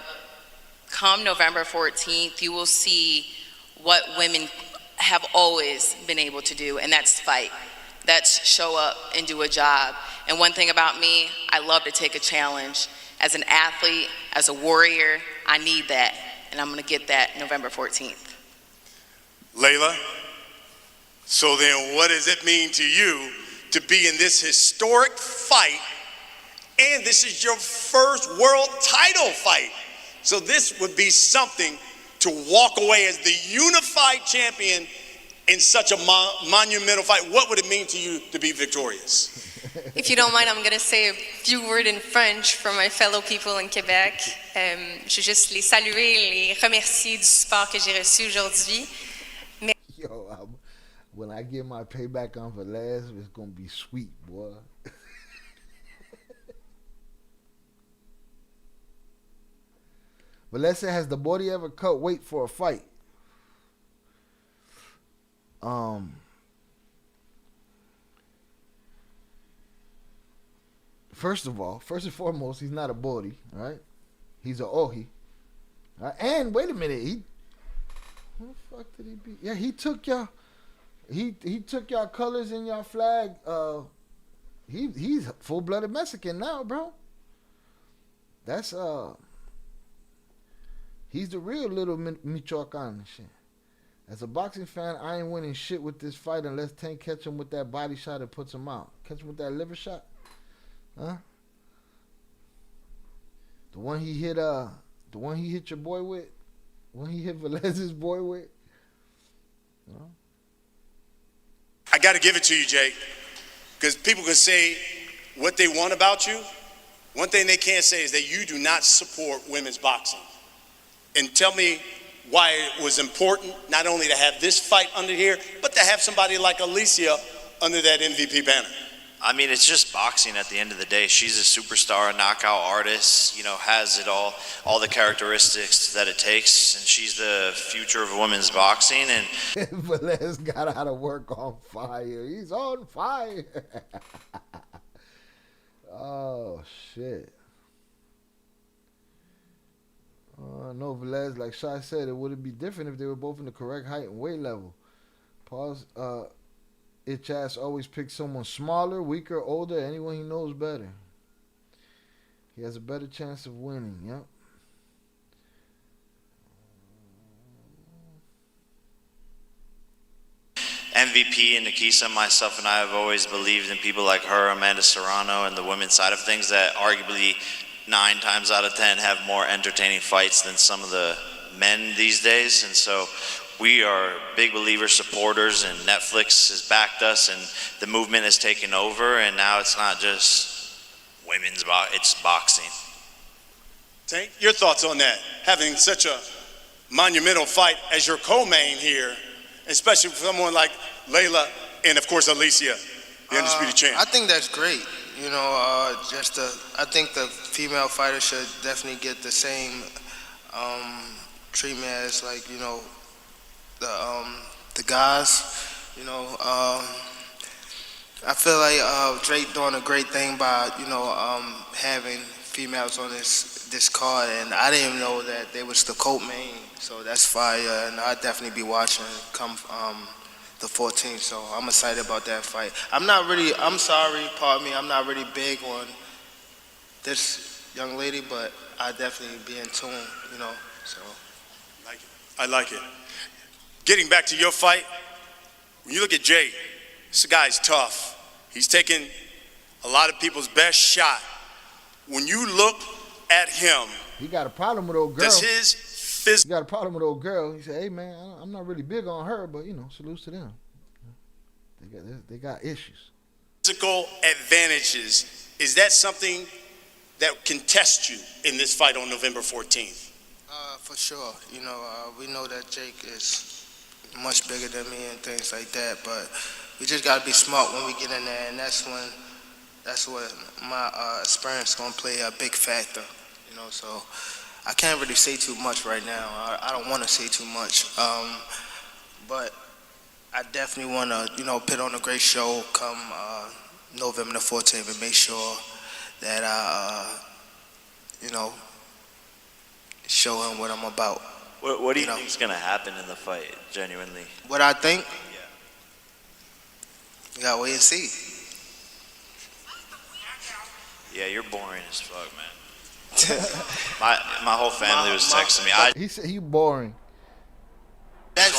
come November 14th, you will see what women have always been able to do, and that's fight. That's show up and do a job. And one thing about me, I love to take a challenge. As an athlete, as a warrior, I need that. And I'm gonna get that November 14th.
Layla, so then what does it mean to you to be in this historic fight, and this is your first world title fight? So this would be something to walk away as the unified champion in such a monumental fight. What would it mean to you to be victorious?
If you don't mind, I'm going to say a few words in French for my fellow people in Quebec. Je veux juste les saluer, les remercier du support que j'ai reçu aujourd'hui.
Yo, When I get my payback on Velez, it's gonna be sweet, boy. Velez said, has the body ever cut weight for a fight? First and foremost, he's not a body, all right? He's a Ohi. Right? And wait a minute, who the fuck did he beat? Yeah, he took y'all. He took y'all colors and y'all flag. He's full-blooded Mexican now, bro. That's he's the real little Michoacan and shit. As a boxing fan, I ain't winning shit with this fight unless Tank catch him with that body shot and puts him out. Catch him with that liver shot, huh? The one he hit your boy with, when he hit Velez's boy with. No?
I got to give it to you, Jake, because people can say what they want about you. One thing they can't say is that you do not support women's boxing. And tell me why it was important not only to have this fight under here, but to have somebody like Alicia under that MVP banner.
I mean, it's just boxing at the end of the day. She's a superstar, a knockout artist, you know, has it all the characteristics that it takes, and she's the future of women's boxing. And
Velez got out of work on fire. He's on fire. Oh, shit. No, Velez, like Shai said, it would be different if they were both in the correct height and weight level. Pause. Itch ass always picks someone smaller, weaker, older, anyone he knows better. He has a better chance of winning. Yep.
MVP and Nikisa, myself and I have always believed in people like her, Amanda Serrano, and the women's side of things that arguably 9 times out of 10 have more entertaining fights than some of the men these days. And so we are big believers, supporters, and Netflix has backed us, and the movement has taken over, and now it's not just women's boxing, it's boxing.
Tank, your thoughts on that? Having such a monumental fight as your co-main here, especially for someone like Layla and, of course, Alicia, the undisputed champ.
I think that's great. You know, I think the female fighter should definitely get the same treatment as, like, you know, the guys. You know, I feel like Drake doing a great thing by, you know, having females on this card, and I didn't even know that they was the co-main, so that's fire, and I'll definitely be watching come the 14th, so I'm excited about that fight. I'm sorry, pardon me, I'm not really big on this young lady, but I definitely be in tune, you know, so.
I like it. Getting back to your fight, when you look at Jay, this guy's tough. He's taking a lot of people's best shot. When you look at him,
he got a problem with old girl.
Does his physical?
He got a problem with old girl. He said, "Hey man, I'm not really big on her, but you know, salutes to them. They got issues."
Physical advantages, is that something that can test you in this fight on November 14th?
For sure. You know, we know that Jake is much bigger than me and things like that, but we just got to be smart when we get in there, and that's what my experience going to play a big factor, you know, so I can't really say too much right now. I don't want to say too much, but I definitely want to, you know, put on a great show come November the 14th and make sure that I, you know, show him what I'm about.
What do you think is going to happen in the fight, genuinely?
What I think? Yeah. You got to wait and see.
Yeah, you're boring as fuck, man. my whole family was texting me.
He said he boring.
That's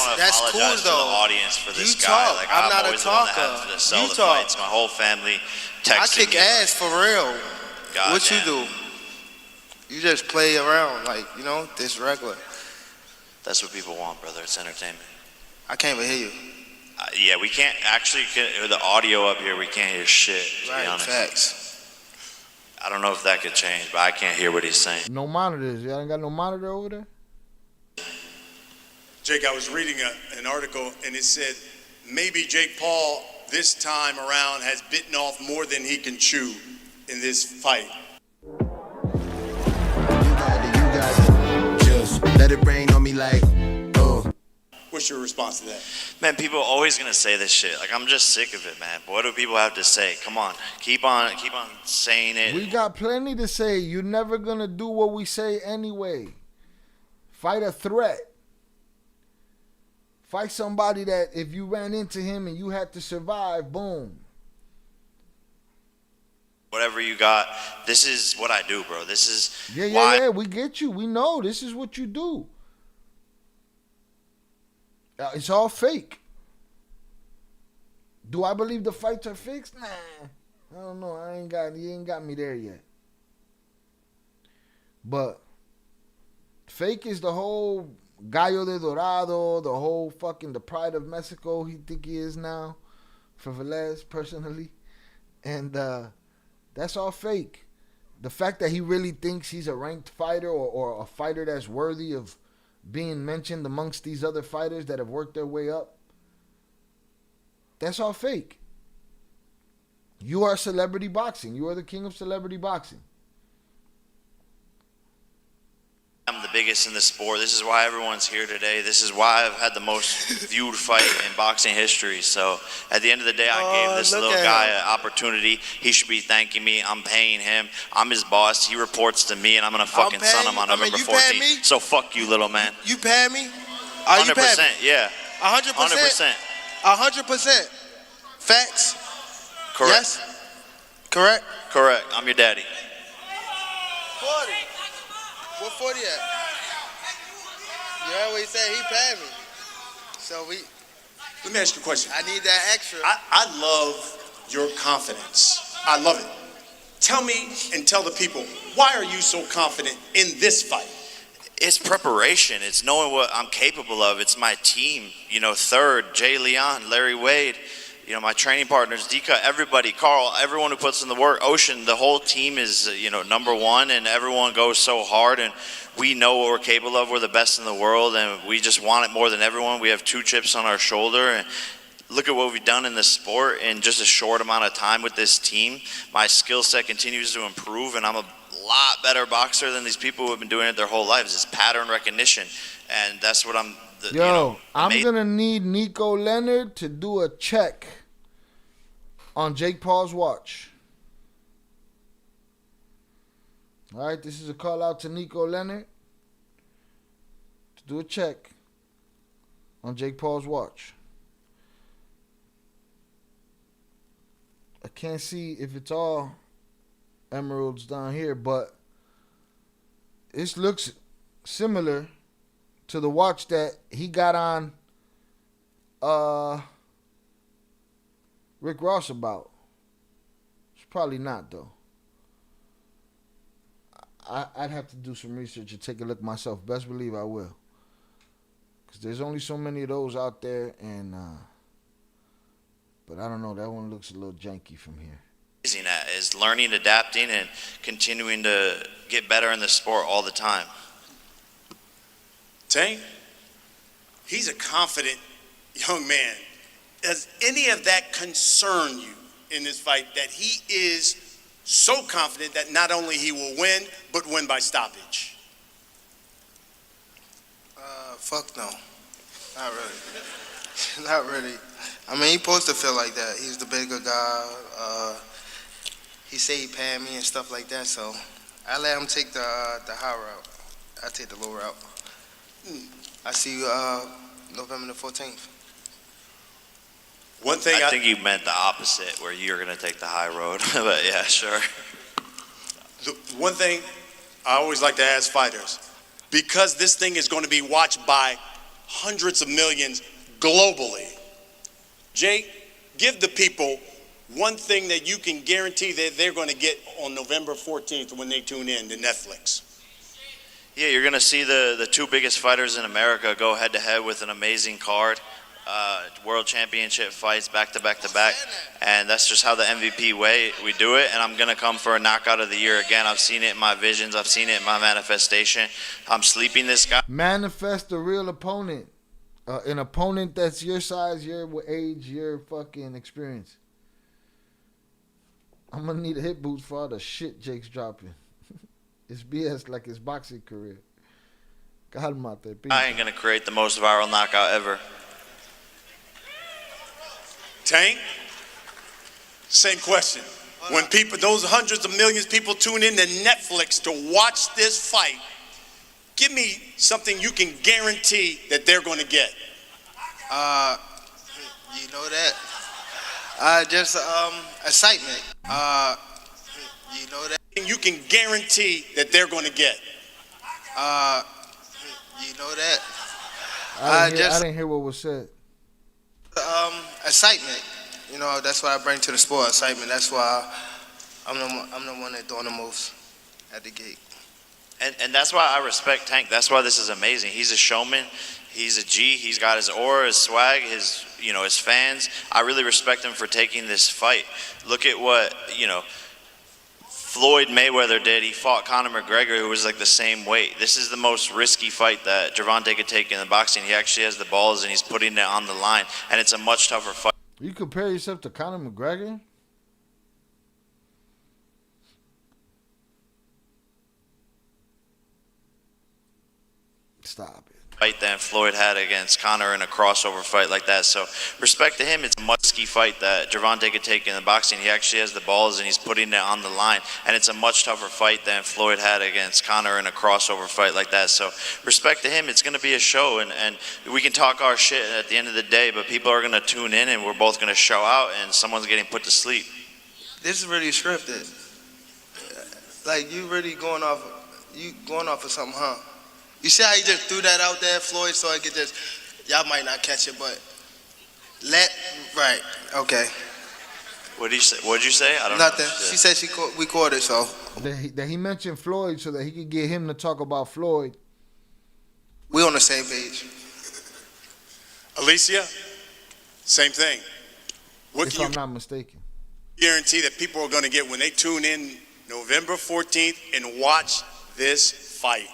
cool though. To the audience for this
you
guy.
Talk.
Like,
I'm not
always
a talker.
The one that has to sell
you
the
talk.
fights. My whole family texting
I kick
me.
ass for real.
God
what
damn.
you do? You just play around, like, you know, this regular.
That's what people want, brother. It's entertainment.
I can't even hear you.
Yeah, we can't actually get the audio up here. We can't hear shit. To
right,
be honest.
Facts.
I don't know if that could change, but I can't hear what he's saying.
No monitors. Y'all ain't got no monitor over there?
Jake, I was reading an article, and it said maybe Jake Paul this time around has bitten off more than he can chew in this fight.
Just let it rain on me like, oh.
What's your response to that?
Man, people are always gonna say this shit. Like, I'm just sick of it, man. What do people have to say? Come on, keep on saying it.
We got plenty to say. You're never gonna do what we say anyway. Fight a threat. Fight somebody that if you ran into him and you had to survive, boom.
Whatever you got, this is what I do, bro. This is
Yeah, we get you. We know this is what you do. It's all fake. Do I believe the fights are fixed? Nah. I don't know. He ain't got me there yet. But fake is the whole Gallo de Dorado, the whole fucking the pride of Mexico he think he is now for Velez personally. And that's all fake. The fact that he really thinks he's a ranked fighter or a fighter that's worthy of being mentioned amongst these other fighters that have worked their way up, that's all fake. You are celebrity boxing. You are the king of celebrity boxing.
I'm the biggest in the sport. This is why everyone's here today. This is why I've had the most viewed fight in boxing history. So at the end of the day, I gave this little guy an opportunity. He should be thanking me. I'm paying him. I'm his boss. He reports to me, and I'm going to fucking son him on November 14th. So fuck you, little man.
You pay me?
100%, yeah.
100%?
100%.
100%. Facts?
Correct.
Yes? Correct?
Correct. I'm your daddy.
40. What 40 at? You heard what he said, he paid me. So
Let me ask you a question.
I need that extra.
I love your confidence. I love it. Tell me and tell the people, why are you so confident in this fight?
It's preparation. It's knowing what I'm capable of. It's my team. You know, Third, Jay Leon, Larry Wade, you know, my training partners, Dika, everybody, Carl, everyone who puts in the work, Ocean, the whole team is, you know, number one, and everyone goes so hard, and we know what we're capable of. We're the best in the world, and we just want it more than everyone. We have 2 chips on our shoulder, and look at what we've done in this sport in just a short amount of time with this team. My skill set continues to improve, and I'm a lot better boxer than these people who have been doing it their whole lives. It's pattern recognition, and that's what I'm...
I'm going to need Nico Leonard to do a check on Jake Paul's watch. All right, this is a call out to Nico Leonard to do a check on Jake Paul's watch. I can't see if it's all emeralds down here, but this looks similar to the watch that he got on Rick Ross about. It's probably not, though. I'd have to do some research and take a look myself. Best believe I will. Because there's only so many of those out there, and but I don't know. That one looks a little janky from here.
At is learning, adapting, and continuing to get better in the sport all the time.
Tank, he's a confident young man. Does any of that concern you in this fight, that he is so confident that not only he will win, but win by stoppage?
Fuck no. Not really. Not really. I mean, he's supposed to feel like that. He's the bigger guy. He say he paying me and stuff like that, so I let him take the high route. I take the low route. I see you November the 14th.
One thing
I think you meant the opposite, where you're going to take the high road. But yeah, sure.
The one thing I always like to ask fighters, because this thing is going to be watched by hundreds of millions globally, Jake, give the people one thing that you can guarantee that they're going to get on November 14th when they tune in to Netflix.
Yeah, you're going to see the 2 biggest fighters in America go head-to-head with an amazing card. World championship fights back to back to back, and that's just how the MVP way we do it. And I'm gonna come for a knockout of the year again. I've seen it in my visions, I've seen it in my manifestation. I'm sleeping this guy.
Manifest a real opponent An opponent that's your size, your age, your fucking experience. I'm gonna need a hip boots for all the shit Jake's dropping. It's BS like his boxing career. Calmate,
I ain't gonna create the most viral knockout ever.
Tank, same question. When people, those hundreds of millions of people tune in to Netflix to watch this fight, give me something you can guarantee that they're going to get.
You know that? Just excitement. You know that?
You can guarantee that they're going to get.
You know that?
I didn't hear what was said.
Excitement. You know, that's what I bring to the sport, excitement. That's why I'm the one that doing the most at the gate.
And that's why I respect Tank. That's why this is amazing. He's a showman. He's a G. He's got his aura, his swag, his fans. I really respect him for taking this fight. Look at what, Floyd Mayweather did. He fought Conor McGregor, who was like the same weight. This is the most risky fight that Gervonta could take in the boxing. He actually has the balls and he's putting it on the line. And it's a much tougher fight.
You compare yourself to Conor McGregor? Stop it.
Fight that Floyd had against Conor in a crossover fight like that. So respect to him. It's a much risky fight that Gervonta could take in the boxing. He actually has the balls and he's putting it on the line. And it's a much tougher fight than Floyd had against Conor in a crossover fight like that. So respect to him. It's going to be a show, and we can talk our shit at the end of the day, but people are going to tune in and we're both going to show out and someone's getting put to sleep.
This is really scripted. Like, you really going off of something, huh? You see how he just threw that out there, Floyd, so I could just, y'all might not catch it, but right, okay.
What did you say? I don't
Nothing.
know.
She said we caught it, so.
That he mentioned Floyd so that he could get him to talk about Floyd.
We on the same page.
Alicia, same thing.
If I'm not mistaken.
Guarantee that people are going to get when they tune in November 14th and watch this fight?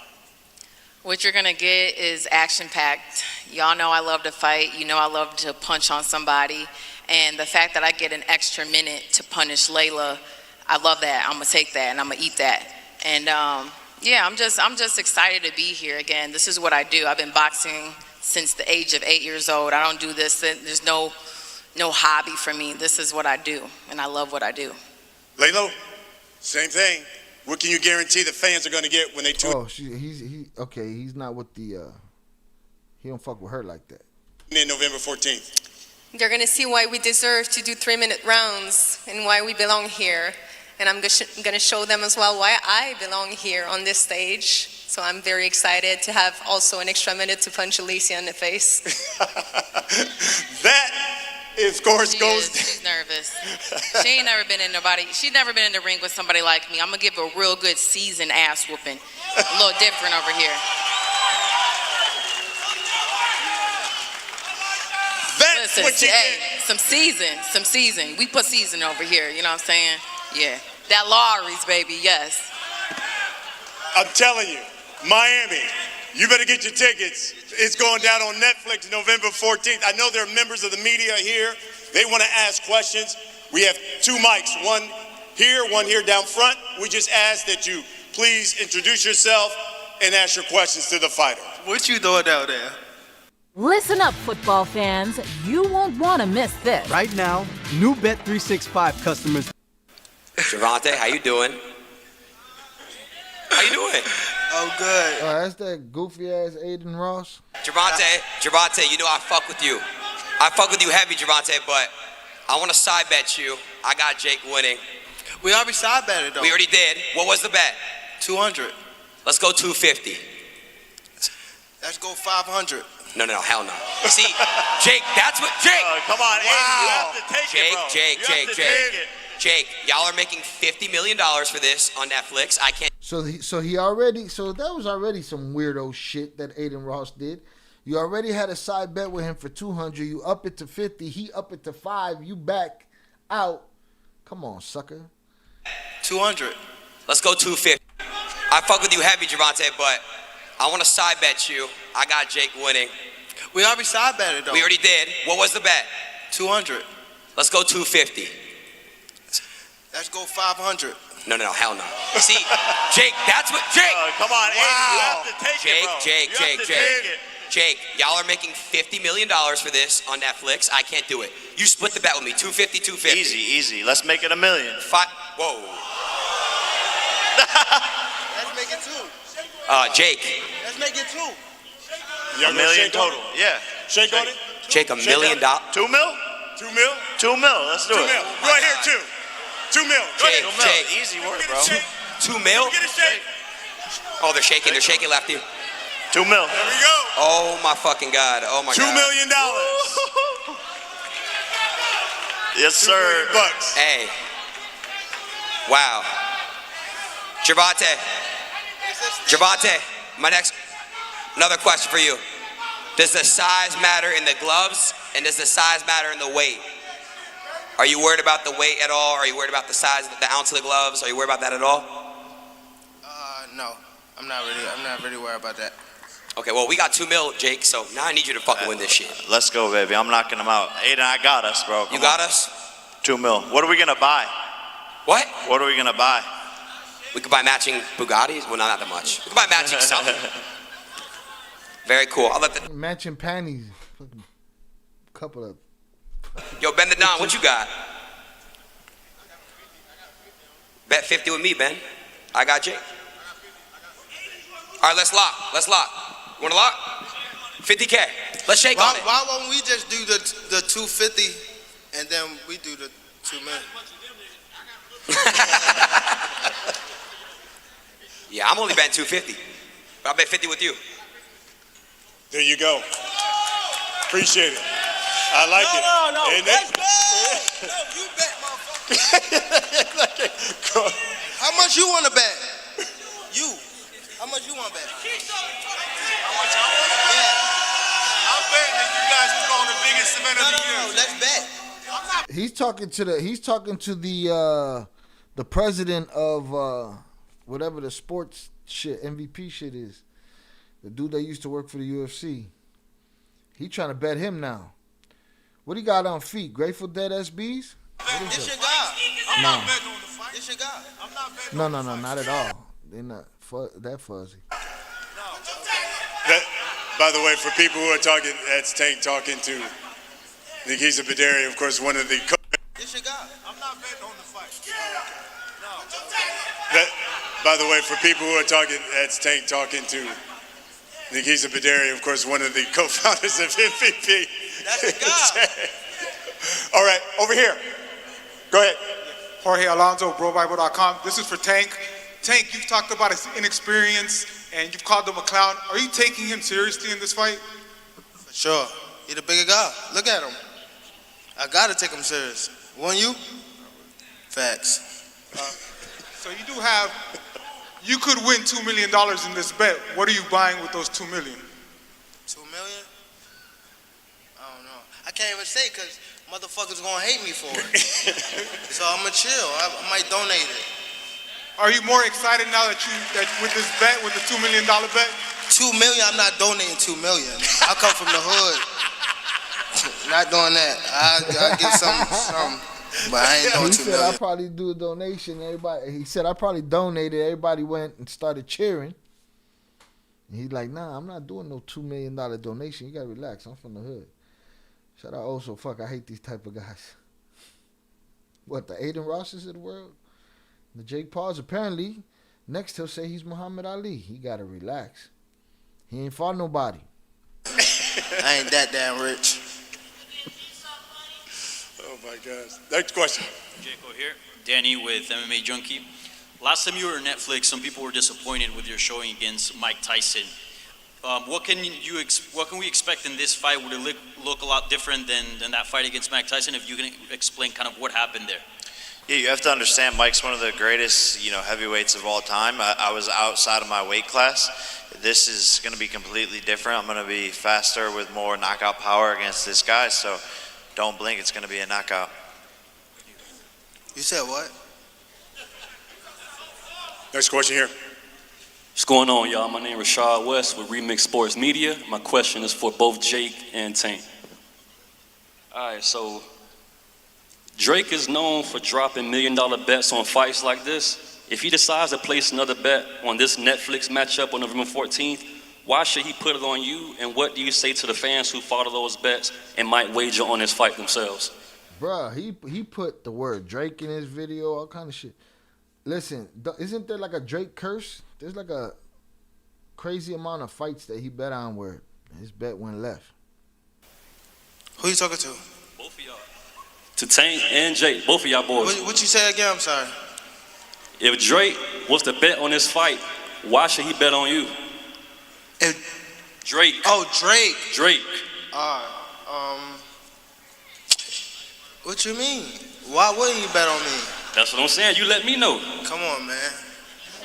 What you're gonna get is action-packed. Y'all know I love to fight. You know I love to punch on somebody. And the fact that I get an extra minute to punish Layla, I love that. I'm gonna take that and I'm gonna eat that. And yeah, I'm just excited to be here again. This is what I do. I've been boxing since the age of 8 years old. I don't do this. There's no hobby for me. This is what I do, and I love what I do.
Layla, same thing. What can you guarantee the fans are going to get when they tune?
Oh, okay. He's not with the. He don't fuck with her like that.
In November 14th.
They're going to see why we deserve to do 3-minute rounds and why we belong here. And I'm going to show them as well why I belong here on this stage. So I'm very excited to have also an extra minute to punch Alicia in the face.
That, of course, goes.
She's nervous. She's never been in the ring with somebody like me. I'm going to give her a real good seasoned ass whooping. A little different over here.
That's what you
get. Some season. We put season over here, you know what I'm saying? Yeah. That Lowry's, baby, yes.
I'm telling you, Miami, you better get your tickets. It's going down on Netflix November 14th. I know there are members of the media here. They want to ask questions. We have 2 mics, one here down front. We just ask that you please introduce yourself and ask your questions to the fighter.
What you doing down there?
Listen up, football fans. You won't want to miss this.
Right now, new Bet365 customers.
Gervonta, how you doing? How you doing?
Oh, good.
That's that goofy ass Aiden Ross.
Gervonta, you know I fuck with you. I fuck with you heavy, Gervonta, but I want to side bet you. I got Jake winning.
We already side betted though.
We already did. What was the bet?
200.
Let's go 250.
Let's go 500.
No, hell no. See, Jake, that's what Jake.
Come on,
wow.
Aiden, you have to take it, bro.
Jake, y'all are making $50 million for this on Netflix. I can't.
So that was already some weirdo shit that Aiden Ross did. You already had a side bet with him for 200. You up it to 50. He up it to 5. You back out. Come on, sucker.
200.
Let's go 250. I fuck with you heavy, Gervonta, but I want to side bet you. I got Jake winning.
We already side betted though.
We already did. What was the bet?
200.
Let's go 250.
Let's go 500.
No, hell no. See, Jake, that's what, Jake.
Come on, Aiden, you have to take
Jake,
it, bro.
Jake,
You
Jake,
have to
Jake.
take it.
Jake, y'all are making $50 million for this on Netflix. I can't do it. You split the bet with me, 250, 250.
Easy. Let's make it $1 million.
Whoa.
Let's make it 2.
Jake.
Let's make it 2.
$1 million total. Yeah.
Shake on it.
Jake, $1 million.
2 mil?
2 mil?
2 mil. Let's do
2
it.
mil. Right here, 2 mil. Go ahead.
Jake.
Easy work, bro.
2 mil?
Get a shake.
Oh, they're shaking, lefty.
2 mil.
There we go.
Oh my fucking God. Oh my
$2
God.
million.
Yes, sir.
$2 million.
Hey. Wow. Javante, another question for you. Does the size matter in the gloves, and does the size matter in the weight? Are you worried about the weight at all? Are you worried about the size, the ounce of the gloves? Are you worried about that at all?
No. I'm not really worried about that.
Okay, well, we got 2 mil, Jake, so now I need you to fucking win this shit.
Let's go, baby. I'm knocking them out. Aiden, I got us, bro.
You got us?
2 mil. What are we gonna buy?
What?
What are we gonna buy?
We could buy matching Bugattis. Well, not that much. We could buy matching something. Very cool. I'll let the
matching panties. Fucking couple of.
Yo, Ben the Don, what you got? Bet 50 with me, Ben. I got Jake. All right, let's lock. You want to lock? 50K. Let's shake on it.
Why won't we just do the 250 and then we do the 2 million?
Yeah, I'm only betting 250, but I'll bet 50 with you.
There you go. Appreciate it. I like it.
No.
Ain't
Let's
it?
go. No, you bet, motherfucker. How much you want to bet? You. How much you want to bet?
How much I want to bet? I'm betting that you guys put on the biggest event of the year.
No, let's bet.
He's talking to the president of whatever the sports shit, MVP shit is. The dude that used to work for the UFC. He trying to bet him now. What he got on feet? Grateful Dead SBs?
This your guy. I'm
No.
not betting on the fight. This your guy. I'm not betting
No,
on the fight.
not at all. They're not that fuzzy.
By the way, for people who are talking, that's Tank talking to Nikisa Badari, of course, one of the.
This your guy. I'm not betting on the fight.
By the way, for people who are talking, that's Tank talking to Nikisa Badari, of course, one of the co-founders of MVP.
That's the guy.
All right, over here. Go ahead.
Jorge Alonso, BroBible.com. This is for Tank. Tank, you've talked about his inexperience and you've called him a clown. Are you taking him seriously in this fight?
For sure. He the bigger guy. Look at him. I gotta take him serious. Won't you? Facts.
So you could win $2 million in this bet. What are you buying with those $2 million?
2 million? I don't know. I can't even say because motherfuckers gonna hate me for it. So I'm gonna chill. I might donate it.
Are you more excited now that with this bet, with the $2 million bet?
2 million, I'm not donating 2 million. I come from the hood. Not doing that. I give some, but I ain't doing
He
2
said
million.
I probably do a donation. He said I probably donated. Everybody went and started cheering. And he's like, nah, I'm not doing no $2 million donation. You gotta relax. I'm from the hood. Shout out also fuck. I hate these type of guys. What, the Aiden Rosses of the world? The Jake Pauls? Apparently, next he'll say he's Muhammad Ali. He gotta relax. He ain't fought nobody.
I ain't that damn rich.
Oh my gosh. Next question.
Jaco here. Danny with MMA Junkie. Last time you were on Netflix, some people were disappointed with your showing against Mike Tyson. What can we expect in this fight? Would it look a lot different than that fight against Mike Tyson? If you can explain kind of what happened there.
Yeah, you have to understand Mike's one of the greatest, heavyweights of all time. I was outside of my weight class. This is going to be completely different. I'm going to be faster with more knockout power against this guy. So don't blink. It's going to be a knockout.
You said what?
Next question here.
What's going on, y'all? My name is Rashad West with Remix Sports Media. My question is for both Jake and Tank. All right, so Drake is known for dropping $1 million bets on fights like this. If he decides to place another bet on this Netflix matchup on November 14th, why should he put it on you? And what do you say to the fans who follow those bets and might wager on this fight themselves?
Bruh, he put the word Drake in his video, all kind of shit. Listen, isn't there like a Drake curse? There's like a crazy amount of fights that he bet on where his bet went left.
Who you talking to?
Both of y'all. To Tank and Jake, both of y'all boys.
What you say again? I'm sorry.
If Drake was to bet on this fight, why should he bet on you? Drake.
Oh, Drake.
Drake.
What you mean? Why wouldn't you bet on me?
That's what I'm saying. You let me know.
Come on, man.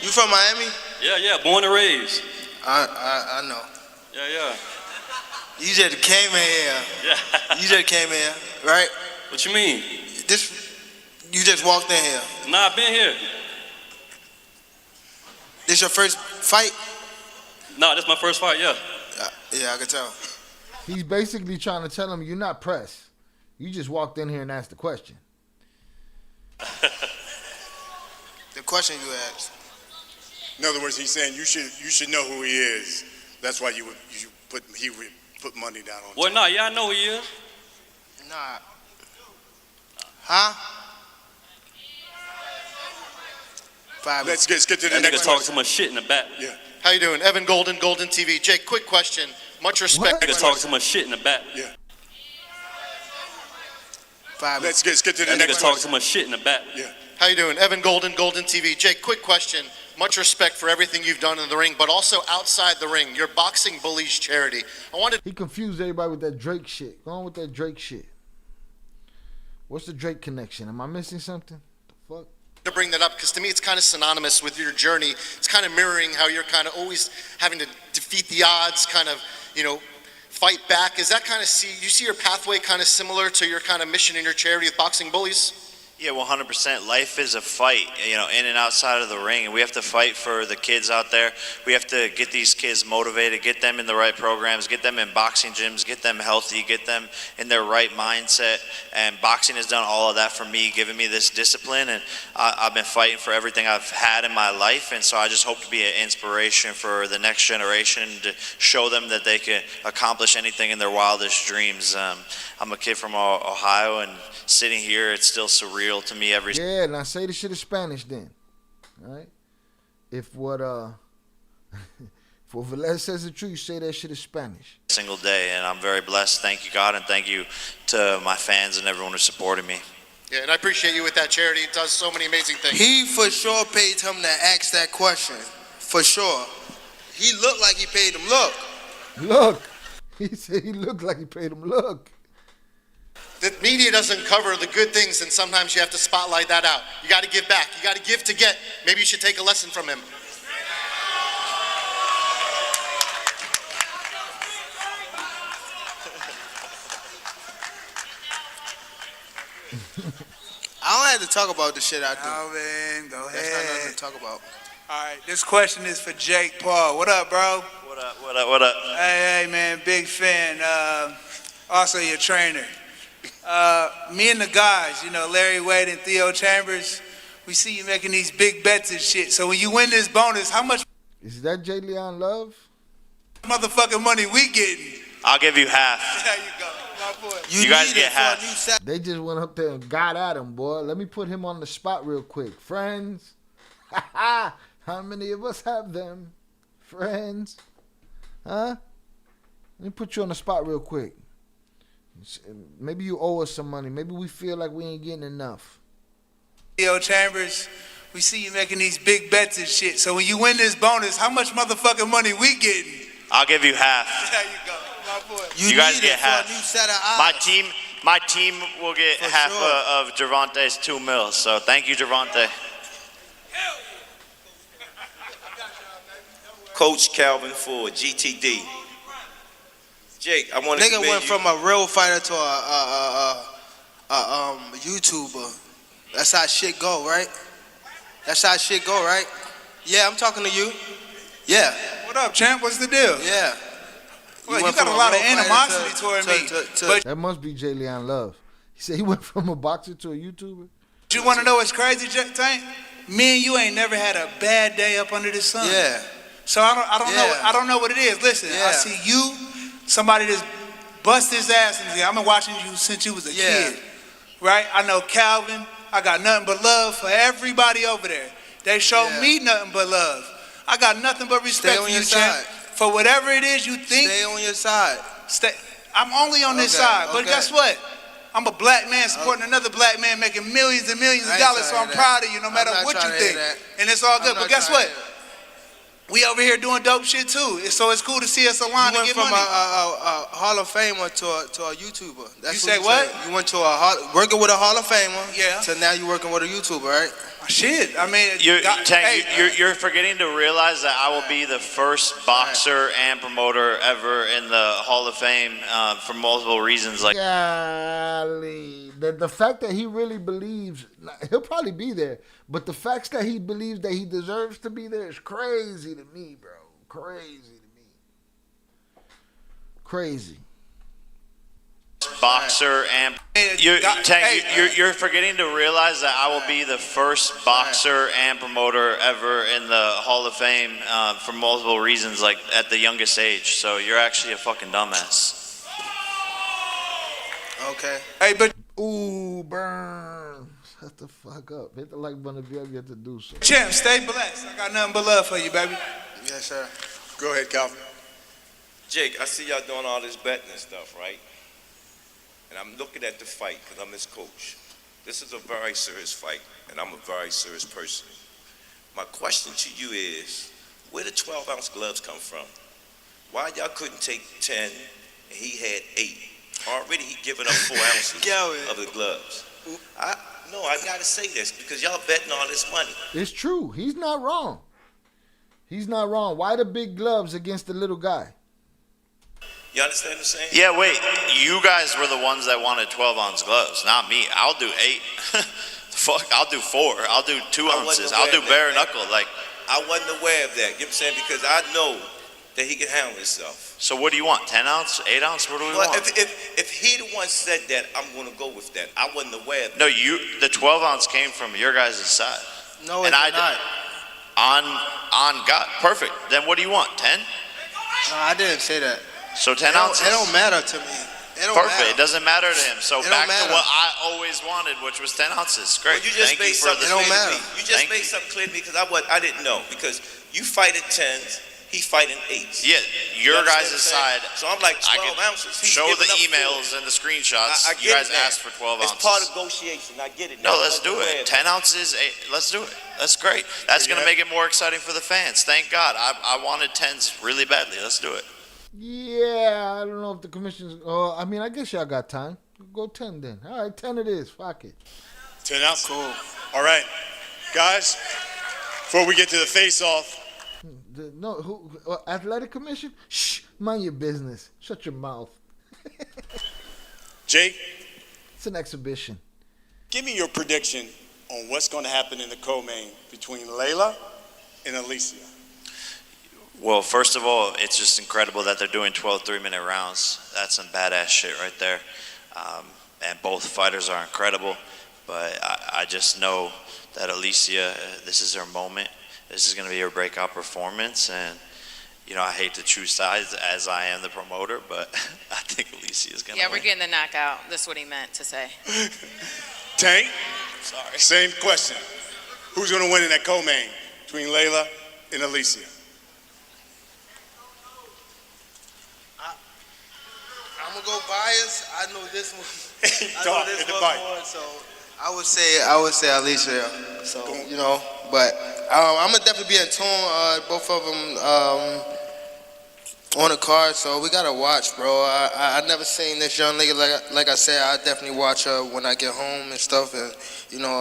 You from Miami?
Yeah, born and raised.
I know.
Yeah.
You just came in here.
Yeah.
You just came in, right?
What you mean?
You just walked in here.
Nah, I've been here.
This your first fight?
Nah, this my first fight, yeah.
Yeah, I can tell.
He's basically trying to tell him you're not pressed. You just walked in here and asked the question.
The question you asked.
In other words, he's saying you should know who he is. That's why he would put money down on.
Well, nah, yeah, I know who he is.
Nah. Huh?
Let's get to the
that
next
nigga talking too much shit in the back.
Yeah.
How you doing? Evan Golden, Golden TV. Jake, quick question. Much respect.
That nigga talking too much shit in the back.
Yeah. Let's get to the
that
next
nigga talking too much shit in the back.
Yeah.
How you doing? Evan Golden, Golden TV. Jake, quick question. Much respect for everything you've done in the ring, but also outside the ring. Your Boxing Bullies charity.
He confused everybody with that Drake shit. Go on with that Drake shit. What's the Drake connection? Am I missing something? The fuck?
To bring that up, because to me it's kind of synonymous with your journey. It's kind of mirroring how you're kind of always having to defeat the odds, kind of, fight back. Is that kind of you see your pathway kind of similar to your kind of mission in your charity with Boxing Bullies?
Yeah, 100%. Life is a fight, in and outside of the ring, and we have to fight for the kids out there. We have to get these kids motivated, get them in the right programs, get them in boxing gyms, get them healthy, get them in their right mindset. And boxing has done all of that for me, giving me this discipline, and I've been fighting for everything I've had in my life, and so I just hope to be an inspiration for the next generation to show them that they can accomplish anything in their wildest dreams. I'm a kid from Ohio, and sitting here, it's still surreal to me every.
Yeah, now say the shit in Spanish then. All right? If what Velez says the truth, you say that shit in Spanish.
Single day, and I'm very blessed. Thank you, God, and thank you to my fans and everyone who supported me.
Yeah, and I appreciate you with that charity. It does so many amazing things.
He for sure paid him to ask that question. For sure. He looked like he paid him.
Look. He said he looked like he paid him. Look.
The media doesn't cover the good things, and sometimes you have to spotlight that out. You got to give back. You got to give to get. Maybe you should take a lesson from him.
I don't have to talk about the shit I do.
Alvin, go ahead.
That's not nothing to talk about.
All right, this question is for Jake Paul. What up, bro?
What up?
Hey, man, big fan. Also your trainer. Me and the guys, Larry Wade and Theo Chambers, we see you making these big bets and shit. So when you win this bonus, how much
Is that J. Leon Love?
motherfucking money we getting?
I'll give you half.
There you go, my boy.
You guys get half.
They just went up there and got at him, boy. Let me put him on the spot real quick. Friends. How many of us have them? Friends. Huh? Let me put you on the spot real quick. Maybe you owe us some money. Maybe we feel like we ain't getting enough.
Theo Chambers, we see you making these big bets and shit. So when you win this bonus, how much motherfucking money we getting?
I'll give you half.
There you go, my boy.
You guys get half.
For a new set of eyes.
My team will get half of Gervonta's $2 million. So thank you, Gervonta.
Coach Calvin Ford, GTD. Jake, I want to
Nigga went from a real fighter to a YouTuber. That's how shit go, right? That's how shit go, right? Yeah, I'm talking to you. Yeah.
What up, champ? What's the deal?
Yeah.
Well, you got a lot of animosity toward me. But
That must be Jay Leon Love. He said he went from a boxer to a YouTuber.
you want to know what's crazy, Tank? Me and you ain't never had a bad day up under the sun.
Yeah.
So I don't know what it is. Listen, I see you, somebody that's bust his ass. And I've been watching you since you was a kid, right? I know Calvin. I got nothing but love for everybody over there. They show me nothing but love. I got nothing but respect for you, champ. For whatever it is you think.
Stay on your side.
I'm only on this side. But guess what? I'm a black man supporting another black man making millions and millions of dollars, so I'm proud of you no matter what you think. And it's all good. But guess what? We over here doing dope shit too. So it's cool to see us align and get money.
You went from a Hall of Famer to a YouTuber. That's
You say what?
You went to working with a Hall of Famer. So now you're working with a YouTuber, right?
Shit, I mean,
You're forgetting to realize that I will be the first boxer and promoter ever in the Hall of Fame for multiple reasons. Like,
Golly. The fact that he really believes, he'll probably be there, but the facts that he believes that he deserves to be there is crazy to me, bro. Crazy to me. Crazy.
boxer and you're forgetting to realize that I will be the first boxer and promoter ever in the Hall of Fame for multiple reasons, like at the youngest age. So you're actually a fucking dumbass.
Okay.
Hey, but
ooh, burn. Shut the fuck up. Hit the like button if you ever get to do so.
Champ, stay blessed. I got nothing but love for you, baby.
Yes, sir.
Go ahead, Calvin.
Jake, I see y'all doing all this betting and stuff, right? And I'm looking at the fight because I'm his coach. This is a very serious fight, and I'm a very serious person. My question to you is, where did 12-ounce gloves come from? Why y'all couldn't take 10 and he had 8? Already he given up 4 ounces of the gloves. I gotta say this because y'all betting all this money.
It's true. He's not wrong. He's not wrong. Why the big gloves against the little guy?
You understand what I'm saying?
Yeah, wait. You guys were the ones that wanted 12-ounce gloves, not me. I'll do 8. Fuck, I'll do 4. I'll do 2 ounces. I'll do bare knuckle. Like,
I wasn't aware of that. You know what I'm saying? Because I know that he can handle himself.
So what do you want? 10 ounce? 8 ounce? What do we want?
If he the one said that, I'm gonna go with that. I wasn't aware of that.
No, the 12 ounce came from your guys' side.
No, it's not.
On God. Perfect. Then what do you want? 10?
No, I didn't say that.
So 10 ounces?
It don't matter to me.
Perfect. It doesn't matter to him. So back to
matter.
what I always wanted, which was 10 ounces. Great.
Well, you just made something
It don't
clear to
matter.
me. You just made something clear to me because I didn't know. Because you fight at 10s, he fighting 8s.
Yeah, your
You
guys'
understand what I'm saying?
side.
So I'm like 12
I can
ounces. He's
show
giving
the
up
emails
4.
and the screenshots.
I
You
get
guys
that.
asked for 12 ounces.
It's part of negotiation. I get it.
No,
now.
let's do it. 10 ounces, 8. Let's do it. That's great. That's going to make it more exciting for the fans. Thank God. I wanted 10s really badly. Let's do it.
Yeah, I don't know if the commission's... I mean, I guess y'all got time. Go 10 then. All right, 10 it is. Fuck it.
10 ounces. Cool. All right. Guys, before we get to the face-off,
Athletic Commission? Shh, mind your business. Shut your mouth.
Jake,
it's an exhibition.
give me your prediction on what's going to happen in the co-main between Layla and Alicia.
Well, first of all, it's just incredible that they're doing 12 3-minute rounds. That's some badass shit right there. And both fighters are incredible. But I just know that Alicia, this is her moment. This is going to be her breakout performance. And, you know, I hate to choose sides as I am the promoter, but I think Alicia is going to
Yeah,
win.
we're getting the knockout. That's what he meant to say.
Tank,
sorry.
Same question. Who's going to win in that co-main between Layla and Alicia?
I'm gonna go bias. I know this one.
Talk, hit the bite.
more, so I would say Alicia. So you know, but I'm gonna definitely be in tune. Both of them on the card, so we gotta watch, bro. I never seen this young lady. Like I said, I definitely watch her when I get home and stuff. And you know,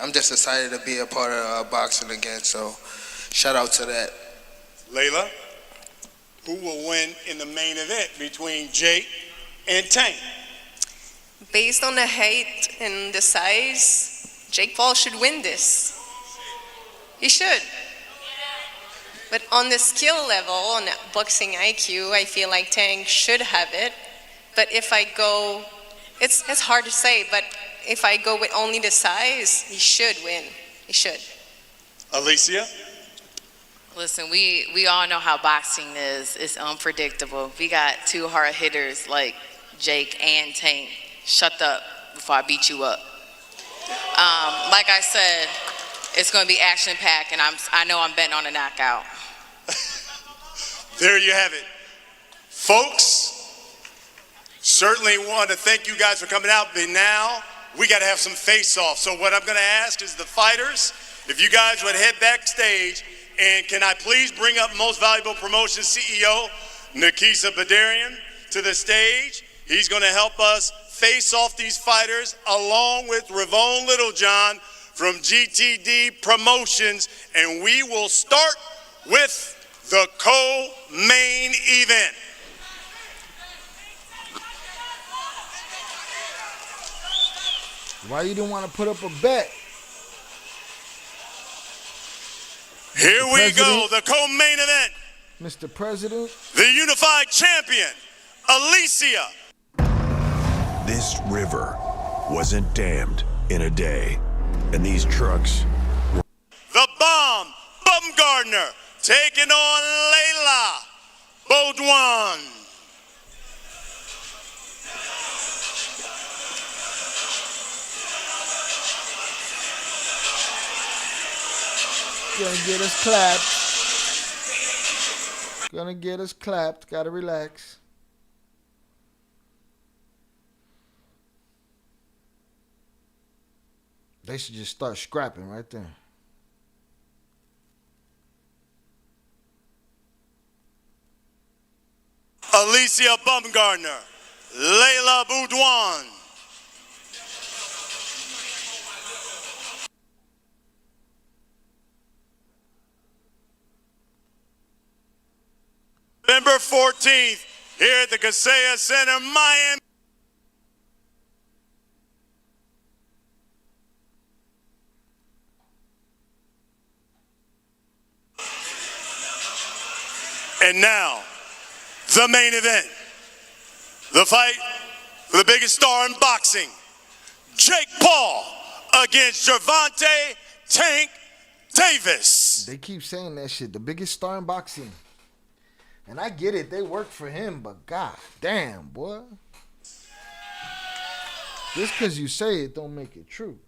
I'm just excited to be a part of boxing again. So shout out to that.
Layla, who will win in the main event between Jake and Tank?
Based on the height and the size, Jake Paul should win this. He should. But on the skill level, on boxing IQ, I feel like Tank should have it. But if I go, it's hard to say, but if I go with only the size, he should win. He should.
Alicia?
Listen, we all know how boxing is. It's unpredictable. We got two hard hitters like Jake and Tank. Shut up before I beat you up. Like I said, it's going to be action-packed, and I know I'm betting on a knockout.
There you have it. Folks, certainly want to thank you guys for coming out, but now we got to have some face-off. So what I'm going to ask is the fighters, if you guys would head backstage, and can I please bring up Most Valuable Promotions CEO, Nikisa Badarian, to the stage. He's going to help us face off these fighters along with Ravone Littlejohn from GTD Promotions, and we will start with the co-main event.
Why you didn't want to put up a bet?
Here we go, the co-main event.
Mr. President.
The unified champion, Alicia.
This river wasn't dammed in a day, and these trucks.
The Bomb, Bumgardner, taking on Layla Baudouin.
Gonna get us clapped. Gonna get us clapped. Gotta relax. They should just start scrapping right there.
Alicia Bumgardner, Layla Baudouin. November 14th, here at the Kaseya Center, Miami. And now, the main event. The fight for the biggest star in boxing. Jake Paul against Gervonta Tank Davis.
They keep saying that shit. The biggest star in boxing. And I get it. They work for him, but god damn, boy. Just because you say it don't make it true.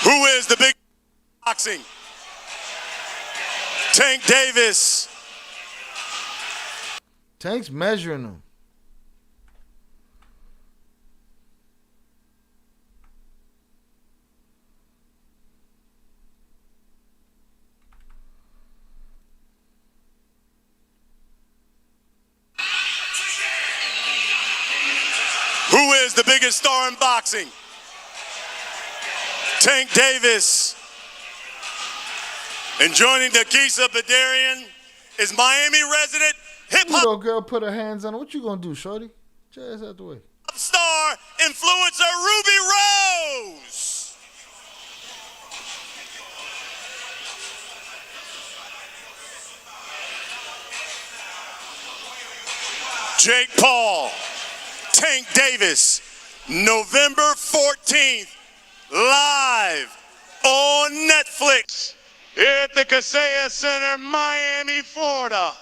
Who is the big boxing? Tank Davis.
Tank's measuring him.
Who is the biggest star in boxing? Tank Davis. And joining Nikisa Badarian is Miami resident hip-hop
Little girl put her hands on her. What you gonna do, shorty? Get your ass out the way.
star influencer Ruby Rose. Jake Paul, Tank Davis, November 14th, live on Netflix here at the Kaseya Center, Miami, Florida.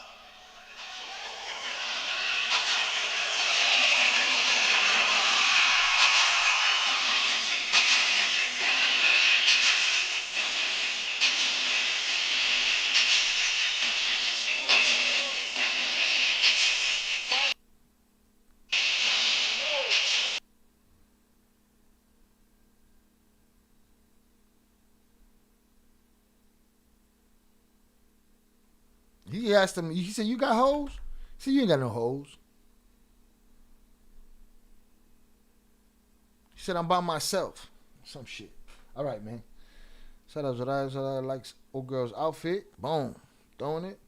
He asked him, he said, you got hoes? He said, you ain't got no hoes. He said, I'm by myself. Some shit. All right, man. Shout out to that. Likes old girl's outfit. Boom. Throwing it.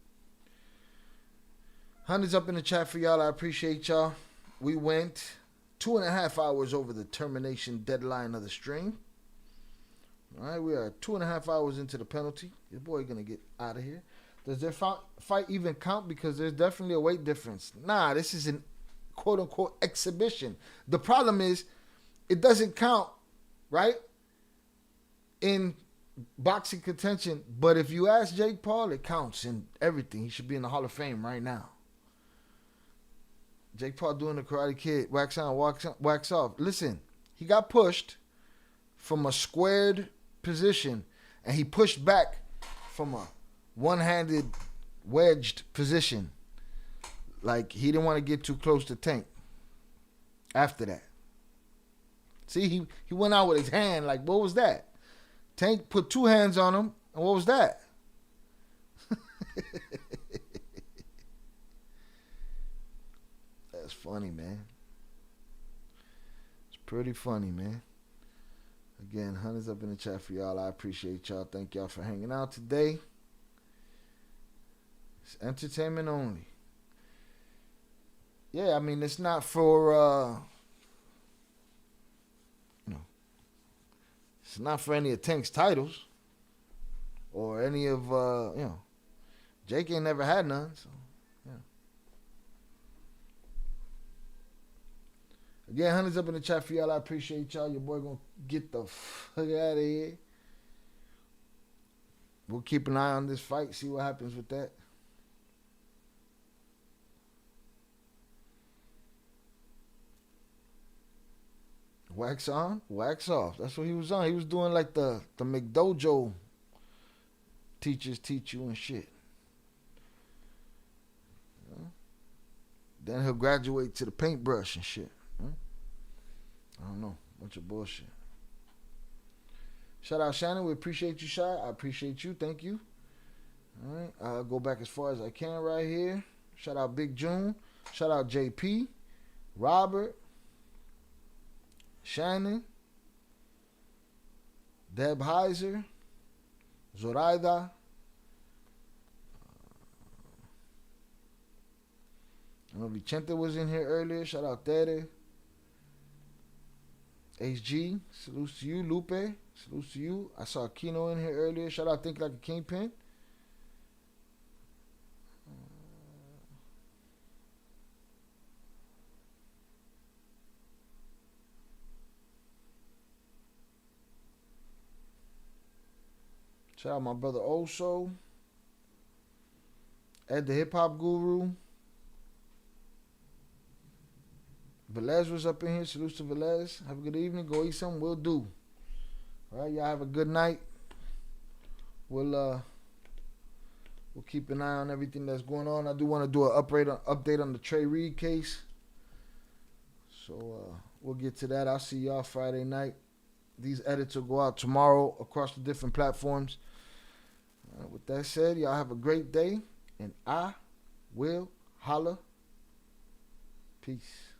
Hundreds up in the chat for y'all. I appreciate y'all. We went 2.5 hours over the termination deadline of the stream. All right, we are 2.5 hours into the penalty. Your boy gonna get out of here. Does their fight even count? Because there's definitely a weight difference. Nah, this is an quote-unquote exhibition. The problem is it doesn't count, right, in boxing contention. But if you ask Jake Paul, it counts in everything. He should be in the Hall of Fame right now. Jake Paul doing the Karate Kid, wax on, wax off. Listen, he got pushed from a squared position, and he pushed back from a one-handed wedged position. Like, he didn't want to get too close to Tank after that. See, he went out with his hand. Like, what was that? Tank put 2 hands on him, and what was that? That's funny, man. It's pretty funny, man. Again, hundreds up in the chat for y'all. I appreciate y'all. Thank y'all for hanging out today. It's entertainment only. Yeah, I mean, it's not for, it's not for any of Tank's titles or any of, Jake ain't never had none, so, yeah. Again, hundreds up in the chat for y'all. I appreciate y'all. Your boy gonna get the fuck out of here. We'll keep an eye on this fight, see what happens with that. Wax on, wax off. That's what he was on. He was doing like the McDojo teachers teach you and shit. Then he'll graduate to the paintbrush and shit. I don't know. Bunch of bullshit. Shout out Shannon. We appreciate you, Shy. I appreciate you. Thank you. All right. I'll go back as far as I can right here. Shout out Big June. Shout out JP. Robert. Shannon. Deb Heiser. Zoraida. I know Vicente was in here earlier. Shout out Tere. HG, salutes to you. Lupe, salutes to you. I saw Kino in here earlier. Shout out Think Like a Kingpin. Shout out my brother Oso. Ed the Hip Hop Guru. Velez was up in here. Salutes to Velez. Have a good evening. Go eat something. We'll do. All right, y'all have a good night. We'll keep an eye on everything that's going on. I do want to do an update on the Trey Reed case. So we'll get to that. I'll see y'all Friday night. These edits will go out tomorrow across the different platforms. With that said, y'all have a great day, and I will holla. Peace.